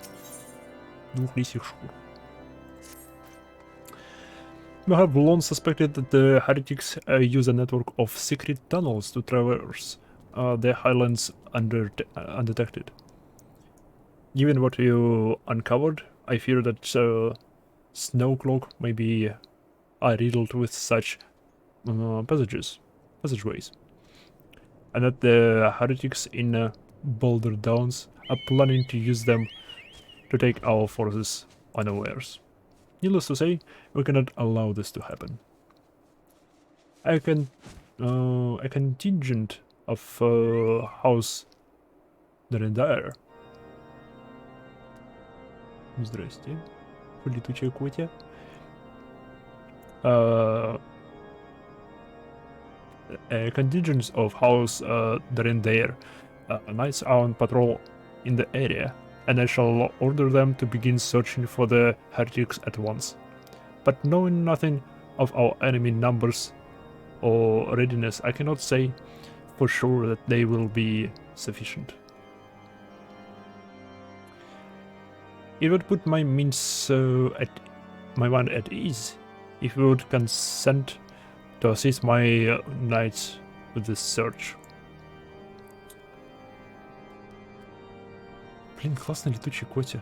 2 лисьих шкур. We have long suspected that the heretics use a network of secret tunnels to traverse the highlands undetected. Given what you uncovered, I fear that Snowcloak may be riddled with such passageways, and that the heretics in Boulder Downs are planning to use them to take our forces unawares. Needless to say, we cannot allow this to happen. A contingent of House Derendire. Здрасте, летучая котя. A contingent of House Derendire knights are on patrol in the area, and I shall order them to begin searching for the heretics at once. But knowing nothing of our enemy numbers or readiness, I cannot say for sure that they will be sufficient. It would put my mind at ease if you would consent to assist my knights with this search. Блин, классный летучий котя.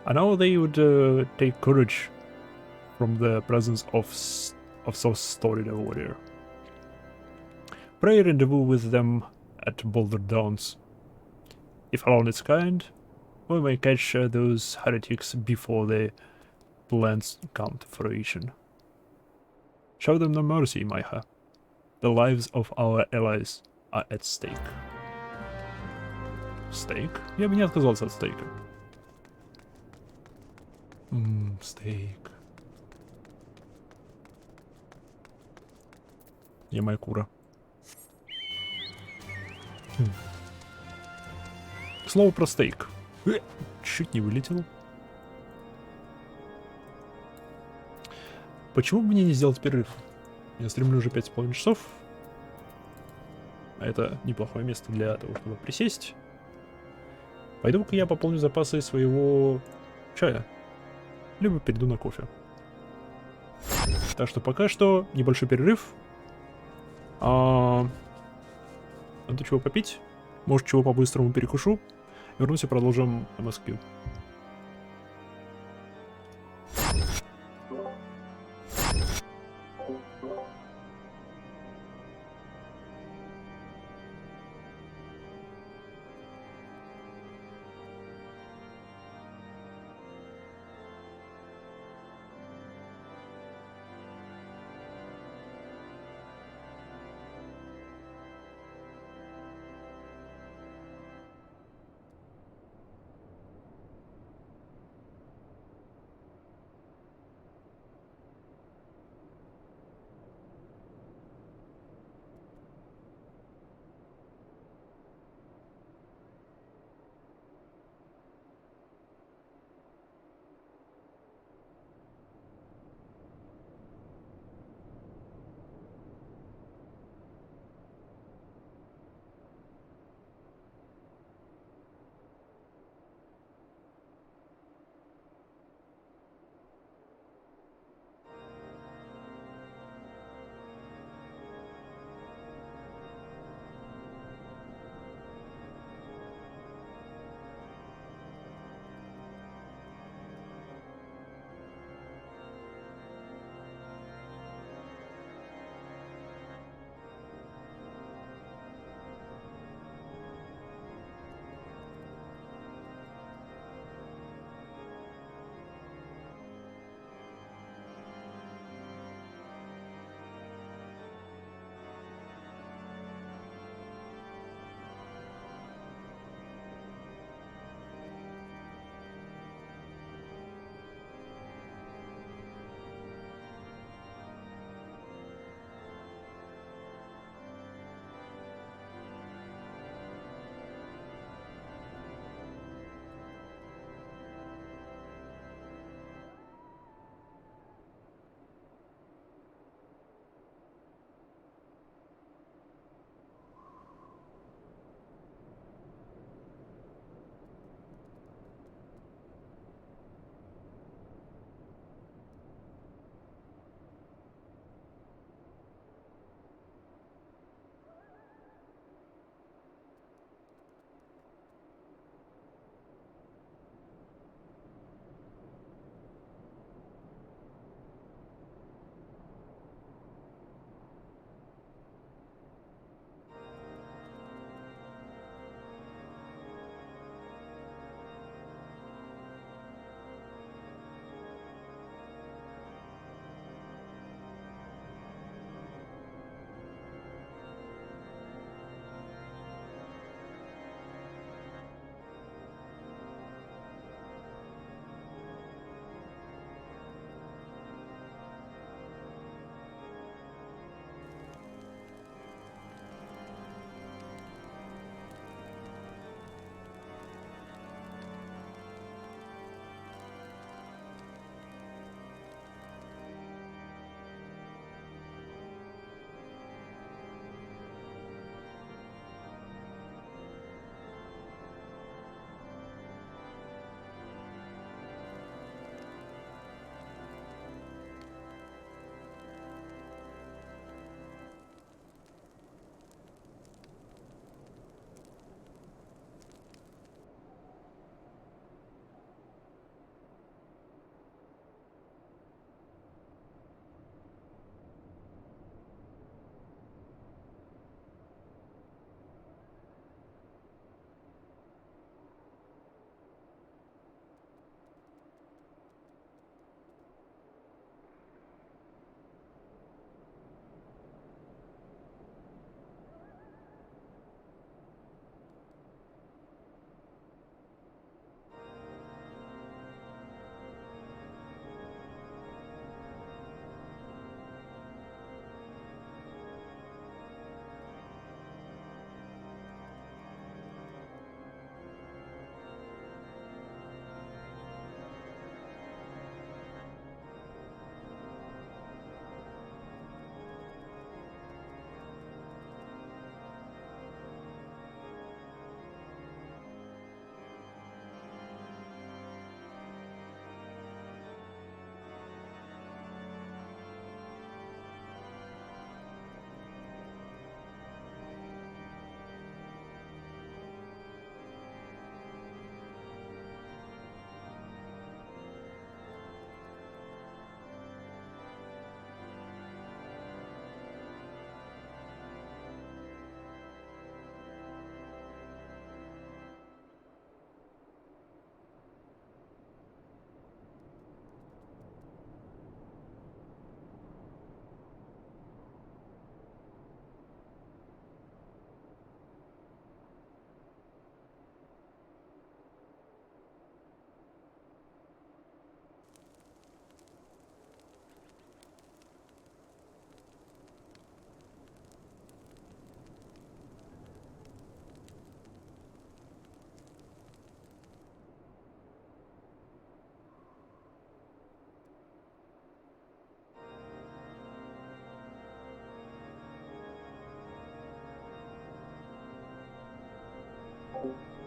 And now they would take courage from the presence of so storied a warrior. Pray rendezvous with them at Boulder Downs. If alone its kind, we may catch those heretics before the plans come to fruition. Show them no mercy, Maiha. The lives of our allies are at stake. Стейк? Я бы не отказался от стейка. Стейк. Я моя кура. К слову про стейк. Чуть не вылетел. Почему бы мне не сделать перерыв? Я стримлю уже 5,5 часов. А это неплохое место для того, чтобы присесть. Пойду-ка я пополню запасы своего чая. Либо перейду на кофе. Так что пока что небольшой перерыв. Надо чего попить. Может, чего по-быстрому перекушу. Вернусь и продолжим MSQ.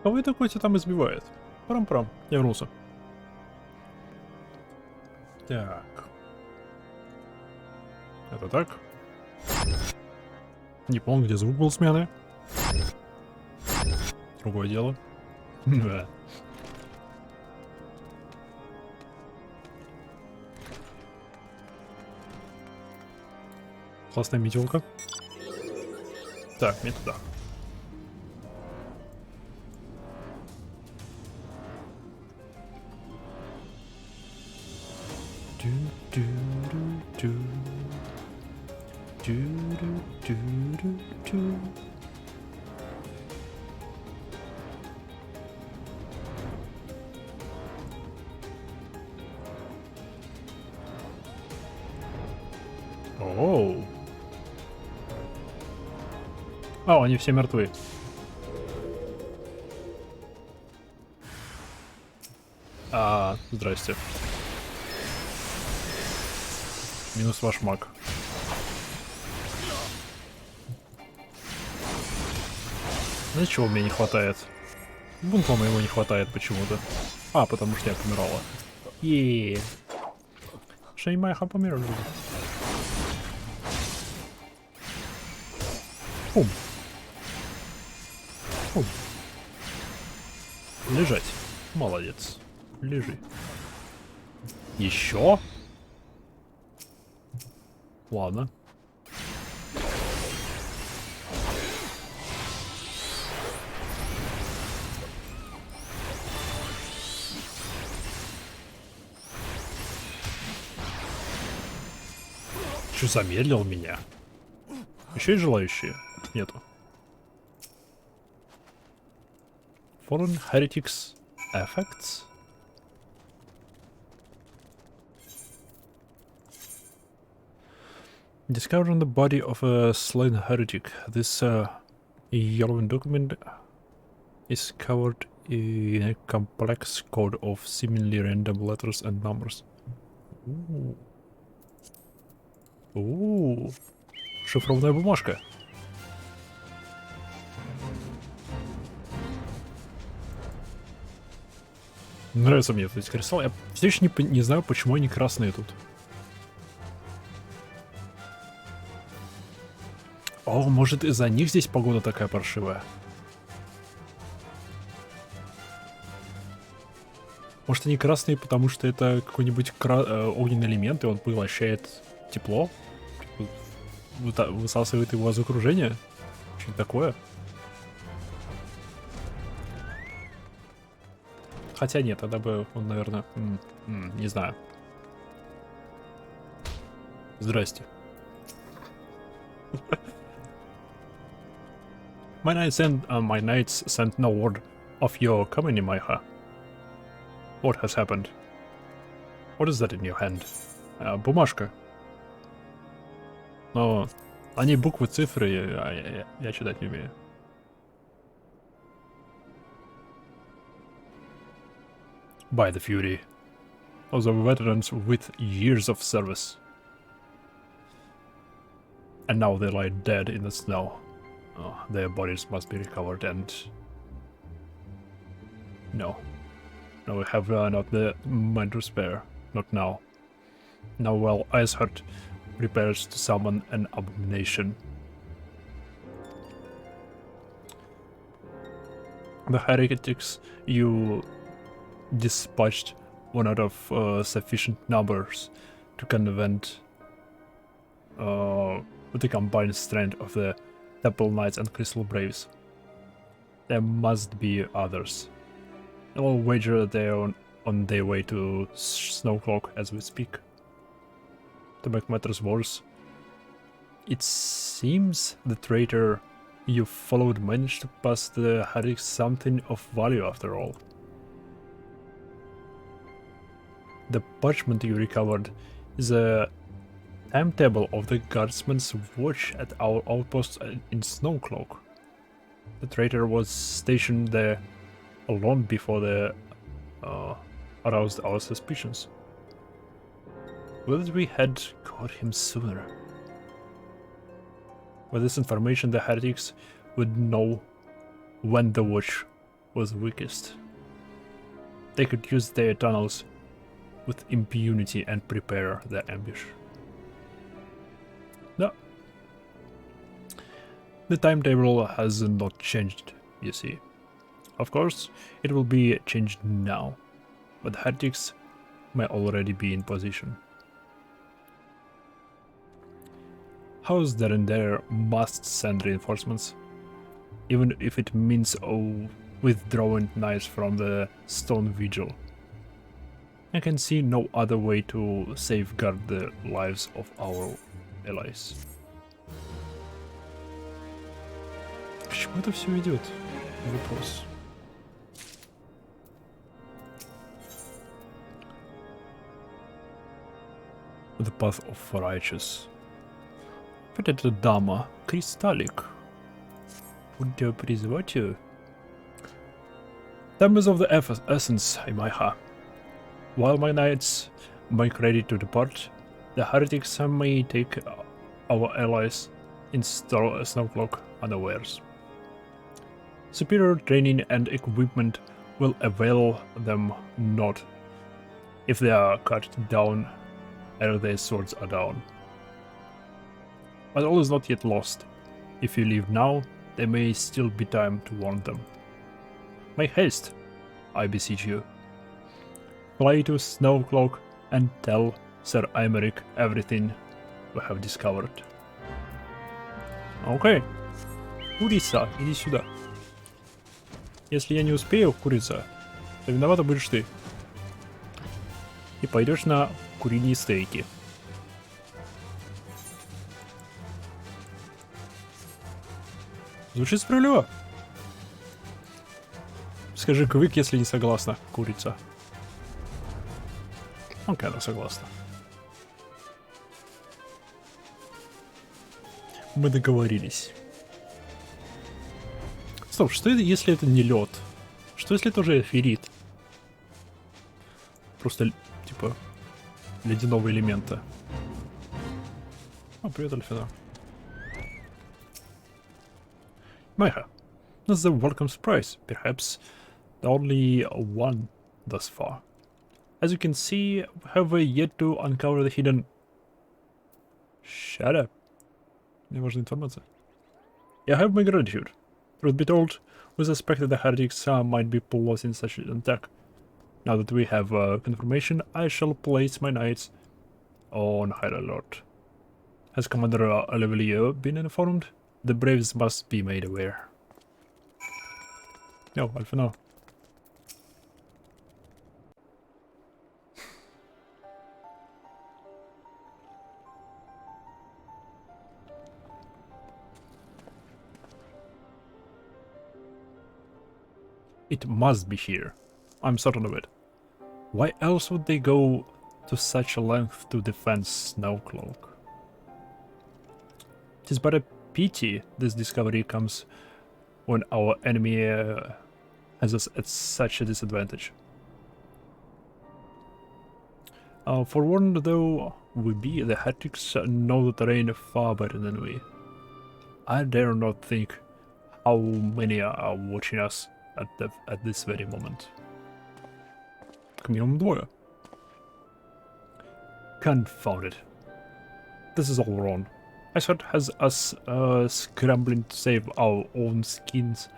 Кого это Котя там избивает? Парам-парам, я вернулся. Так. Это так. Не помню, где звук был смены. Другое дело. Да. Классная метелка. Так, мне туда. Оу. А, они все мертвы. Здрасте. Минус ваш маг. Знаете, чего мне не хватает? Бунтла моего не хватает почему-то. Потому что я помирала. Еее. Шеймайха померли. Пум. Пум. Лежать. Молодец. Лежи. Еще? Ладно. Че, замедлил меня? Еще есть желающие? Нету. Foreign Heretics Effects? Discovering the body of a slain heretic. This yellow document is covered in a complex code of seemingly random letters and numbers. Шифрованная бумажка. Нравится мне эти кристаллы. Я все еще не знаю, почему они красные тут. О, может, из-за них здесь погода такая паршивая? Может, они красные, потому что это какой-нибудь огненный элемент, и он поглощает тепло? Высасывает его из окружения? Что-то такое? Хотя нет, тогда бы он, наверное... не знаю. Здрасте. My knights sent no word of your coming, Maiha. What has happened? What is that in your hand? Бумажка. Но они буквы, цифры, я читать не умею. By the Fury. Those are veterans with years of service. And now they lie dead in the snow. Their bodies must be recovered and... No. No, we have not the mind to spare. Not now. Now, while Iceheart prepares to summon an abomination. The heretics you dispatched were not of sufficient numbers to convent the combined strength of the Temple Knights and Crystal Braves. There must be others. I'll wager they're on their way to Snowcloak as we speak. To make matters worse, it seems the traitor you followed managed to pass the heretics something of value after all. The parchment you recovered is a timetable of the guardsman's watch at our outpost in Snowcloak. The traitor was stationed there long before they aroused our suspicions. Whether we had caught him sooner. With this information, the heretics would know when the watch was weakest. They could use their tunnels with impunity and prepare their ambush. No. The timetable has not changed, you see. Of course, it will be changed now, but the heretics may already be in position. House there and there must send reinforcements, even if it means withdrawing knights from the stone vigil. I can see no other way to safeguard the lives of our allies. К чему это все ведет? Вопрос. The path of righteous. Вот эта дама, кристаллик. Будете призвать ее? Time is of the essence, Imaiha. While my knights make ready to depart, the heretics may take our allies in Snowcloak unawares. Superior training and equipment will avail them not if they are cut down ere their swords are down. But all is not yet lost. If you leave now, there may still be time to warn them. Make haste, I beseech you. Fly to Snowcloak and tell Sir Aymeric everything we have discovered. Окей. Курица, иди сюда. Если я не успею, курица, то виновата будешь ты. И пойдешь на куриные стейки. Звучит справедливо. Скажи квик, если не согласна, курица. Окей, она согласна. Мы договорились. Стоп, что это, если это не лед? Что если это уже эфирит? Просто, типа, ледяного элемента. О, привет, Альфина. Майха, that's a welcome surprise, perhaps the only one thus far. As you can see, we have yet to uncover the hidden... Shut up. Мне важна информация. I have my gratitude. Truth be told, we suspected the heretics might be pulled in such an attack. Now that we have confirmation, I shall place my knights on high alert. Has Commander Levelier been informed? The braves must be made aware. Yo, Alpha now. It must be here. I'm certain of it. Why else would they go to such a length to defend Snowcloak? It is but a pity this discovery comes when our enemy has us at such a disadvantage. Forewarned though we be, the heretics know the terrain far better than we. I dare not think how many are watching us at this very moment. Как минимум двое. Confound it. This is all wrong. Icehot has us scrambling to save our own skins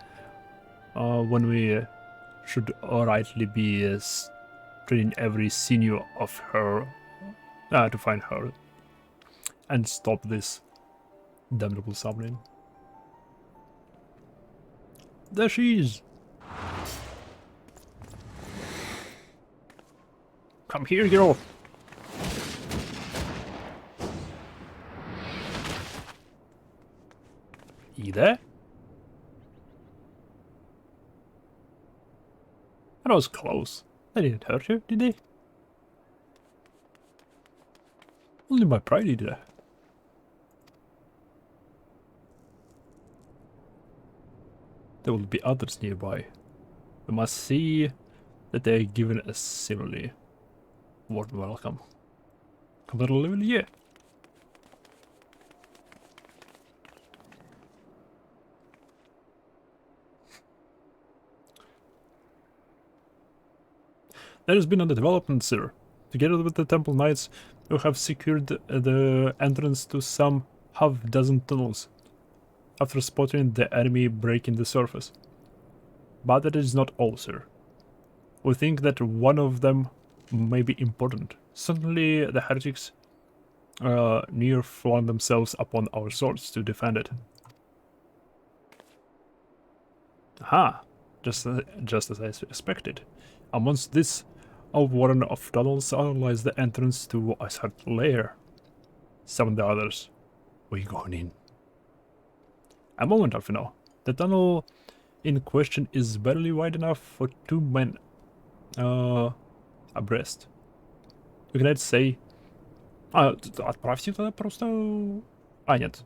when we should rightly be straining every sinew of her to find her and stop this damnable summoning. There she is! Come here, girl! You there? That was close. They didn't hurt you, did they? Only my pride did that. There will be others nearby. We must see that they are given a similarly warm welcome. Come little Levelier. There has been a development, sir. Together with the Temple Knights, we have secured the entrance to some half-dozen tunnels after spotting the enemy breaking the surface. But that is not all, sir. We think that one of them may be important. Suddenly, the heretics near flung themselves upon our swords to defend it. Aha! Just as I expected. Amongst this warren of tunnels lies the entrance to XIV's lair. Summon the others. We're going in. A moment, Alfino. The tunnel in question is barely wide enough for 2 men abreast. You can say... отправьте тогда просто... нет.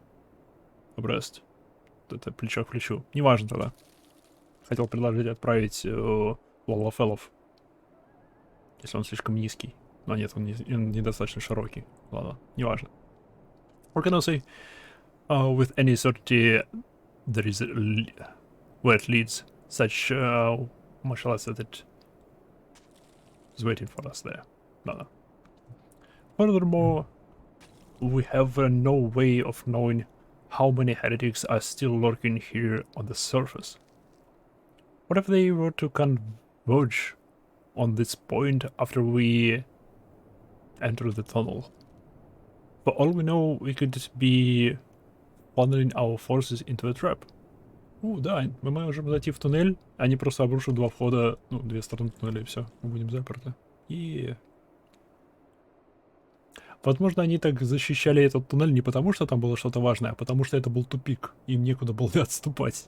Абрест. Это плечо к плечу. Неважно тогда. Хотел предложить отправить Лолофелов. Если он слишком низкий. Но нет, он недостаточно широкий. Ладно, неважно. Or can I say, with any certainty, there is where it leads, such martial arts that it is waiting for us there. Ладно. Furthermore, we have no way of knowing how many heretics are still lurking here on the surface. What if they were to converge on this point after we enter the tunnel? For all we know, we could be funneling our forces into a trap. Да, мы можем зайти в туннель, они просто обрушат 2 входа, ну, 2 стороны туннеля, и все, мы будем заперты. Возможно, они так защищали этот туннель не потому, что там было что-то важное, а потому что это был тупик, им некуда было отступать.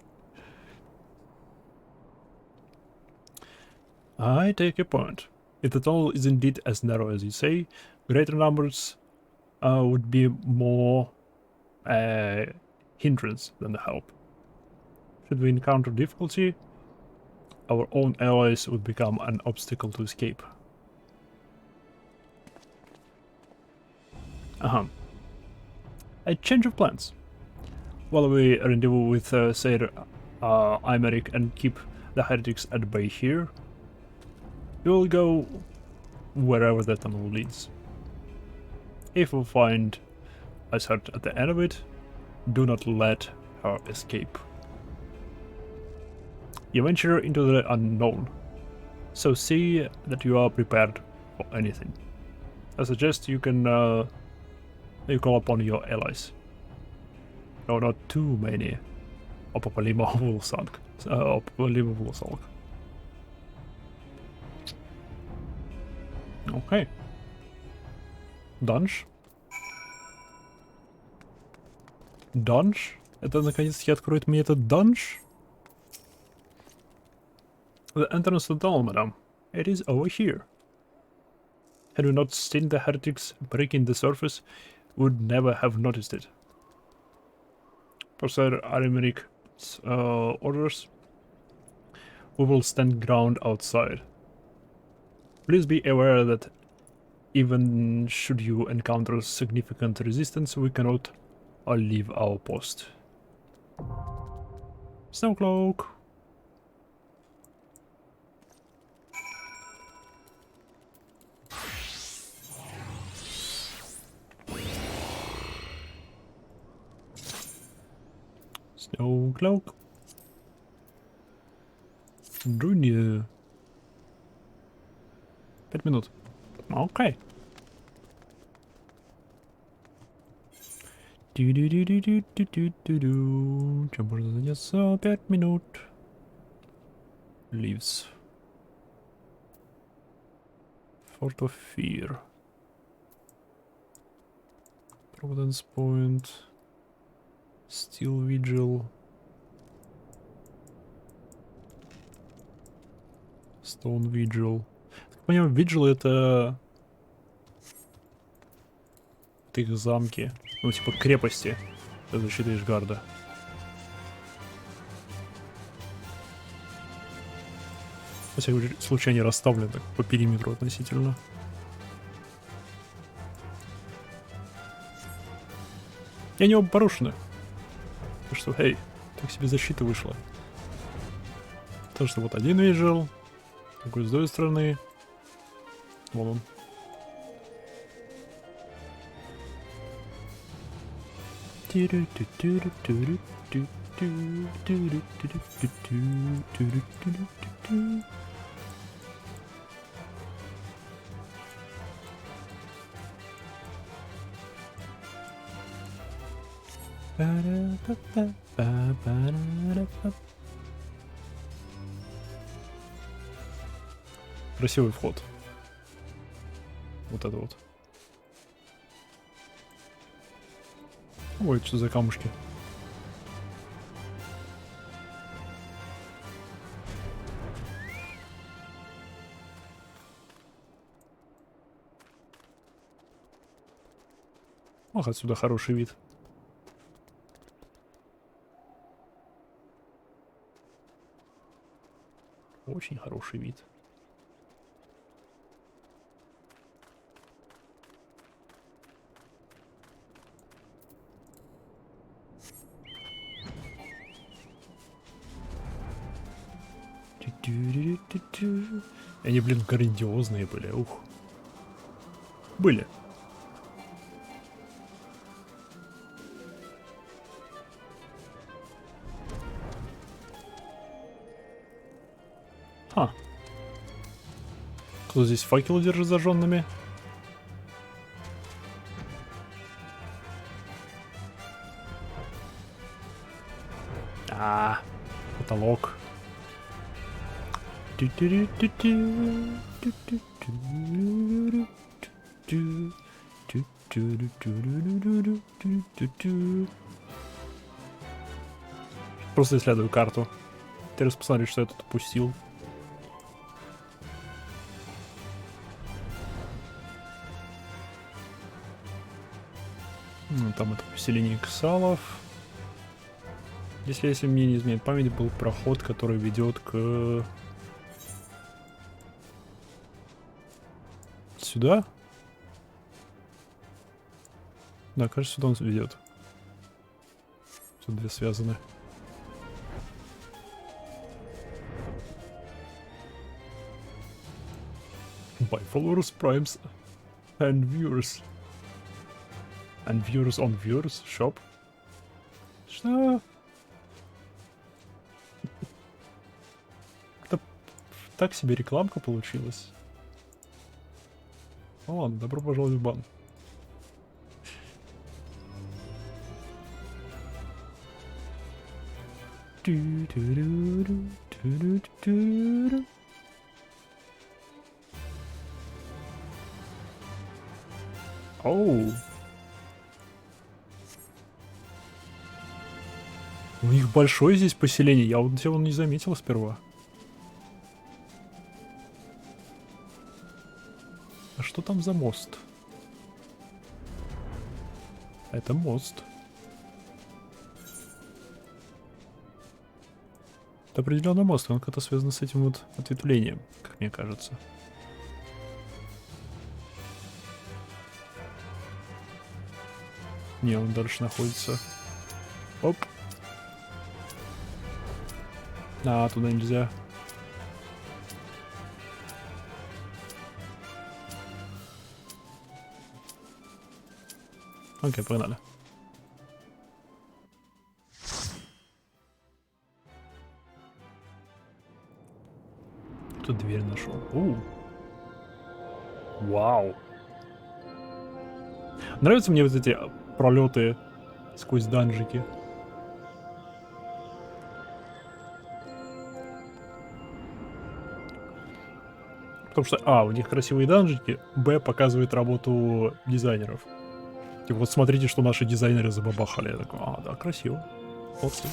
I take your point. If the tunnel is indeed as narrow as you say, greater numbers would be more a hindrance than a help. Should we encounter difficulty, our own allies would become an obstacle to escape. A change of plans. While we rendezvous with Sir Aymeric and keep the heretics at bay here, we will go wherever the tunnel leads. If we find XIV at the end of it, do not let her escape. You venture into the unknown, so see that you are prepared for anything. I suggest you can you call upon your allies. No, not too many. Opopolimo will sunk. Opopolimo will sulk. Okay. Dunge. Dunge? Это наконец-таки откроет мне этот dunge? The entrance to the tunnel, madam. It is over here. Had we not seen the heretics breaking the surface, we would never have noticed it. Per Sir Arymeric's orders, we will stand ground outside. Please be aware that even should you encounter significant resistance, we cannot leave our post. Snowcloak. Snowcloak. Junior. 5 минут. Окей. Чем можно заняться 5 минут? Leaves. Fort of Fear. Providence Point. Steel Vigil. Stone Vigil. Так понимаю, Vigil это их замки. Ну, типа крепости для защиты Ишгарда. На всякий случай они расставлены так, по периметру относительно. И они оба порушены. Так что, эй, так себе защита вышла. То, что вот один Vigil, такой с другой стороны. Вон он. Красивый вход. Вот это вот. Ой, что за камушки? Ох, отсюда хороший вид. Очень хороший вид. Они, блин, грандиозные были, ух. Были. Ха. Кто здесь факелы держит зажженными? Потолок. Просто исследую карту. Теперь посмотри, что я тут упустил. Ну, там это поселение ксалов. Если мне не изменяет память, был проход, который ведет к... Сюда? Да, кажется, сюда он ведет. Тут две связаны. By followers, primes, and viewers. And viewers on viewers shop. Что? Это так себе рекламка получилась. Ну ладно, добро пожаловать в бан. Оу. У них большое здесь поселение, я вот его не заметил сперва. А что там за мост? Это мост. Это определенно мост, он как-то связан с этим вот ответвлением, как мне кажется. Не, он дальше находится. Оп. А, туда нельзя. Окей, погнали. Тут дверь нашел. Вау. Нравятся мне вот эти пролеты сквозь данжики. Потому что, у них красивые данжики, б, показывает работу дизайнеров. Типа, вот смотрите, что наши дизайнеры забабахали. Я такой, да, красиво. Молодцы.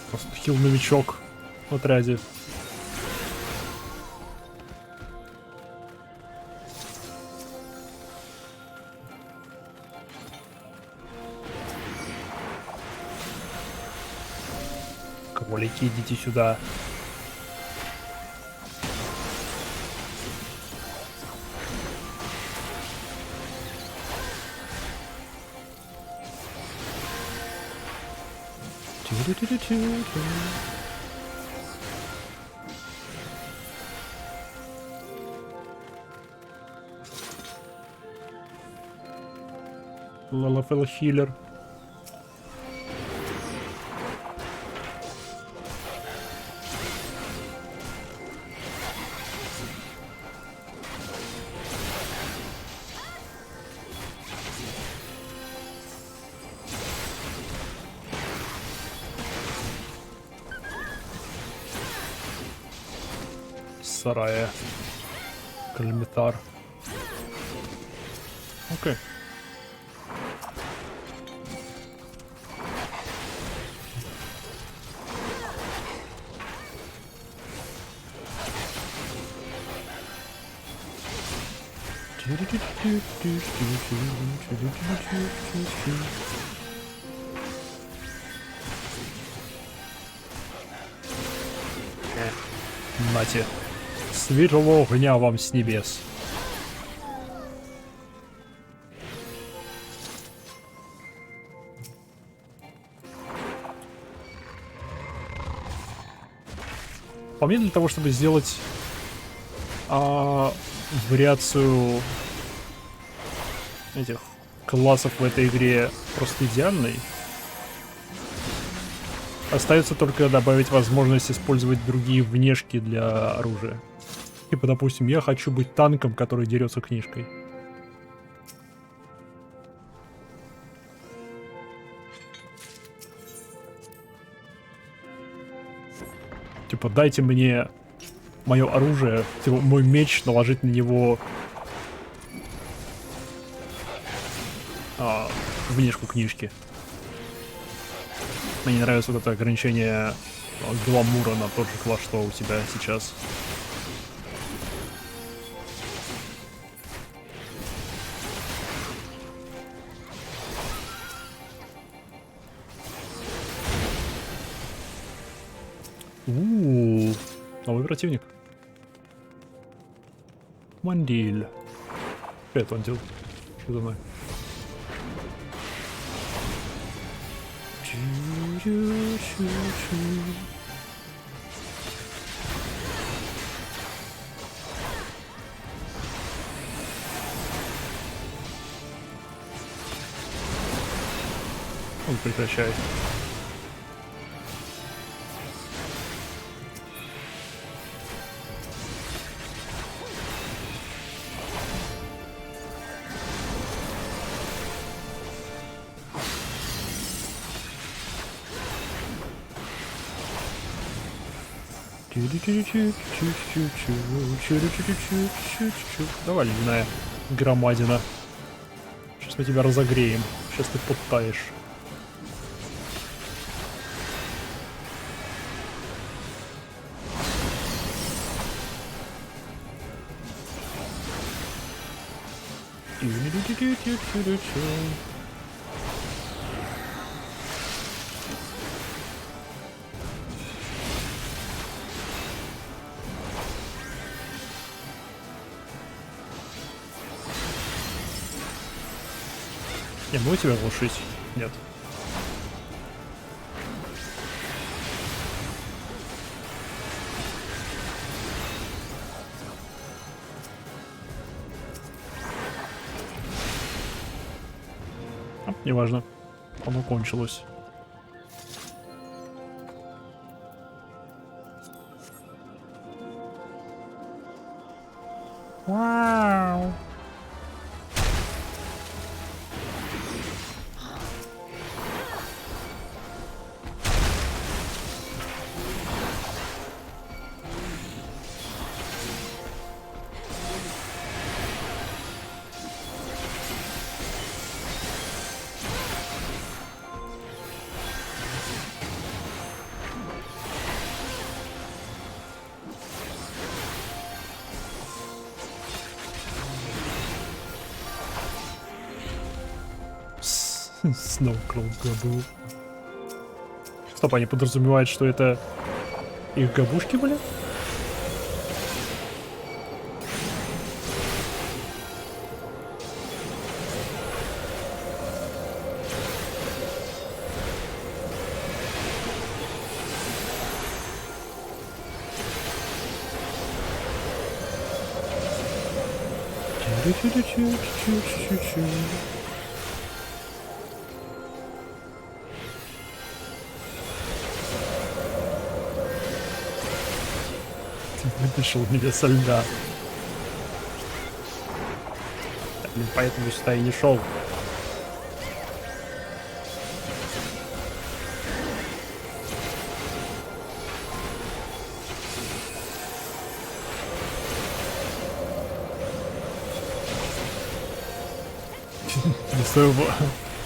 Просто хил-новичок в отряде. Кролики, идите сюда. Лалафел хиллер. Сарая. Калимитар. Окей. Нате. Свежего огня вам с небес. По мне, для того, чтобы сделать вариацию этих классов в этой игре просто идеальной, остается только добавить возможность использовать другие внешки для оружия. Типа, допустим, я хочу быть танком, который дерется книжкой. Типа, дайте мне мое оружие, типа, мой меч, наложить на него внешку книжки. Мне не нравится вот это ограничение гламура на тот же класс, что у тебя сейчас. Новый противник. Мандиль. Привет, Мандиль. Что за мной? Он прекращает. Давай, ледяная громадина. Сейчас мы тебя разогреем. Сейчас ты подтаешь. Я могу тебя глушить? Нет. Неважно. Оно кончилось. Вау. Сноуклоуд габу. Стоп, они подразумевают, что это их габушки были? Ты вытащил меня со льда. Блин, поэтому сюда и не шел.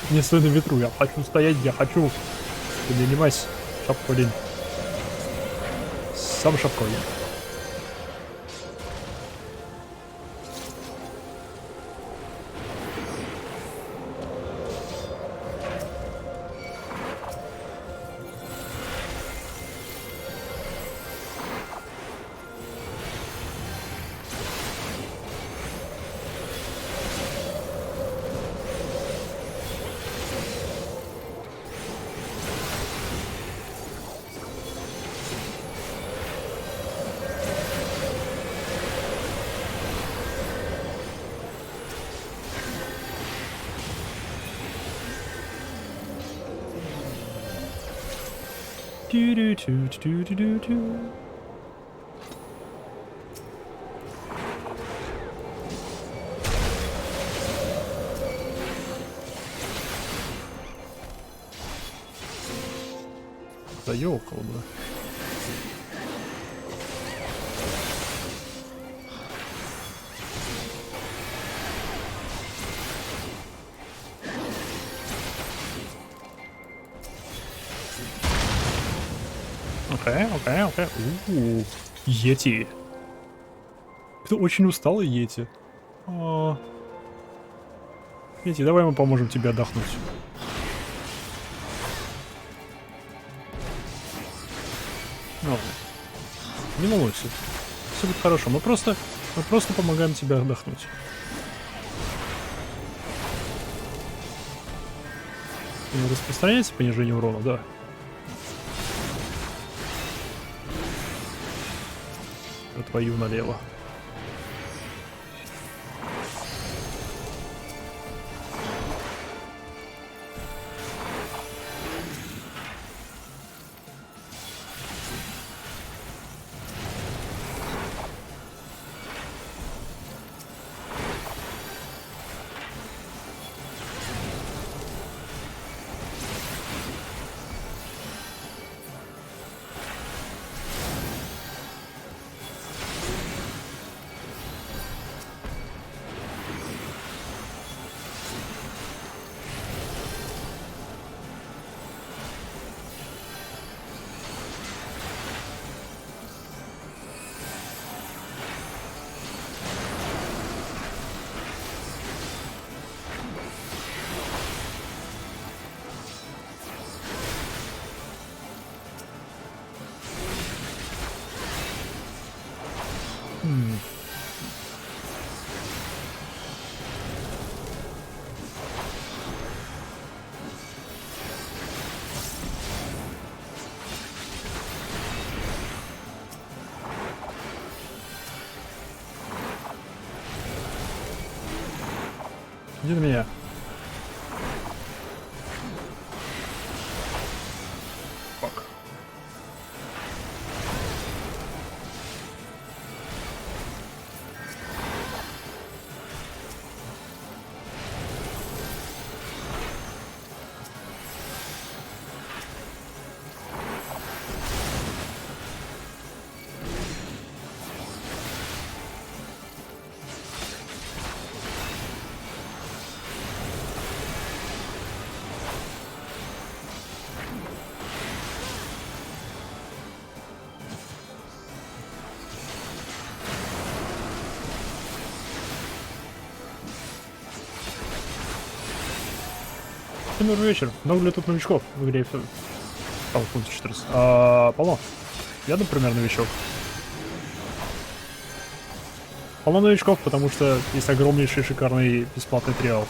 Не стой на ветру, я хочу стоять, я хочу. Ты не лимась, шапку лень. Сам шапкой. Заёкал бы. Окей. Йети. Кто очень усталый Йети. Йети, давай мы поможем тебе отдохнуть. Ну, не волнуйся. Все будет хорошо. Мы просто помогаем тебе отдохнуть. Не распространяется понижение урона, да. Твою налево. Иди на меня. Фак. добрый вечер. Много ли тут новичков в игре? Пункт 14. Полно. Я, например, новичок. Полно новичков, потому что есть огромнейший шикарный бесплатный триал.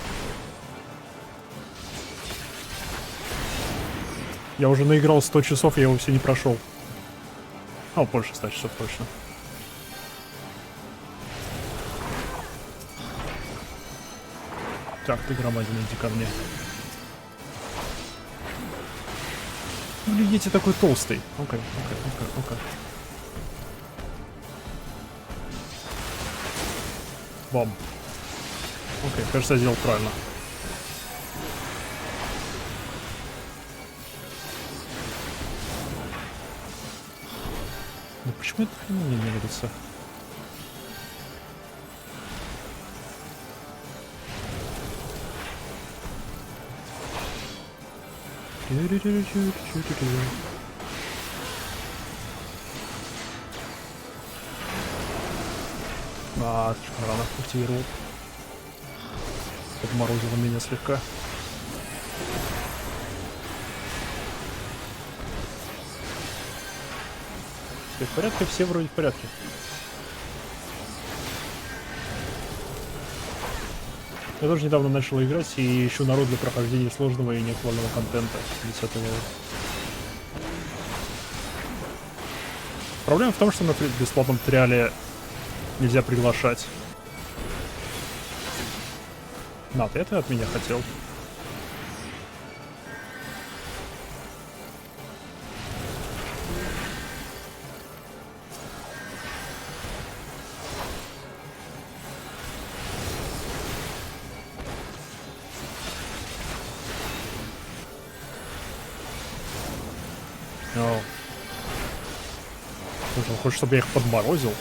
Я уже наиграл 100 часов, я его все не прошел. Больше 100 часов точно. Так, ты громадина, иди ко мне. Глядите, такой толстый. Окей. Бам. Окей, кажется, я сделал правильно. Ну почему это хрена мне не нравится? Слишком рано активировал. Подморозило меня слегка. Все в порядке, все вроде в порядке. Я тоже недавно начал играть и ищу народ для прохождения сложного и неактуального контента 10 левела. Проблема в том, что на бесплатном триале нельзя приглашать. Ты это от меня хотел. Слушай, он хочет, чтобы я их подморозил?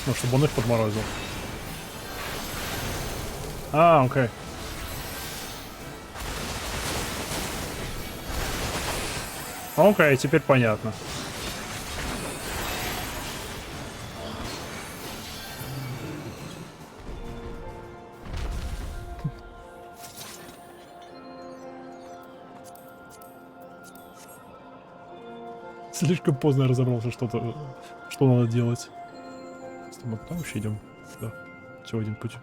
Ну, чтобы он их подморозил. Окей. Окей, теперь понятно. Слишком поздно я разобрался, что надо делать. Мы потом еще идем. Да, всего один путь.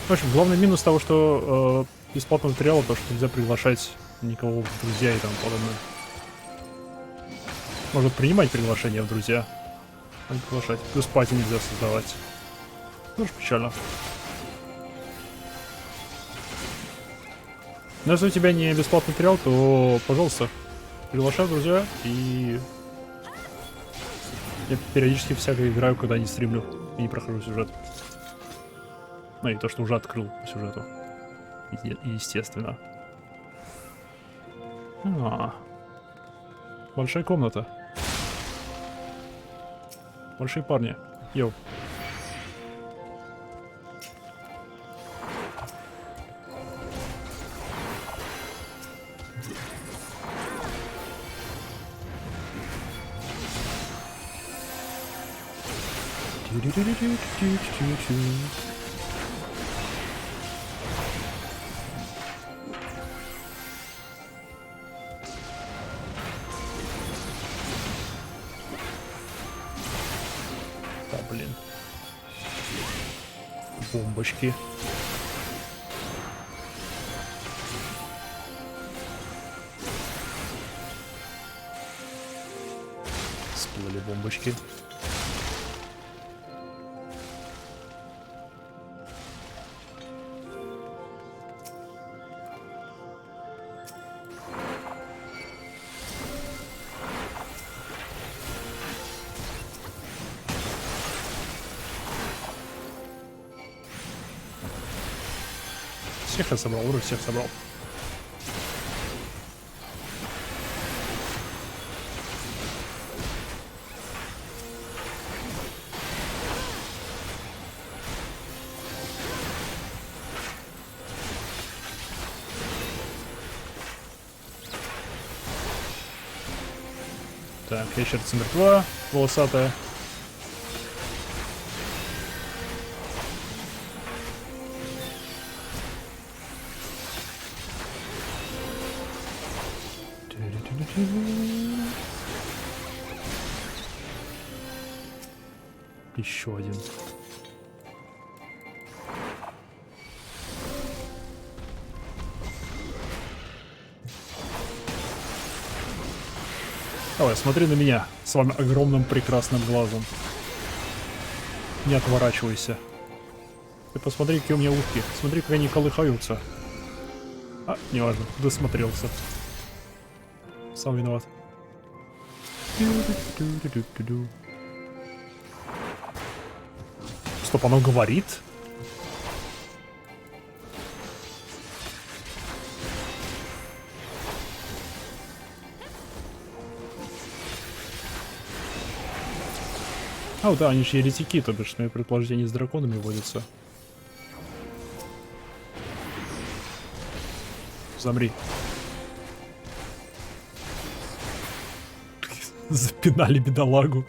В общем, главный минус того, что бесплатного материала, то, что нельзя приглашать никого в друзья и тому подобное. Можно принимать приглашения в друзья, а не приглашать. Плюс пати нельзя создавать. Тоже печально. Но если у тебя не бесплатный материал, то, пожалуйста, приглашай в друзья, и я периодически всякое играю, когда не стримлю и не прохожу сюжет. Ну и то, что уже открыл по сюжету. Естественно. Большая комната. Большие парни. Йоу. Да, блин. Бомбочки. Всплыли бомбочки. Всех я собрал, вроде всех собрал. Так, ящерица мертва, волосатая. Еще один. Давай, смотри на меня своим огромным прекрасным глазом. Не отворачивайся. Ты посмотри, какие у меня ушки. Смотри, как они колыхаются. А, неважно, досмотрелся. Сам виноват. Стоп, оно говорит? А, да, они же еретики, то бишь, мои предположения с драконами водятся. Замри. Запинали бедолагу.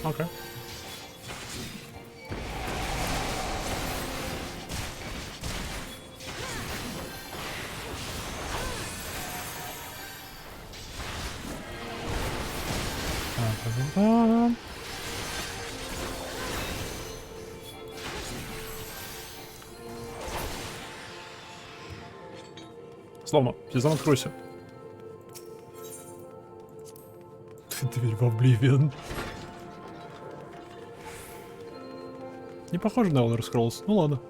Окей. Славно, сезон откройся. Дверь в Обливион. Не похоже на Elder Scrolls. Ну ладно.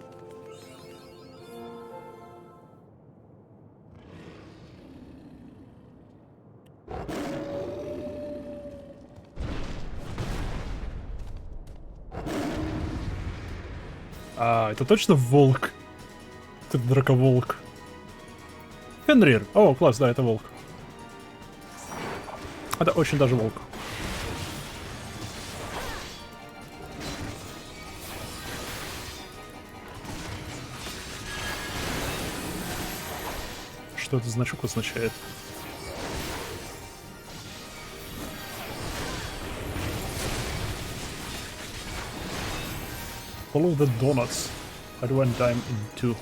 А, это точно волк? Это драковолк. Фенрир. О, класс, да, это волк. Это очень даже волк. Что этот значок означает? Follow the donuts. How do I time in two?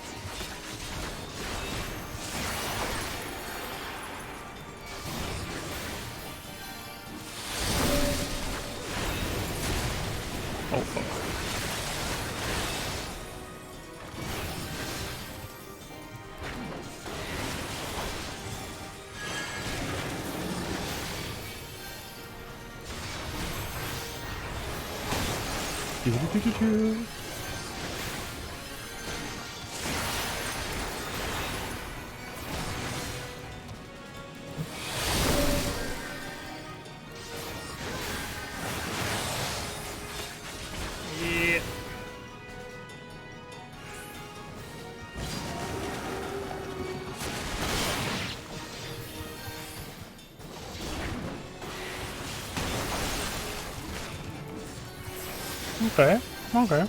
Oh fuck. Окей, окей.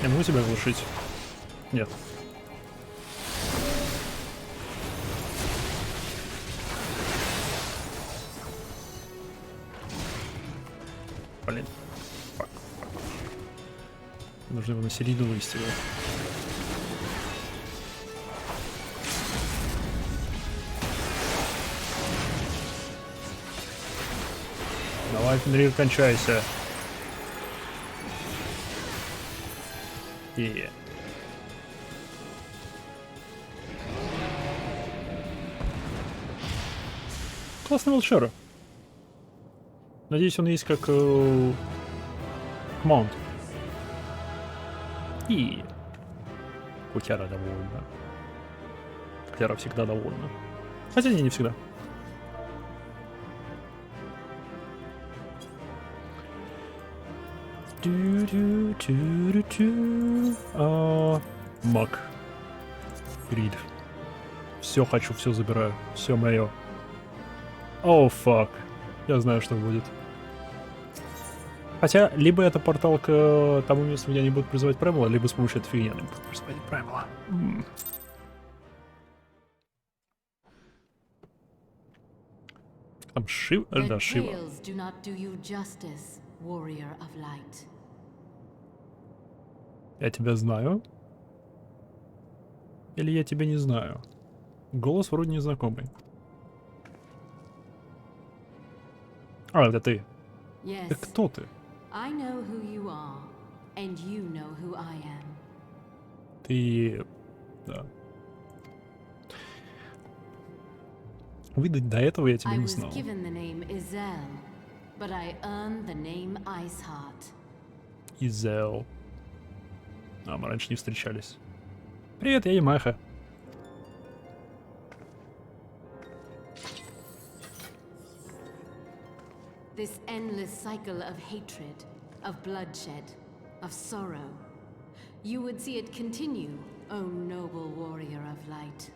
Я могу тебя глушить? Нет. Блин. Фак. Нужно его на середину вывести. Давай, Фенрир, кончайся. Классный волчара. Надеюсь, он есть как маунт. И Кутяра довольна. Кутяра всегда довольна. Хотя не всегда. Маг. Рид. Все хочу, все забираю. Все мое. О, фак. Я знаю, что будет. Хотя, либо это портал к тому месту, где они будут призывать правила, либо с помощью этой фигни они будут призывать правила. Там Шива? Да, Шива. Do not do you justice, warrior of light. Я тебя знаю? Или я тебя не знаю? Голос вроде незнакомый. А, это ты. Yes, Ты кто ты? I know who you are, and you know who I am. Ты... Да. Видать, до этого я тебя I не was знал. given the name Izel, but I earned the name Iceheart. Изел. А, мы раньше не встречались. Привет, я Ямаха. This endless cycle of hatred, of bloodshed, of sorrow. You would see it continue, O noble warrior of light.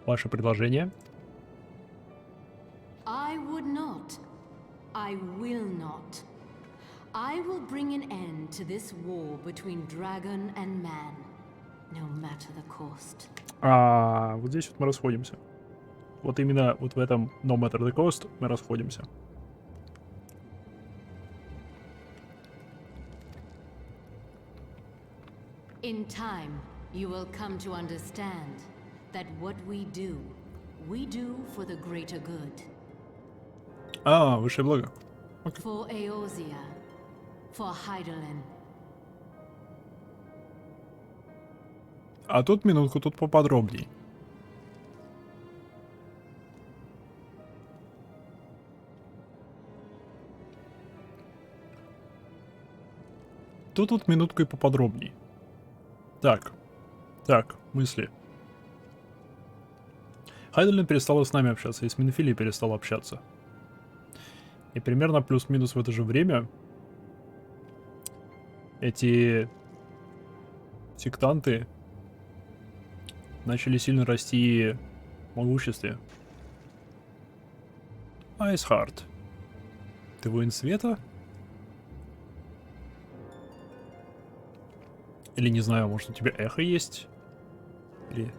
Ваше предложение? I would not. I will not. I will bring an end to this war between dragon and man, no matter the cost. Вот здесь вот мы расходимся. Вот именно вот в этом No Matter the Cost мы расходимся. In time, you will come to understand that what we do for the greater good. Высшее благо. For Eorzea, for Hydaelyn. А тут минутку, тут поподробней. Тут минутку и поподробней. Так, мысли. Хайдельн перестала с нами общаться, и с Минфилией перестала общаться. И примерно плюс-минус в это же время эти сектанты начали сильно расти в могуществе. Айсхарт. Ты воин света? Или не знаю, может у тебя эхо есть? Или...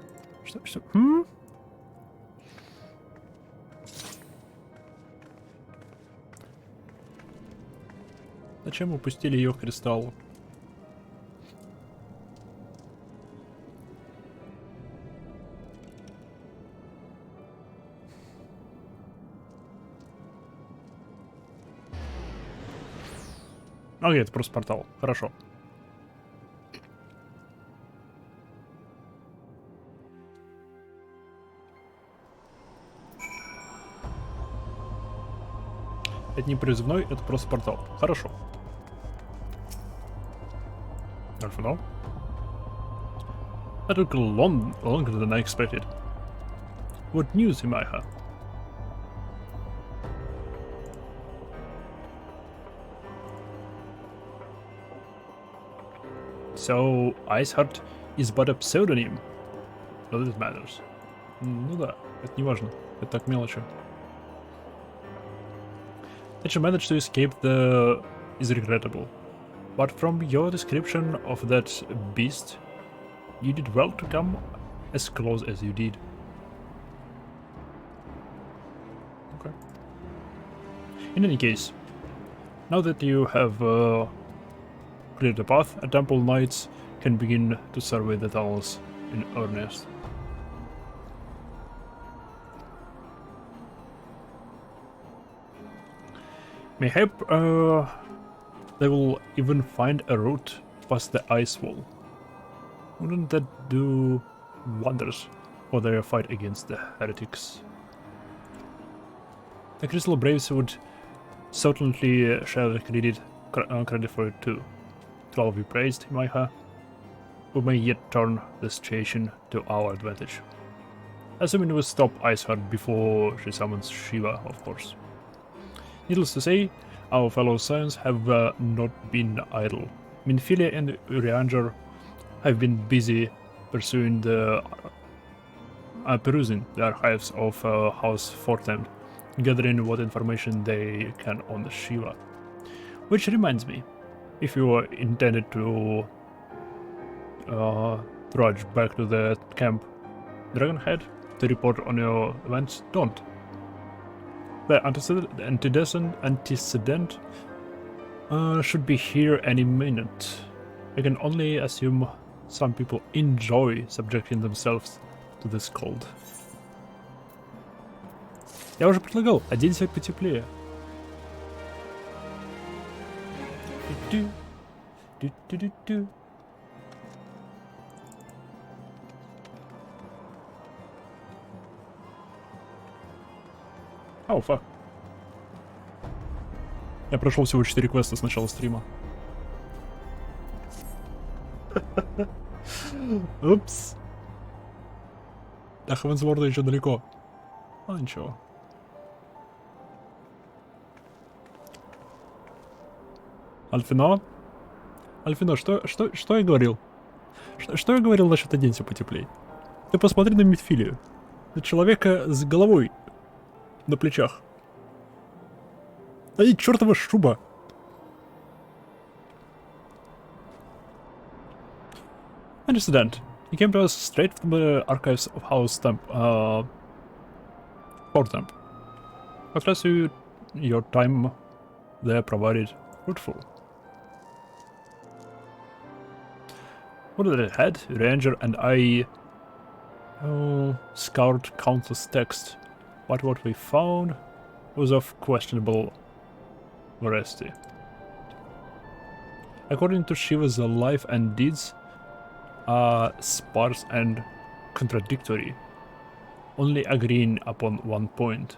Что? Зачем упустили ее кристалл? Окей, это просто портал. Хорошо. Это не призывной, это просто портал. Хорошо. No. That took longer than I expected. What news, Imaiha? So, Iceheart is but a pseudonym. Not that it matters. Ну да, это не важно. Это так мелочи. That you managed to escape is regrettable. But from your description of that beast, you did well to come as close as you did. Okay. In any case, now that you have cleared the path, temple knights can begin to survey the tunnels in earnest. Mayhap they will even find a route past the ice wall. Wouldn't that do wonders for their fight against the heretics? The Crystal Braves would certainly share the credit for it too. To all be praised, Maiha. We may yet turn the situation to our advantage. Assuming we stop Iceheart before she summons Shiva, of course. Needless to say, our fellow Scions have not been idle. Minfilia and Urianger I've been busy perusing the archives of House Fortemps, gathering what information they can on Shiva. Which reminds me, if you are intended to trudge back to the camp Dragonhead to report on your events, don't. The antecedent should be here any minute. I can only assume some people enjoy subjecting themselves to this cold. Я уже предлагал, оденься потеплее. Du-du-du-du-du. Оу, фак. Я прошел всего 4 квеста с начала стрима. Упс. До Хевенсворда еще далеко. А, ничего. Альфино? Альфино, что я говорил? Что я говорил насчет оденься потеплей? Ты посмотри на Митфилию. На человека с головой на плечах. Ай, чертова шуба. Understand. He came to us straight from the archives of House Fortemps. At least your time there provided fruitful. What did it had? Ranger and I scoured countless texts, but what we found was of questionable veracity. According to Shiva's life and deeds are sparse and contradictory, only agreeing upon one point.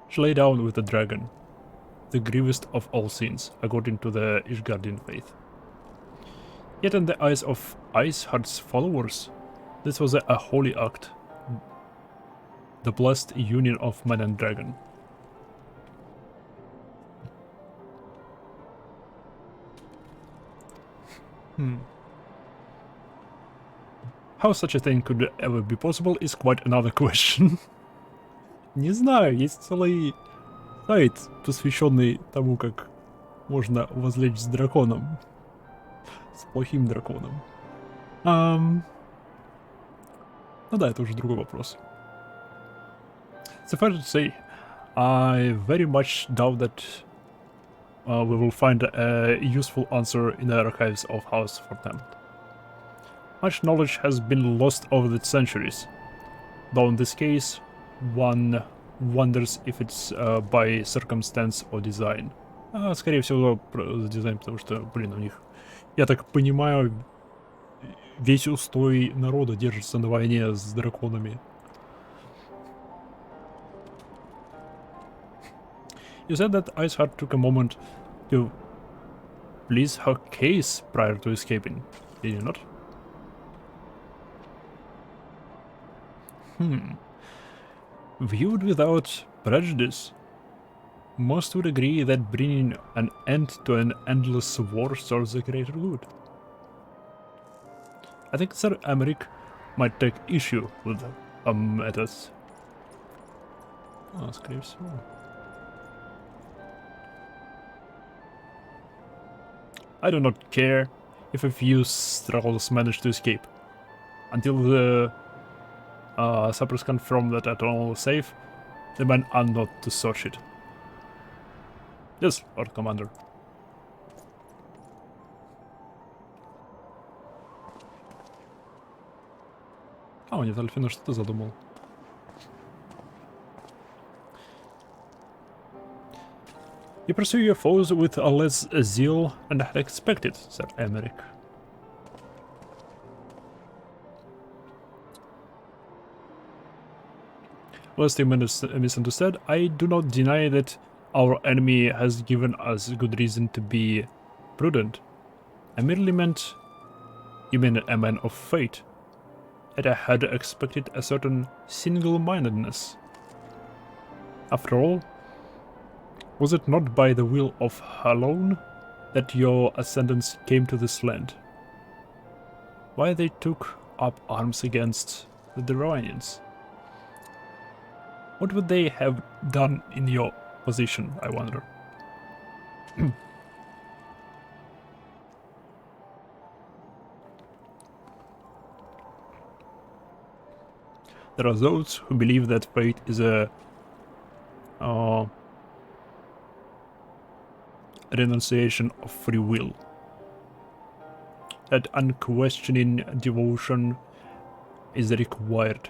She lay down with the dragon, the grievous of all sins, according to the Ishgardian faith. Yet in the eyes of Iceheart's followers, this was a holy act, the blessed union of man and dragon. How such a thing could ever be possible is quite another question. Не знаю, есть целый сайт, посвященный тому, как можно возлечь с драконом. С плохим драконом. Ну да, это уже другой вопрос. So fair to say, I very much doubt that we will find a useful answer in the archives of House Fortemps. Much knowledge has been lost over the centuries, though in this case, one wonders if it's by circumstance or design. Скорее всего, за дизайн, потому что, блин, у них, я так понимаю, весь устой народа держится на войне с драконами. You said that Iceheart took a moment to please her case prior to escaping, did you not? Viewed without prejudice, most would agree that bringing an end to an endless war serves the greater good. I think Sir Emmerich might take issue with matters. Скорее всего. I do not care if a few struggles manage to escape. Until the sappers confirm that at all safe, the men are not to search it. Yes, Lord Commander. Нет, Альфина, что ты задумал? You pursue your foes with a less zeal than I had expected, Sir Emmerich. Lest you misunderstood, I do not deny that our enemy has given us good reason to be prudent. I merely meant you mean a man of fate, that I had expected a certain single-mindedness. After all, was it not by the will of alone that your ascendants came to this land? Why they took up arms against the Deranians? What would they have done in your position, I wonder? There are those who believe that fate is a renunciation of free will. That unquestioning devotion is required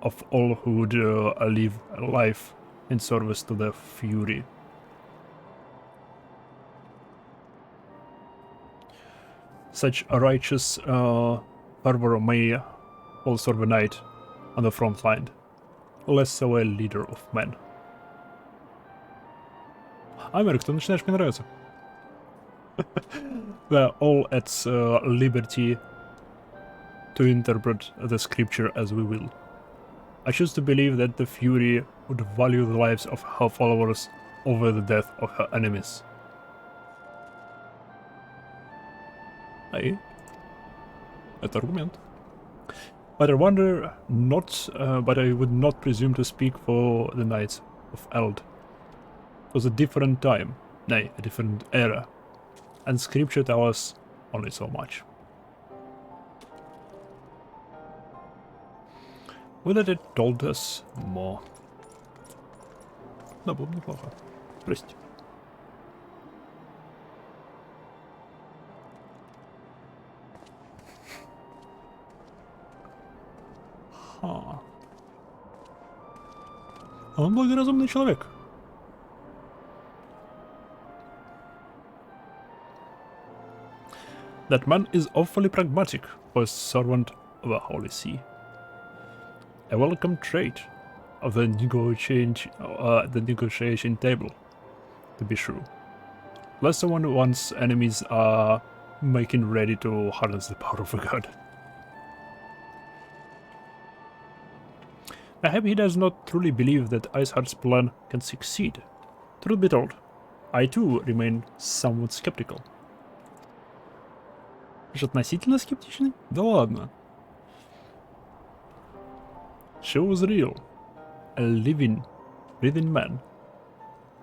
of all who would live a life in service to the Fury. Such a righteous fervor may also serve a knight on the front line, less so a leader of men. Америк, ты начинаешь мне нравиться. We're all at liberty to interpret the scripture as we will. I choose to believe that the Fury would value the lives of her followers over the death of her enemies. Это аргумент. But I wonder not, but I would not presume to speak for the Knights of Eld. It was a different time, nay, a different era, and scripture tells us only so much. Would that it told us more? Да, было бы неплохо. Прости. Он благоразумный человек. That man is awfully pragmatic for a servant of the Holy See. A welcome trait of the negotiation table, to be sure. Lest someone one's enemies are making ready to harness the power of a god. I hope he does not truly believe that Iceheart's plan can succeed. Truth be told, I too remain somewhat skeptical. Относительно скептичный? Да ладно. She was real, a living, breathing man.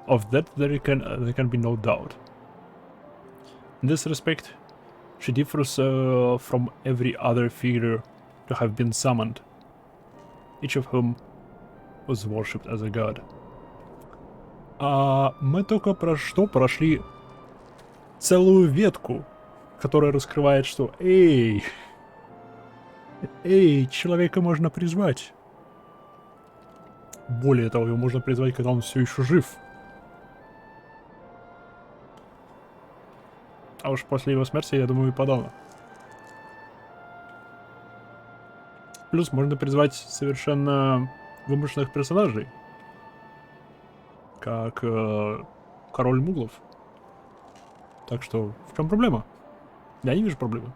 Of that there can be no doubt. In this respect, she differs from every other figure to have been summoned, each of whom was worshipped as a god. А мы только прошли целую ветку, которая раскрывает, что эй, человека можно призвать. Более того, его можно призвать, когда он все еще жив. А уж после его смерти, я думаю, и подавно. Плюс можно призвать совершенно вымышленных персонажей, как король муглов. Так что, в чем проблема? Я не вижу проблемы.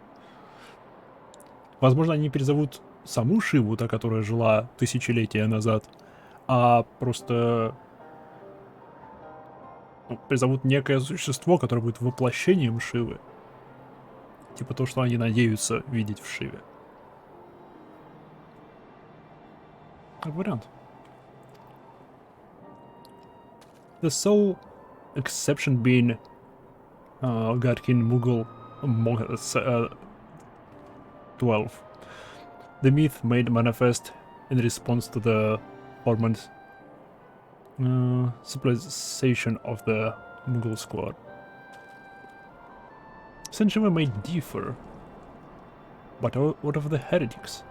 Возможно, они призовут саму Шиву, та, которая жила тысячелетия назад, а просто призовут некое существо, которое будет воплощением Шивы. Типа то, что они надеются видеть в Шиве. Как вариант. The sole exception being God King Mughal 12. The myth made manifest in response to the performance civilization of the Mughal squad. Senshima may differ, but what of the heretics?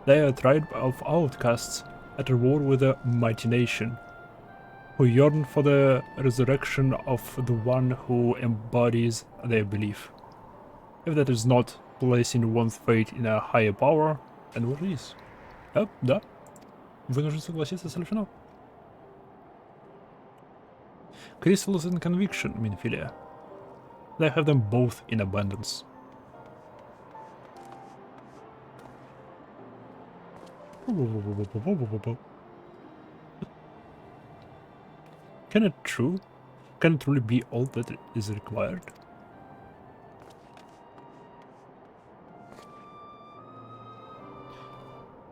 They are a tribe of outcasts at war with a mighty nation, who yearn for the resurrection of the one who embodies their belief. If that is not placing one's faith in a higher power, then what is? Да. Вынужден согласиться с Альфино. Crystals and conviction, Minfilia. They have them both in abundance. Can it truly be all that is required?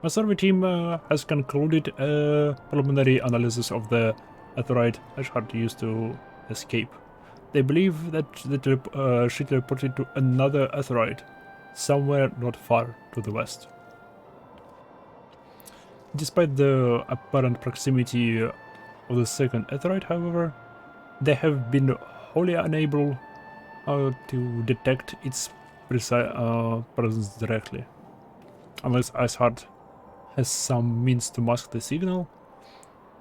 My survey team has concluded a preliminary analysis of the asteroid Ashhart used to escape. They believe that she teleported to another asteroid, somewhere not far to the west. Despite the apparent proximity of the second asteroid, however, they have been wholly unable to detect its presence directly. Unless Ashhart has some means to mask the signal,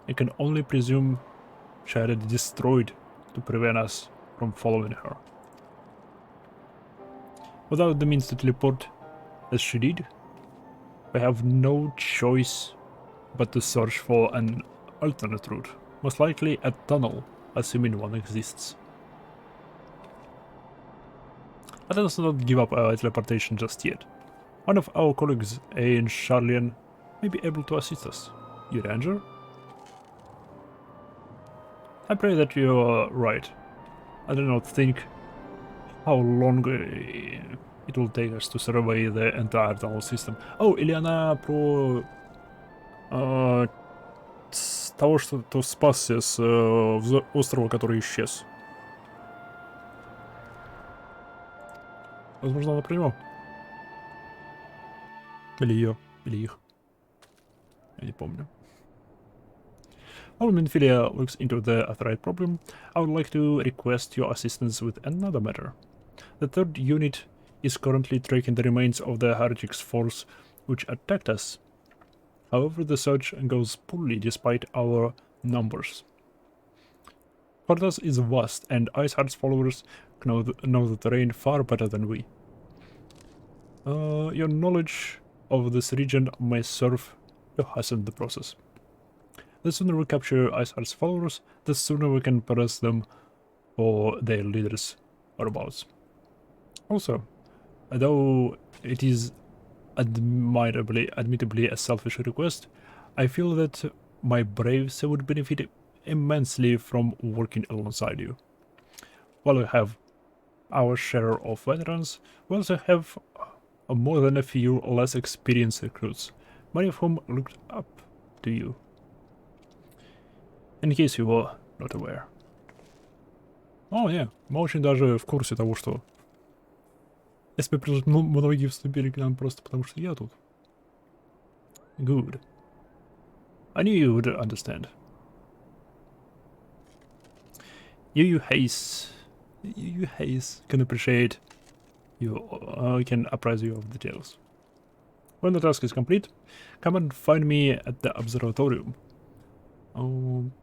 I can only presume she had it destroyed to prevent us from following her. Without the means to teleport, as she did, we have no choice but to search for an alternate route, most likely a tunnel, assuming one exists. Let us not give up teleportation just yet. One of our colleagues, in Charlian, may be able to assist us. You ranger? I pray that you are right. I do not think how long it will take us to survey the entire tunnel system. Oh, или она про того, что спасся с острова, который исчез. Возможно, она про него. Или ее, или их. Я не помню. While Minfilia looks into the Arthurite problem, I would like to request your assistance with another matter. The third unit is currently tracking the remains of the heretics force which attacked us. However, the search goes poorly despite our numbers. Portas is vast, and Iceheart's followers know the terrain far better than we. Your knowledge of this region may serve to hasten the process. The sooner we capture Iceheart's followers, the sooner we can press them for their leaders' whereabouts. Also, though it is admittedly a selfish request, I feel that my braves would benefit immensely from working alongside you. While we have our share of veterans, we also have more than a few less experienced recruits, many of whom looked up to you. In case you were not aware. О, не, мы очень даже в курсе того, что если многие вступили к нам просто потому, что я тут. Good. I knew you would understand. You Hayes can appreciate you, can apprise you of details. When the task is complete, come and find me at the observatorium.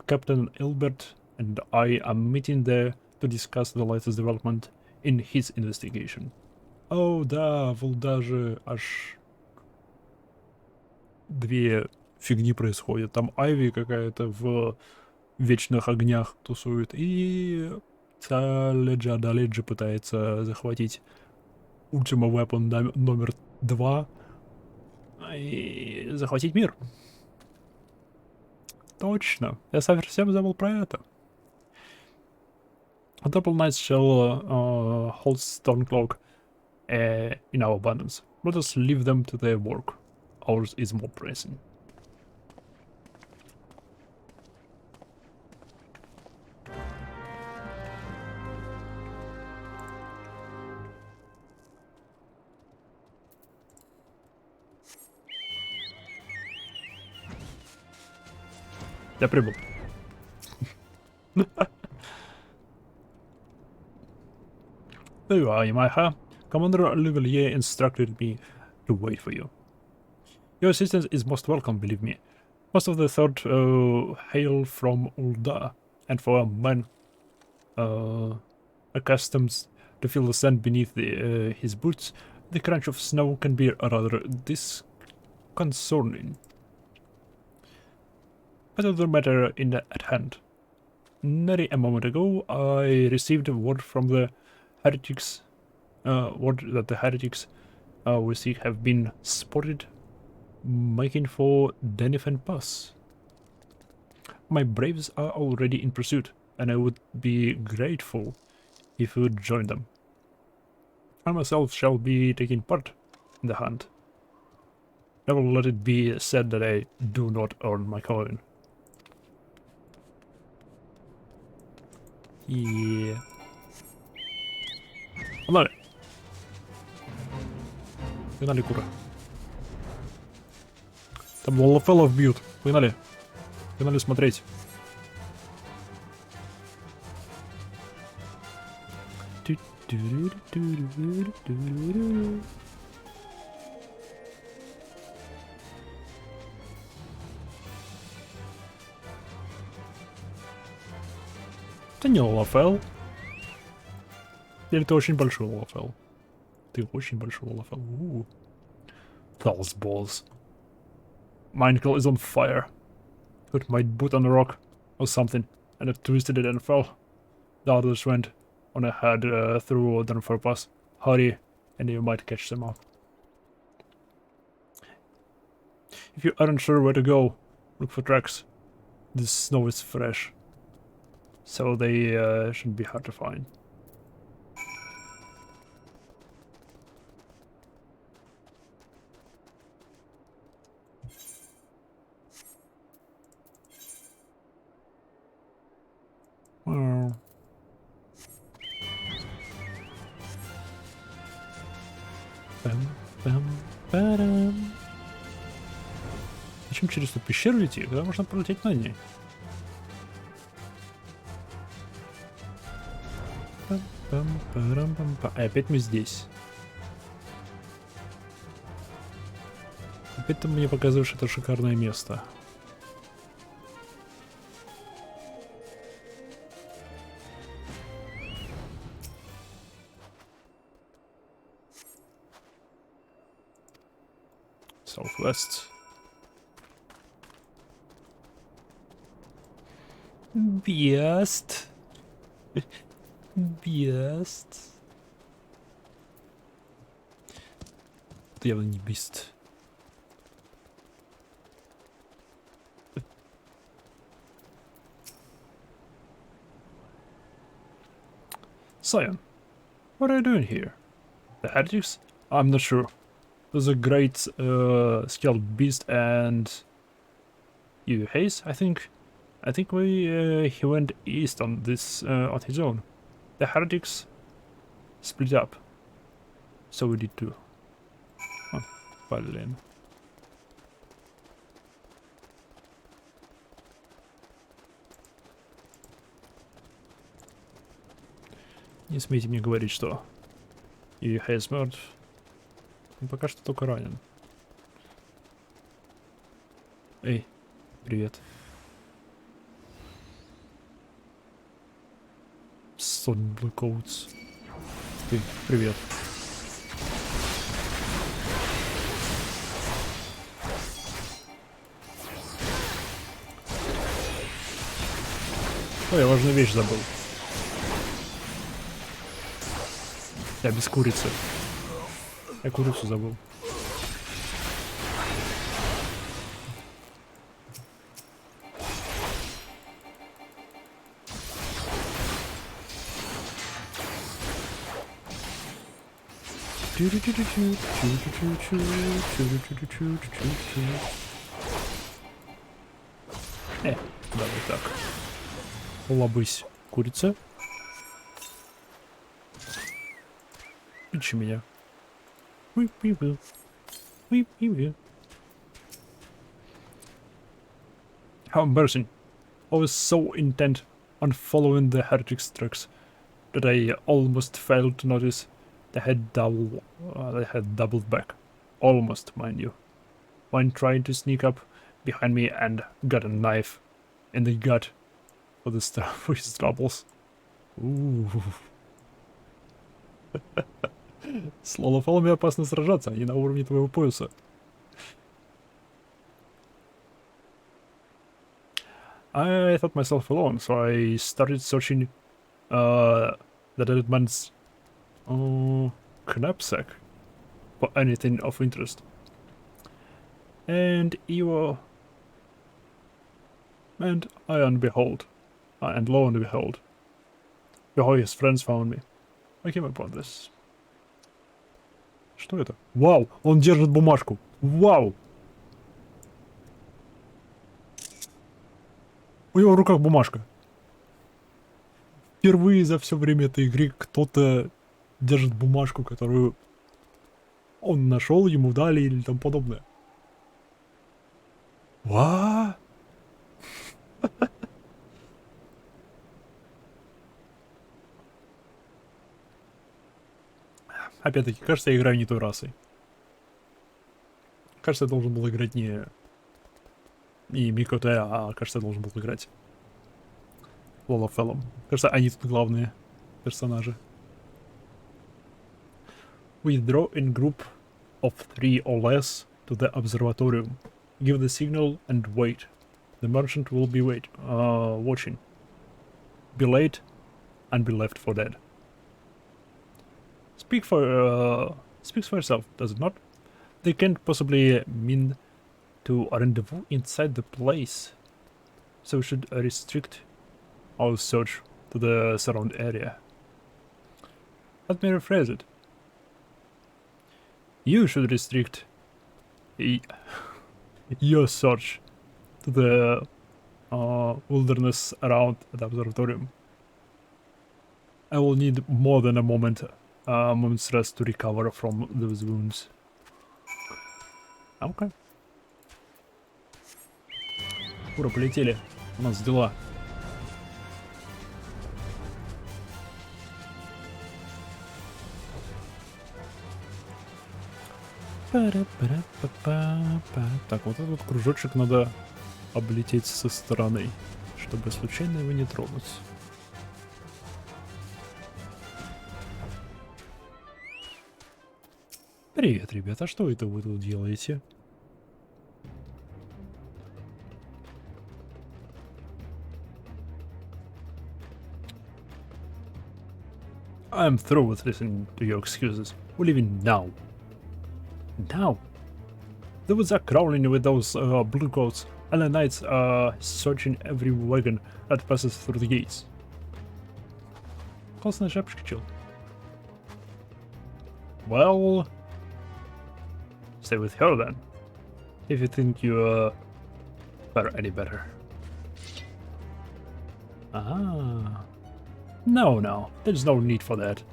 Captain Ilbert and I are meeting there to discuss the latest development in his investigation. О, да, даже аж две фигни происходят. Там Айви какая-то в вечных огнях тусует, и Леджи пытается захватить Ultima Weapon номер 2 и захватить мир. Точно, я совсем забыл про это. A double knights shall hold Stormcloak in our abundance. Let us leave them to their work. Ours is more pressing. Я прибыл. There you are, Yamaha. Commander Levelier instructed me to wait for you. Your assistance is most welcome, believe me. Most of the third hail from Ulda, and for a man accustomed to feel the sand beneath his boots, the crunch of snow can be rather disconcerting. But of the matter at hand. Nearly a moment ago, I received word from the heretics, that the heretics we seek have been spotted making for Denifan Pass. My braves are already in pursuit, and I would be grateful if you would join them. I myself shall be taking part in the hunt. Never let it be said that I do not earn my coin. Yeah. Погнали. Погнали, кура. Там лолофелов бьют. Погнали. Погнали смотреть. Это не лолофел. Или ты очень большой лолофел? Ты очень большой лолофел. False balls. My ankle is on fire. Put my boot on a rock or something, and it twisted it and fell. The others went on ahead through the purpose. Hurry, and you might catch them up. If you aren't sure where to go, look for tracks. The snow is fresh, so they shouldn't be hard to find. Well. Бам-бам-барам. Зачем через эту пещеру идти? Когда можно пролететь на ней? Бам-бам-барам-бам-бам. И опять мы здесь. Опять ты мне показываешь это шикарное место. Southwest. Best. Best. Это явно не Beast. Sion, what are you doing here? The heretics? I'm not sure. There's a great skilled beast and you Hayes, I think. I think he went east on this on his own. The heretics split up, so we did too. Oh, блин. Не смейте мне говорить, что и Hayes мертв. Он пока что только ранен. Эй, привет. Сон Blue Coats. Ты, привет. Ой, я важную вещь забыл. Я без курицы. Я курицу забыл. Давай так. Лобысь, курица. Пичи меня. How embarrassing. I was so intent on following the heretics' tracks that I almost failed to notice they had doubled back. Almost, mind you. One tried to sneak up behind me and got a knife in the gut for his troubles. Ooh. С лолофелами опасно сражаться, они на уровне твоего пояса. I thought myself alone, so I started searching the dead man's knapsack for anything of interest. And lo and behold, before his friends found me, I came upon this. Что это? Вау! Он держит бумажку! Вау! У него в руках бумажка. Впервые за все время этой игры кто-то держит бумажку, которую он нашел, ему дали или там подобное. Ва? Опять-таки, кажется, я играю не той расой. Кажется, я должен был играть не Микоте, а кажется, я должен был играть Лолофеллом. Кажется, они тут главные персонажи. Withdraw in group of 3 or less to the observatorium. Give the signal and wait. The merchant will be watching. Be late and be left for dead. Speaks for itself, does it not? They can't possibly mean to rendezvous inside the place, so we should restrict our search to the surround area. Let me rephrase it. You should restrict your search to the wilderness around the observatorium. I will need more than a moment's rest to recover from those wounds. Okay. Ура, полетели. У нас дела. Так, вот этот кружочек надо облететь со стороны, чтобы случайно его не тронуть. Привет, ребята, что это вы тут делаете? I'm through with listening to your excuses. We're leaving now. Now? The woods are crawling with those blue coats, and the knights are searching every wagon that passes through the gates. Классная шапочка, чел. Well, stay with her then, if you think you are any better. Ah. No, there's no need for that.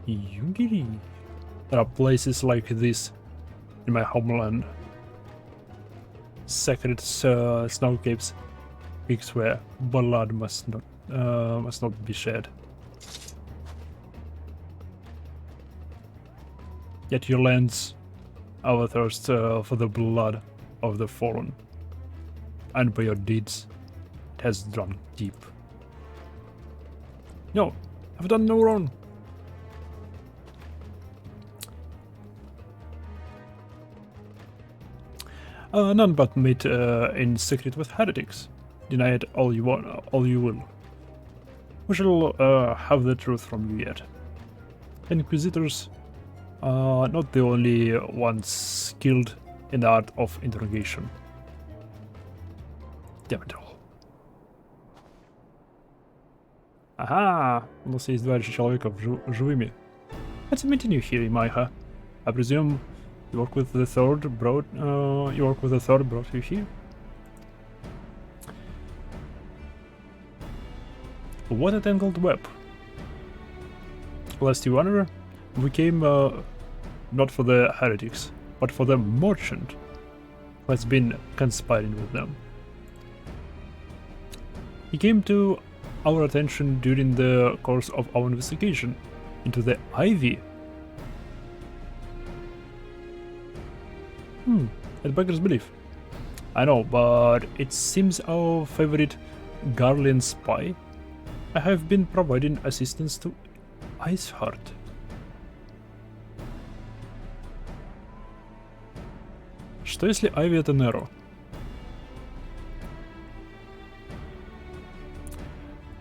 Yugiri. There are places like this in my homeland. Sacred snow caves, peaks where blood must not be shed. Yet your lands our thirst for the blood of the fallen, and by your deeds it has drawn deep. No, I've done no wrong. None but meet in secret with heretics. Deny it all you want, all you will. We shall have the truth from you yet. Inquisitors are not the only ones skilled in the art of interrogation. Damn it all. Ага, у нас есть 2 человека живыми. Let's continue here, Maiha. I presume you work with the third brought you here? What a tangled web. Lest you wonder, we came not for the heretics, but for the merchant who has been conspiring with them. He came to our attention during the course of our investigation into the ivy. It beggars belief. I know, but it seems our favorite Garland spy I have been providing assistance to Iceheart. Что если Айви это Неро?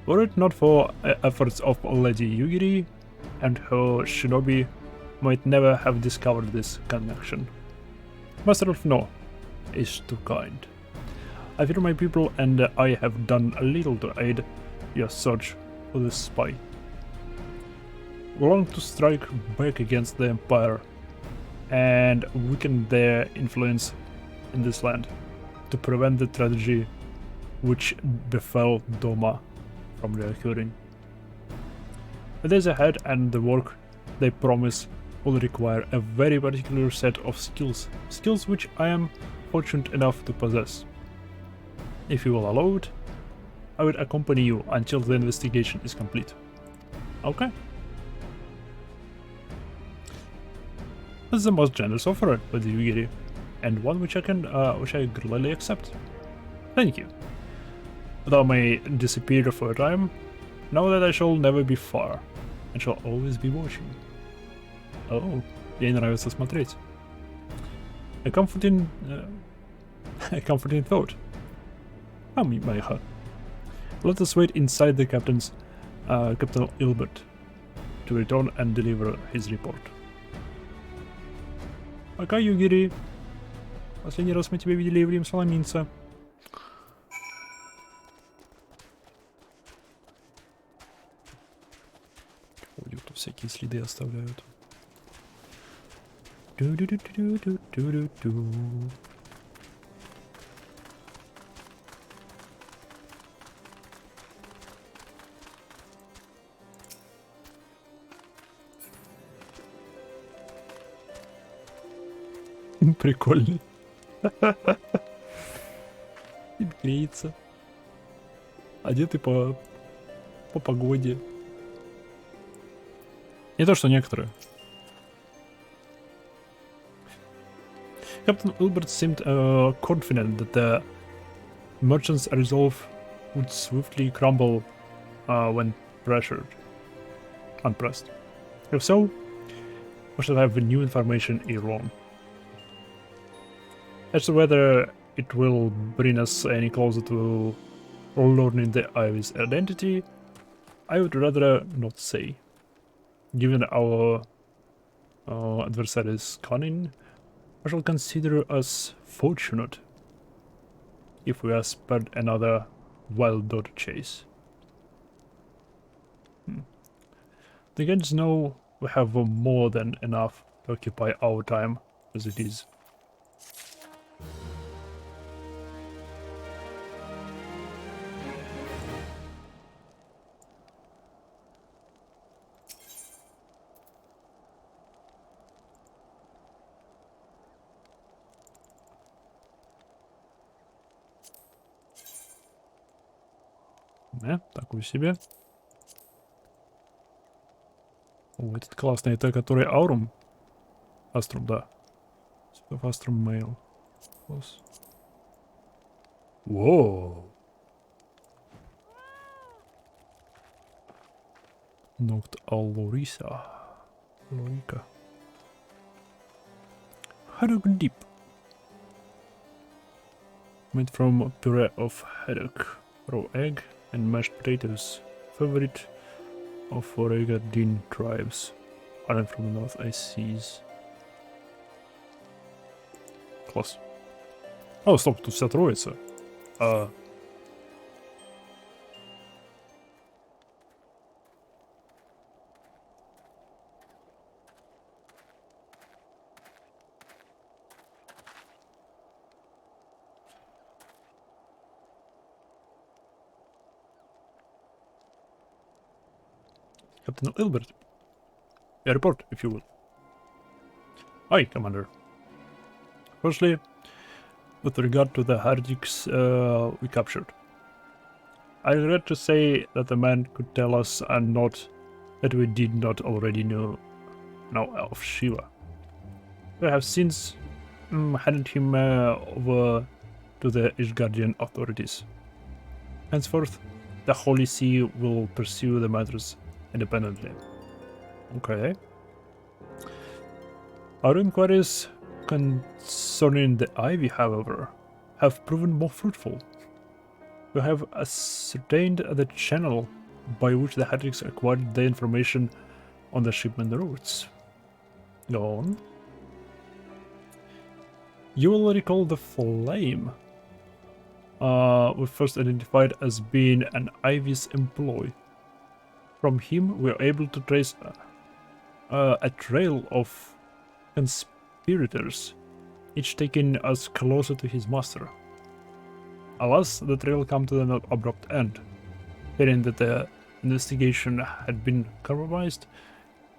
Were it not for efforts of Lady Yugiri and her shinobi, might never have discovered this connection. Master of No is too kind. I fear my people and I have done a little to aid your search for this spy. long to strike back against the Empire and weaken their influence in this land to prevent the tragedy which befell Doma from reoccurring. The days ahead and the work they promise will require a very particular set of skills which I am fortunate enough to possess. If you will allow it, I will accompany you until the investigation is complete. Okay. That's the most generous offer by the Yugiri, and one which I gladly accept. Thank you. But I may disappear for a time, know that I shall never be far, and shall always be watching. Oh, ей нравится смотреть. A comforting thought. Come, Maiha. Let us wait inside the Captain Ilbert to return and deliver his report. Пока, Югири. Последний раз мы тебя видели в Рим Соломинца. Ходят, тут всякие следы оставляют. Ду-ду-ду-ду-ду-ду-ду. Прикольный. И греется. Одетый по погоде. Не то, что некоторые. Captain Ilbert seemed confident that the merchant's resolve would swiftly crumble when unpressed. If so, we should have new information ere long. As to whether it will bring us any closer to learning the Ivy's identity, I would rather not say. Given our adversary's cunning, I shall consider us fortunate if we are spared another wild-dog chase. The kids know we have more than enough to occupy our time as it is. Такой себе. О, этот классный, это который Аурум? Аструм, да. Аструм Мейл. Воу. Нокт Аллориса. Лорика. Haddock Deep. Made from puree of haddock, raw egg, and mashed potatoes. Favorite of Oregadin tribes. Island from the North Ice Seas. Класс. О, стоп, тут вся троица. Captain Ilbert. A report, if you will. Aye, Commander. Firstly, with regard to the heretics we captured. I regret to say that the man could tell us and not that we did not already know of Shiva. We have since handed him over to the Ishgardian authorities. Henceforth, the Holy See will pursue the matters independently. Okay. Our inquiries concerning the Ivy, however, have proven more fruitful. We have ascertained the channel by which the heretics acquired the information on the shipment routes. Go on. You will recall the flame we first identified as being an Ivy's employee. From him, we are able to trace a trail of conspirators, each taking us closer to his master. Alas, the trail came to an abrupt end. Fearing that the investigation had been compromised,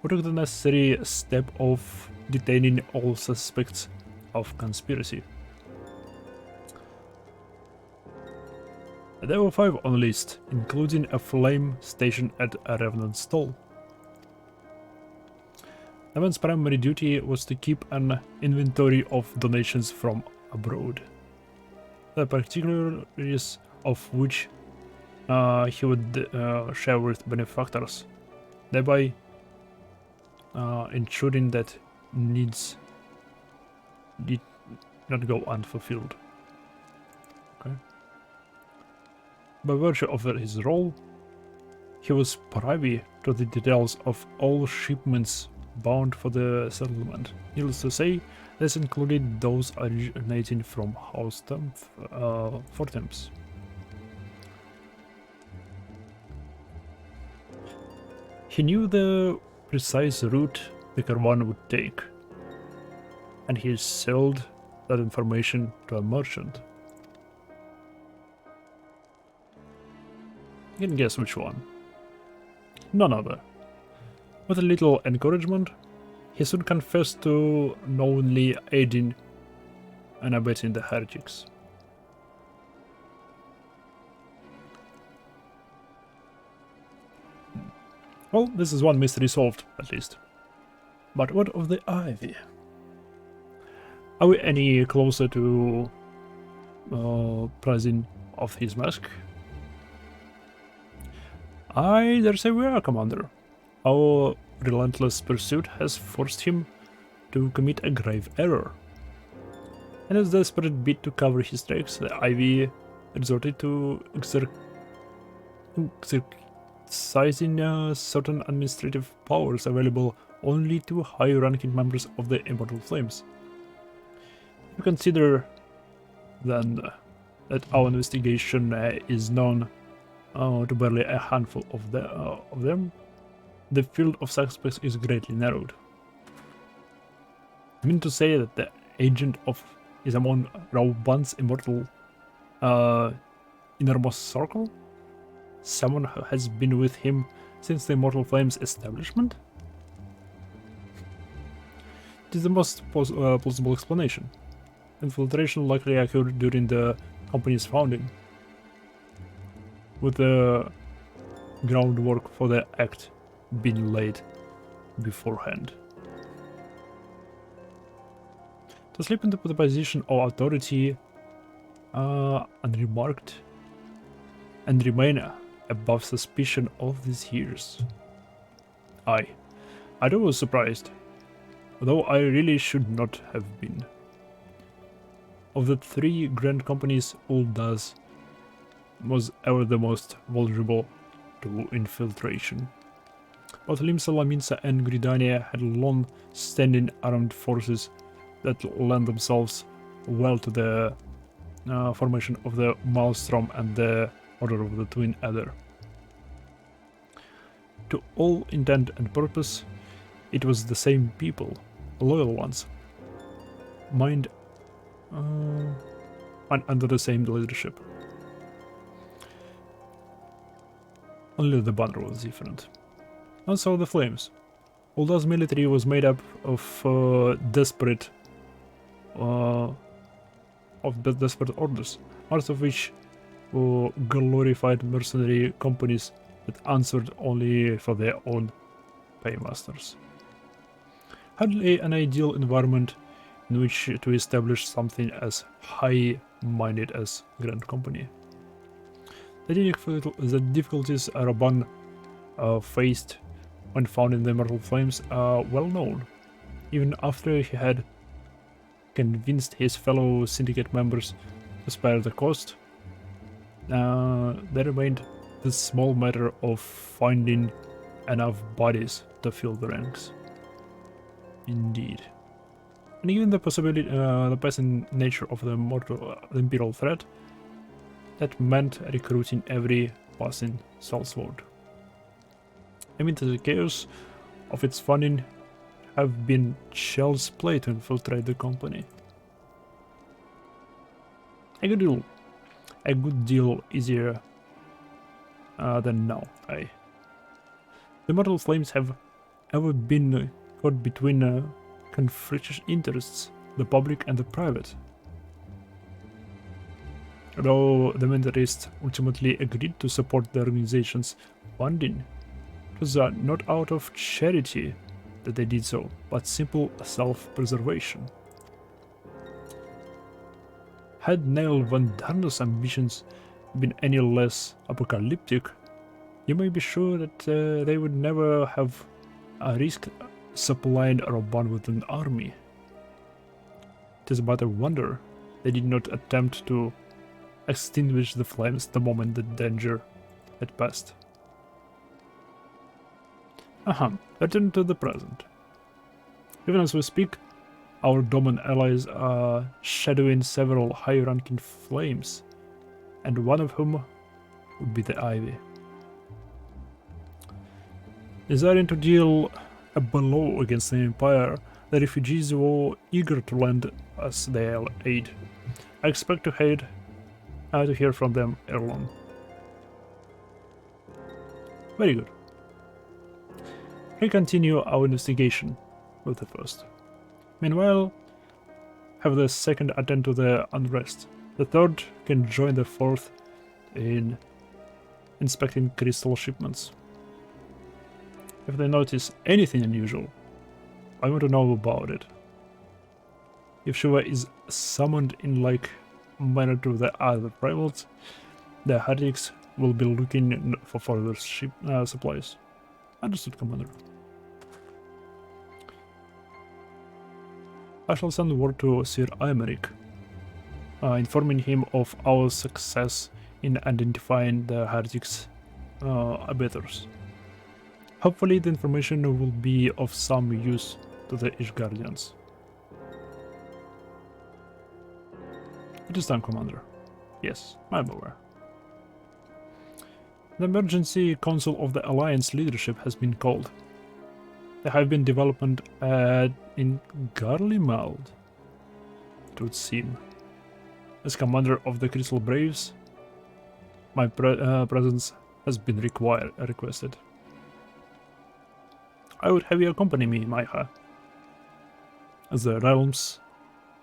we took the necessary step of detaining all suspects of conspiracy. There were 5 on the list, including a flame stationed at a Revenant stall. The man's primary duty was to keep an inventory of donations from abroad, the particulars of which he would share with benefactors, thereby ensuring that needs did not go unfulfilled. Okay. By virtue of his role, he was privy to the details of all shipments bound for the settlement. Needless to say, this included those originating from House Fortemps. He knew the precise route the caravan would take, and he sold that information to a merchant. You can guess which one. None other. With a little encouragement, he soon confessed to knowingly aiding and abetting the heretics. Well, this is one mystery solved, at least. But what of the ivy? Are we any closer to prizing of his mask? I dare say we are, Commander. Our relentless pursuit has forced him to commit a grave error. In his desperate bid to cover his tracks, the Ivy resorted to exercising certain administrative powers available only to high-ranking members of the Immortal Flames. You consider, then, that our investigation is known to barely a handful of them, the field of suspects is greatly narrowed. I mean to say that the agent is among Rauban's immortal innermost circle? Someone who has been with him since the Immortal Flames establishment? It is the most plausible explanation. Infiltration likely occurred during the company's founding, with the groundwork for the act being laid beforehand. To slip into the position of authority unremarked and remain above suspicion of these years. I too was surprised, though I really should not have been. Of the 3 grand companies, Ul'dah's was ever the most vulnerable to infiltration. Both Limsa, Laminsa and Gridania had long-standing armed forces that lend themselves well to the formation of the Maelstrom and the Order of the Twin Adder. To all intent and purpose, it was the same people, loyal ones, mind and under the same leadership. Only the banner was different. And so the Flames. Ul'dah's military was made up of desperate orders, most of which were glorified mercenary companies that answered only for their own paymasters. Hardly an ideal environment in which to establish something as high-minded as Grand Company. The difficulties Rauban faced when founding the Immortal Flames are well known, even after he had convinced his fellow syndicate members to spare the cost. There remained the small matter of finding enough bodies to fill the ranks. Indeed. And given the possibility, the passing nature of the Imperial threat, that meant recruiting every passing soulsword. Amid the chaos of its funding, have been child's play to infiltrate the company. A good deal easier than now. The Immortal Flames have ever been caught between conflicting interests, the public and the private. Though the mentalists ultimately agreed to support the organization's funding, it was not out of charity that they did so, but simple self-preservation. Had Neil Van Darno's ambitions been any less apocalyptic, you may be sure that they would never have risked supplying Roban with an army. It is but a wonder they did not attempt to extinguish the flames the moment the danger had passed. Return to the present. Even as we speak, our Doman allies are shadowing several high-ranking flames, and one of whom would be the Ivy. Desiring to deal a blow against the Empire, the refugees were eager to lend us their aid. I expect to hear from them ere long. Very good. We continue our investigation with the first. Meanwhile, have the second attend to the unrest. The third can join the fourth in inspecting crystal shipments. If they notice anything unusual, I want to know about it. If Shiva is summoned in like manner to the other rivals, the heretics will be looking for further supplies. Understood, Commander. I shall send word to Sir Aymeric, informing him of our success in identifying the heretics' abettors. Hopefully the information will be of some use to the Ishgardians. It is done, Commander. Yes, I'm aware. The emergency council of the Alliance leadership has been called. There have been development in Garlemald, it would seem. As commander of the Crystal Braves, my presence has been requested. I would have you accompany me, Maiha. As the realm's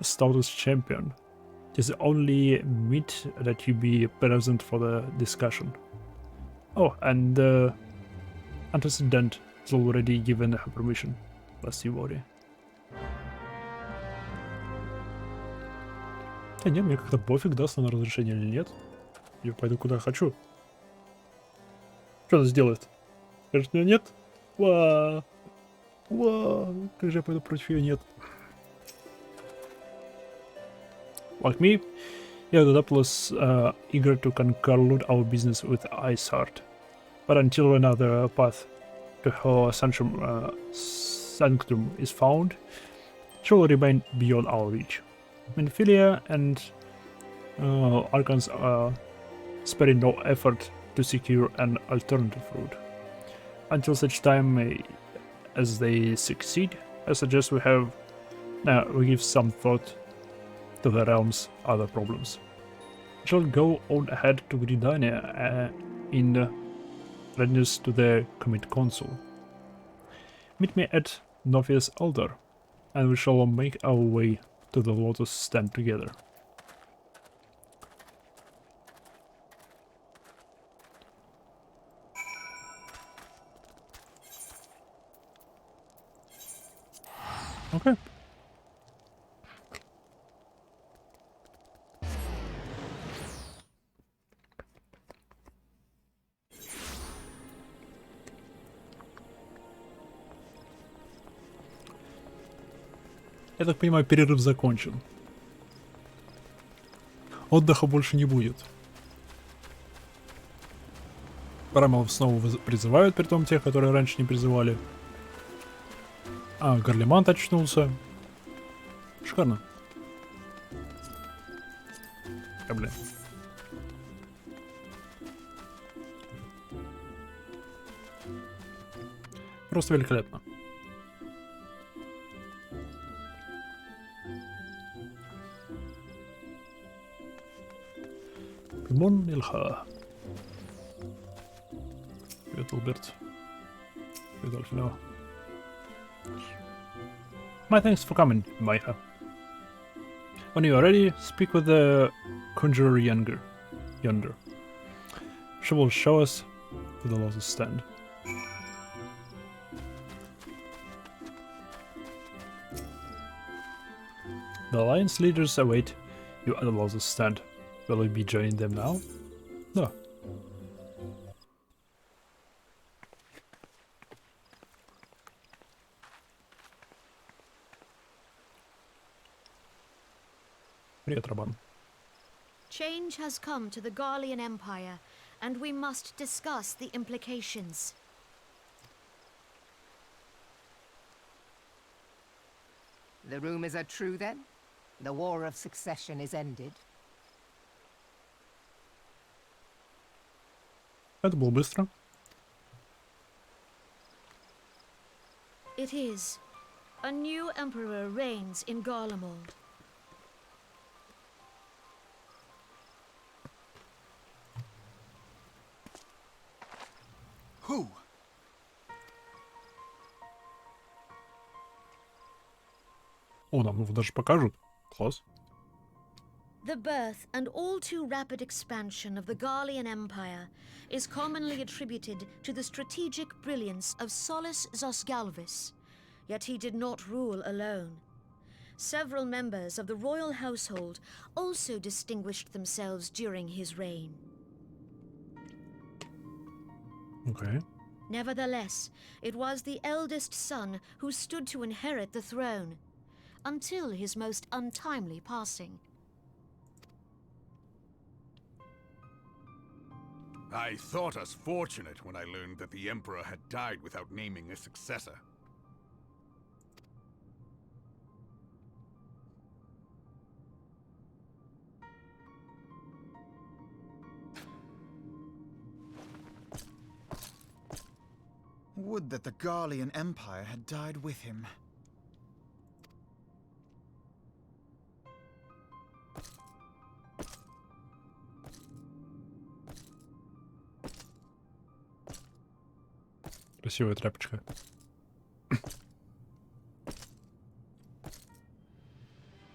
stoutest champion, it is only meet that you be present for the discussion. Oh, and the antecedent is already given her permission, lest you worry. Да нет, мне как-то пофиг, даст она разрешение или нет. Я пойду куда хочу. Что она сделает? Скажет, меня нет? Как же я пойду против ее нет? Like me, Yodadap was eager to conclude our business with Iceheart, but until another path to her sanctum is found, she will remain beyond our reach. Minfilia and Archons are sparing no effort to secure an alternative route. Until such time as they succeed, I suggest we give some thought to the realm's other problems. I shall go on ahead to Gridania in readiness to the Commit Council. Meet me at Novia's Altar, and we shall make our way to the Lotus Stand together. Okay. Я так понимаю, перерыв закончен. Отдыха больше не будет. Брамелов снова призывают, при том тех, которые раньше не призывали. А, Гарлемант очнулся. Шикарно. Блин. Просто великолепно. Mon Ilha. Bert. Now. My thanks for coming, Maya. When you are ready, speak with the conjurer yonder. She will show us where the losses stand. The alliance leaders await you at the losses stand. Will we be joining them now? No. Привет, Рабан. Change has come to the Garlean Empire, and we must discuss the implications. The rumors are true, then? The War of Succession is ended? Это было быстро. It is. A new emperor reigns in Garlemald. Who? О, нам его даже покажут. Класс. The birth and all too rapid expansion of the Garlean Empire is commonly attributed to the strategic brilliance of Solus Zosgalvis, yet he did not rule alone. Several members of the royal household also distinguished themselves during his reign. Okay. Nevertheless, it was the eldest son who stood to inherit the throne, until his most untimely passing. I thought us fortunate when I learned that the Emperor had died without naming a successor. Would that the Garlean Empire had died with him. Красивая тряпочка.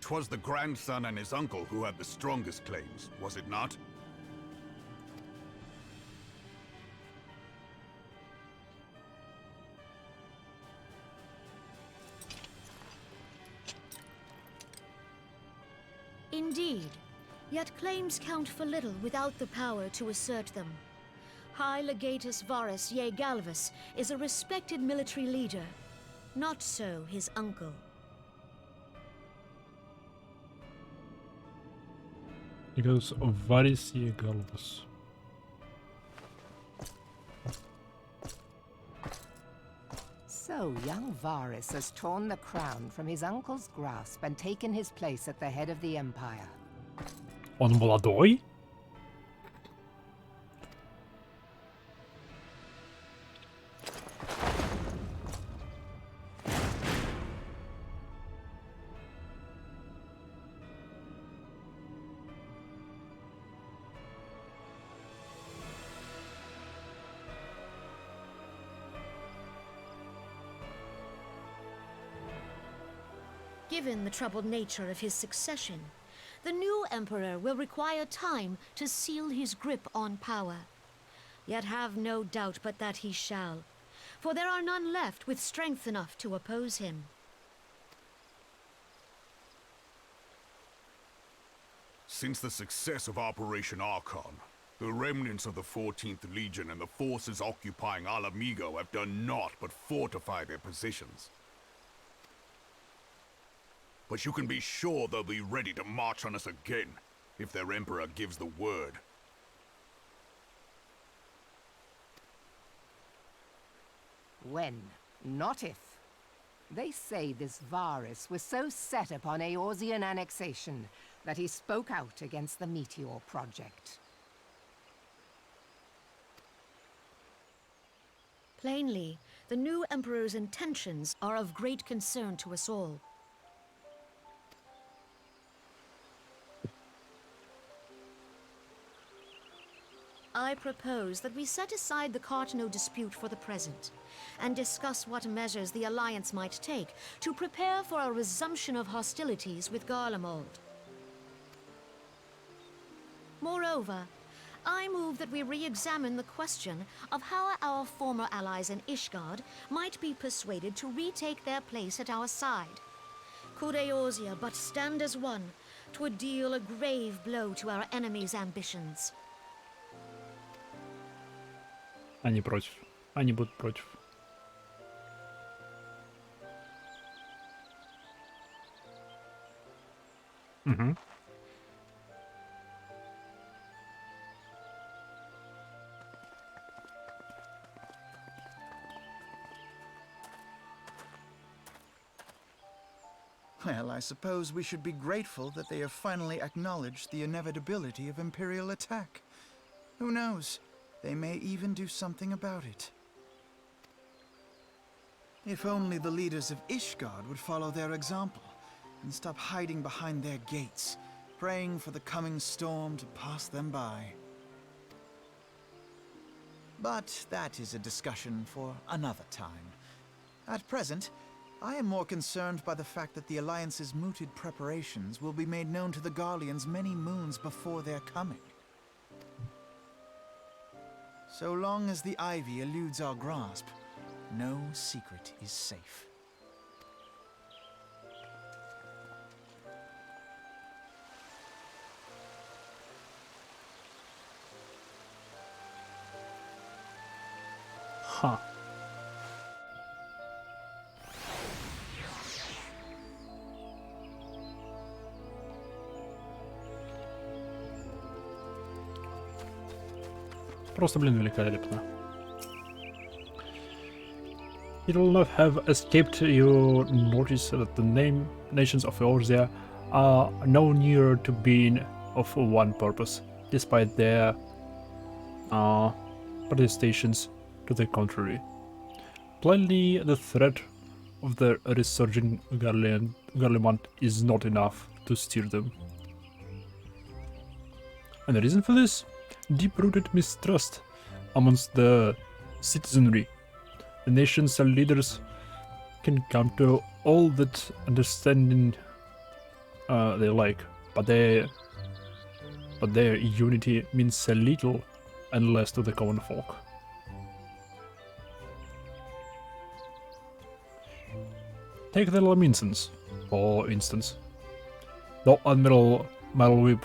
'Twas the grandson and his uncle who had the strongest claims, was it not? Indeed, yet claims count for little without the power to assert them. High Legatus Varus Ye Galvus is a respected military leader. Not so his uncle. He goes Varys Ye Galvus. So, young Varus has torn the crown from his uncle's grasp and taken his place at the head of the Empire. Он молодой? Given the troubled nature of his succession, the new emperor will require time to seal his grip on power. Yet have no doubt but that he shall, for there are none left with strength enough to oppose him. Since the success of Operation Archon, the remnants of the 14th Legion and the forces occupying Alamigo have done naught but fortify their positions. But you can be sure they'll be ready to march on us again, if their Emperor gives the word. When, not if. They say this Varus was so set upon Eorzean annexation that he spoke out against the Meteor Project. Plainly, the new emperor's intentions are of great concern to us all. I propose that we set aside the Cartano dispute for the present, and discuss what measures the Alliance might take to prepare for a resumption of hostilities with Garlemald. Moreover, I move that we re-examine the question of how our former allies in Ishgard might be persuaded to retake their place at our side. Could Eorzea but stand as one, 'twould deal a grave blow to our enemies' ambitions. Они против. Они будут против. Угу. Well, I suppose we should be grateful that they have finally acknowledged the inevitability of Imperial attack. Who knows? They may even do something about it. If only the leaders of Ishgard would follow their example and stop hiding behind their gates, praying for the coming storm to pass them by. But that is a discussion for another time. At present, I am more concerned by the fact that the Alliance's mooted preparations will be made known to the Garleans many moons before their coming. So long as the Ivy eludes our grasp, no secret is safe. Ха. Просто, блин, великолепно. It will not have escaped your notice that the nations of Eorzea are no nearer to being of one purpose, despite their protestations to the contrary. Plainly, the threat of the resurging Garlemald is not enough to steer them. And the reason for this? Deep-rooted mistrust amongst the citizenry. The nation's leaders can come to all that understanding they like, but their unity means little and less to the common folk. Take the Laminsons, for instance. Though Admiral Malwib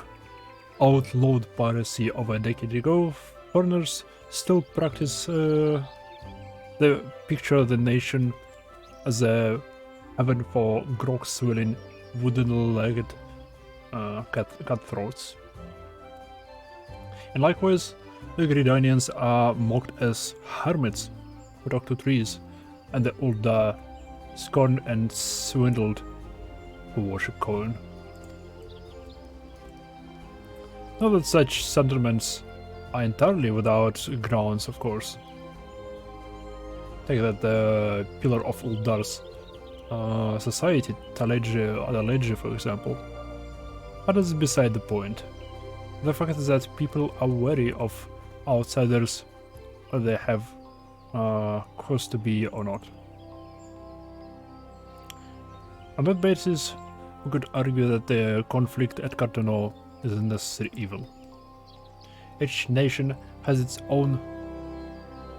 outlawed piracy over a decade ago, foreigners still practice they picture the nation as a haven for grog-swilling, wooden-legged cutthroats. And likewise, the Gridanians are mocked as hermits who talk to trees, and the Ulda scorned and swindled who worship corn. Not that such sentiments are entirely without grounds, of course. Take that the pillar of Uldar's society, Adaleji, for example. But that's beside the point. The fact is that people are wary of outsiders, whether they have cause to be or not. On that basis, we could argue that the conflict at Cartano is a necessary evil. Each nation has its own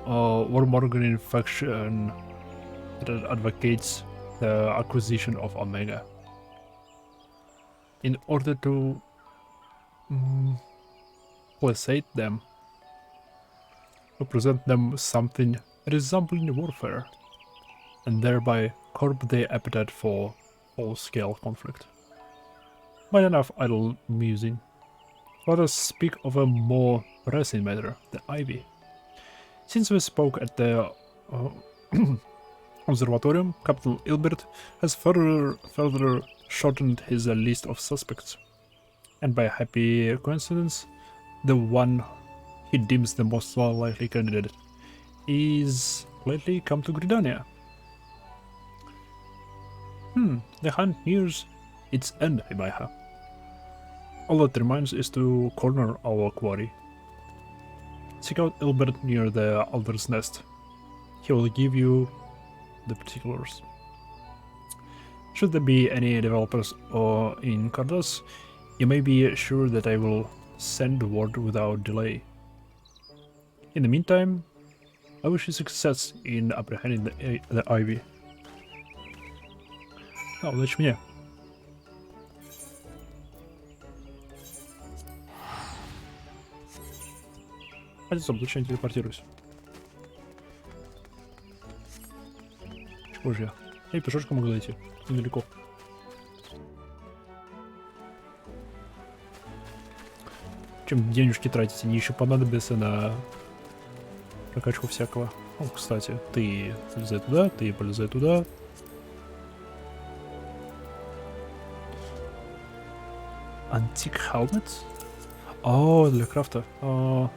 warmongering faction that advocates the acquisition of Omega. In order to placate them, to present them something resembling warfare, and thereby curb their appetite for full-scale conflict. But enough idle musing. Let us speak of a more pressing matter, the Ivy. Since we spoke at the Observatorium, Captain Ilbert has further shortened his list of suspects, and by happy coincidence, the one he deems the most likely candidate is lately come to Gridania. The hunt nears its end, Ibaiha. All that remains is to corner our quarry. Seek out Ilbert near the Alder's Nest. He will give you the particulars. Should there be any developers or in Cardos, you may be sure that I will send word without delay. In the meantime, I wish you success in apprehending the Ivy. А, удачи мне. А стоп, зачем я телепортируюсь? Чего же я? Я и пешочком могу дойти. Недалеко. Чем денежки тратить? Они еще понадобятся на прокачку всякого. О, кстати, ты полезай туда, ты полезай туда. Антик helmet? О, для крафта. Вау.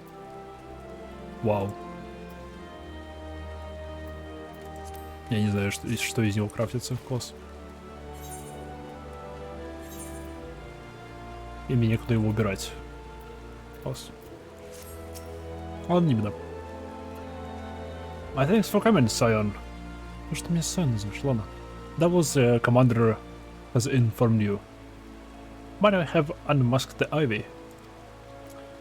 Я не знаю, что из него крафтится. Класс. И мне некуда его убирать. Класс. Ладно, не беда. Thanks for coming, Scion. Ну что меня Scion называешь? Ладно. That was the commander has informed you. But I have unmasked the Ivy.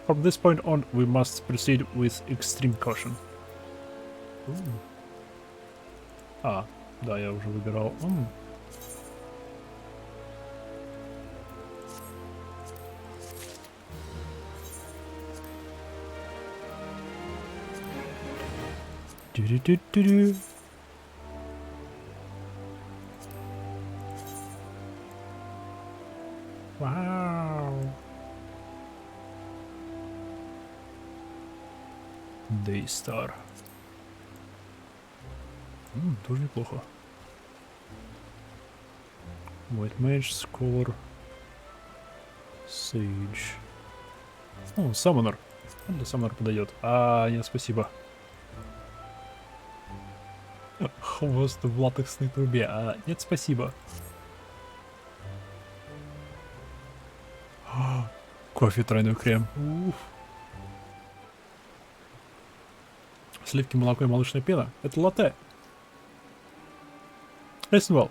From this point on, we must proceed with extreme caution. А, да, я уже выбирал. Тю-рю-тю-тю-рю. Вау. Daystar. Тоже неплохо. White Mage, Scholar, Sage. О, Summoner. Для Summoner подойдет. А, нет, спасибо. Хвост в латексной трубе. А, нет, спасибо. Кофе, тройной крем. Уф. Сливки, молоко и молочная пена. Это латте. Listen well.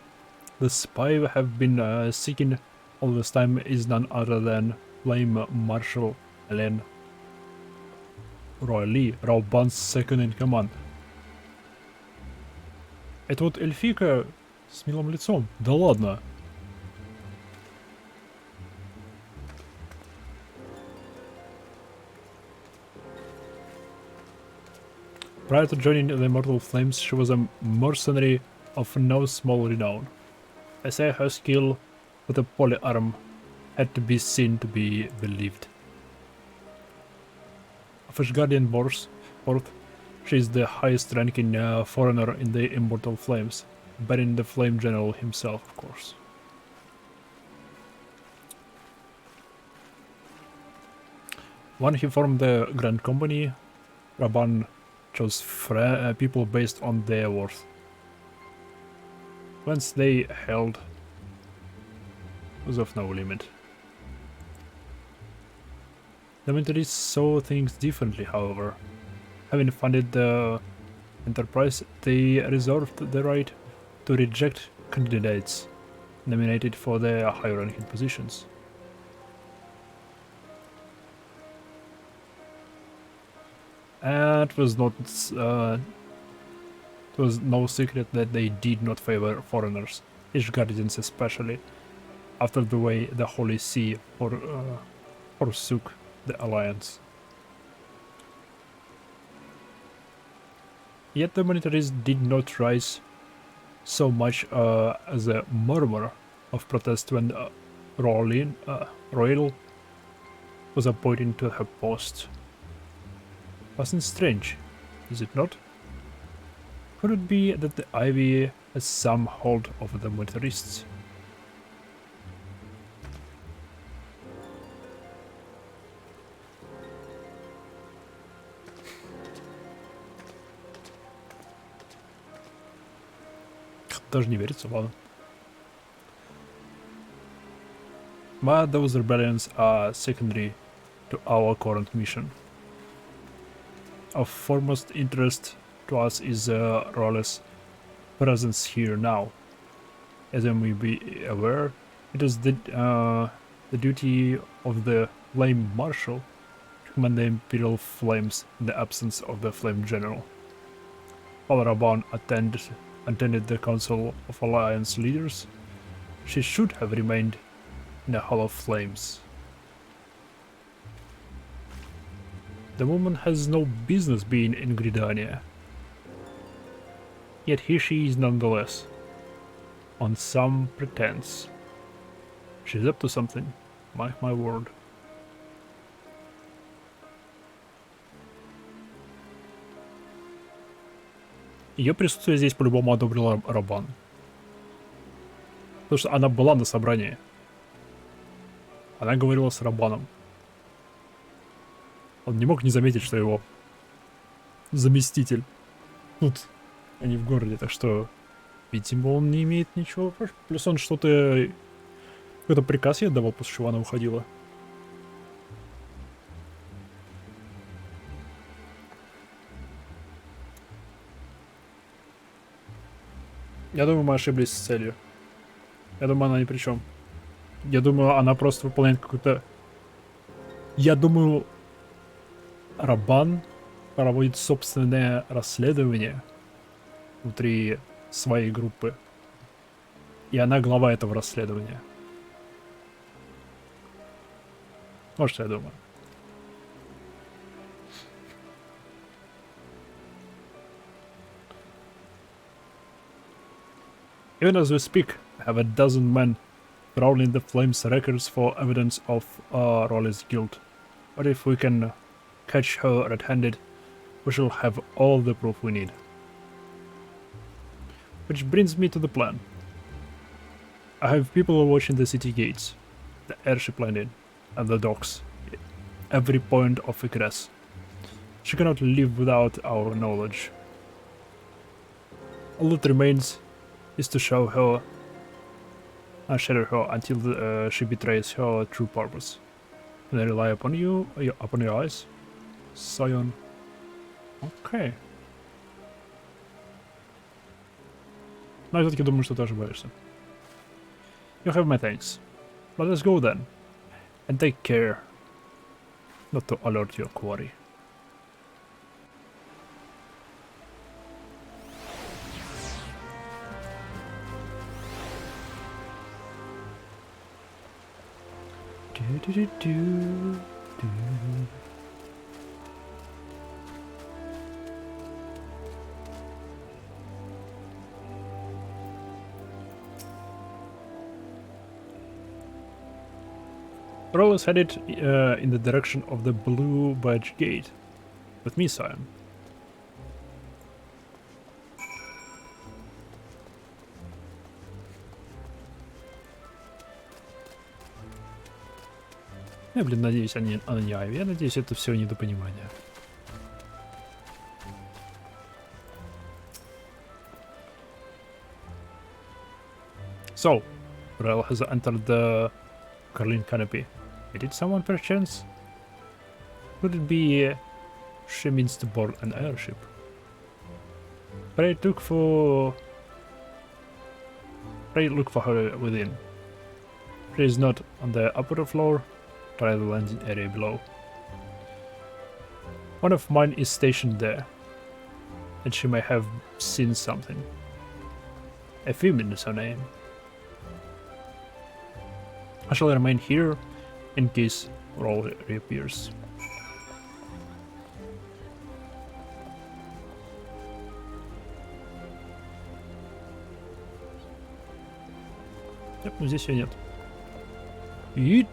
The spy we have been seeking all this time is none other than Flame Marshal Len Roy Ли, Раубан's second in command. Это вот эльфийка с милым лицом. Да ладно. Prior to joining the Immortal Flames, she was a mercenary of no small renown. I say her skill with a polyarm had to be seen to be believed. Of Ashgardian birth, she is the highest ranking foreigner in the Immortal Flames, beating the Flame General himself, of course. When he formed the Grand Company, Raban chose people based on their worth. Whence they held was of no limit. The militaries saw things differently, however. Having funded the enterprise, they reserved the right to reject candidates nominated for their high-ranking positions. And it was no secret that they did not favor foreigners, Ishgardians especially, after the way the Holy See forsook the alliance. Yet the militaries did not rise so much as a murmur of protest when Royal was appointed to her post. Wasn't strange, is it not? Could it be that the Ivy has some hold over the militarists? Даже не верится, ладно. But those rebellions are secondary to our current mission. of foremost interest to us is Rolle's presence here now. As you may be aware, it is the duty of the Flame Marshal to command the Imperial Flames in the absence of the Flame General. While Raban attended the Council of Alliance Leaders, she should have remained in the Hall of Flames. The woman has no business being in Gridania. Yet here she is nonetheless, on some pretense. She's up to something, mark my word. Ее присутствие здесь по-любому одобрила Рабан. Потому что она была на собрании. Она говорила с Рабаном. Он не мог не заметить, что его заместитель тут, а не в городе. Так что, видимо, он не имеет ничего против. Плюс он что-то... Какой-то приказ ей отдавал, после чего она уходила. Я думаю, мы ошиблись с целью. Я думаю, она ни при чем. Я думаю, она просто выполняет какую-то... Я думаю, Рабан проводит собственное расследование внутри своей группы. И она глава этого расследования. Вот что я думаю. Even as we speak, I have a dozen men prowling the Flames records for evidence of Rolle's guilt. But if we can catch her red-handed, we shall have all the proof we need. Which brings me to the plan. I have people watching the city gates, the airship landing, and the docks. Every point of egress. She cannot live without our knowledge. All that remains is to show her and shatter her until she betrays her true purpose. And I rely upon you, upon your eyes, Sion. Okay. Но я все-таки думаю, что ты ошибаешься. You have my thanks. Let us go then. And take care not to alert your quarry. Roll is headed in the direction of the Blue Badge Gate. With me, Sion. Я, блин, надеюсь, она не Айви. Я надеюсь, это все недопонимание. So, Rel has entered the Carlin Canopy. Did someone perchance? Could it be she means to board an airship? Pray look for her within. She is not on the upper floor. Try the landing area below. One of mine is stationed there, and she may have seen something. A female is her name. I shall remain here in case Roll reappears. Yep, ну здесь ее нет. И...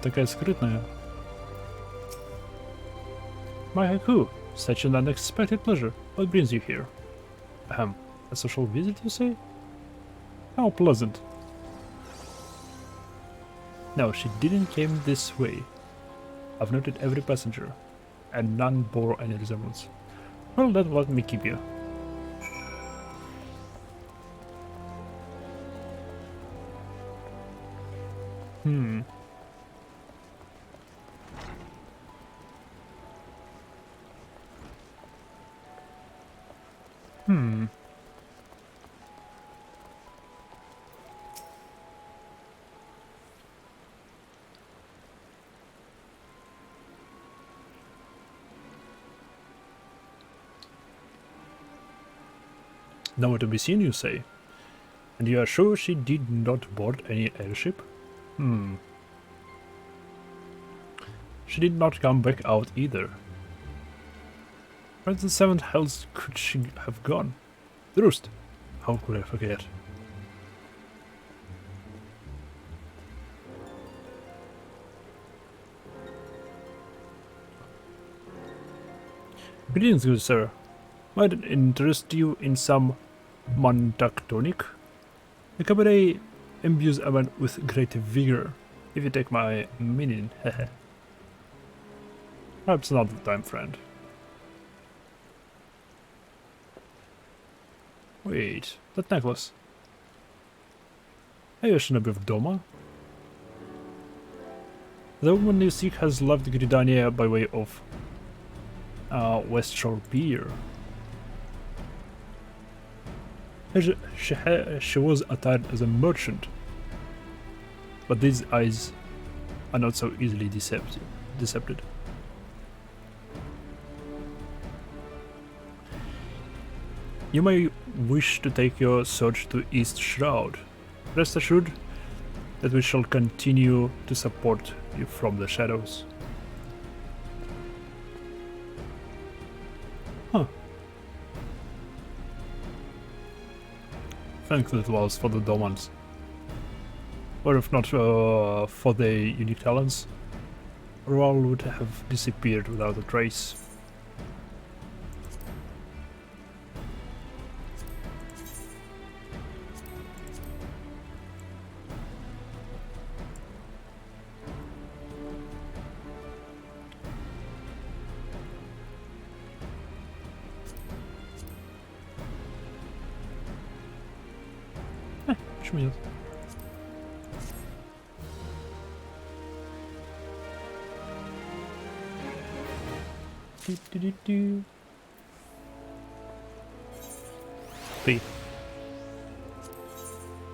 такая скрытная. My Haku, such an unexpected pleasure. What brings you here? A social visit, you say? How pleasant. No, she didn't came this way. I've noted every passenger, and none bore any resemblance. Well, then let me keep you. Hmm. Hmm. Nowhere to be seen, you say? And you are sure she did not board any airship? Hmm. She did not come back out either. Where the seventh hells could she have gone? The roost. How could I forget? Greetings, good sir. Might it interest you in some Montactonic? The cabaret imbues a man with great vigor, if you take my meaning. Perhaps another time, friend. Wait, that necklace. Are you a shinobi of Doma? The woman you seek has left Gridania by way of West Shore Pier. She was attired as a merchant, but these eyes are not so easily decepted. You may wish to take your search to East Shroud. Rest assured that we shall continue to support you from the shadows. Huh. Thankfully it was for the Domans. Or if not for their unique talents, Roal would have disappeared without a trace. Почему нет? Ты.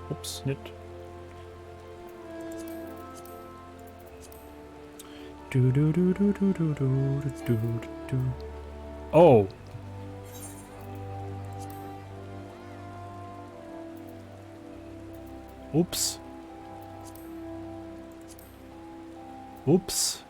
Упс, нет. Oh. Oops. Oops.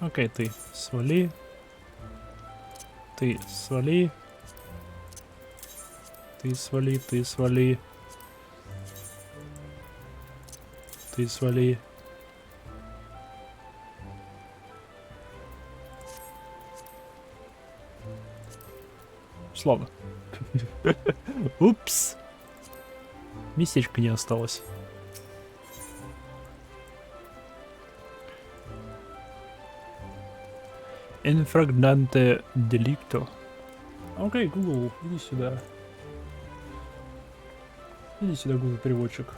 Окей, ты свали. Ты свали. Ты свали, ты свали. Ты свали. Славно. Упс. Местечко не осталось. Infragnante delicto. Окей, Google, иди сюда. Иди сюда, Google переводчик.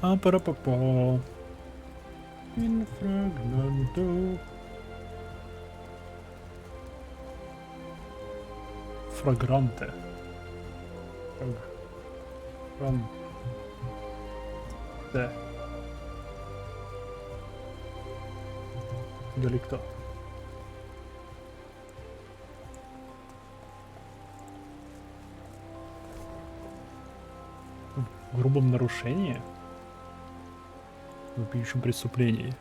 Пара-па-па. Infragnanto. Фрагранте. Фрагранте. Деликто. В грубом нарушении? В вопиющем преступлении.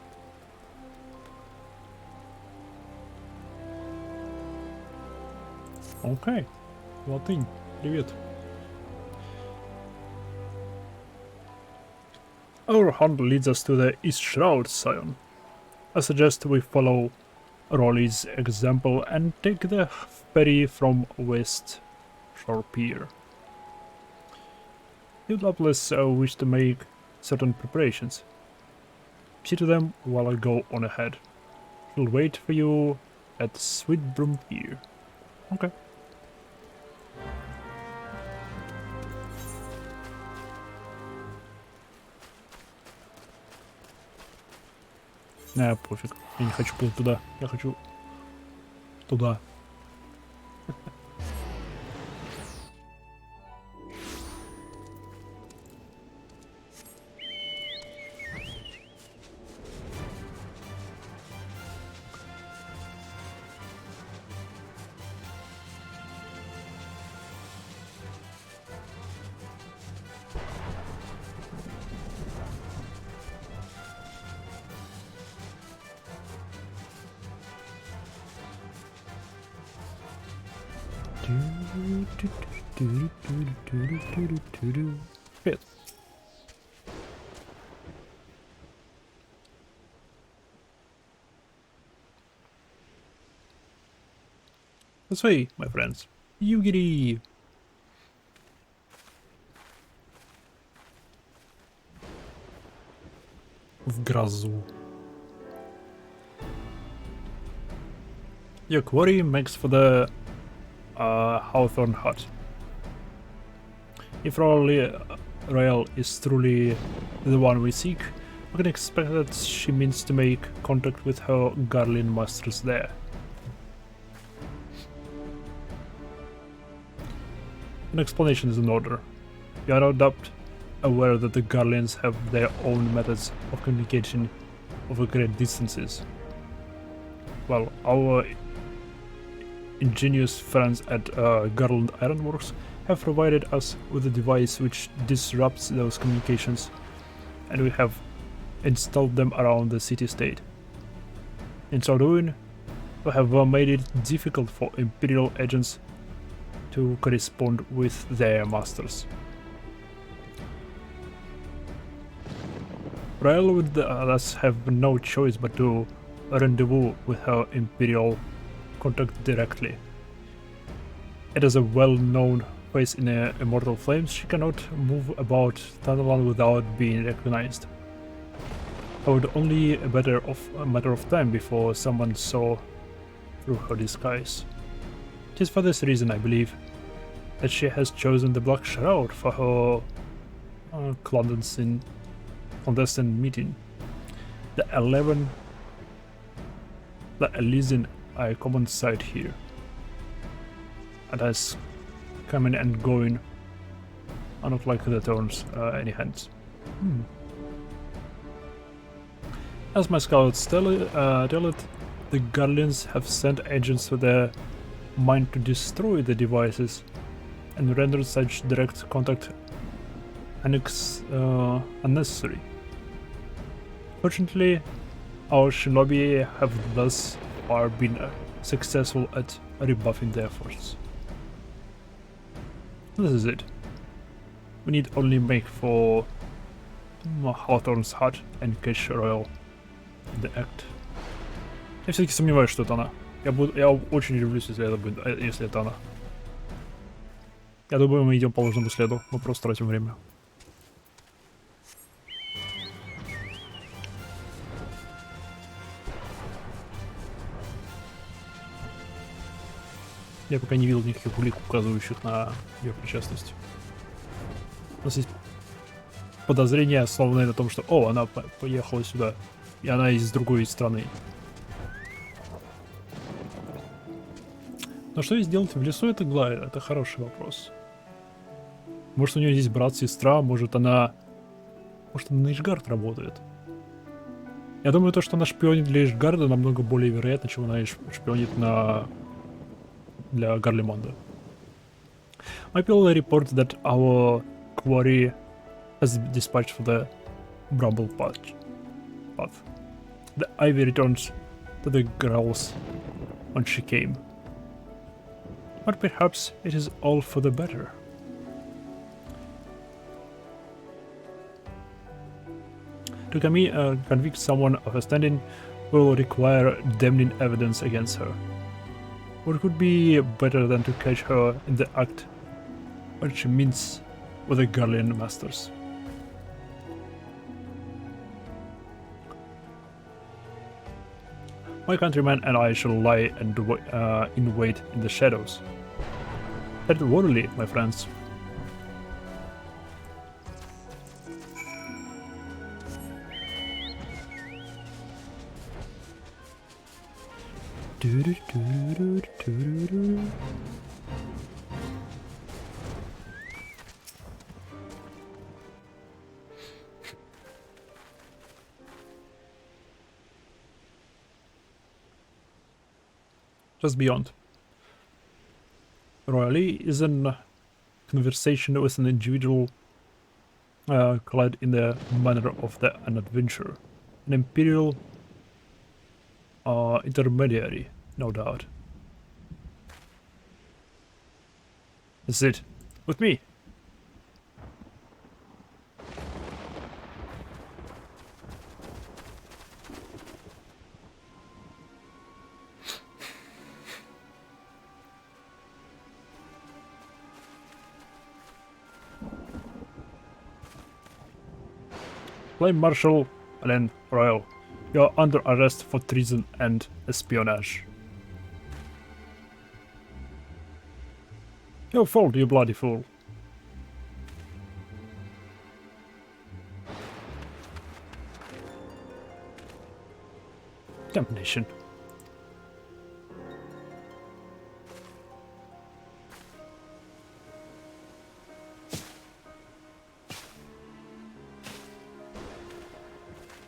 Окей. Латынь. Привет. Our hunt leads us to the East Shroud, Scion. I suggest we follow Rolly's example and take the ferry from West Shore Pier. You doubtless wish to make certain preparations. See to them while I go on ahead. She'll wait for you at Sweetbroom Pier. Okay. Пофиг. Я не хочу плыть туда. Я хочу туда. Привет. This way, my friends. Югири. В грозу. Your quarry makes for the Hawthorne hut. If Royal is truly the one we seek, we can expect that she means to make contact with her Garlean masters there. An explanation is in order. You are no doubt aware that the Garleans have their own methods of communication over great distances. Well, our ingenious friends at Garland Ironworks have provided us with a device which disrupts those communications, and we have installed them around the city-state. In so doing, we have made it difficult for Imperial agents to correspond with their masters. Rael would thus have no choice but to rendezvous with her Imperial contact directly. It is a well-known face in Immortal Flames. She cannot move about Thanalan without being recognized. It would only a matter of time before someone saw through her disguise. It is for this reason, I believe, that she has chosen the Black Shroud for her clandestine meeting. The Elysian are a common sight here, and has coming and going, are not like the turns any hands. As my scouts tell it, the Garleans have sent agents with their mind to destroy the devices and render such direct contact unnecessary. Fortunately, our shinobi have thus far been successful at rebuffing their efforts. This is it. We need only make for Hawthorne's hut and catch Royal in the act. Я все-таки сомневаюсь, что это она. Я очень удивлюсь, если это она. Я думаю, мы идем по ложному следу. Мы просто тратим время. Я пока не видел никаких улик, указывающих на ее причастность. У нас есть подозрение, основанное на том, что она поехала сюда, и она из другой страны. Но что ей сделать в лесу, это хороший вопрос. Может, у нее здесь брат, сестра, может она на Ишгард работает. Я думаю, то, что она шпионит для Ишгарда, намного более вероятно, чем она шпионит для Гарлемонда. My people report that our quarry has been dispatched for the Bramble path. The ivy returns to the growls when she came. But perhaps it is all for the better. To convict someone of a standing, will require damning evidence against her. What could be better than to catch her in the act when she meets with the Garlean masters? My countrymen and I shall lie and in wait in the shadows. Head warily, my friends. Just beyond. Royally is a conversation with an individual clad in the manner of an adventurer, an imperial intermediary, no doubt. That's it. With me. Flame Marshal Alain Royal, you are under arrest for treason and espionage. Your fault, you bloody fool. Damnation.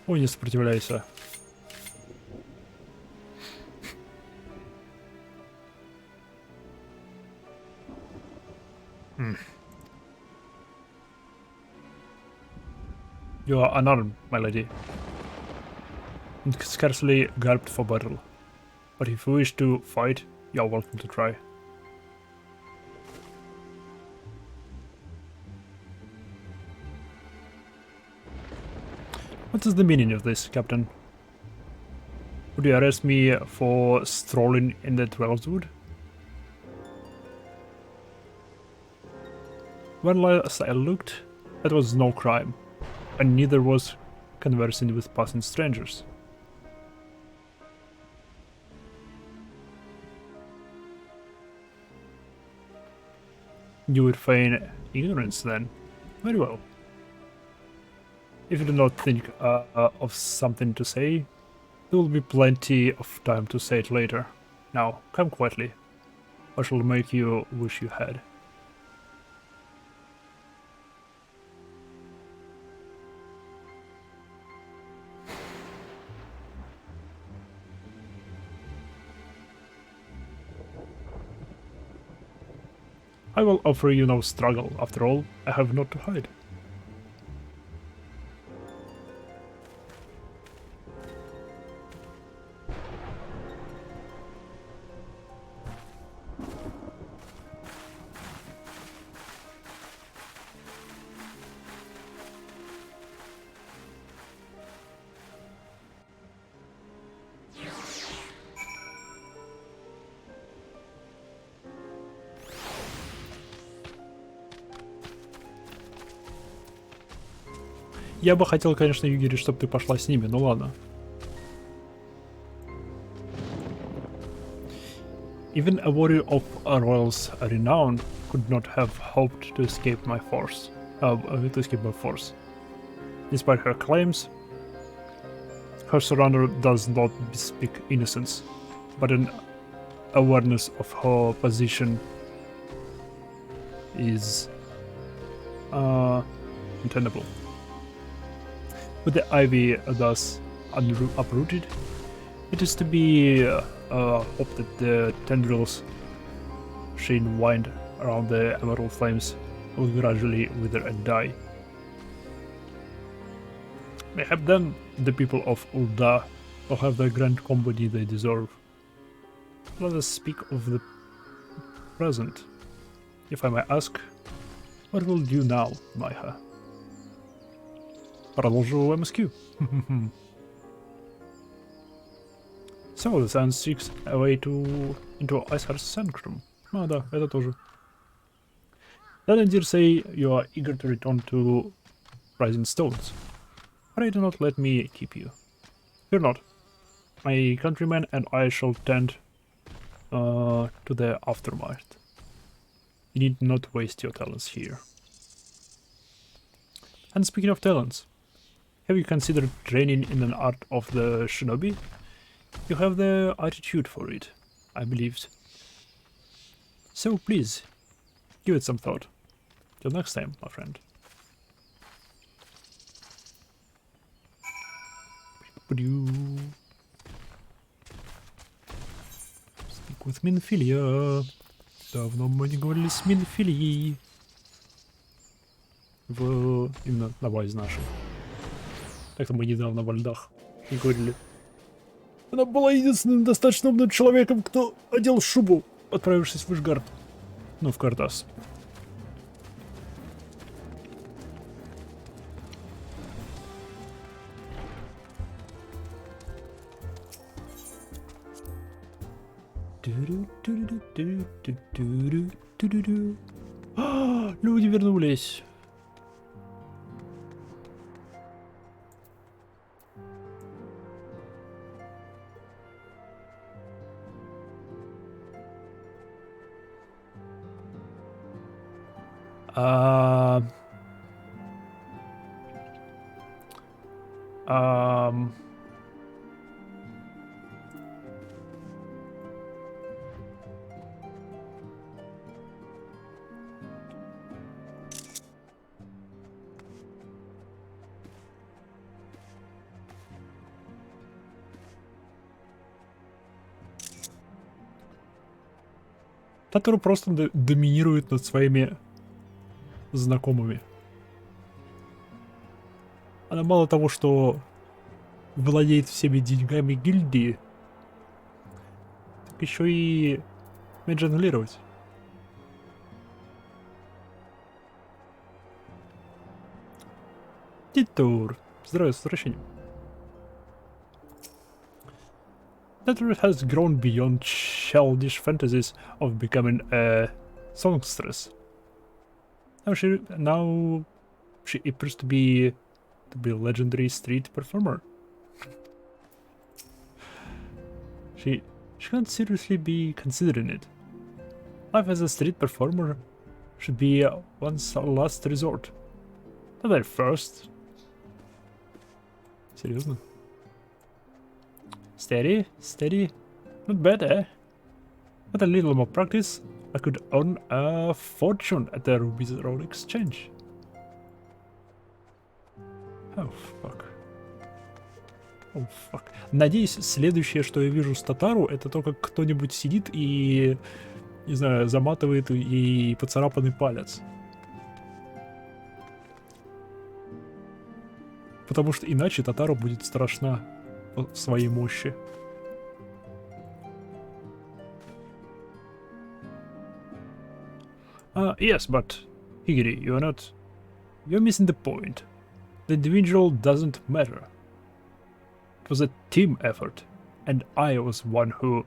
Ой, не сопротивляйся. You are unarmed, my lady, and scarcely garbed for battle. But if you wish to fight, you are welcome to try. What is the meaning of this, Captain? Would you arrest me for strolling in the Dwellswood? When last I looked, that was no crime, and neither was conversing with passing strangers. You would feign ignorance then? Very well. If you do not think of something to say, there will be plenty of time to say it later. Now, come quietly. I shall make you wish you had. I will offer you no struggle. After all, I have naught to hide. Я бы хотел, конечно, Югири, чтобы ты пошла с ними, ну ладно. Even a warrior of a royal's renown could not have hoped to escape my force. Despite her claims, her surrender does not bespeak innocence, but an awareness of her position is untenable. With the ivy thus uprooted, it is to be hoped that the tendrils sheen wind around the emerald flames will gradually wither and die. Mayhap then the people of Ul'dah will have the grand company they deserve. Let us speak of the present. If I may ask, what will you now, Maiha? Продолжу MSQ. So, the sun seeks a way into Iceheart's sanctum. А, да, это тоже. Then I dare say you are eager to return to Rising Stones. Pray do not let me keep you. Fear not. My countrymen and I shall tend to the aftermath. You need not waste your talents here. And speaking of talents, have you considered training in an art of the shinobi? You have the attitude for it, I believed. So please, give it some thought. Till next time, my friend. Speak with Минфилия. Давно мы не говорили с Минфилией. Именно на базе нашей. Так-то мы недавно во льдах не говорили. Она была единственным достаточно умным человеком, кто одел шубу, отправившись в Ишгард. Ну, в Картас. Люди вернулись. Который просто доминирует над своими знакомыми. Она мало того, что владеет всеми деньгами гильдии, так еще и умеет жонглировать. Титур. Здравия, с возвращением. Network has grown beyond childish fantasies of becoming a songstress. Now she appears to be a legendary street performer. She can't seriously be considering it. Life as a street performer should be one's last resort, not their first. Серьезно? Steady, steady. Not bad, eh? With a little more practice, I could earn a fortune at the Ruby's Road Exchange. Oh, fuck. Oh, fuck. Надеюсь, следующее, что я вижу с Татару, это то, как кто-нибудь сидит и, не знаю, заматывает ей поцарапанный палец. Потому что иначе Татару будет страшна в своей мощи. Yes, but Higiri, you're missing the point. The individual doesn't matter. It was a team effort, and I was one who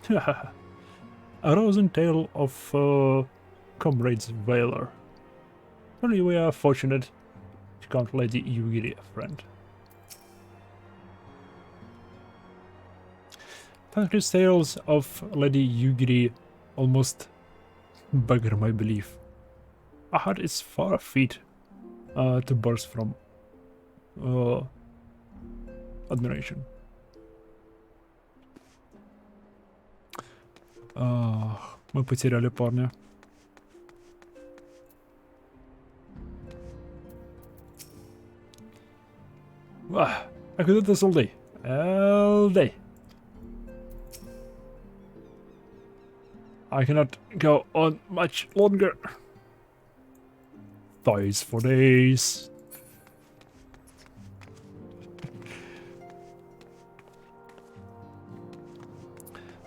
a rousing tale of comrades valor. Only we are fortunate to count Lady Yugiri a friend. Pancreas tales of Lady Yugiri almost bugger my belief. A heart is far fit to burst from admiration. Мы потеряли парня. I could do this all day. All day. I cannot go on much longer. Days for days.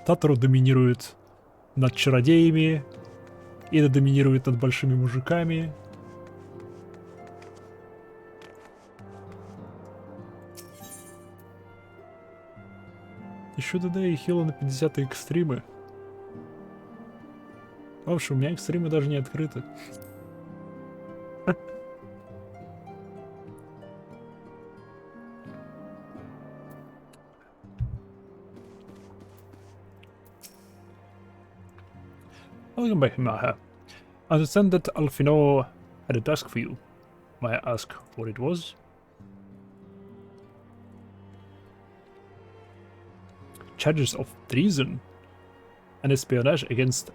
Татару доминирует над чародеями, Ида доминирует над большими мужиками. Еще тогда и хило на 50 экстримы. В общем, у меня экстримы даже не открыты. Welcome back, Maha. I understand that Alfino had a task for you. May I ask what it was? Charges of treason and espionage against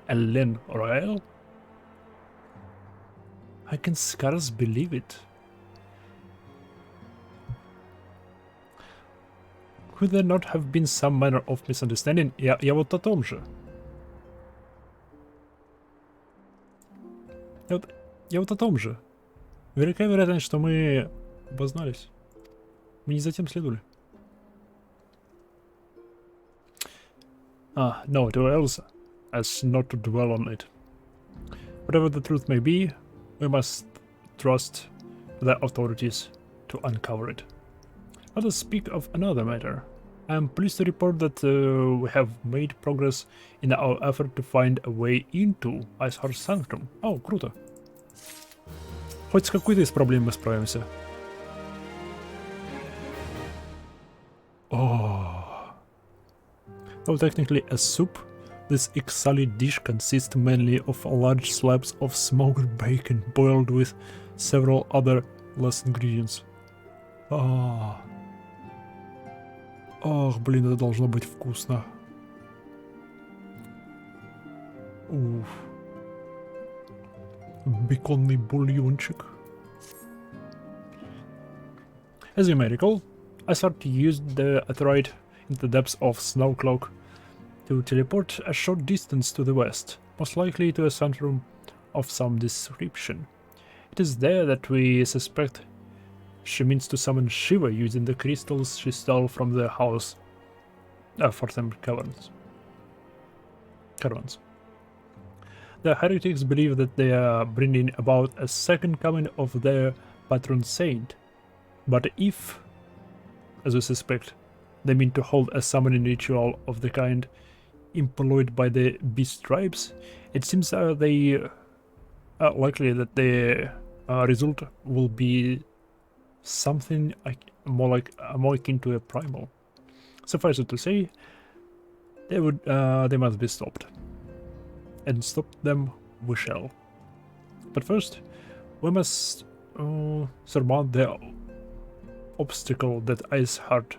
Ellen Royal? I can scarce believe it. Could there not have been some manner of misunderstanding? Я вот о том же. Я вот о том же. Велика вероятность, что мы обознались. Мы не затем следовали. No, to else as not to dwell on it. Whatever the truth may be, we must trust the authorities to uncover it. Let us speak of another matter. I am pleased to report that we have made progress in our effort to find a way into Iceheart's Sanctum. О, круто. Хоть с какой-то из проблем мы справимся. Oh. Though technically a soup, this XIV dish consists mainly of large slabs of smoked bacon boiled with several other less ingredients. Ох, блин, это должно быть вкусно. Уф. Беконный бульончик. As you may recall, I started to use the Aetheryte in the depths of Snowcloak to teleport a short distance to the west, most likely to a centrum of some description. It is there that we suspect she means to summon Shiva using the crystals she stole from the house for them caverns. The heretics believe that they are bringing about a second coming of their patron saint, but if, as we suspect, they mean to hold a summoning ritual of the kind employed by the beast tribes, it seems they are likely that the result will be something more akin to a primal. Suffice it to say, they must be stopped. And stop them we shall. But first, we must surmount the obstacle that Iceheart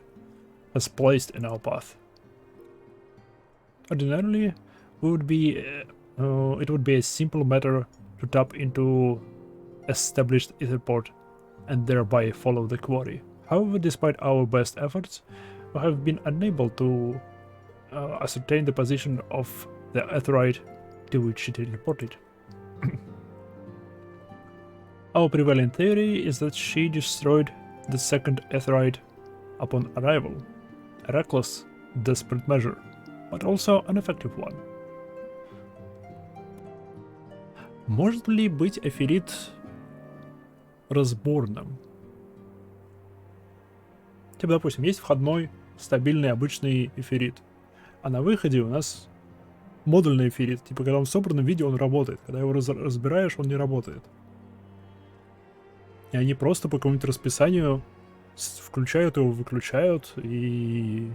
has placed in our path. Ordinarily, it would be a simple matter to tap into established etherport and thereby follow the quarry. However, despite our best efforts, we have been unable to ascertain the position of the Aetheryte to which it teleported. Our prevailing theory is that she destroyed the second Aetheryte upon arrival, a reckless, desperate measure, but also an effective one. Может ли быть эфирит разборным? Типа, допустим, есть входной, стабильный, обычный эфирит, а на выходе у нас модульный эфирит. Типа, когда он в собранном виде, он работает. Когда его разбираешь, он не работает. И они просто по какому-нибудь расписанию включают его, выключают, и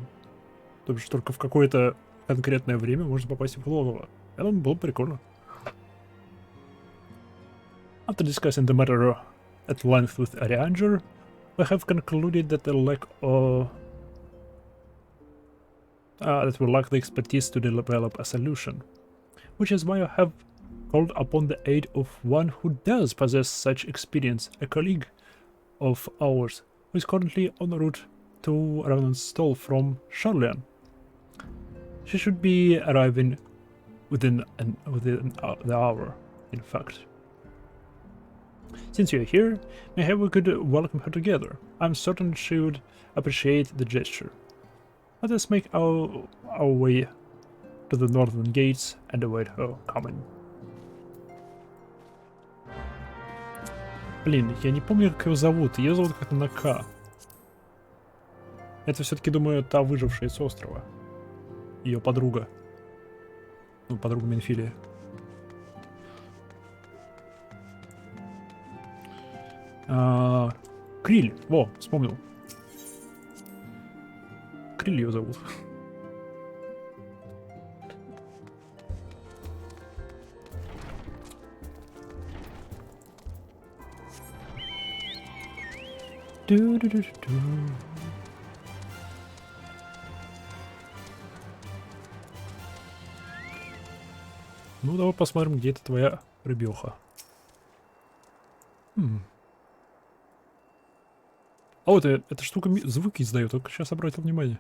то есть только в какое-то конкретное время можно попасть в логово. Это было прикольно. After discussing the matter at length with Arianger, we have concluded that the lack of that we lack the expertise to develop a solution, which is why I have called upon the aid of one who does possess such experience, a colleague of ours who is currently en route to Ravnan's stall from Charlian. She should be arriving within the hour, in fact. Since you're here, maybe we could welcome her together. I'm certain she would appreciate the gesture. Let us make our way to the northern gates and await her coming. Блин, я не помню, как ее зовут. Ее зовут как-то на К. Это все-таки, думаю, та выжившая с острова. Ее подруга. Ну, подруга Менфилия. Криль. Во, вспомнил. Криль ее зовут. Ну, давай посмотрим, где это твоя рыбеха. А вот эта штука звуки издает, только сейчас обратил внимание.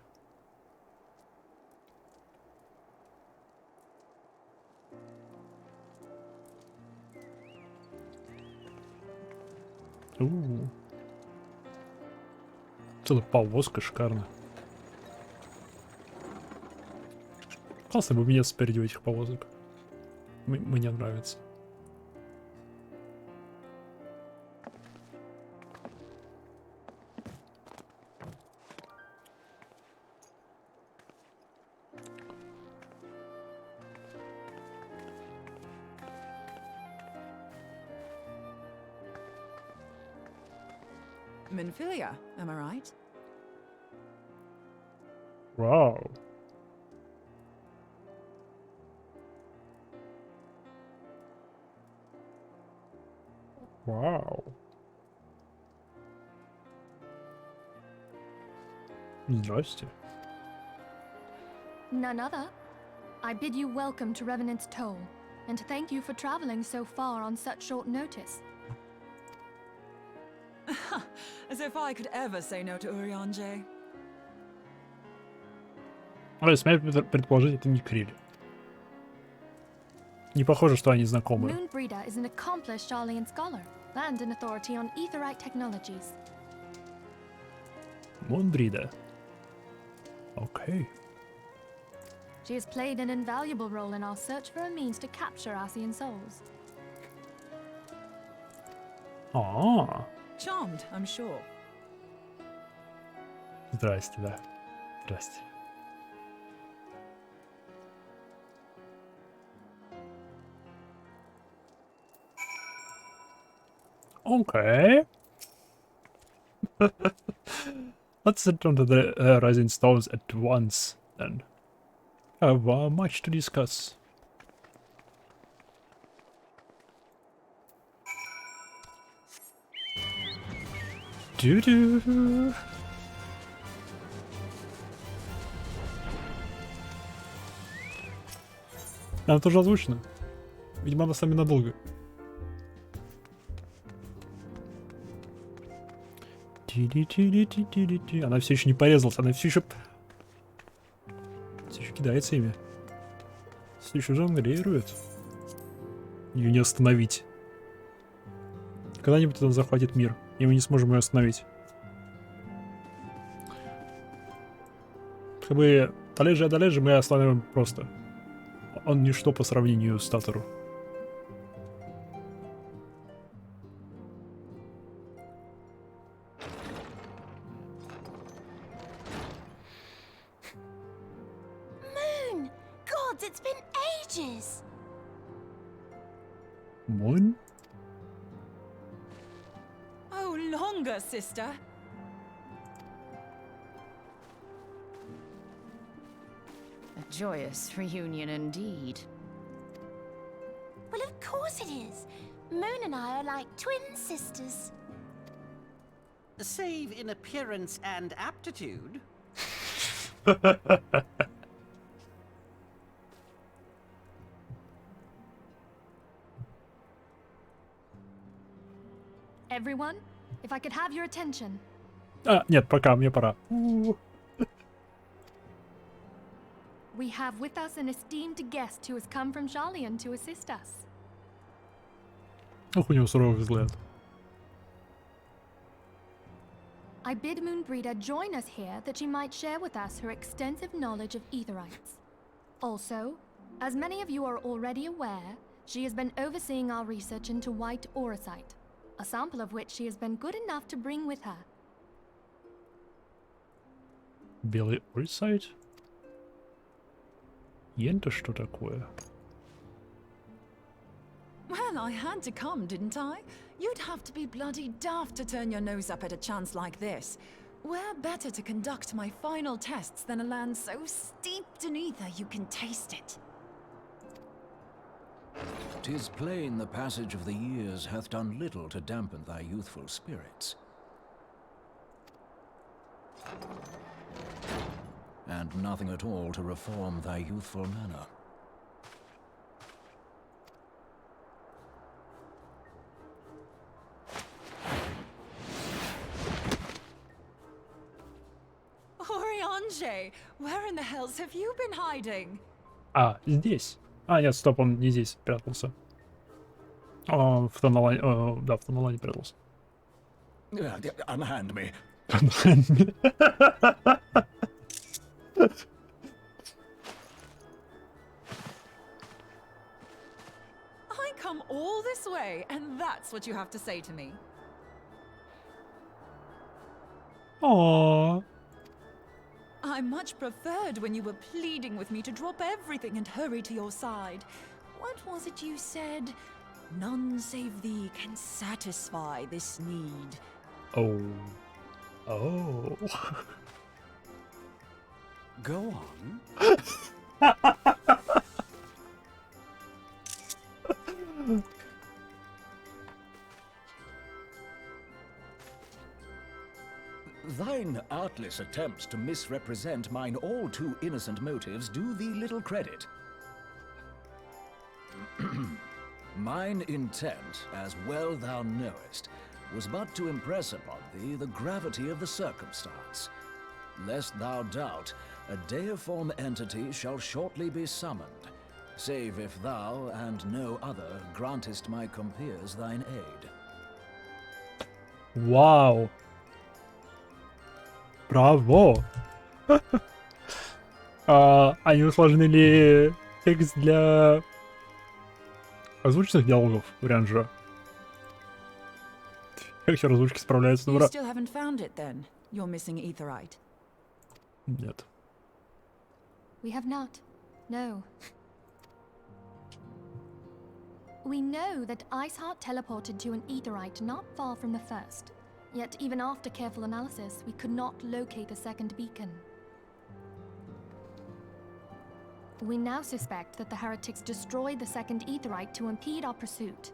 Целая повозка, шикарно. Классно бы меня спереди у этих повозок. Мне нравится. Minfilia, am I right? Вау. Вау. Здрасте. None other. I bid you welcome to Revenant's Toll, and thank you for traveling so far on such short notice. As if I could ever say no to Urianger. Смею предположить, это не Криль. Не похоже, что они знакомы. Moonbreeder is an accomplished Sharlayan scholar and an authority on aetherite technologies. Moonbreeder. Okay. She has played an invaluable role in our search for a means to capture Arcean souls. Charmed, I'm sure. Здрасте, да. Здрасте. Okay. Let's sit on the rising stones at once, then. I have much to discuss. Дю-дю. Она тоже озвучена. Видимо, она с нами надолго. Она все еще не порезалась, она все еще кидается ими. Все еще жонглирует. Ее не остановить. Когда-нибудь он захватит мир, и мы не сможем ее остановить. Как бы Талежи мы остановим просто. Он ничто по сравнению с Татору. Moon! Gods, it's been ages! Moon? Oh, longer, sister. A joyous reunion indeed. Well, of course it is. Moon and I are like twin sisters. Save in appearance and aptitude. Everyone, if I could have your attention. Нет, пока, мне пора. We have with us an esteemed guest who has come from Sharlayan to assist us. Ох, у него суровый взгляд. I bid Moonbreeder join us here that she might share with us her extensive knowledge of aetherites. Also, as many of you are already aware, she has been overseeing our research into white auracite, a sample of which she has been good enough to bring with her. Белый Орисайд? Ента что такое? Well, I had to come, didn't I? You'd have to be bloody daft to turn your nose up at a chance like this. Where better to conduct my final tests than a land so steeped in ether you can taste it? 'Tis plain the passage of the years hath done little to dampen thy youthful spirits. And nothing at all to reform thy youthful manner. Oriange, where in the hells have you been hiding? А, здесь. А, нет, стоп, он не здесь прятался. О, в Тонолане, да, в Тонолане прятался. Unhand me. I come all this way, and that's what you have to say to me. Aww. I much preferred when you were pleading with me to drop everything and hurry to your side. What was it you said? None save thee can satisfy this need. Oh. Oh. Go on. Thine artless attempts to misrepresent mine all too innocent motives do thee little credit. Mine intent, as well thou knowest, was but to impress upon thee the gravity of the circumstance. Lest thou doubt, a deiform entity shall shortly be summoned, save if thou and no other grantest my compeers thine aid. Вау. Браво. Они усложнили текст для озвученных диалогов в Рянже. Как еще озвучки справляются? You still haven't found it then? You're missing Aetherite. Нет. We have not. No. We know that Iceheart teleported to an Aetherite not far from the first. Yet even after careful analysis, we could not locate the second beacon. We now suspect that the heretics destroyed the second Aetherite to impede our pursuit.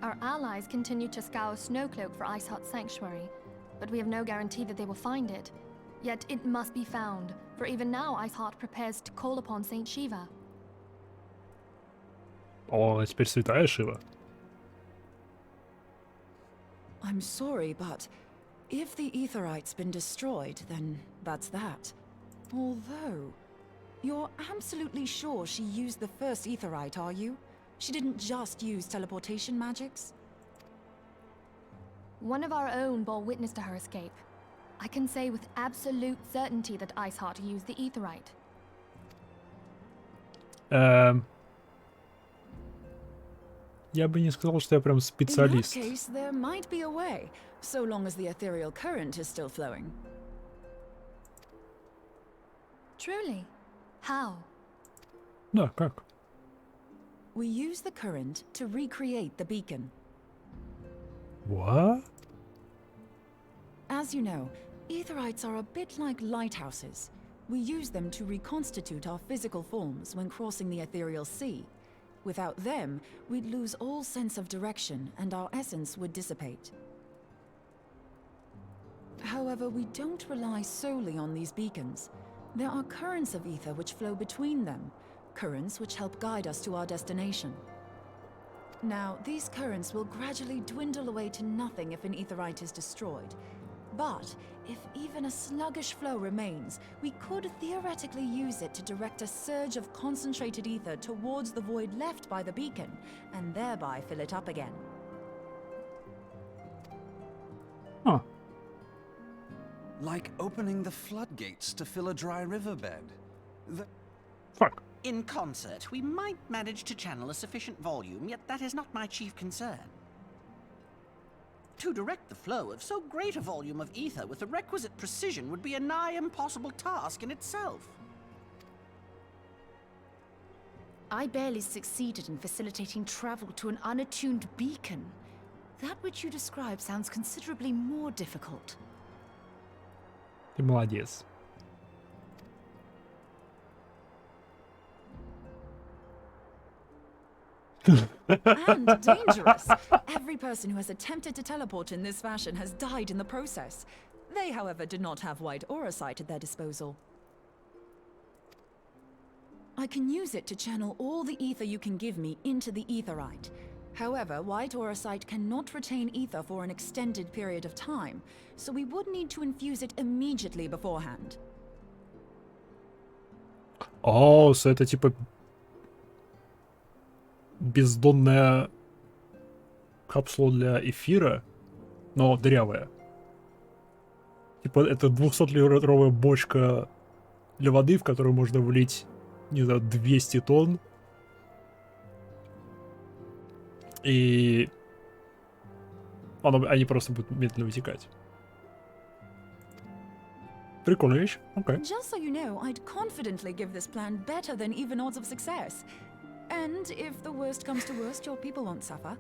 Our allies continue to scour Snowcloak for Iceheart's sanctuary, but we have no guarantee that they will find it. Yet it must be found, for even now Iceheart prepares to call upon Saint Shiva. О, теперь святая Шива. I'm sorry, but if the Aetherite's been destroyed, then that's that. Although, you're absolutely sure she used the first Aetherite, are you? She didn't just use teleportation magics? One of our own bore witness to her escape. I can say with absolute certainty that Iceheart used the Aetherite. Я бы не сказал, что я прям специалист. In that case, there might be a way, so long as the ethereal current is still flowing. Truly? How? Да, как? We use the current to recreate the beacon. What? As you know, Aetherites are a bit like lighthouses. We use them to reconstitute our physical forms when crossing the ethereal sea. Without them, we'd lose all sense of direction and our essence would dissipate. However, we don't rely solely on these beacons. There are currents of ether which flow between them, currents which help guide us to our destination. Now, these currents will gradually dwindle away to nothing if an Aetherite is destroyed. But if even a sluggish flow remains, we could theoretically use it to direct a surge of concentrated ether towards the void left by the beacon, and thereby fill it up again. Huh. Like opening the floodgates to fill a dry riverbed. Fuck. In concert, we might manage to channel a sufficient volume, yet that is not my chief concern. To direct the flow of so great a volume of ether with the requisite precision would be a nigh impossible task in itself. I barely succeeded in facilitating travel to an unattuned beacon. That which you describe sounds considerably more difficult. Ты молодец. And dangerous. Every person who has attempted to teleport in this fashion has died in the process. They, however, did not have white aura sight at their disposal. I can use it to channel all the ether you can give me into the aetherite. However, white aura sight cannot retain ether for an extended period of time, so we would need to infuse it immediately beforehand. О, это типа бездонная капсула для эфира, но дырявая. Типа это 200-литровая бочка для воды, в которую можно влить, не знаю, 200 тонн. И они просто будут медленно вытекать. Прикольная вещь. Okay. Just so you know, I'd confidently give this plan better than even odds of success. And if the worst comes to worst, your people won't suffer.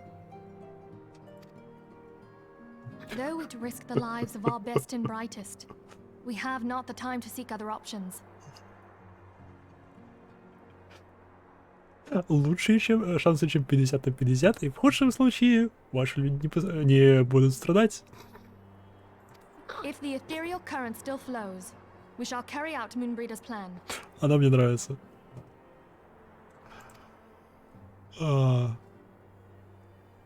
Though it risked the lives of our best and brightest, we have not the time to seek other options. Лучшие шансы, чем 50 на 50, и в худшем случае ваши люди не будут страдать. If the ethereal current still flows, we shall carry out Moonbreeder's plan. Она мне нравится.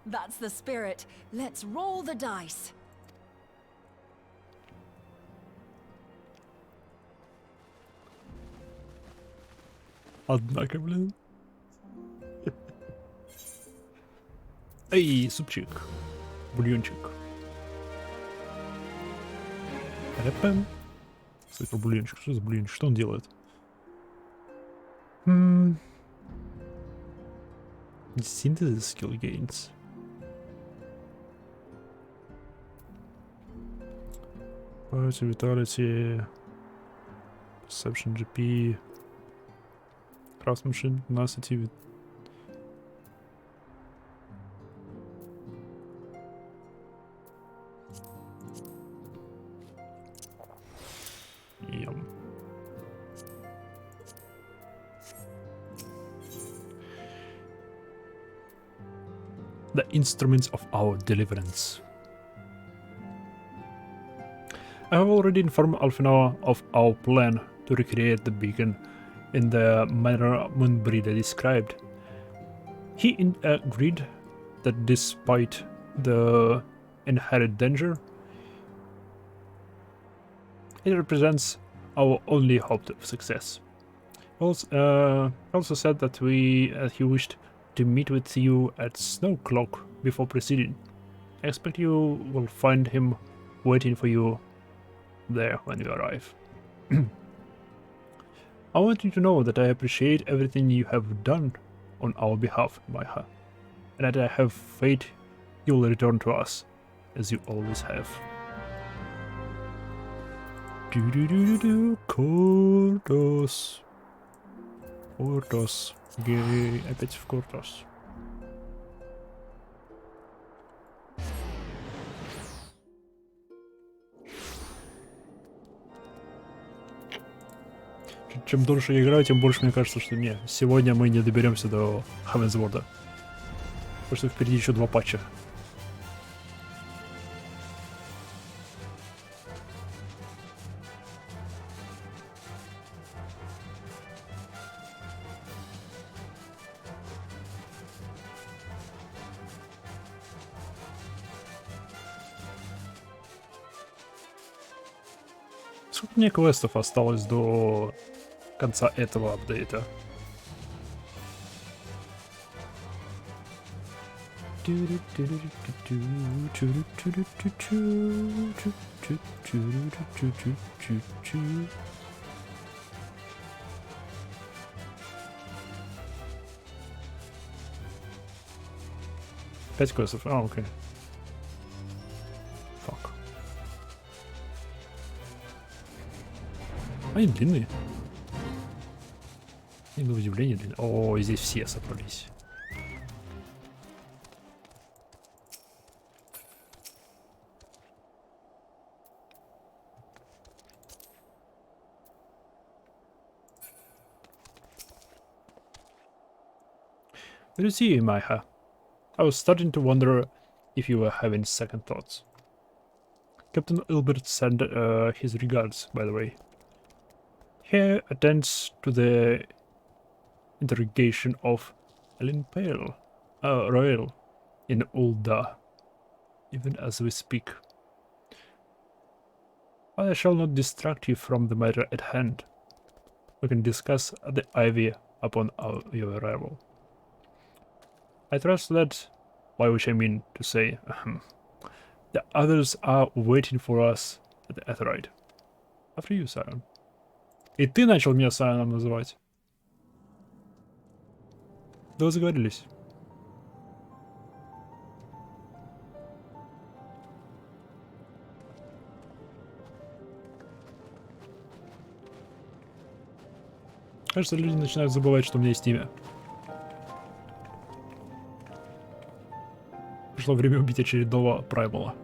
That's the spirit. Let's roll the dice. Однако, блин. Эй, супчик. Бульончик. Рэпэм. Кстати, про бульончик. Что за бульончик? Что он делает? Synthesis skill gains. Power, vitality, perception, GP, craftsmanship, tenacity. Yum. The instruments of our deliverance. I have already informed Alfina of our plan to recreate the beacon in the manner Moonbreeder described. He agreed that despite the inherent danger, it represents our only hope of success. Also said that he wished to meet with you at Snow Clock before proceeding. I expect you will find him waiting for you there when you arrive. I want you to know that I appreciate everything you have done on our behalf, Maiha, and that I have faith you will return to us, as you always have. Куртос. Куртос. Опять в Куртос. Чем дольше я играю, тем больше мне кажется, что не, сегодня мы не доберемся до Хавенсворда. Потому что впереди еще 2 патча. Сколько мне квестов осталось до конца этого апдейта? Пять квестов, окей. Они длинные. И на удивление длинные. О, и здесь все собрались. Good to see you, Maiha. I was starting to wonder if you were having second thoughts. Captain Ilbert sent his regards, by the way. He attends to the interrogation of Ellen Pale, Royal, in Ulda, even as we speak. I shall not distract you from the matter at hand. We can discuss the Ivy upon your arrival. I trust that, by which I mean to say, the others are waiting for us at the Aetheryte. After you, Sion. И ты начал меня Сионом называть. Да вы заговорились. Кажется, люди начинают забывать, что у меня есть имя. Пришло время убить очередного праймала.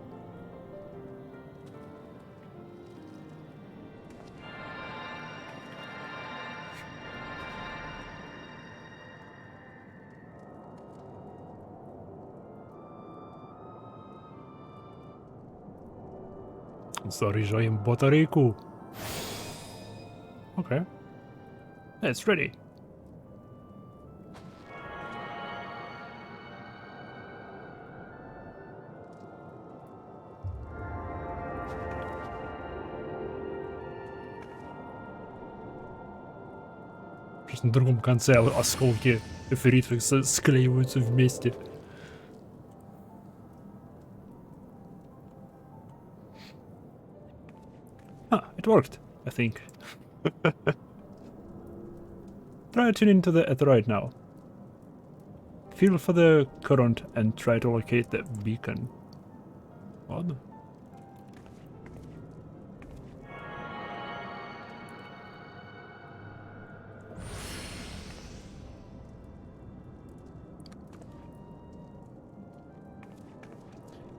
Заряжаем батарейку. Okay. It's ready. Просто на другом конце осколки эфирита склеиваются вместе. It worked, I think. Try tuning into the Aetheryte now. Feel for the current and try to locate the beacon. Ладно.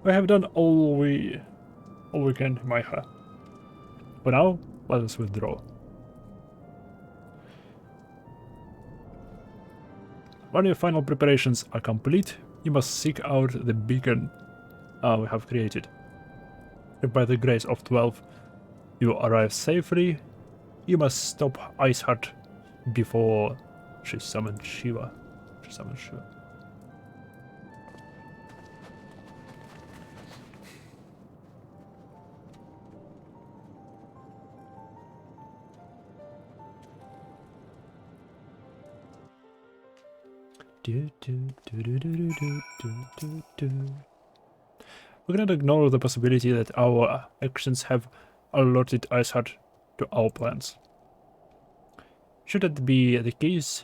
We have done all we can, Maiha. For now, let us withdraw. When your final preparations are complete, you must seek out the beacon we have created. If by the grace of 12 you arrive safely, you must stop Iceheart before she summons Shiva. We cannot ignore the possibility that our actions have alerted Iceheart to our plans. Should that be the case,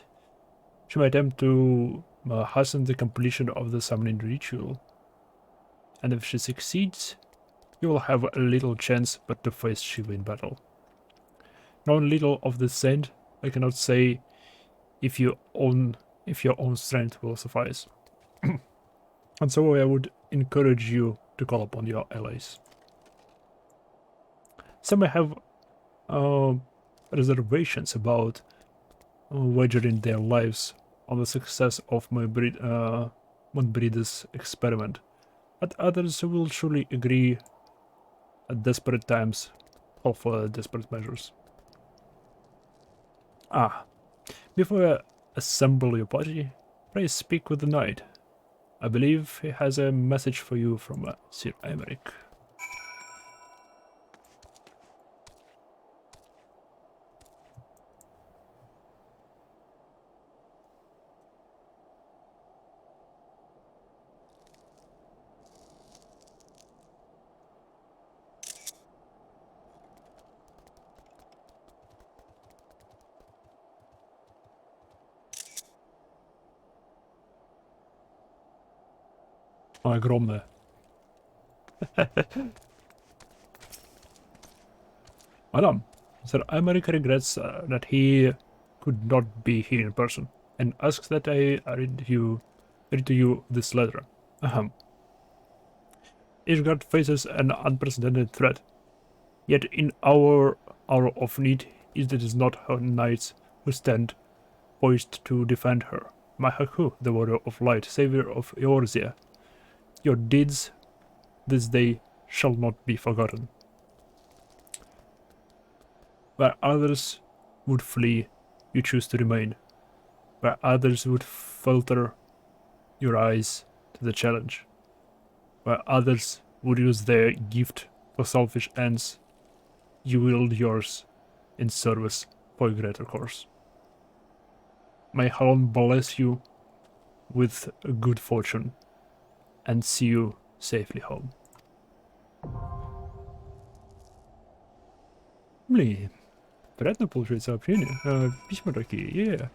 she may attempt to hasten the completion of the summoning ritual. And if she succeeds, you will have little chance but to face Shiva in battle. Knowing little of the saint, I cannot say if your own strength will suffice. And so I would encourage you to call upon your allies. Some may have reservations about wagering their lives on the success of Montbreed's experiment, but others will surely agree at desperate times call for desperate measures. Before I assemble your party, pray speak with the knight. I believe he has a message for you from Sir Aymeric. Огромная. Мадам, Sir Aymeric regrets that he could not be here in person, and asks that I read to you this letter. Ahem. Ishgard faces an unprecedented threat, yet in our hour of need, it is not her knights who stand poised to defend her. Mahaku, the warrior of light, savior of Eorzea, your deeds this day shall not be forgotten. Where others would flee, you choose to remain. Where others would filter your eyes to the challenge. Where others would use their gift for selfish ends, you wield yours in service for a greater cause. May Halon bless you with good fortune and see you safely home. Блин, приятно получать сообщения. Письма такие, yeah.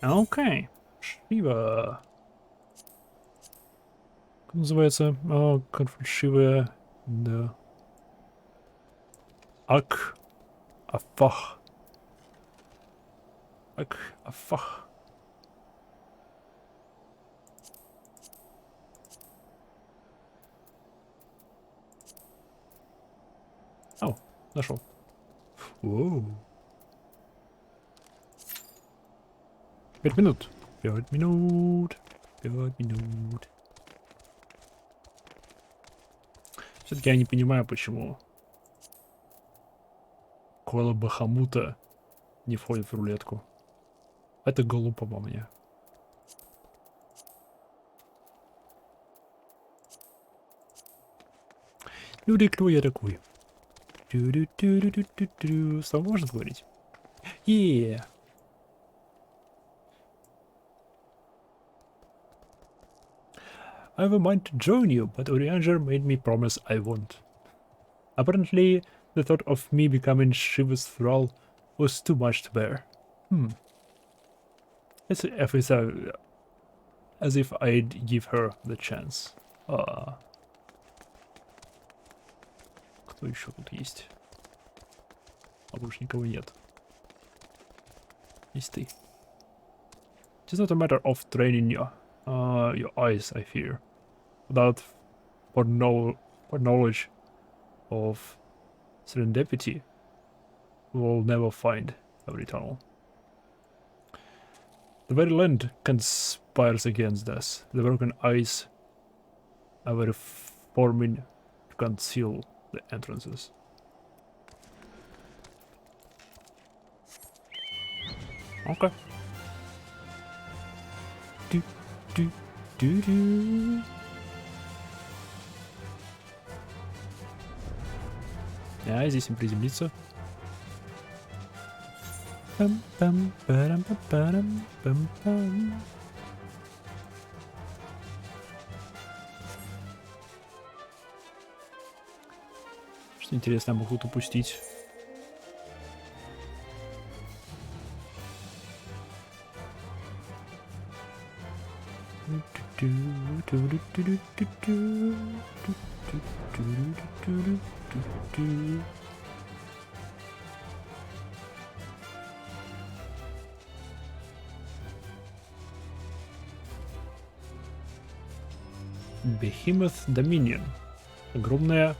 Окей. Шива. Как называется? Конфликт Шивы. Да. Афах. Афах. О, нашел. Воу. 5 минут. 5 минут. 5 минут. Все-таки я не понимаю, почему Кола Бахамута не входит в рулетку. Это глупо по мне. Люди, кто я такой? Слово можно говорить? Yeah. I have a mind to join you, but Urianger made me promise I won't. Apparently, the thought of me becoming Shiva's thrall was too much to bear. As if I'd give her the chance. Кто еще тут есть? А больше никого нет. Есть ты. It is not a matter of training your eyes, I fear. Without knowledge of serendipity, we will never find every tunnel. The very land conspires against us. The broken eyes are forming to conceal the entrances. Okay. Здесь им приземлиться. Что интересно, я могу тут упустить. Behemoth Dominion. Огромная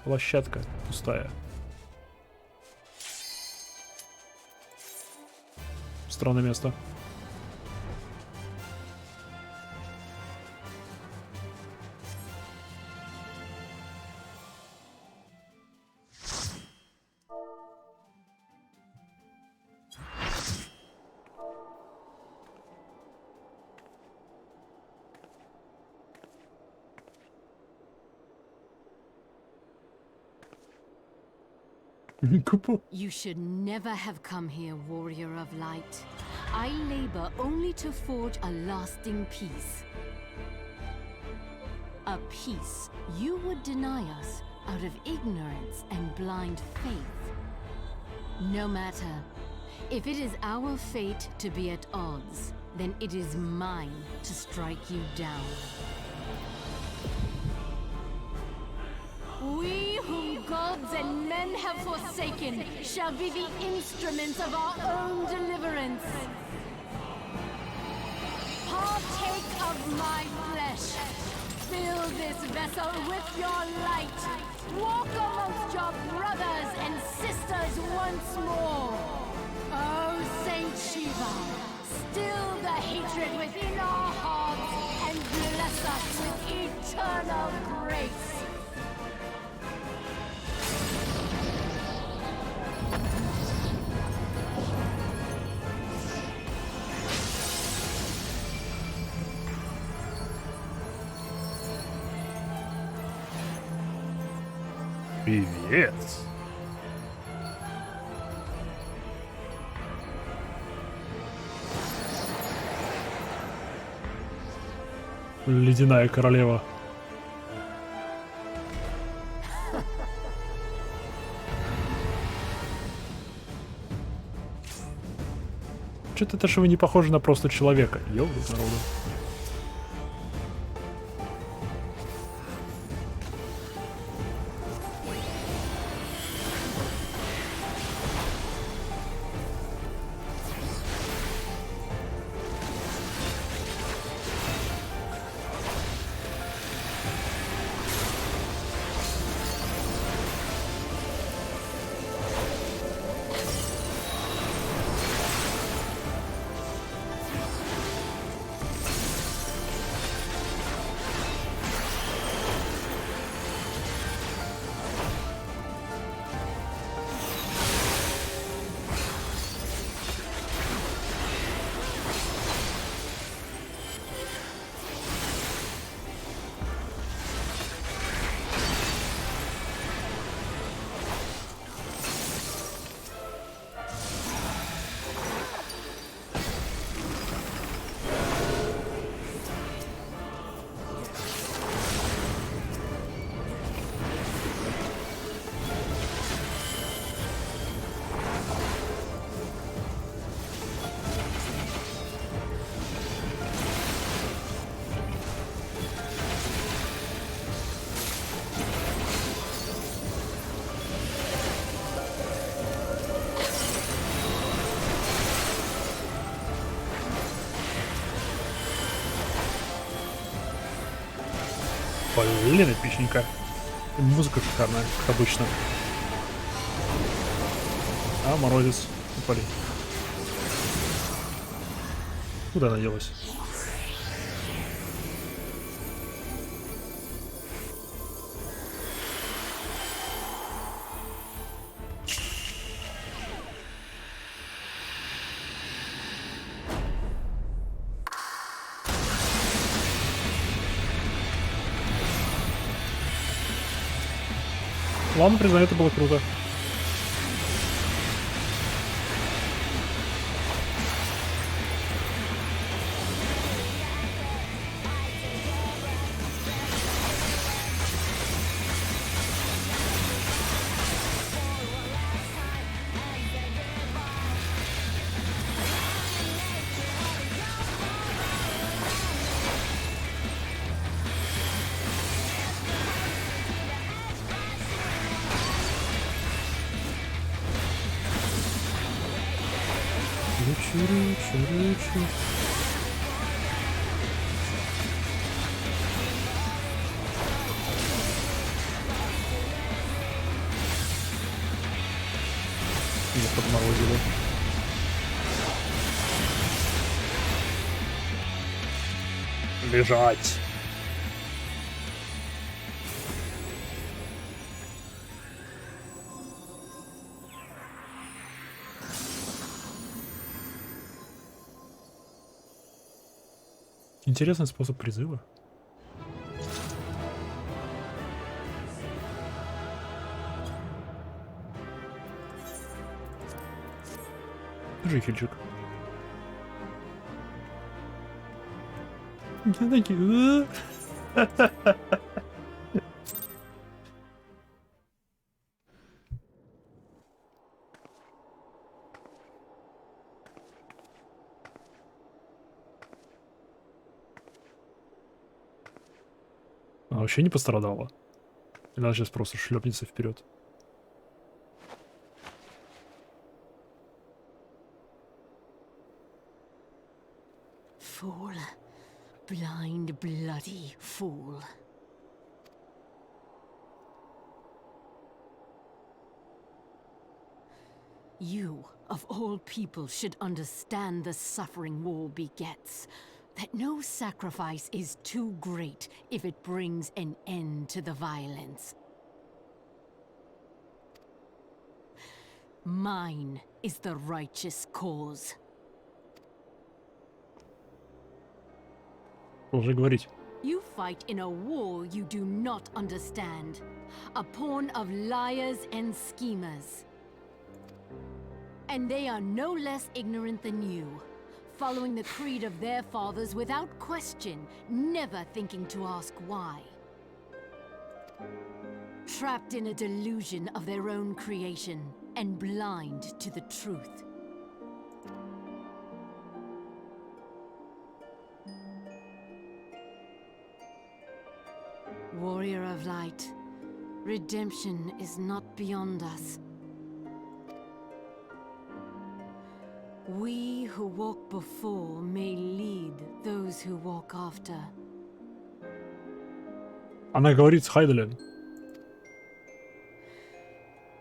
площадка, пустая. Странное место. You should never have come here, warrior of light. I labor only to forge a lasting peace. A peace you would deny us out of ignorance and blind faith. No matter. If it is our fate to be at odds, then it is mine to strike you down. We whom gods and men have forsaken shall be the instruments of our own deliverance. Partake of my flesh. Fill this vessel with your light. Walk amongst your brothers and sisters once more. Oh, Saint Shiva, still the hatred within our hearts and bless us with eternal grace. Привет. Ледяная королева. Что-то это, что вы не похожи на просто человека. Ёлки народу. Блин, эпичненько. Музыка шикарная, как обычно. А, морозец. Упали. Куда она делась? Ладно, признаю, это было круто. Рычу. Меня подморозили. Лежать. Интересный способ призыва. Жихельчик. Я такие... Вообще не пострадала. И она сейчас просто шлепнется вперед. Fool. Blind, bloody fool. You, of all people, should understand the suffering war begets. That no sacrifice is too great if it brings an end to the violence. Mine is the righteous cause. Должен говорить. You fight in a war you do not understand. A pawn of liars and schemers. And they are no less ignorant than you, following the creed of their fathers without question, never thinking to ask why. Trapped in a delusion of their own creation, and blind to the truth. Warrior of light, redemption is not beyond us. We who walk before may lead those who walk after. Она говорит с Хайделем.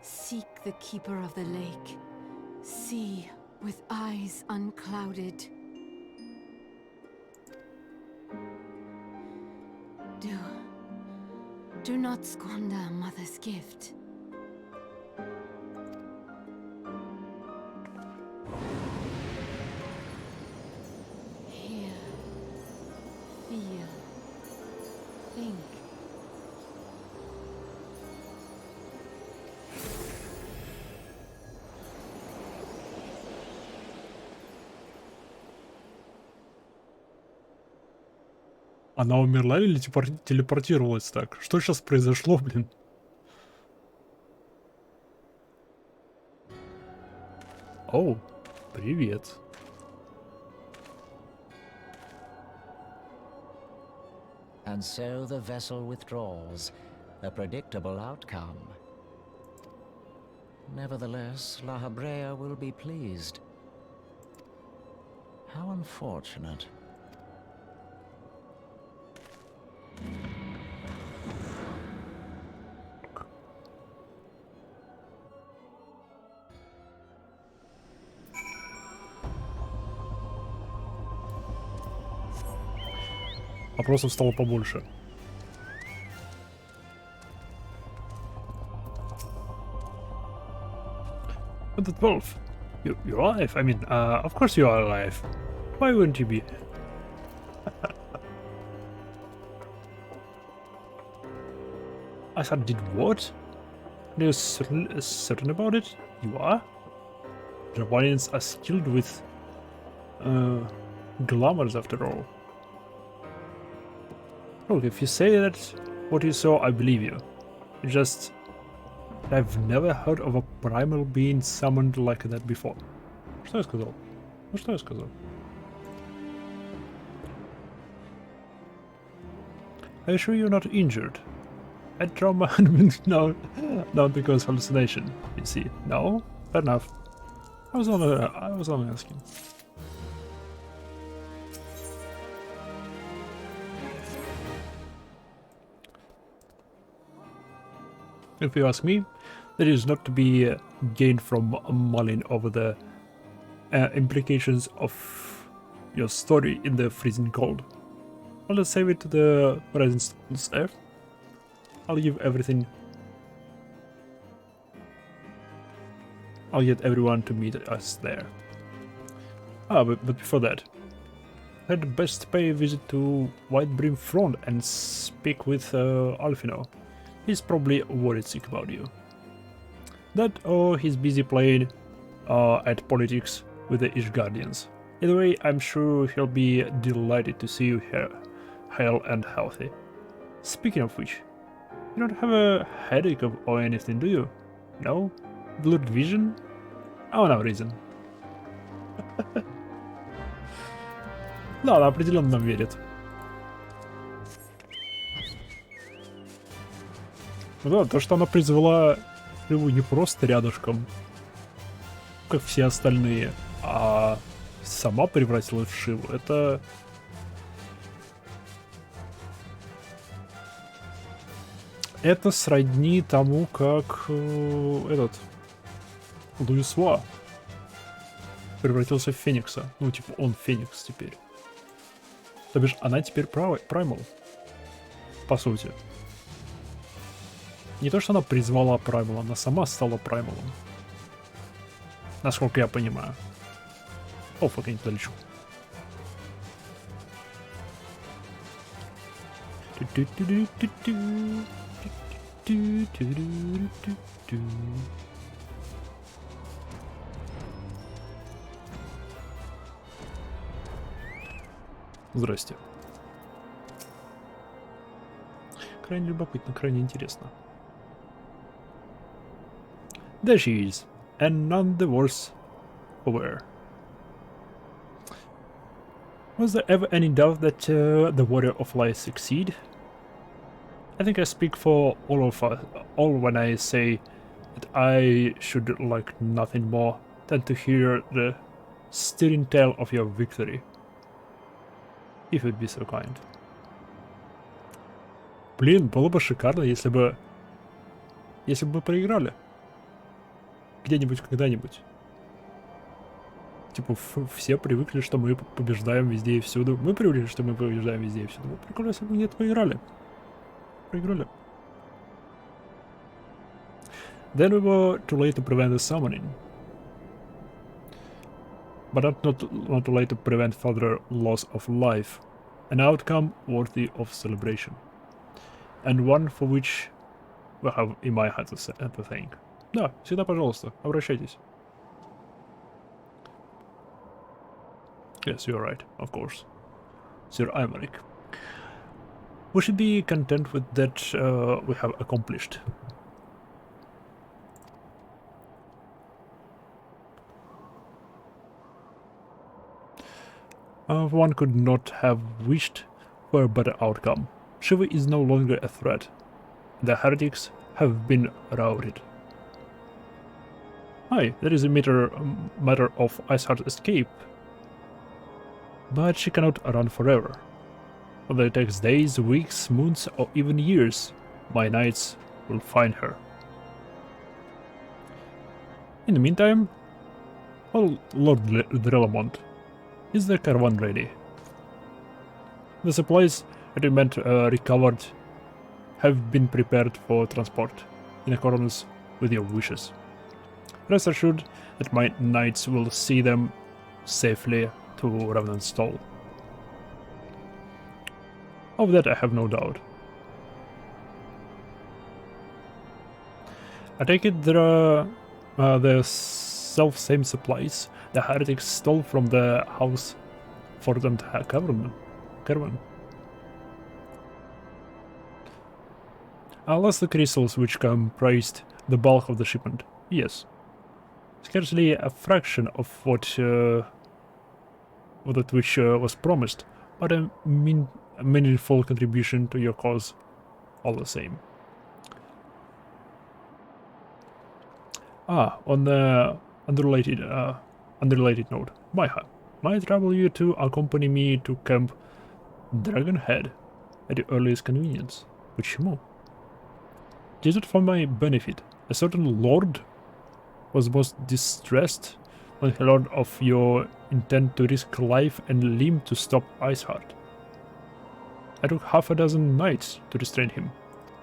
Seek the keeper of the lake. See with eyes unclouded. Do not squander Mother's gift. Hear, feel, think. Она умерла или телепортировалась так? Что сейчас произошло, блин? Оу, привет. And so the vessel withdraws, a predictable outcome. Nevertheless, La Habrea will be pleased. How unfortunate. Вопросов стало побольше. But the 12. You're alive. I mean, of course you are alive. Why wouldn't you be? I said, did what? Are you certain about it? You are? Dravanians are skilled with glamours after all. Look, if you say that what you saw, I believe you. It's just I've never heard of a primal being summoned like that before. Что я сказал? Ну что я сказал? Are you sure you're not injured? Head trauma no, not because hallucination. You see, no, fair enough. I was only asking. If you ask me, that is not to be gained from mulling over the implications of your story in the freezing cold. I'll just save it to the present staff. I'll give everything. I'll get everyone to meet us there. But before that, I'd best pay a visit to White Brim Front and speak with Alfino. He's probably worried sick about you. That or he's busy playing at politics with the Ish Guardians. Either way, I'm sure he'll be delighted to see you here, hale and healthy. Speaking of which, you don't have a headache or anything, do you? No? Blurred vision? Oh, no reason. Да, она определенно нам верит. Ну да, то, что она призвала его не просто рядышком, как все остальные, а сама превратилась в Шиву, это... Это сродни тому, как этот Луис Ва превратился в Феникса. Ну, типа, он Феникс теперь. То бишь, она теперь Праймал. По сути. Не то, что она призвала Праймал, она сама стала Праймалом. Насколько я понимаю. О, фак, я не туда лечу. Здрасте. Крайне любопытно, крайне интересно. There she is, and none the worse for wear. Was there ever any doubt that the Warrior of Light succeed? I think I speak for all of us, all when I say that I should like nothing more than to hear the stirring tale of your victory. If you'd be so kind. Блин, было бы шикарно, если бы мы проиграли. Где-нибудь, когда-нибудь. Типа, все привыкли, что мы побеждаем везде и всюду. Мы привыкли, что мы побеждаем везде и всюду. Ну, прикольно, если бы нет, проиграли. Проиграли. Then we were too late to prevent the summoning. But not too late to prevent further loss of life. An outcome worthy of celebration. And one for which we have in my heart to thank. Да, всегда пожалуйста, обращайтесь. Yes, you're right, of course. Sir Imeric. We should be content with that we have accomplished. One could not have wished for a better outcome. Shiva is no longer a threat. The heretics have been routed. Aye, there is a matter of Iceheart's escape. But she cannot run forever. Whether it takes days, weeks, months, or even years, my knights will find her. In the meantime, oh Lord Drelamont, is the caravan ready? The supplies regiment recovered have been prepared for transport, in accordance with your wishes. Rest assured that my knights will see them safely to Revenant's stall. Of that I have no doubt. I take it there are the self-same supplies the heretics stole from the house Fordant Caravan. Unless the crystals which comprised the bulk of the shipment, yes. Scarcely a fraction of what that which was promised, but a meaningful contribution to your cause all the same. On the unrelated note, Maiha, might trouble you to accompany me to Camp Dragonhead at the earliest convenience. Почему? It is not for my benefit. A certain lord was most distressed when he learned of your intent to risk life and limb to stop Iceheart. I took half a dozen knights to restrain him,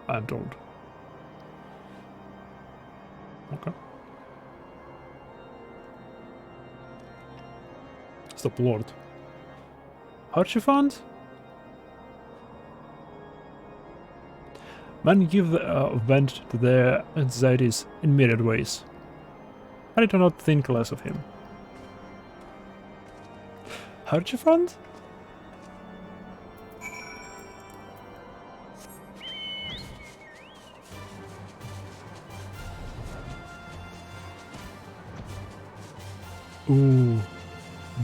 I am told. Okay. Stop, Lord. Archivant? Men give vent to their anxieties in myriad ways. I do not think less of him. Archivant?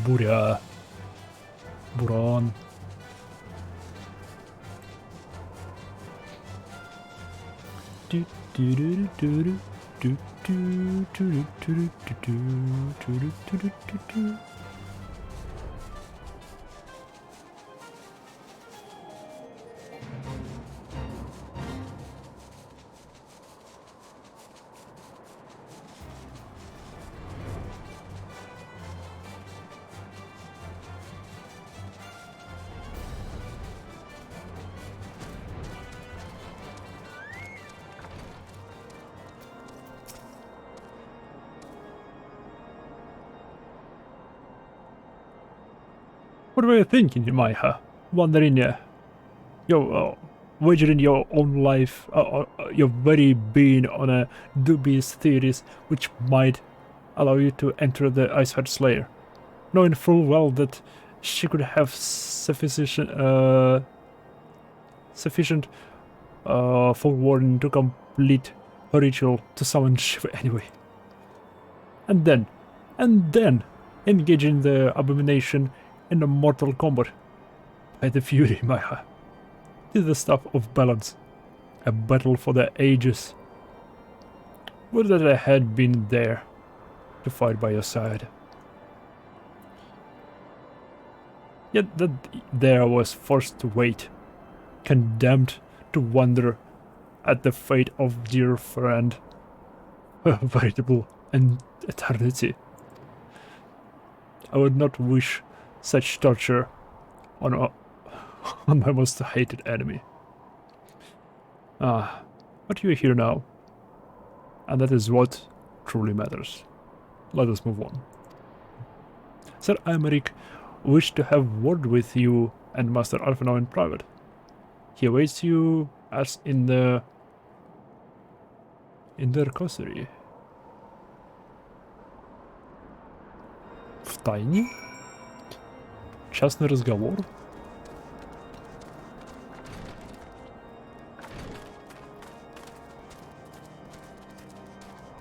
Буря. Буран. What were you thinking, Maya? Wondering, wagering your own life, your very being on a dubious theories which might allow you to enter the Iceheart's lair, knowing full well that she could have sufficient forewarning to complete her ritual to summon Shiva anyway. And then, engaging the abomination in a mortal combat by the Fury, Maya. This is the stuff of balance. A battle for the ages. Would that I had been there to fight by your side. Yet that there I was forced to wait, condemned to wonder at the fate of dear friend. A veritable eternity. I would not wish such torture on my most hated enemy. But you are here now, and that is what truly matters. Let us move on. Sir Aymeric wished to have word with you and Master Alphinaud in private. He awaits you as in their cossery. В тайне? Частный разговор?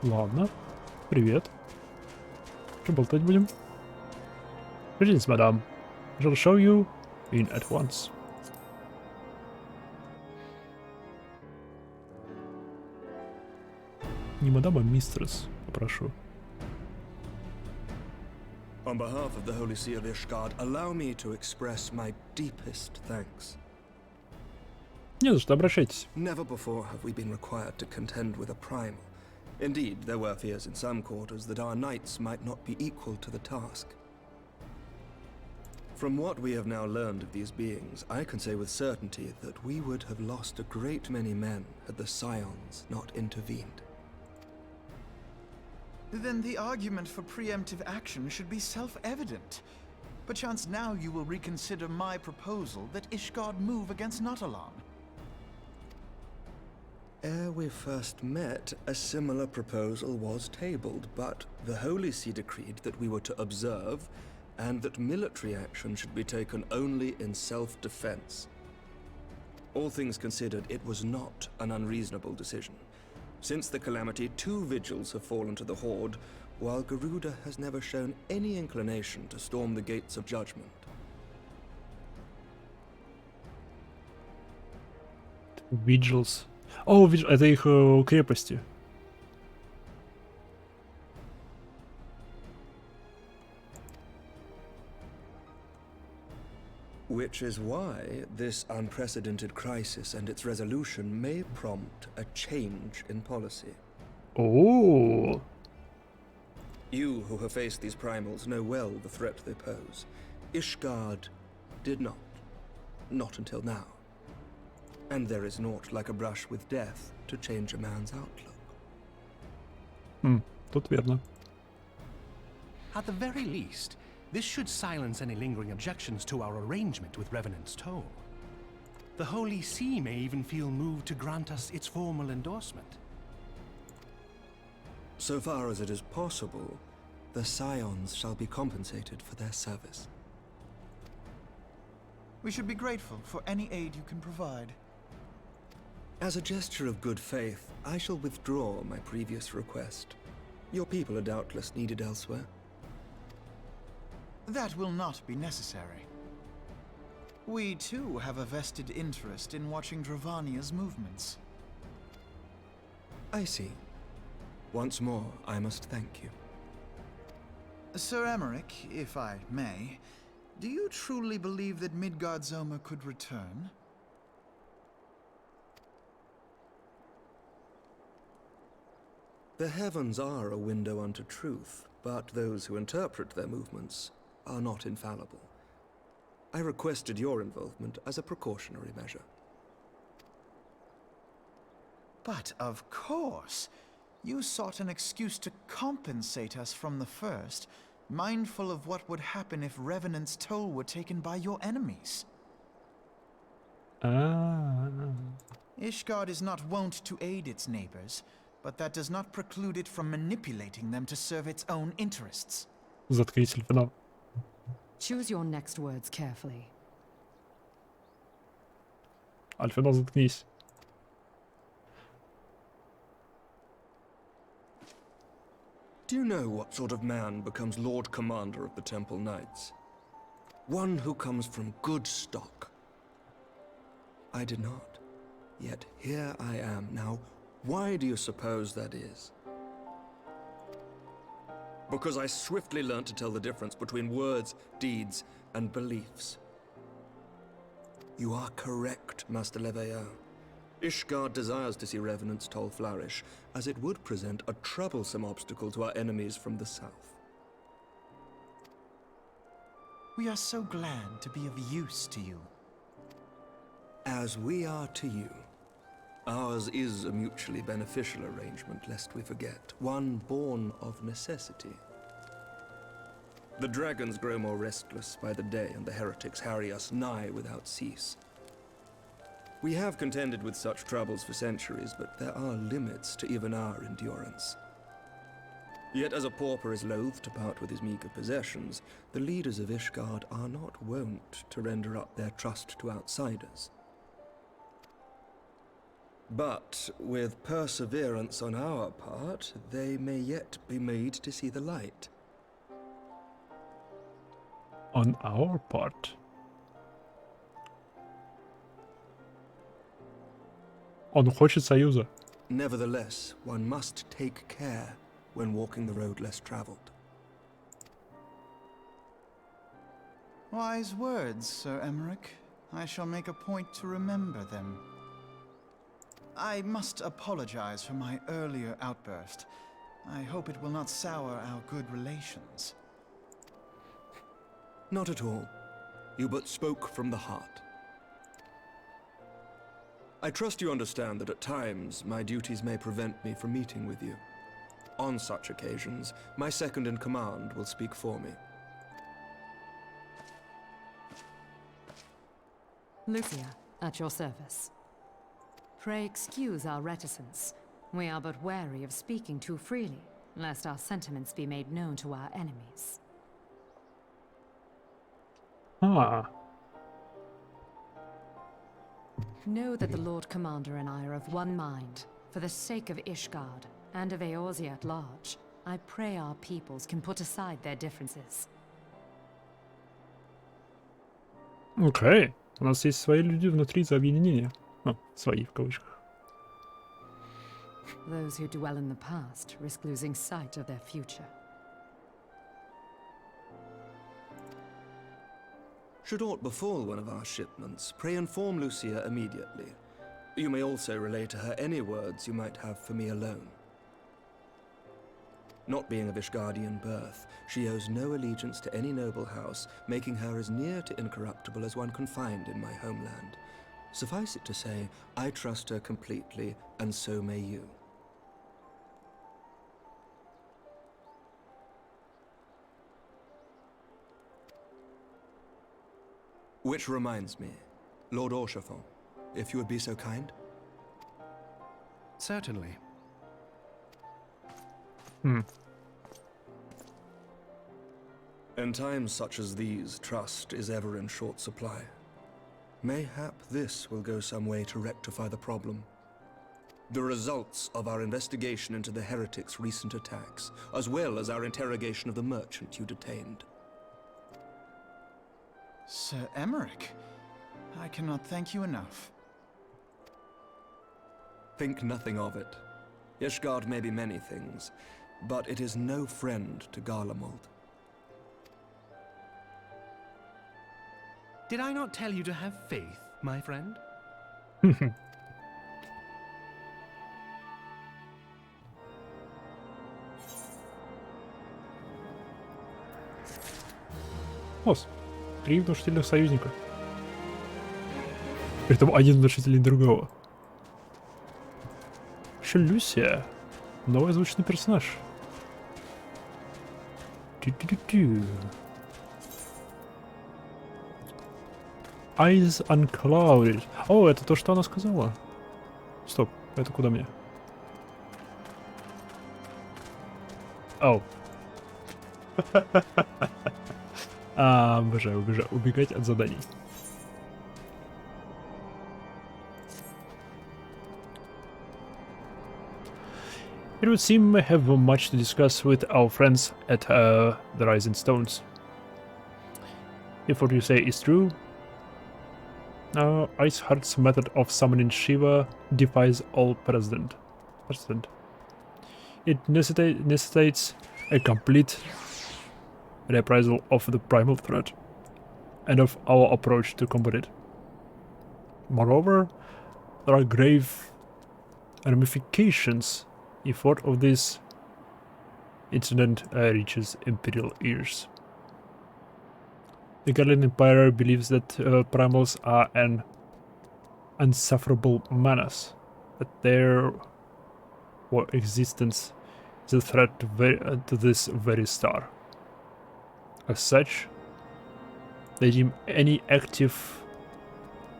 Ладно. Привет. Что болтать будем? Greetings, madame. I shall show you in at once. Не мадам, а мистерс, попрошу. On behalf of the Holy See of Ishgard, allow me to express my deepest thanks. Не за что, обращайтесь. Never before have we been required to contend with a primal. Indeed, there were fears in some quarters that our knights might not be equal to the task. From what we have now learned of these beings, I can say with certainty that we would have lost a great many men had the Scions not intervened. Then the argument for preemptive action should be self-evident. Perchance now you will reconsider my proposal that Ishgard move against Natalan. Ere we first met, a similar proposal was tabled, but the Holy See decreed that we were to observe, and that military action should be taken only in self-defense. All things considered, it was not an unreasonable decision. Since the calamity, 2 vigils have fallen to the Horde, while Garuda has never shown any inclination to storm the gates of judgment. Vigils. О, это их крепости. Which is why this unprecedented crisis and its resolution may prompt a change in policy. Oh. You who have faced these primals know well the threat they pose. Ishgard did not. Not until now. And there is naught like a brush with death to change a man's outlook. Тут верно. At the very least, this should silence any lingering objections to our arrangement with Revenant's Toll. The Holy See may even feel moved to grant us its formal endorsement. So far as it is possible, the Scions shall be compensated for their service. We should be grateful for any aid you can provide. As a gesture of good faith, I shall withdraw my previous request. Your people are doubtless needed elsewhere. That will not be necessary. We too have a vested interest in watching Dravania's movements. I see. Once more, I must thank you. Sir Emmerich, if I may, do you truly believe that Midgardsormr could return? The heavens are a window unto truth, but those who interpret their movements are not infallible. I requested your involvement as a precautionary measure. But of course, you sought an excuse to compensate us from the first, mindful of what would happen if Revenant's toll were taken by your enemies. Ishgard is not wont to aid its neighbors, but that does not preclude it from manipulating them to serve its own interests. Заткнись, Альфина. Choose your next words carefully. Альфина, заткнись. Do you know what sort of man becomes Lord Commander of the Temple Knights? One who comes from good stock. I did not. Yet here I am. Now, why do you suppose that is? Because I swiftly learned to tell the difference between words, deeds, and beliefs. You are correct, Master Leveilleur. Ishgard desires to see Revenant's toll flourish, as it would present a troublesome obstacle to our enemies from the south. We are so glad to be of use to you. As we are to you. Ours is a mutually beneficial arrangement, lest we forget, one born of necessity. The dragons grow more restless by the day, and the heretics harry us nigh without cease. We have contended with such troubles for centuries, but there are limits to even our endurance. Yet as a pauper is loath to part with his meager possessions, the leaders of Ishgard are not wont to render up their trust to outsiders. But with perseverance on our part, they may yet be made to see the light. On our part? Он хочет союза. Nevertheless, one must take care when walking the road less traveled. Wise words, Sir Emmerich. I shall make a point to remember them. I must apologize for my earlier outburst. I hope it will not sour our good relations. Not at all. You but spoke from the heart. I trust you understand that at times my duties may prevent me from meeting with you. On such occasions, my second-in-command will speak for me. Lucia, at your service. Pray excuse our reticence. We are but wary of speaking too freely, lest our sentiments be made known to our enemies. Ah. Know that the Lord Commander and I are of one mind. For the sake of Ishgard, and of Eorzea at large, I pray our peoples can put aside their differences. Окей. У нас есть свои люди внутри за объединение. Ну, свои в кавычках. Those who dwell in the past risk losing sight of their future. Should aught befall one of our shipments, pray inform Lucia immediately. You may also relay to her any words you might have for me alone. Not being of Ishgardian birth, she owes no allegiance to any noble house, making her as near to incorruptible as one can find in my homeland. Suffice it to say, I trust her completely, and so may you. Which reminds me, Lord Orchefort, if you would be so kind? Certainly. In times such as these, trust is ever in short supply. Mayhap this will go some way to rectify the problem. The results of our investigation into the heretics' recent attacks, as well as our interrogation of the merchant you detained. Sir Emmerich, I cannot thank you enough. Think nothing of it. Ishgard may be many things, but it is no friend to Garlemald. Did I not tell you to have faith, my friend? Ос. 3 внушительных союзника. Притом один внушительнее другого. Еще Люсия. Новый озвученный персонаж. Тю-тю-тю-тю. Eyes unclouded. О, это то, что она сказала. Стоп, это куда мне? Оу. Обожаю убегать от заданий. It would seem we have much to discuss with our friends at the Rising Stones. If what you say is true, Iceheart's method of summoning Shiva defies all precedent. It necessitates a complete reprisal of the primal threat and of our approach to combat it. Moreover, there are grave ramifications if word of this incident reaches Imperial ears. The Gallian Empire believes that primals are an insufferable menace, that their existence is a threat to this very star. As such, they deem any active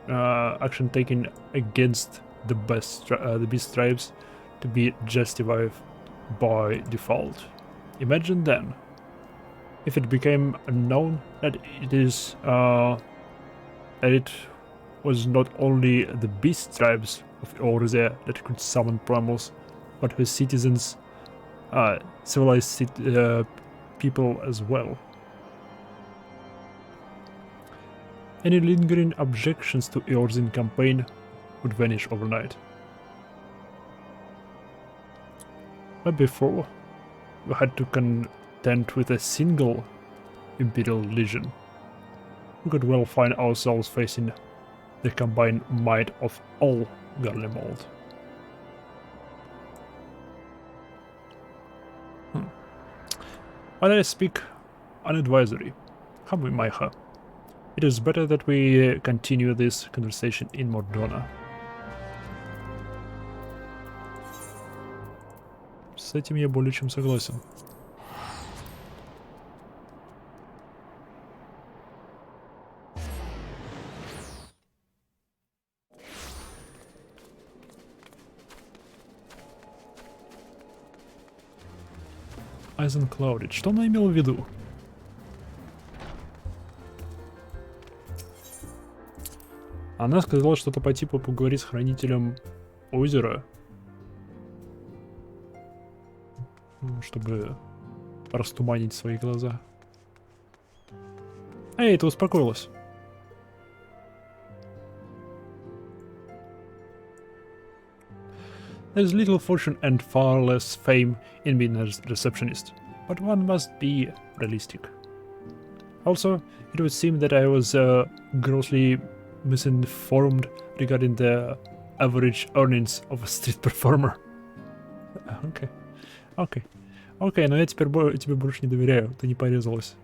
action taken against the beast tribes to be justified by default. Imagine then, if it became known that it was not only the beast tribes of Eorzea that could summon primals, but her citizens, civilized people as well. Any lingering objections to Eorzean campaign would vanish overnight. But before, we had to contend with a single Imperial Legion. We could well find ourselves facing the combined might of all Garlemald. While I speak unadvisory, Hamu Maiha, it is better that we continue this conversation in Mordona. С этим я более чем согласен. Eyes unclouded. Что она имела в виду? Она сказала что-то по типу поговорить с хранителем озера, чтобы растуманить свои глаза. Эй, ты успокоилась. There's little fortune and far less fame in being a receptionist, but one must be realistic. Also, it would seem that I was grossly misinformed regarding the average earnings of a street performer. Окей, но я теперь тебе больше не доверяю, ты не порезалась.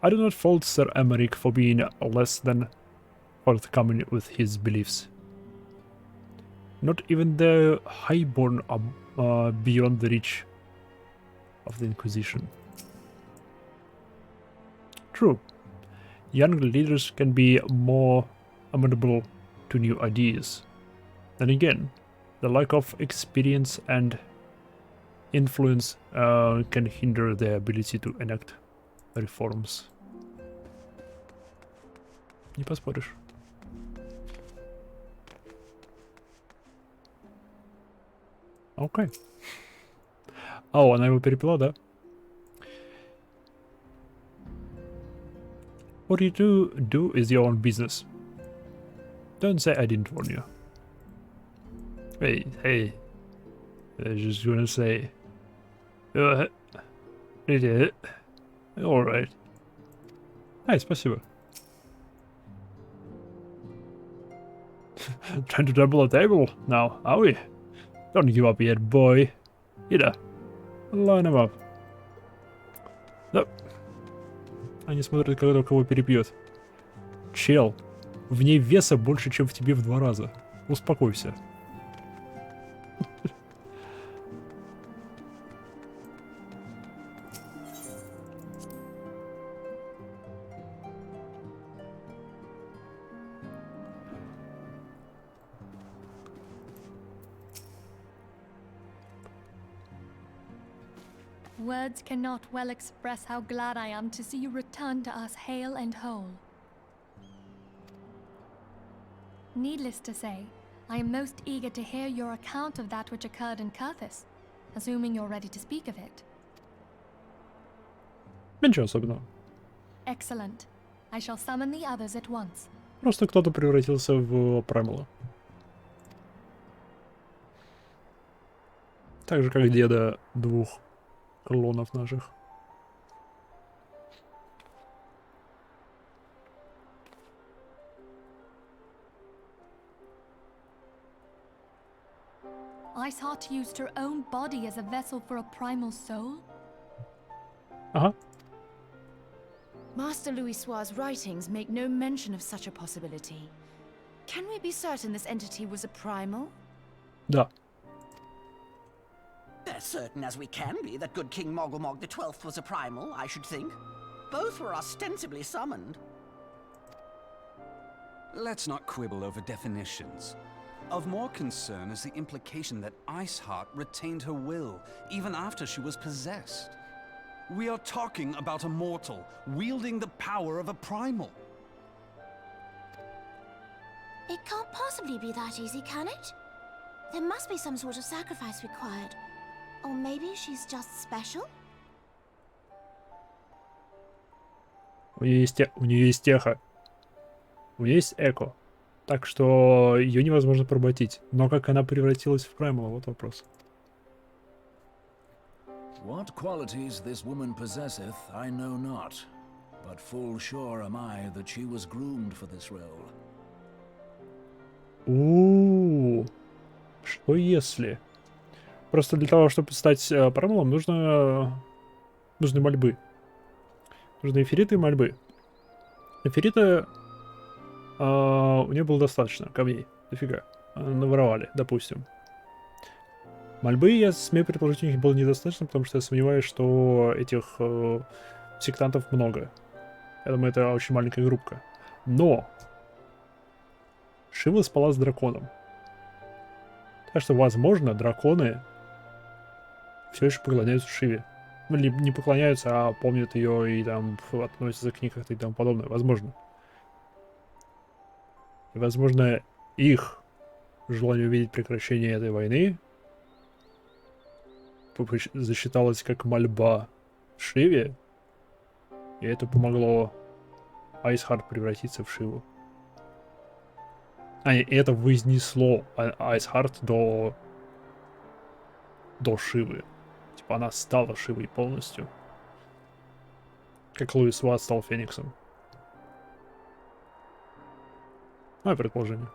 I do not fault Sir Emmerich for being less than forthcoming with his beliefs. Not even the highborn are beyond the reach of the Inquisition. True, younger leaders can be more amenable to new ideas. Then again, the lack of experience and influence can hinder their ability to enact reforms. Не поспоришь. Окей. О, она его перепила, да? What you do is your own business. Don't say I didn't warn you. Hey. I was just gonna say. Привет. Alright. Hey, спасибо. Trying to double a table now, are we? Don't give up yet, boy. Ида. Line him up. Да. Они смотрят, когда кого перебьет. Чел, в ней веса больше, чем в тебе в 2 раза. Успокойся. Words cannot well express how glad I am to see you return to us hale and whole. Needless to say, I am most eager to hear your account of that which occurred in Curthis, assuming you're ready to speak of it. Ничего особенного. Excellent. I shall summon the others at once. Просто кто-то превратился в Прамела. Так же, как деда 2 клонов наших. Iceheart used her own body as a vessel for a primal soul? Ага. Master Louisoir's writings make no mention of such a possibility. Can we be certain this entity was a primal? Да. As certain as we can be that good King Mogulmog XII was a primal, I should think. Both were ostensibly summoned. Let's not quibble over definitions. Of more concern is the implication that Iceheart retained her will, even after she was possessed. We are talking about a mortal, wielding the power of a primal. It can't possibly be that easy, can it? There must be some sort of sacrifice required. Or maybe she's just special? У нее есть эхо. У нее есть эко. Так что ее невозможно проботить. Но как она превратилась в Праймала, вот вопрос. What qualities this woman possesseth, I know not. But full sure am I that she was groomed for this role. Что если? Просто для того, чтобы стать Праймалом, нужны мольбы. Нужны эфириты и мольбы. Эфириты у нее было достаточно камней. Дофига. Наворовали, допустим. Мольбы, я смею предположить, у них было недостаточно, потому что я сомневаюсь, что этих сектантов много. Я думаю, это очень маленькая группка. Но Шива спала с драконом. Так что, возможно, драконы все еще поклоняются Шиве. Ну, не поклоняются, а помнят ее и там относятся к ней как-то и тому подобное. Возможно. И, возможно, их желание увидеть прекращение этой войны засчиталось как мольба Шиве, и это помогло Айсхарт превратиться в Шиву. И это вознесло Айсхарт до Шивы. Типа она стала Шивой полностью. Как Луисуа стал Фениксом. Мое предположение.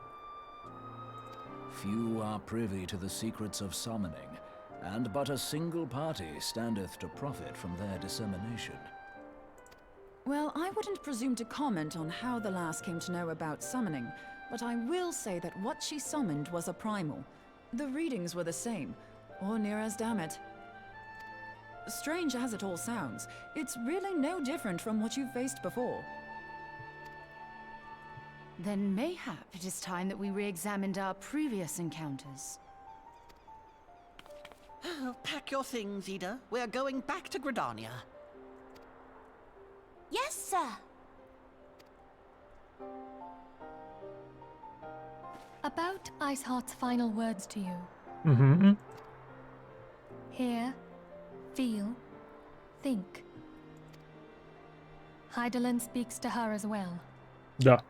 Few are privy to the secrets of summoning, and but a single party standeth to profit from their dissemination. Well, I wouldn't presume to comment on how the lass came to know about summoning, but I will say that what she summoned was a primal. The readings were the same, or near as damn it. Strange as it all sounds, it's really no different from what you've faced before. Then mayhap it is time that we re-examined our previous encounters. Pack your things, Ida. We're going back to Gridania. Yes, sir. About Iceheart's final words to you. Mm-hmm. Hear, feel, think. Hydaelyn speaks to her as well. Да.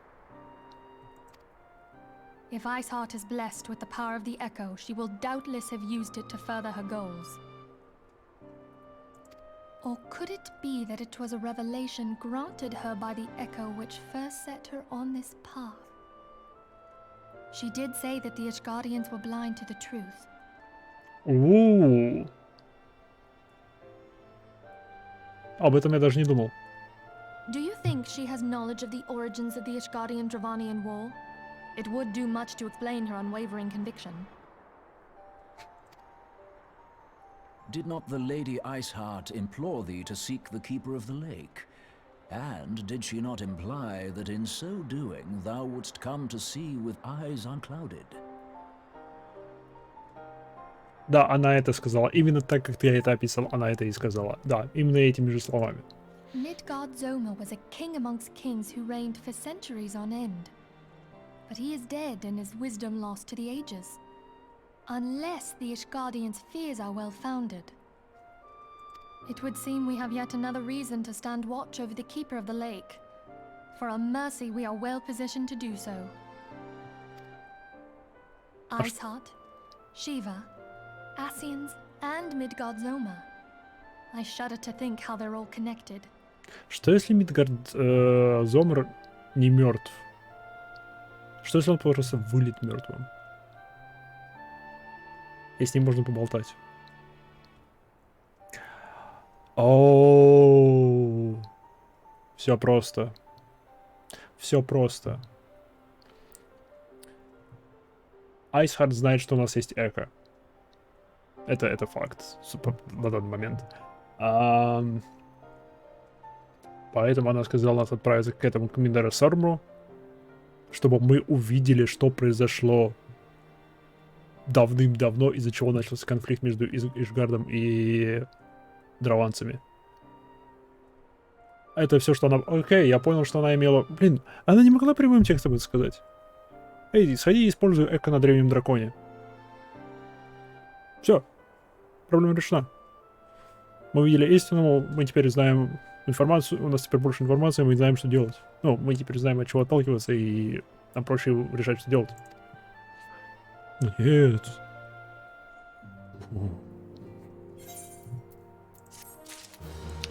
If Iceheart is blessed with the power of the Echo, she will doubtless have used it to further her goals. Or could it be that it was a revelation granted her by the Echo which first set her on this path? She did say that the Ishgardians were blind to the truth. Ooh. Об этом я даже не думал. Do you think she has knowledge of the origins of the Ishgardian-Dravanian War? It would do much to explain her unwavering conviction. Did not the Lady Iceheart implore thee to seek the Keeper of the Lake? And did she not imply that in so doing thou wouldst come to see with eyes unclouded? Да, она это сказала. Именно так, как ты это описал, она это и сказала. Да, именно этими же словами. Midgard Zoma was a king amongst kings who reigned for centuries on end. But he is dead and his wisdom lost to the ages. Unless the Ishgardians' fears are well-founded. It would seem we have yet another reason to stand watch over the Keeper of the Lake. For a mercy, we are well positioned to do so. Iceheart, Shiva, Ascians, and Midgard Zoma. I shudder to think how they're all connected. Что если Мидгард Зомр не мертв? Что если он просто вылет мертвым? И с ним можно поболтать. Оу. Все просто. Все просто. Iceheart знает, что у нас есть эхо. Это факт на данный момент. Поэтому она сказала нас отправиться к этому комендору Сормру, чтобы мы увидели, что произошло давным-давно, из-за чего начался конфликт между Ишгардом и дрованцами. Это все, что она... Окей, я понял, что она имела... Блин, она не могла прямым текстом это сказать. Эй, сходи и используй эко на древнем драконе. Все. Проблема решена. Мы увидели истину, мы теперь знаем информацию, у нас теперь больше информации, мы знаем, что делать. Ну, мы теперь знаем, от чего отталкиваться, и нам проще решать, что делать. Нет.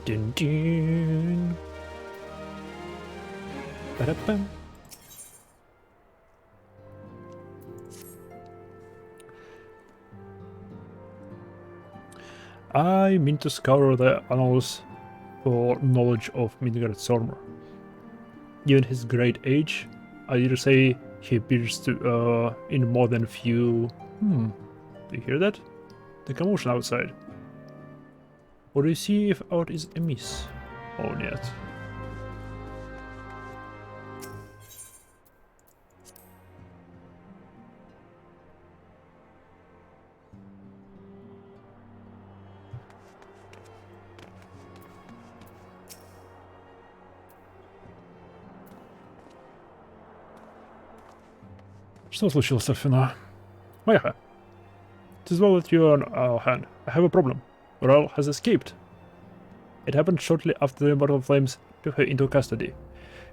Дин-дин. Па-да-пам. I mean to scour the annals for knowledge of Midgard Zormr. Given his great age, I dare say he appears to in more than a few... Do you hear that? The commotion outside. Or do you see if aught is amiss? Oh, нет. Что случилось, Альфина? Майха. Tis well that you are on our hand. I have a problem. Ural has escaped. It happened shortly after the Immortal Flames took her into custody.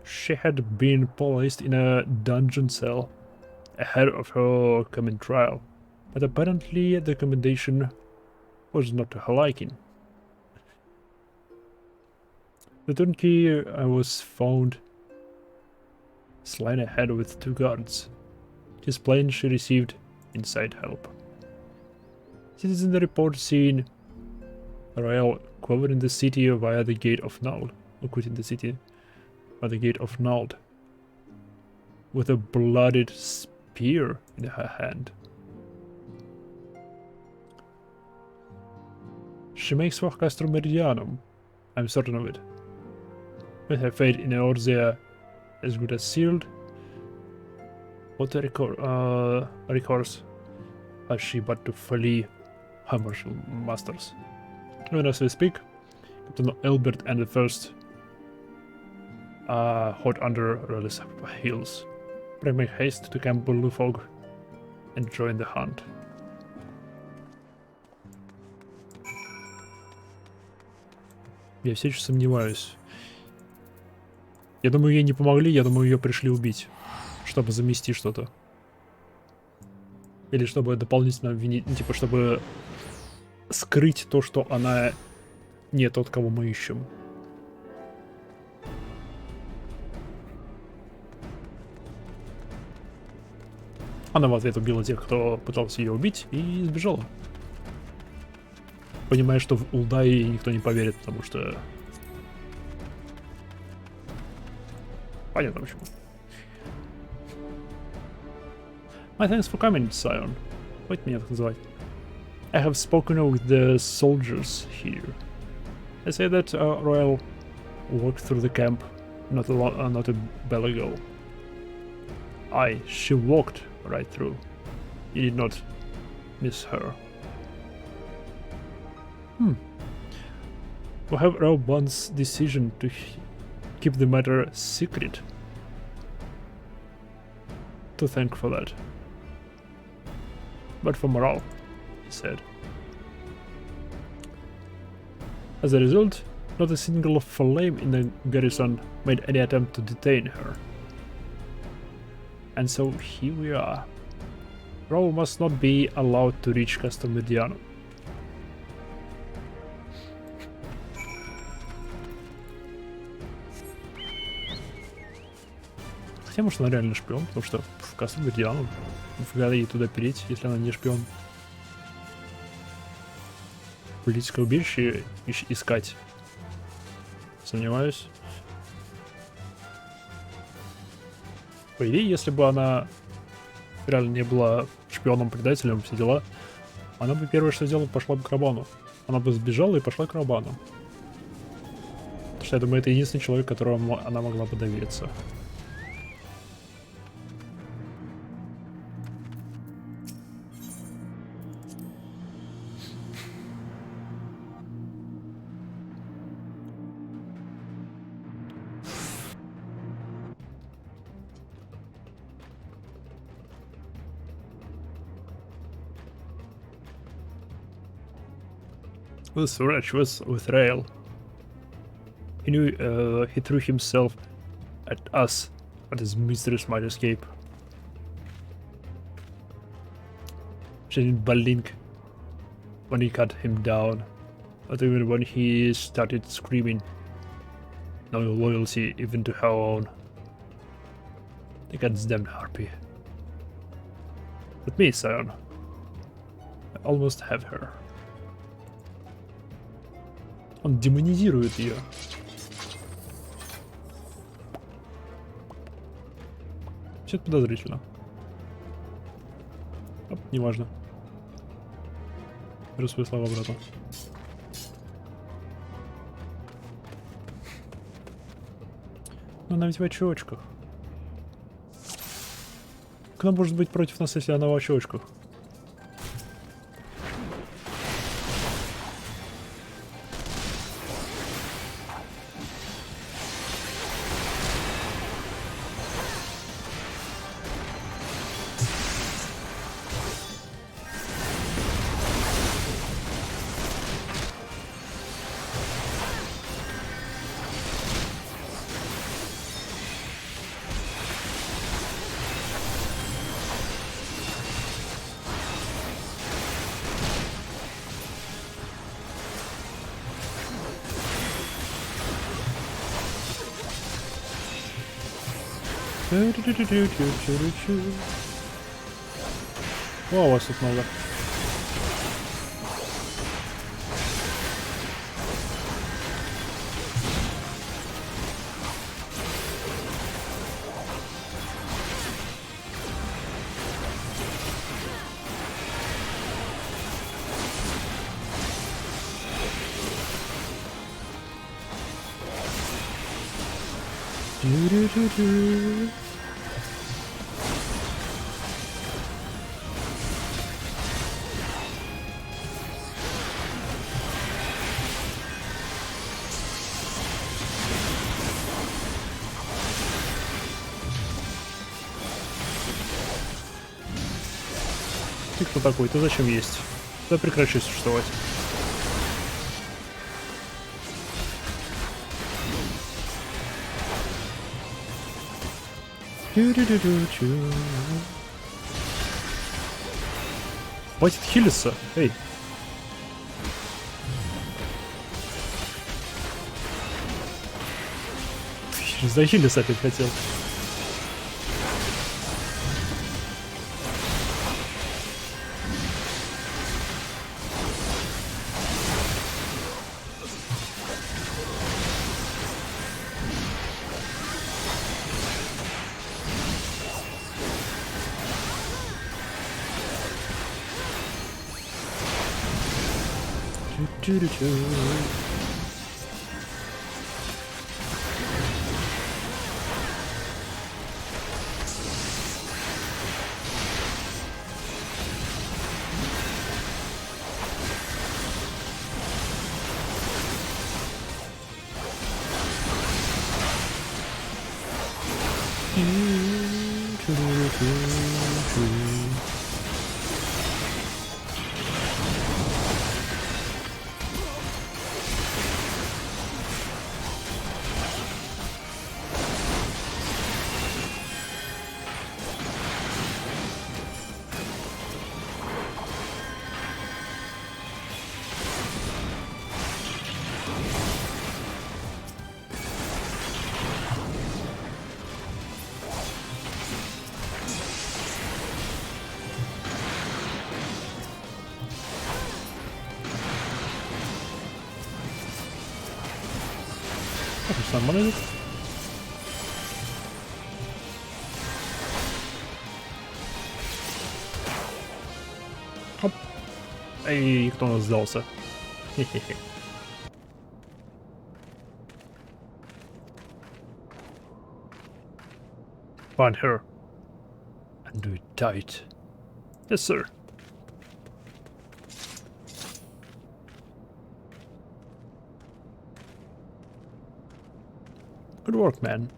She had been placed in a dungeon cell ahead of her coming trial, but apparently the commendation was not to her liking. The turnkey was found slain ahead with 2 guards. His plain she received inside help. Citizen report seen Royal covering the city via the gate of Nald, or quitting the city by the gate of Nald, with a blooded spear in her hand. She makes for Castrum Meridianum, I'm certain of it. With her fate in Eorzea as good as sealed, what a recourse has she but to flee her martial masters? Even as we speak, Captain Elbert and the first are hot under Reli's heels. Pray make haste to Camp Lufog and join the hunt. Я все еще сомневаюсь. Я думаю, ей не помогли, я думаю, ее пришли убить, чтобы замести что-то. Или чтобы дополнительно обвинить, ну, типа, чтобы скрыть то, что она не тот, кого мы ищем. Она в ответ убила тех, кто пытался ее убить, и сбежала. Понимая, что в Улдае никто не поверит, потому что... Понятно почему. My thanks for coming, Scion. Хватит меня так называть. I have spoken with the soldiers here. They say that Royal walked through the camp not a bell ago. Aye, she walked right through. You did not miss her. We have Raoban's decision to keep the matter secret. To thank for that. But for morale, he said. As a result, not a single flame in the garrison made any attempt to detain her. And so here we are. Raoul must not be allowed to reach Castelmediano. Хотя, может, она реально шпион, потому что в Castelmediano нафига ей туда переть, если она не шпион. Политическое убежище искать. Сомневаюсь. По идее, если бы она реально не была шпионом-предателем, все дела, она бы первое, что сделала, пошла бы к Рабану. Она бы сбежала и пошла к Рабану. Потому что я думаю, это единственный человек, которому она могла бы довериться. This wretch was with Rael. He knew he threw himself at us, but his mistress might escape. She didn't blink when he cut him down, but even when he started screaming, no loyalty even to her own. The goddamn harpy. But me, Scion, I almost have her. Он демонизирует ее. Все это подозрительно. Оп, неважно. Беру свои слова обратно. Но она ведь в очочках. Как она может быть против нас, если она в очочках? О, у вас тут много. Ты кто такой? Ты зачем есть? Да прекращай существовать. Хватит хилиться, эй. Захилиться опять хотел. Нормально идет? Оп. Эй, кто у нас сдался? Хе-хе-хе. Find her and do it tight. Yes, sir. Good work, man.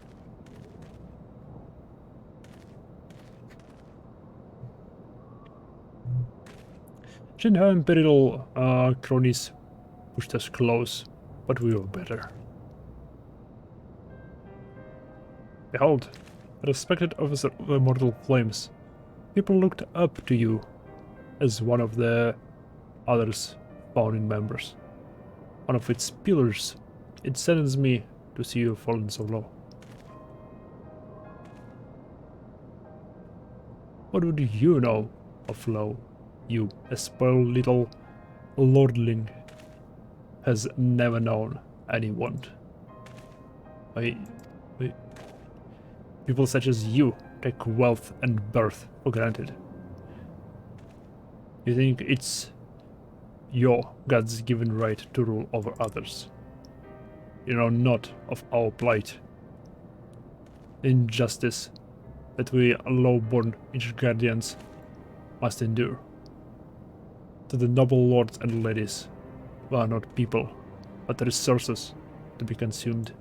Shinha Imperial cronies pushed us close, but we were better. Behold, a respected officer of Immortal Flames. People looked up to you as one of the others' founding members. One of its pillars. It saddens me to see you fallen so low. What would you know of low? You, a spoiled little lordling, has never known any want. People such as you take wealth and birth for granted. You think it's your God's given right to rule over others. You know not of our plight. The injustice that we low-born guardians must endure. To the noble lords and ladies, we are not people, but resources to be consumed.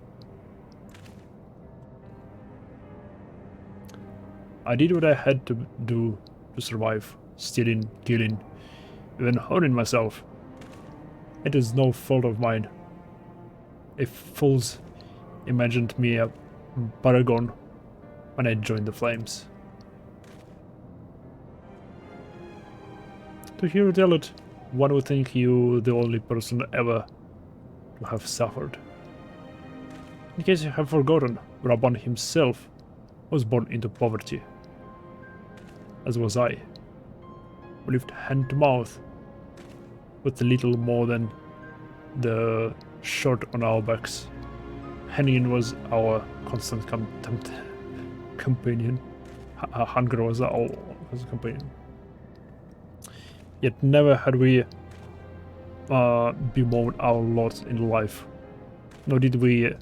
I did what I had to do to survive, stealing, killing, even hurting myself. It is no fault of mine. If fools imagined me a paragon when I joined the Flames. To hear you tell it, one would think you the only person ever to have suffered. In case you have forgotten, Raban himself was born into poverty, as was I. We lived hand to mouth, with little more than the shirt on our backs. Hennigan was our constant companion. Hunger was our companion. Yet never had we bemoaned our lot in life, nor did we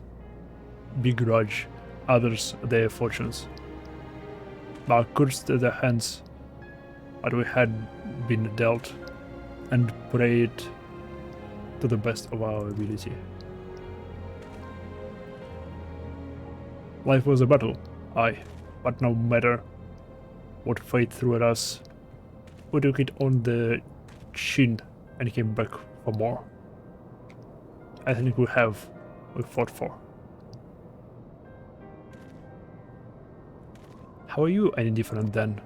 begrudge others their fortunes. Our cursed the hands that we had been dealt, and prayed to the best of our ability. Life was a battle, aye, but no matter what fate threw at us, we took it on the chin and came back for more. I think we fought for. How are you any different then?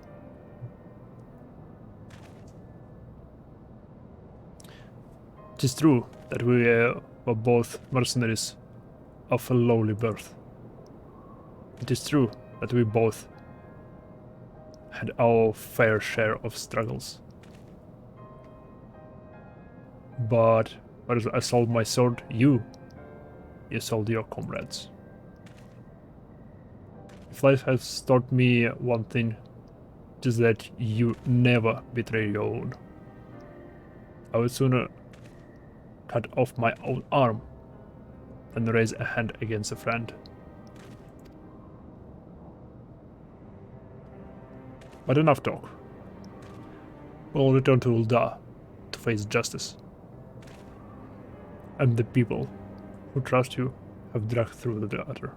It is true that we were both mercenaries of a lowly birth. It is true that we both had our fair share of struggles. But whereas I sold my sword, you sold your comrades. If life has taught me one thing, it is that you never betray your own. I would sooner cut off my own arm than raise a hand against a friend. But enough talk. We'll return to Ul'dah to face justice. And the people who trust you have dragged through the gutter.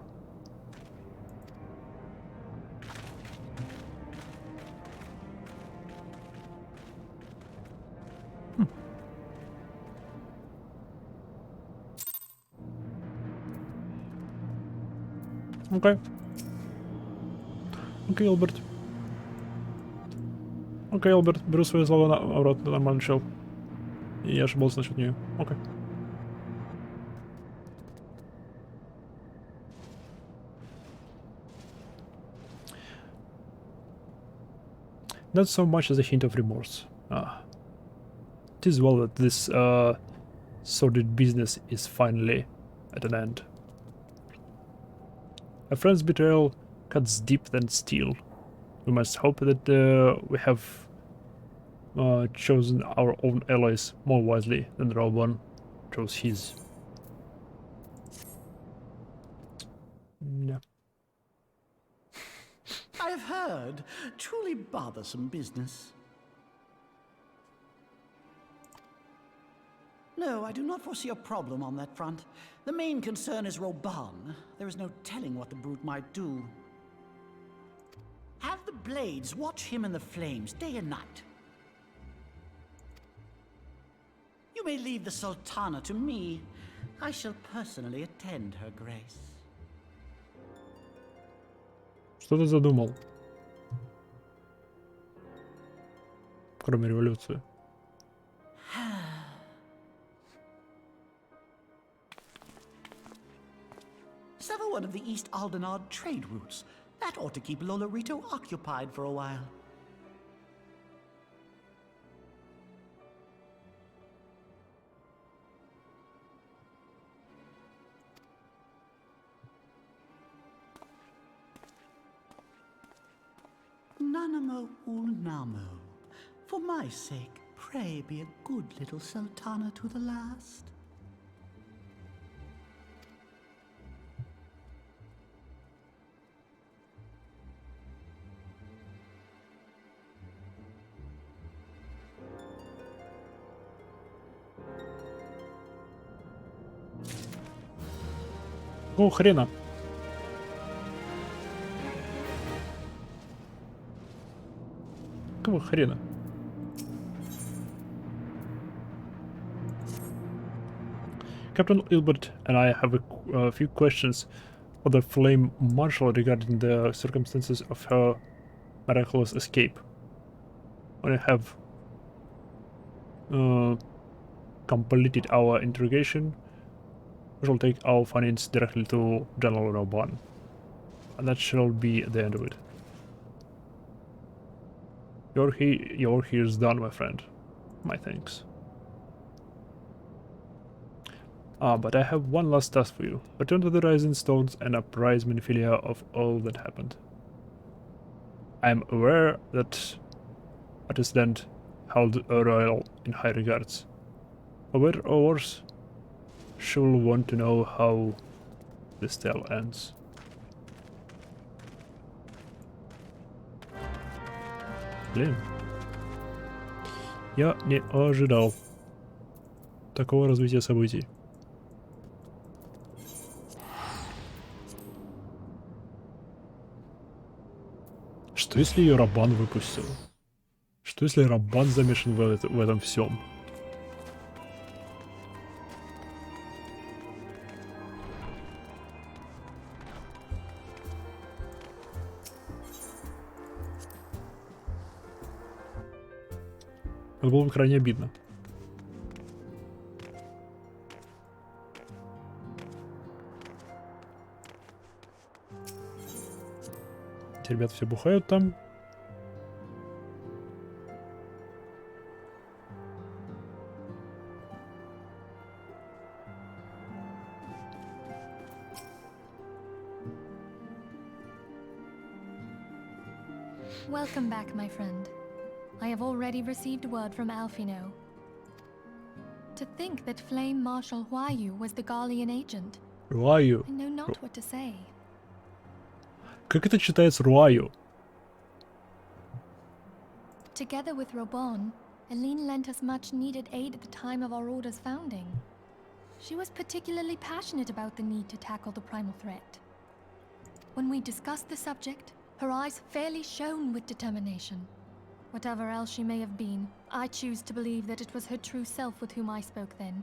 Окей. Окей, Алберт. Окей, Алберт, беру свои слова обратно, нормальный чел. И я ошибался насчет нее. Окей. Not so much as a hint of remorse. It is well that this sordid business is finally at an end. A friend's betrayal cuts deep than steel. We must hope that we have chosen our own allies more wisely than Rowan chose his. Yeah. I have heard. Truly bothersome business. No, I do not foresee a problem on that front. The main concern is Roban. There is no telling what the brute might do. Have the Blades watch him in the flames day and night. You may leave the Sultana to me. I shall personally attend her grace. Что ты задумал? Кроме революции. Sever one of the East Aldenard trade routes. That ought to keep Lolorito occupied for a while. Nanamo Ulnamo. For my sake, pray be a good little Sultana to the last. Какого хрена? Какого хрена? Captain Ilbert and I have a few questions for the Flame Marshal regarding the circumstances of her miraculous escape. When I have completed our interrogation, we shall take our findings directly to General Roban. And that shall be the end of it. Your here is done, my friend. My thanks. But I have one last task for you. Return to the Rising Stones and apprise Menphilia of all that happened. I am aware that Artisland held a royal in high regards. For better or worse, she will want to know how this tale ends. Блин. Я не ожидал такого развития событий. Что если ее Рабан выпустил? Что если Рабан замешан в этом всем? Это было бы крайне обидно. Эти ребята все бухают там. Welcome back, my friend. I have already received word from Alfino. To think that Flame Marshal Huayu was the Garlean agent. Руаю. I know not what to say. Как это читается Руаю? Together with Robon, Eileen lent us much needed aid at the time of our Order's founding. She was particularly passionate about the need to tackle the primal threat. When we discussed the subject, her eyes fairly shone with determination. Whatever else she may have been, I choose to believe that it was her true self with whom I spoke then.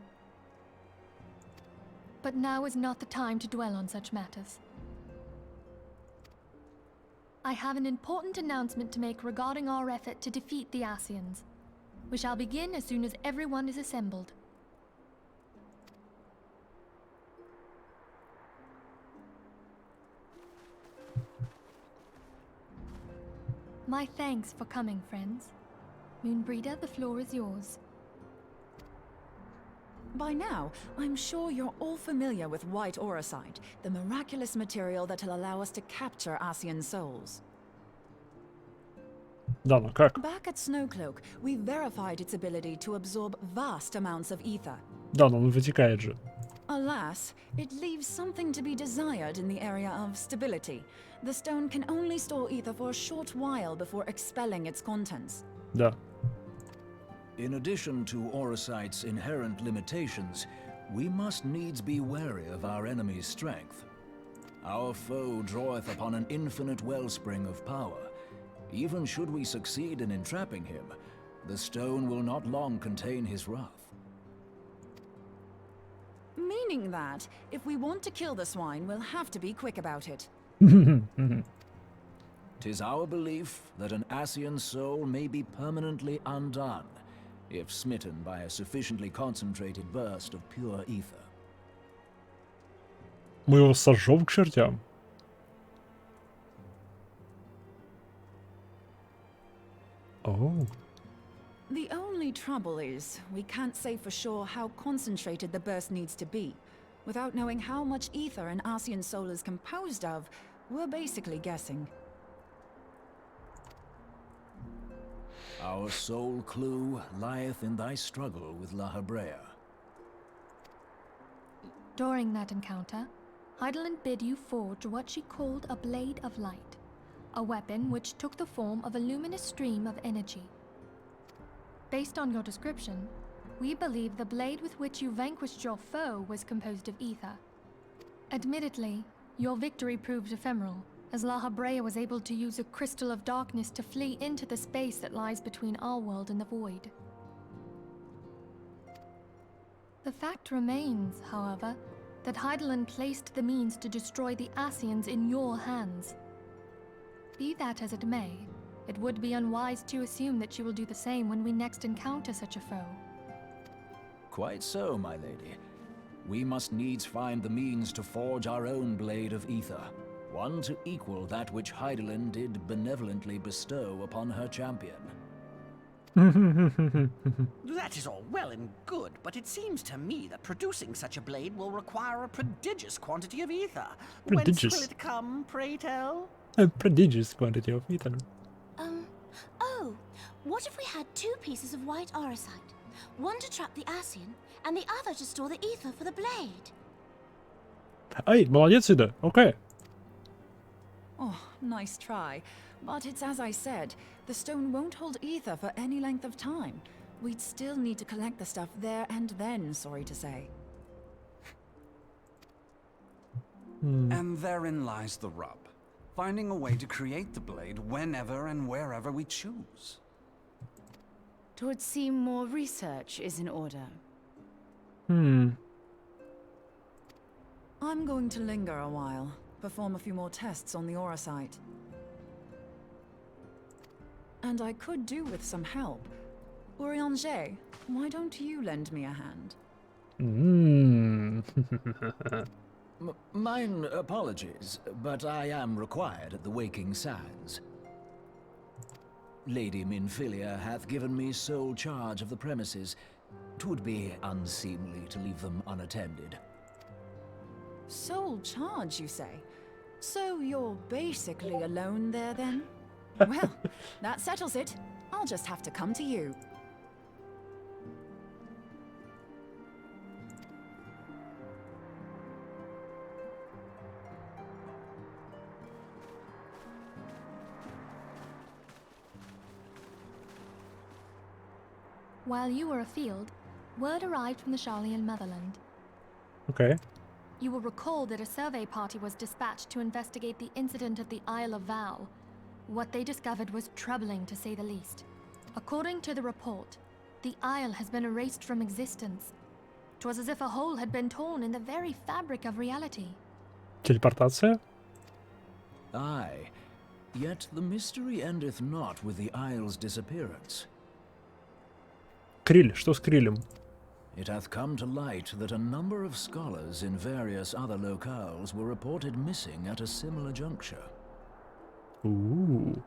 But now is not the time to dwell on such matters. I have an important announcement to make regarding our effort to defeat the Asians. We shall begin as soon as everyone is assembled. My thanks for coming, friends. Moonbreeder, the floor is yours. By now, I'm sure you're all familiar with white auracite, the miraculous material that'll allow us to capture Asian souls. Да, ну как? Back at Snowcloak, we verified its ability to absorb vast amounts of ether. Да, но он вытекает же. Alas, it leaves something to be desired in the area of stability. The stone can only store ether for a short while before expelling its contents. Да. In addition to auracite's inherent limitations, we must needs be wary of our enemy's strength. Our foe draweth upon an infinite wellspring of power. Even should we succeed in entrapping him, the stone will not long contain his wrath. Meaning that, if we want to kill the swine, we'll have to be quick about it. 'Tis our belief that an Asian soul may be permanently undone, if smitten by a sufficiently concentrated burst of pure ether. Мы его сожжем к чертям. Oh. The only trouble is, we can't say for sure how concentrated the burst needs to be. Without knowing how much ether an Asian soul is composed of, we're basically guessing. Our sole clue lieth in thy struggle with La Hebrea. During that encounter, Heidelin bid you forge what she called a Blade of Light, a weapon which took the form of a luminous stream of energy. Based on your description, we believe the blade with which you vanquished your foe was composed of ether. Admittedly, your victory proved ephemeral, as La Hebrea was able to use a crystal of darkness to flee into the space that lies between our world and the void. The fact remains, however, that Heidelin placed the means to destroy the Asians in your hands. Be that as it may, it would be unwise to assume that she will do the same when we next encounter such a foe. Quite so, my lady. We must needs find the means to forge our own blade of ether, one to equal that which Heidelin did benevolently bestow upon her champion. That is all well and good, but it seems to me that producing such a blade will require a prodigious quantity of ether. Prodigious. Whence will it come, pray tell? A prodigious quantity of ether. Oh, what if we had two pieces of white auracite? One to trap the Asian, and the other to store the ether for the blade. Ай, молодец, Ида. Okay. Oh, nice try. But it's as I said, the stone won't hold ether for any length of time. We'd still need to collect the stuff there and then, sorry to say. And therein lies the rub. Finding a way to create the blade whenever and wherever we choose. Twould seem more research is in order. I'm going to linger a while, perform a few more tests on the auracite. And I could do with some help. Urianger, why don't you lend me a hand? Mine apologies, but I am required at the Waking Sands. Lady Minfilia hath given me sole charge of the premises. 'Twould be unseemly to leave them unattended. Sole charge, you say? So you're basically alone there, then? Well, that settles it. I'll just have to come to you. While you were afield, word arrived from the Sharlayan motherland. Okay. You will recall that a survey party was dispatched to investigate the incident at the Isle of Vow. What they discovered was troubling, to say the least. According to the report, the isle has been erased from existence. 'Twas as if a hole had been torn in the very fabric of reality. Телепортация? Aye. Yet the mystery endeth not with the isle's disappearance. Криль, что с Крилем? It hath come to light that a number of scholars in various other locales were reported missing at a similar juncture. Ooh.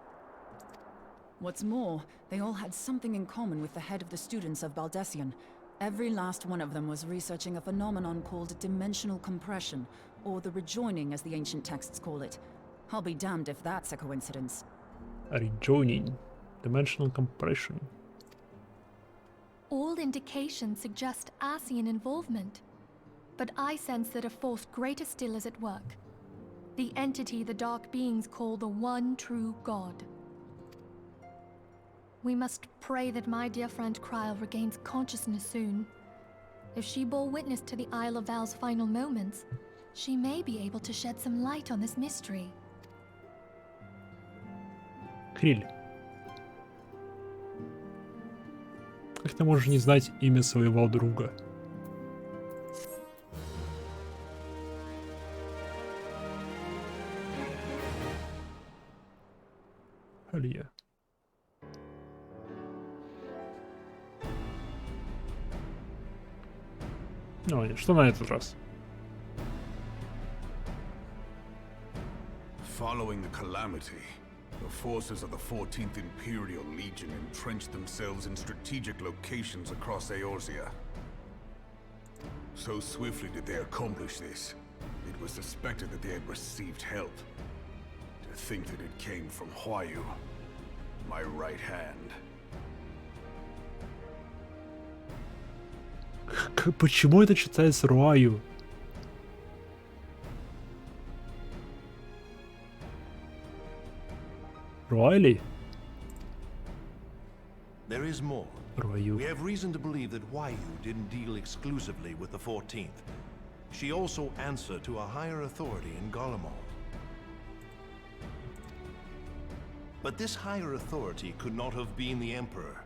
What's more, they all had something in common with the head of the students of Baldessian. Every last one of them was researching a phenomenon called dimensional compression, or the rejoining as the ancient texts call it. I'll be damned if that's a coincidence. Rejoining. Dimensional compression. All indications suggest Ascian involvement, but I sense that a force greater still is at work. The entity the Dark Beings call the One True God. We must pray that my dear friend Kryl regains consciousness soon. If she bore witness to the Isle of Val's final moments, she may be able to shed some light on this mystery. Криль. Как ты можешь не знать имя своего друга? Алия. Ну, что на этот раз? Following the calamity, the forces of the 14th Imperial Legion entrenched themselves in strategic locations across Eorzea. So swiftly did they accomplish this, it was suspected that they had received help. To think that it came from Huayu, my right hand. Почему это читается Руаю? Руайли? There is more. Ruayu. We have reason to believe that Huayu didn't deal exclusively with the 14th. She also answered to a higher authority in Garlemald. But this higher authority could not have been the Emperor.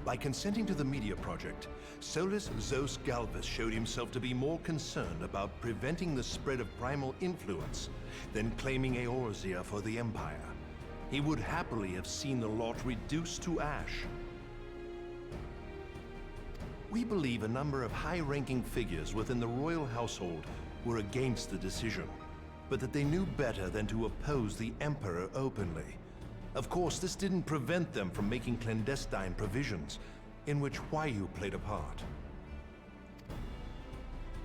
By consenting to the media project, Solus Zos Galvus showed himself to be more concerned about preventing the spread of primal influence than claiming Eorzea for the Empire. He would happily have seen the lot reduced to ash. We believe a number of high-ranking figures within the royal household were against the decision, but that they knew better than to oppose the Emperor openly. Of course, this didn't prevent them from making clandestine provisions, in which Huayu played a part.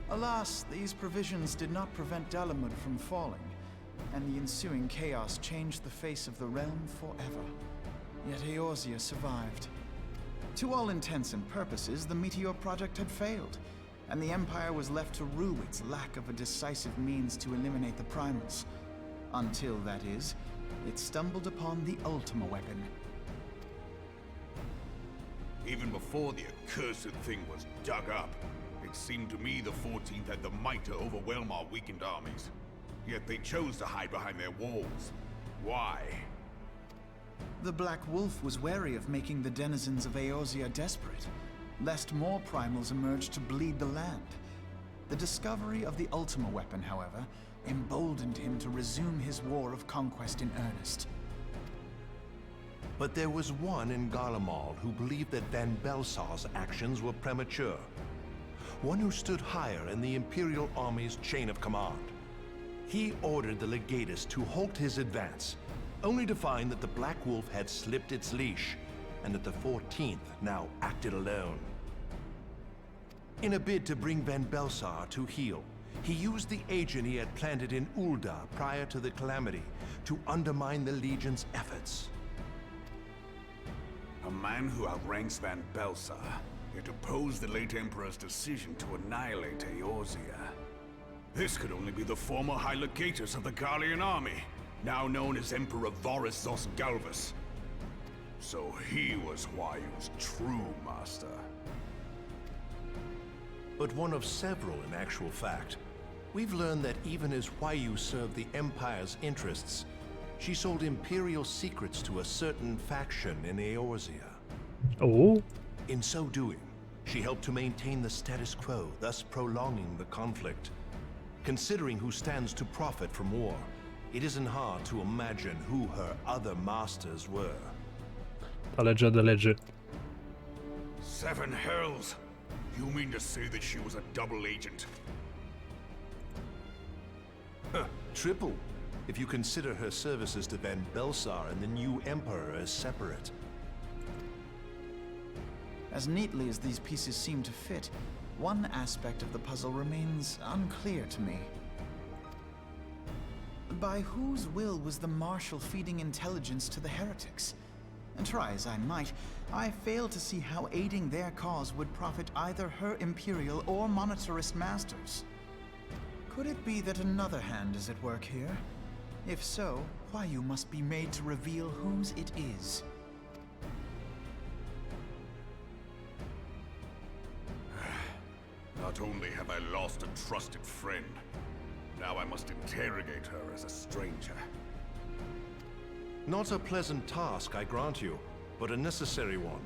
Alas, these provisions did not prevent Dalamud from falling, and the ensuing chaos changed the face of the realm forever. Yet Eorzea survived. To all intents and purposes, the Meteor Project had failed, and the Empire was left to rue its lack of a decisive means to eliminate the primals. Until, that is, it stumbled upon the Ultima weapon. Even before the accursed thing was dug up, it seemed to me the 14th had the might to overwhelm our weakened armies. Yet they chose to hide behind their walls. Why? The Black Wolf was wary of making the denizens of Eorzea desperate, lest more primals emerge to bleed the land. The discovery of the Ultima weapon, however, emboldened him to resume his war of conquest in earnest. But there was one in Garlemald who believed that Van Belsar's actions were premature. One who stood higher in the Imperial Army's chain of command. He ordered the legatus to halt his advance, only to find that the Black Wolf had slipped its leash, and that the 14th now acted alone. In a bid to bring Van Belsar to heel, he used the agent he had planted in Ul'dah prior to the Calamity to undermine the Legion's efforts. A man who outranks Van Belsar, yet opposed the late Emperor's decision to annihilate Eorzea. This could only be the former High Legatus of the Garlean army, now known as Emperor Varus Zosgalvus. So he was Hua Yu's true master. But one of several in actual fact. We've learned that even as Hua Yu served the Empire's interests, she sold Imperial secrets to a certain faction in Eorzea. Oh? In so doing, she helped to maintain the status quo, thus prolonging the conflict. Considering who stands to profit from war, it isn't hard to imagine who her other masters were. Alleged. 7 hells! You mean to say that she was a double agent? Triple, if you consider her services to Van Belsar and the new Emperor as separate. As neatly as these pieces seem to fit, one aspect of the puzzle remains unclear to me. By whose will was the Marshal feeding intelligence to the heretics? And try as I might, I fail to see how aiding their cause would profit either her Imperial or Monetarist masters. Could it be that another hand is at work here? If so, Hua Yu must be made to reveal whose it is. Not only have I lost a trusted friend, now I must interrogate her as a stranger. Not a pleasant task, I grant you, but a necessary one.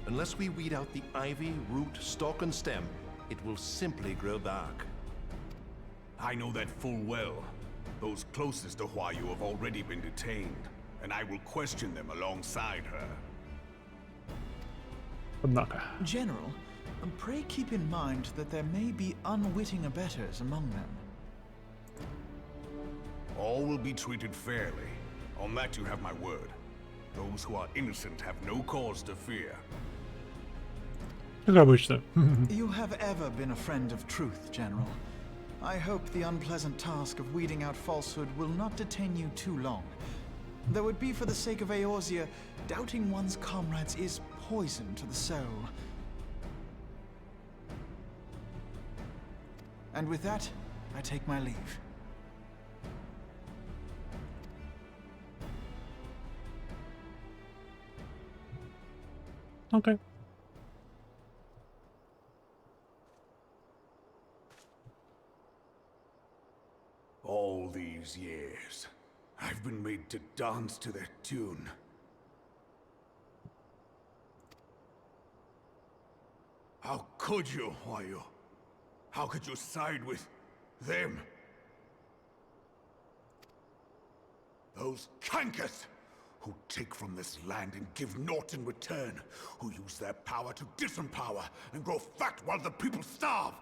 Unless we weed out the ivy, root, stalk, and stem, it will simply grow back. I know that full well. Those closest to Hua Yu have already been detained, and I will question them alongside her. General, pray keep in mind that there may be unwitting abettors among them. All will be treated fairly. On that you have my word. Those who are innocent have no cause to fear. You have ever been a friend of truth, General. I hope the unpleasant task of weeding out falsehood will not detain you too long. Though it be for the sake of Eorzea, doubting one's comrades is poison to the soul. And with that, I take my leave. Okay. All these years, I've been made to dance to their tune. How could you, Hua Yu? How could you side with them? Those cankers who take from this land and give naught in return, who use their power to disempower and grow fat while the people starve.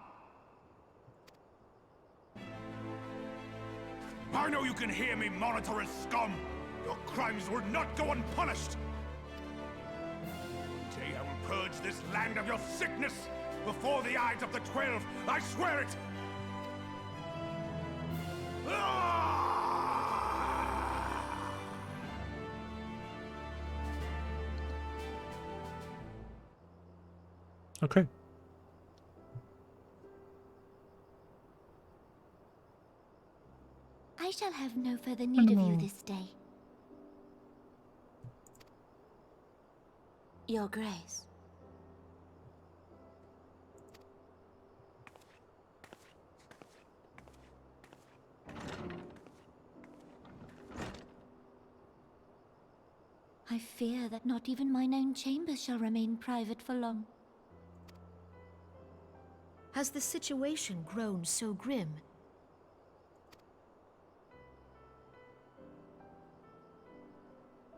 I know you can hear me, Monetarist scum! Your crimes will not go unpunished! One day I will purge this land of your sickness! Before the eyes of the 12, I swear it! Okay. I shall have no further need of you this day. Your Grace. I fear that not even mine own chambers shall remain private for long. Has the situation grown so grim?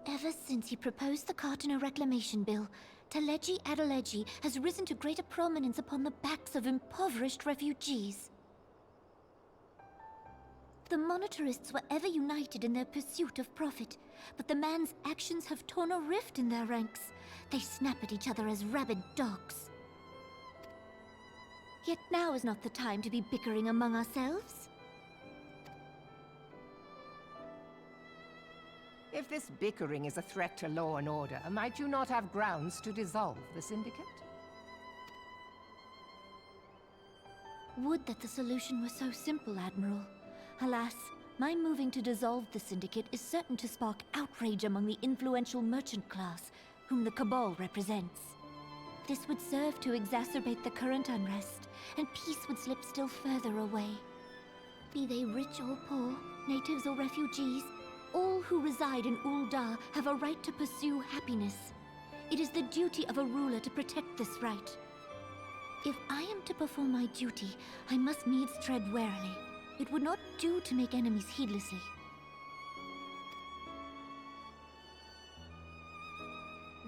Ever since he proposed the Cartiner Reclamation Bill, Teleji Adeleji has risen to greater prominence upon the backs of impoverished refugees. The monetarists were ever united in their pursuit of profit, but the man's actions have torn a rift in their ranks. They snap at each other as rabid dogs. Yet now is not the time to be bickering among ourselves. If this bickering is a threat to law and order, might you not have grounds to dissolve the Syndicate? Would that the solution were so simple, Admiral. Alas, my moving to dissolve the Syndicate is certain to spark outrage among the influential merchant class, whom the Cabal represents. This would serve to exacerbate the current unrest, and peace would slip still further away. Be they rich or poor, natives or refugees, all who reside in Ul'dah have a right to pursue happiness. It is the duty of a ruler to protect this right. If I am to perform my duty, I must needs tread warily. It would not do to make enemies heedlessly.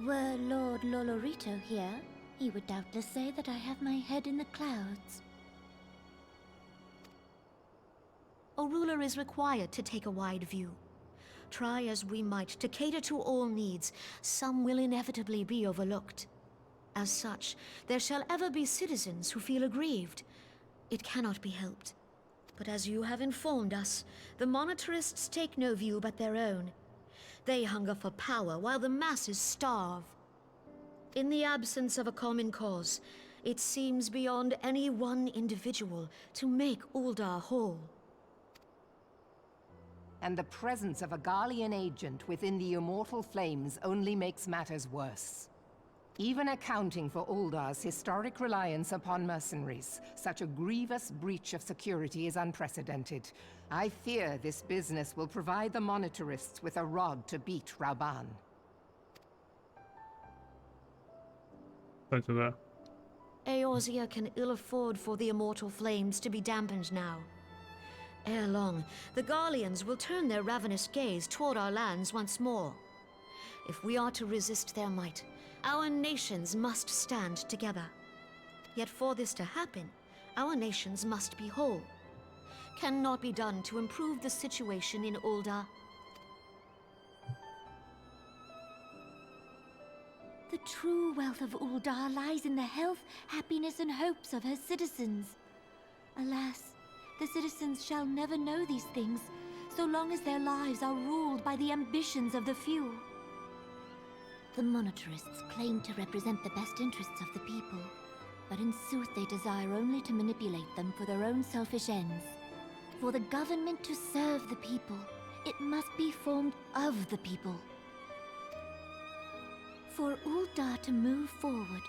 Were Lord Lolorito here, he would doubtless say that I have my head in the clouds. A ruler is required to take a wide view. Try as we might to cater to all needs, some will inevitably be overlooked. As such, there shall ever be citizens who feel aggrieved. It cannot be helped. But as you have informed us, the monetarists take no view but their own. They hunger for power while the masses starve. In the absence of a common cause, it seems beyond any one individual to make Ul'dah whole. And the presence of a Garlean agent within the Immortal Flames only makes matters worse. Even accounting for Ul'dah's historic reliance upon mercenaries, such a grievous breach of security is unprecedented. I fear this business will provide the monetarists with a rod to beat Rauban. Eorzea can ill afford for the Immortal Flames to be dampened now. Ere long, the Garleans will turn their ravenous gaze toward our lands once more. If we are to resist their might, our nations must stand together. Yet for this to happen, our nations must be whole. Cannot be done to improve the situation in Ul'dah. The true wealth of Ul'dah lies in the health, happiness, and hopes of her citizens. Alas, the citizens shall never know these things, so long as their lives are ruled by the ambitions of the few. The monetarists claim to represent the best interests of the people, but in sooth they desire only to manipulate them for their own selfish ends. For the government to serve the people, it must be formed of the people. For Ul'dah to move forward,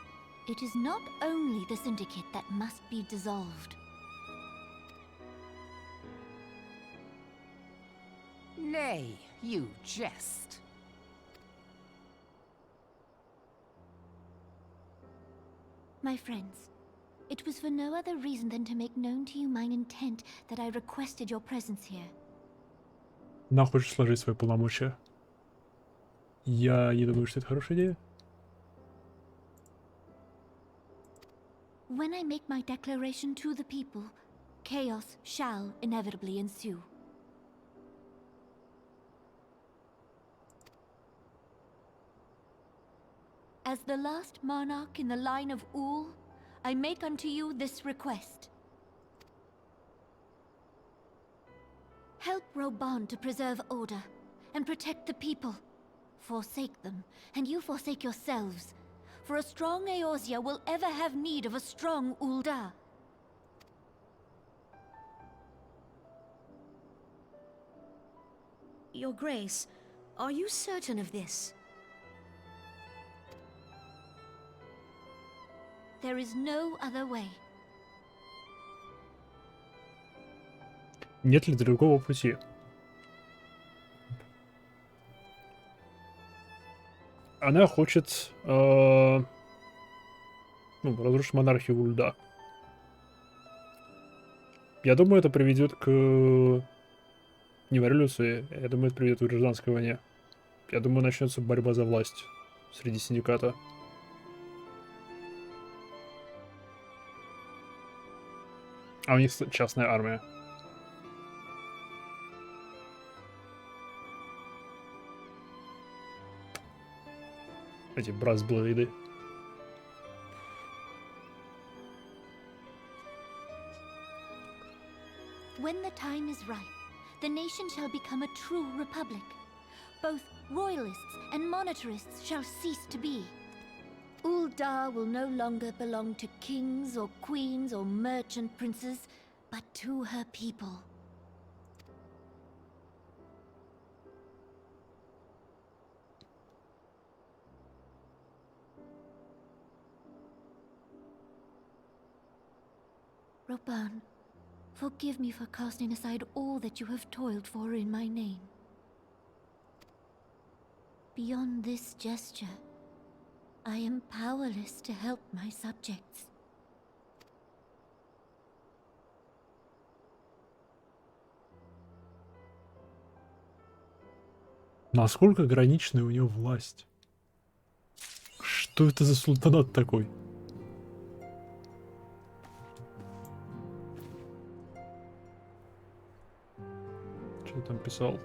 it is not only the Syndicate that must be dissolved. Nay, you jest. My friends, it was for no other reason than to make known to you mine intent that I requested your presence here. Она хочет сложить свои полномочия. Я не думаю, что это хорошая идея. When I make my declaration to the people, chaos shall inevitably ensue. As the last monarch in the line of Ul, I make unto you this request. Help Rauban to preserve order and protect the people. Forsake them, and you forsake yourselves. For a strong Eorzea will ever have need of a strong Ul'dah. Your Grace, are you certain of this? There is no other way. Нет ли другого пути? Она хочет разрушить монархию Ul'dah. Я думаю, это приведет к не в революции, я думаю, это приведет к гражданской войне. Я думаю, начнется борьба за власть среди синдиката. А у них частная армия. Эти брасблейды. When the time is ripe, the nation shall become a true republic. Both royalists and monetarists shall cease to be. Uldar will no longer belong to kings or queens or merchant princes, but to her people. Roban, forgive me for casting aside all that you have toiled for in my name. Beyond this gesture, I am powerless to help my subjects. Насколько граничная у него власть? Что это за султанат такой? Что там писал?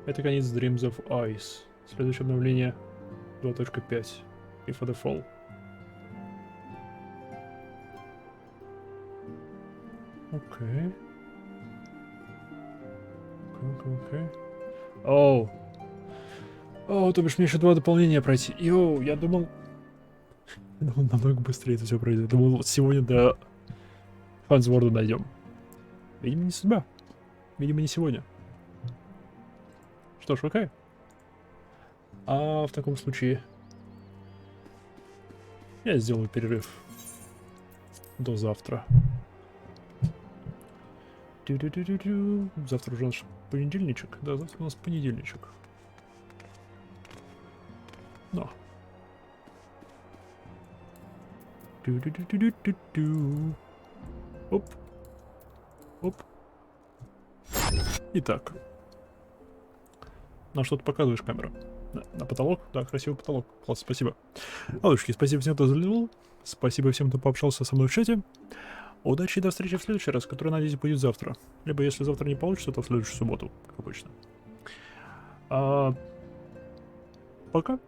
Это конец Dreams of Ice. Следующее обновление 2.5. Before the Fall. Окей. Окей. Оу. Оу, то бишь мне еще 2 дополнения пройти. Йоу, я думал намного быстрее это все пройдет. Думал, сегодня до Фансворда дойдем. Видимо, не судьба. Видимо, не сегодня. Что ж, окей. А в таком случае я сделаю перерыв до завтра. Завтра уже наш понедельничек. Да, завтра у нас понедельничек. Но. Оп. Оп. Итак. На что ты показываешь, камера? На потолок? Да, красивый потолок. Класс, спасибо. Алушки, спасибо всем, кто залил. Спасибо всем, кто пообщался со мной в чате. Удачи и до встречи в следующий раз, который, надеюсь, будет завтра. Либо, если завтра не получится, то в следующую субботу, как обычно. Пока.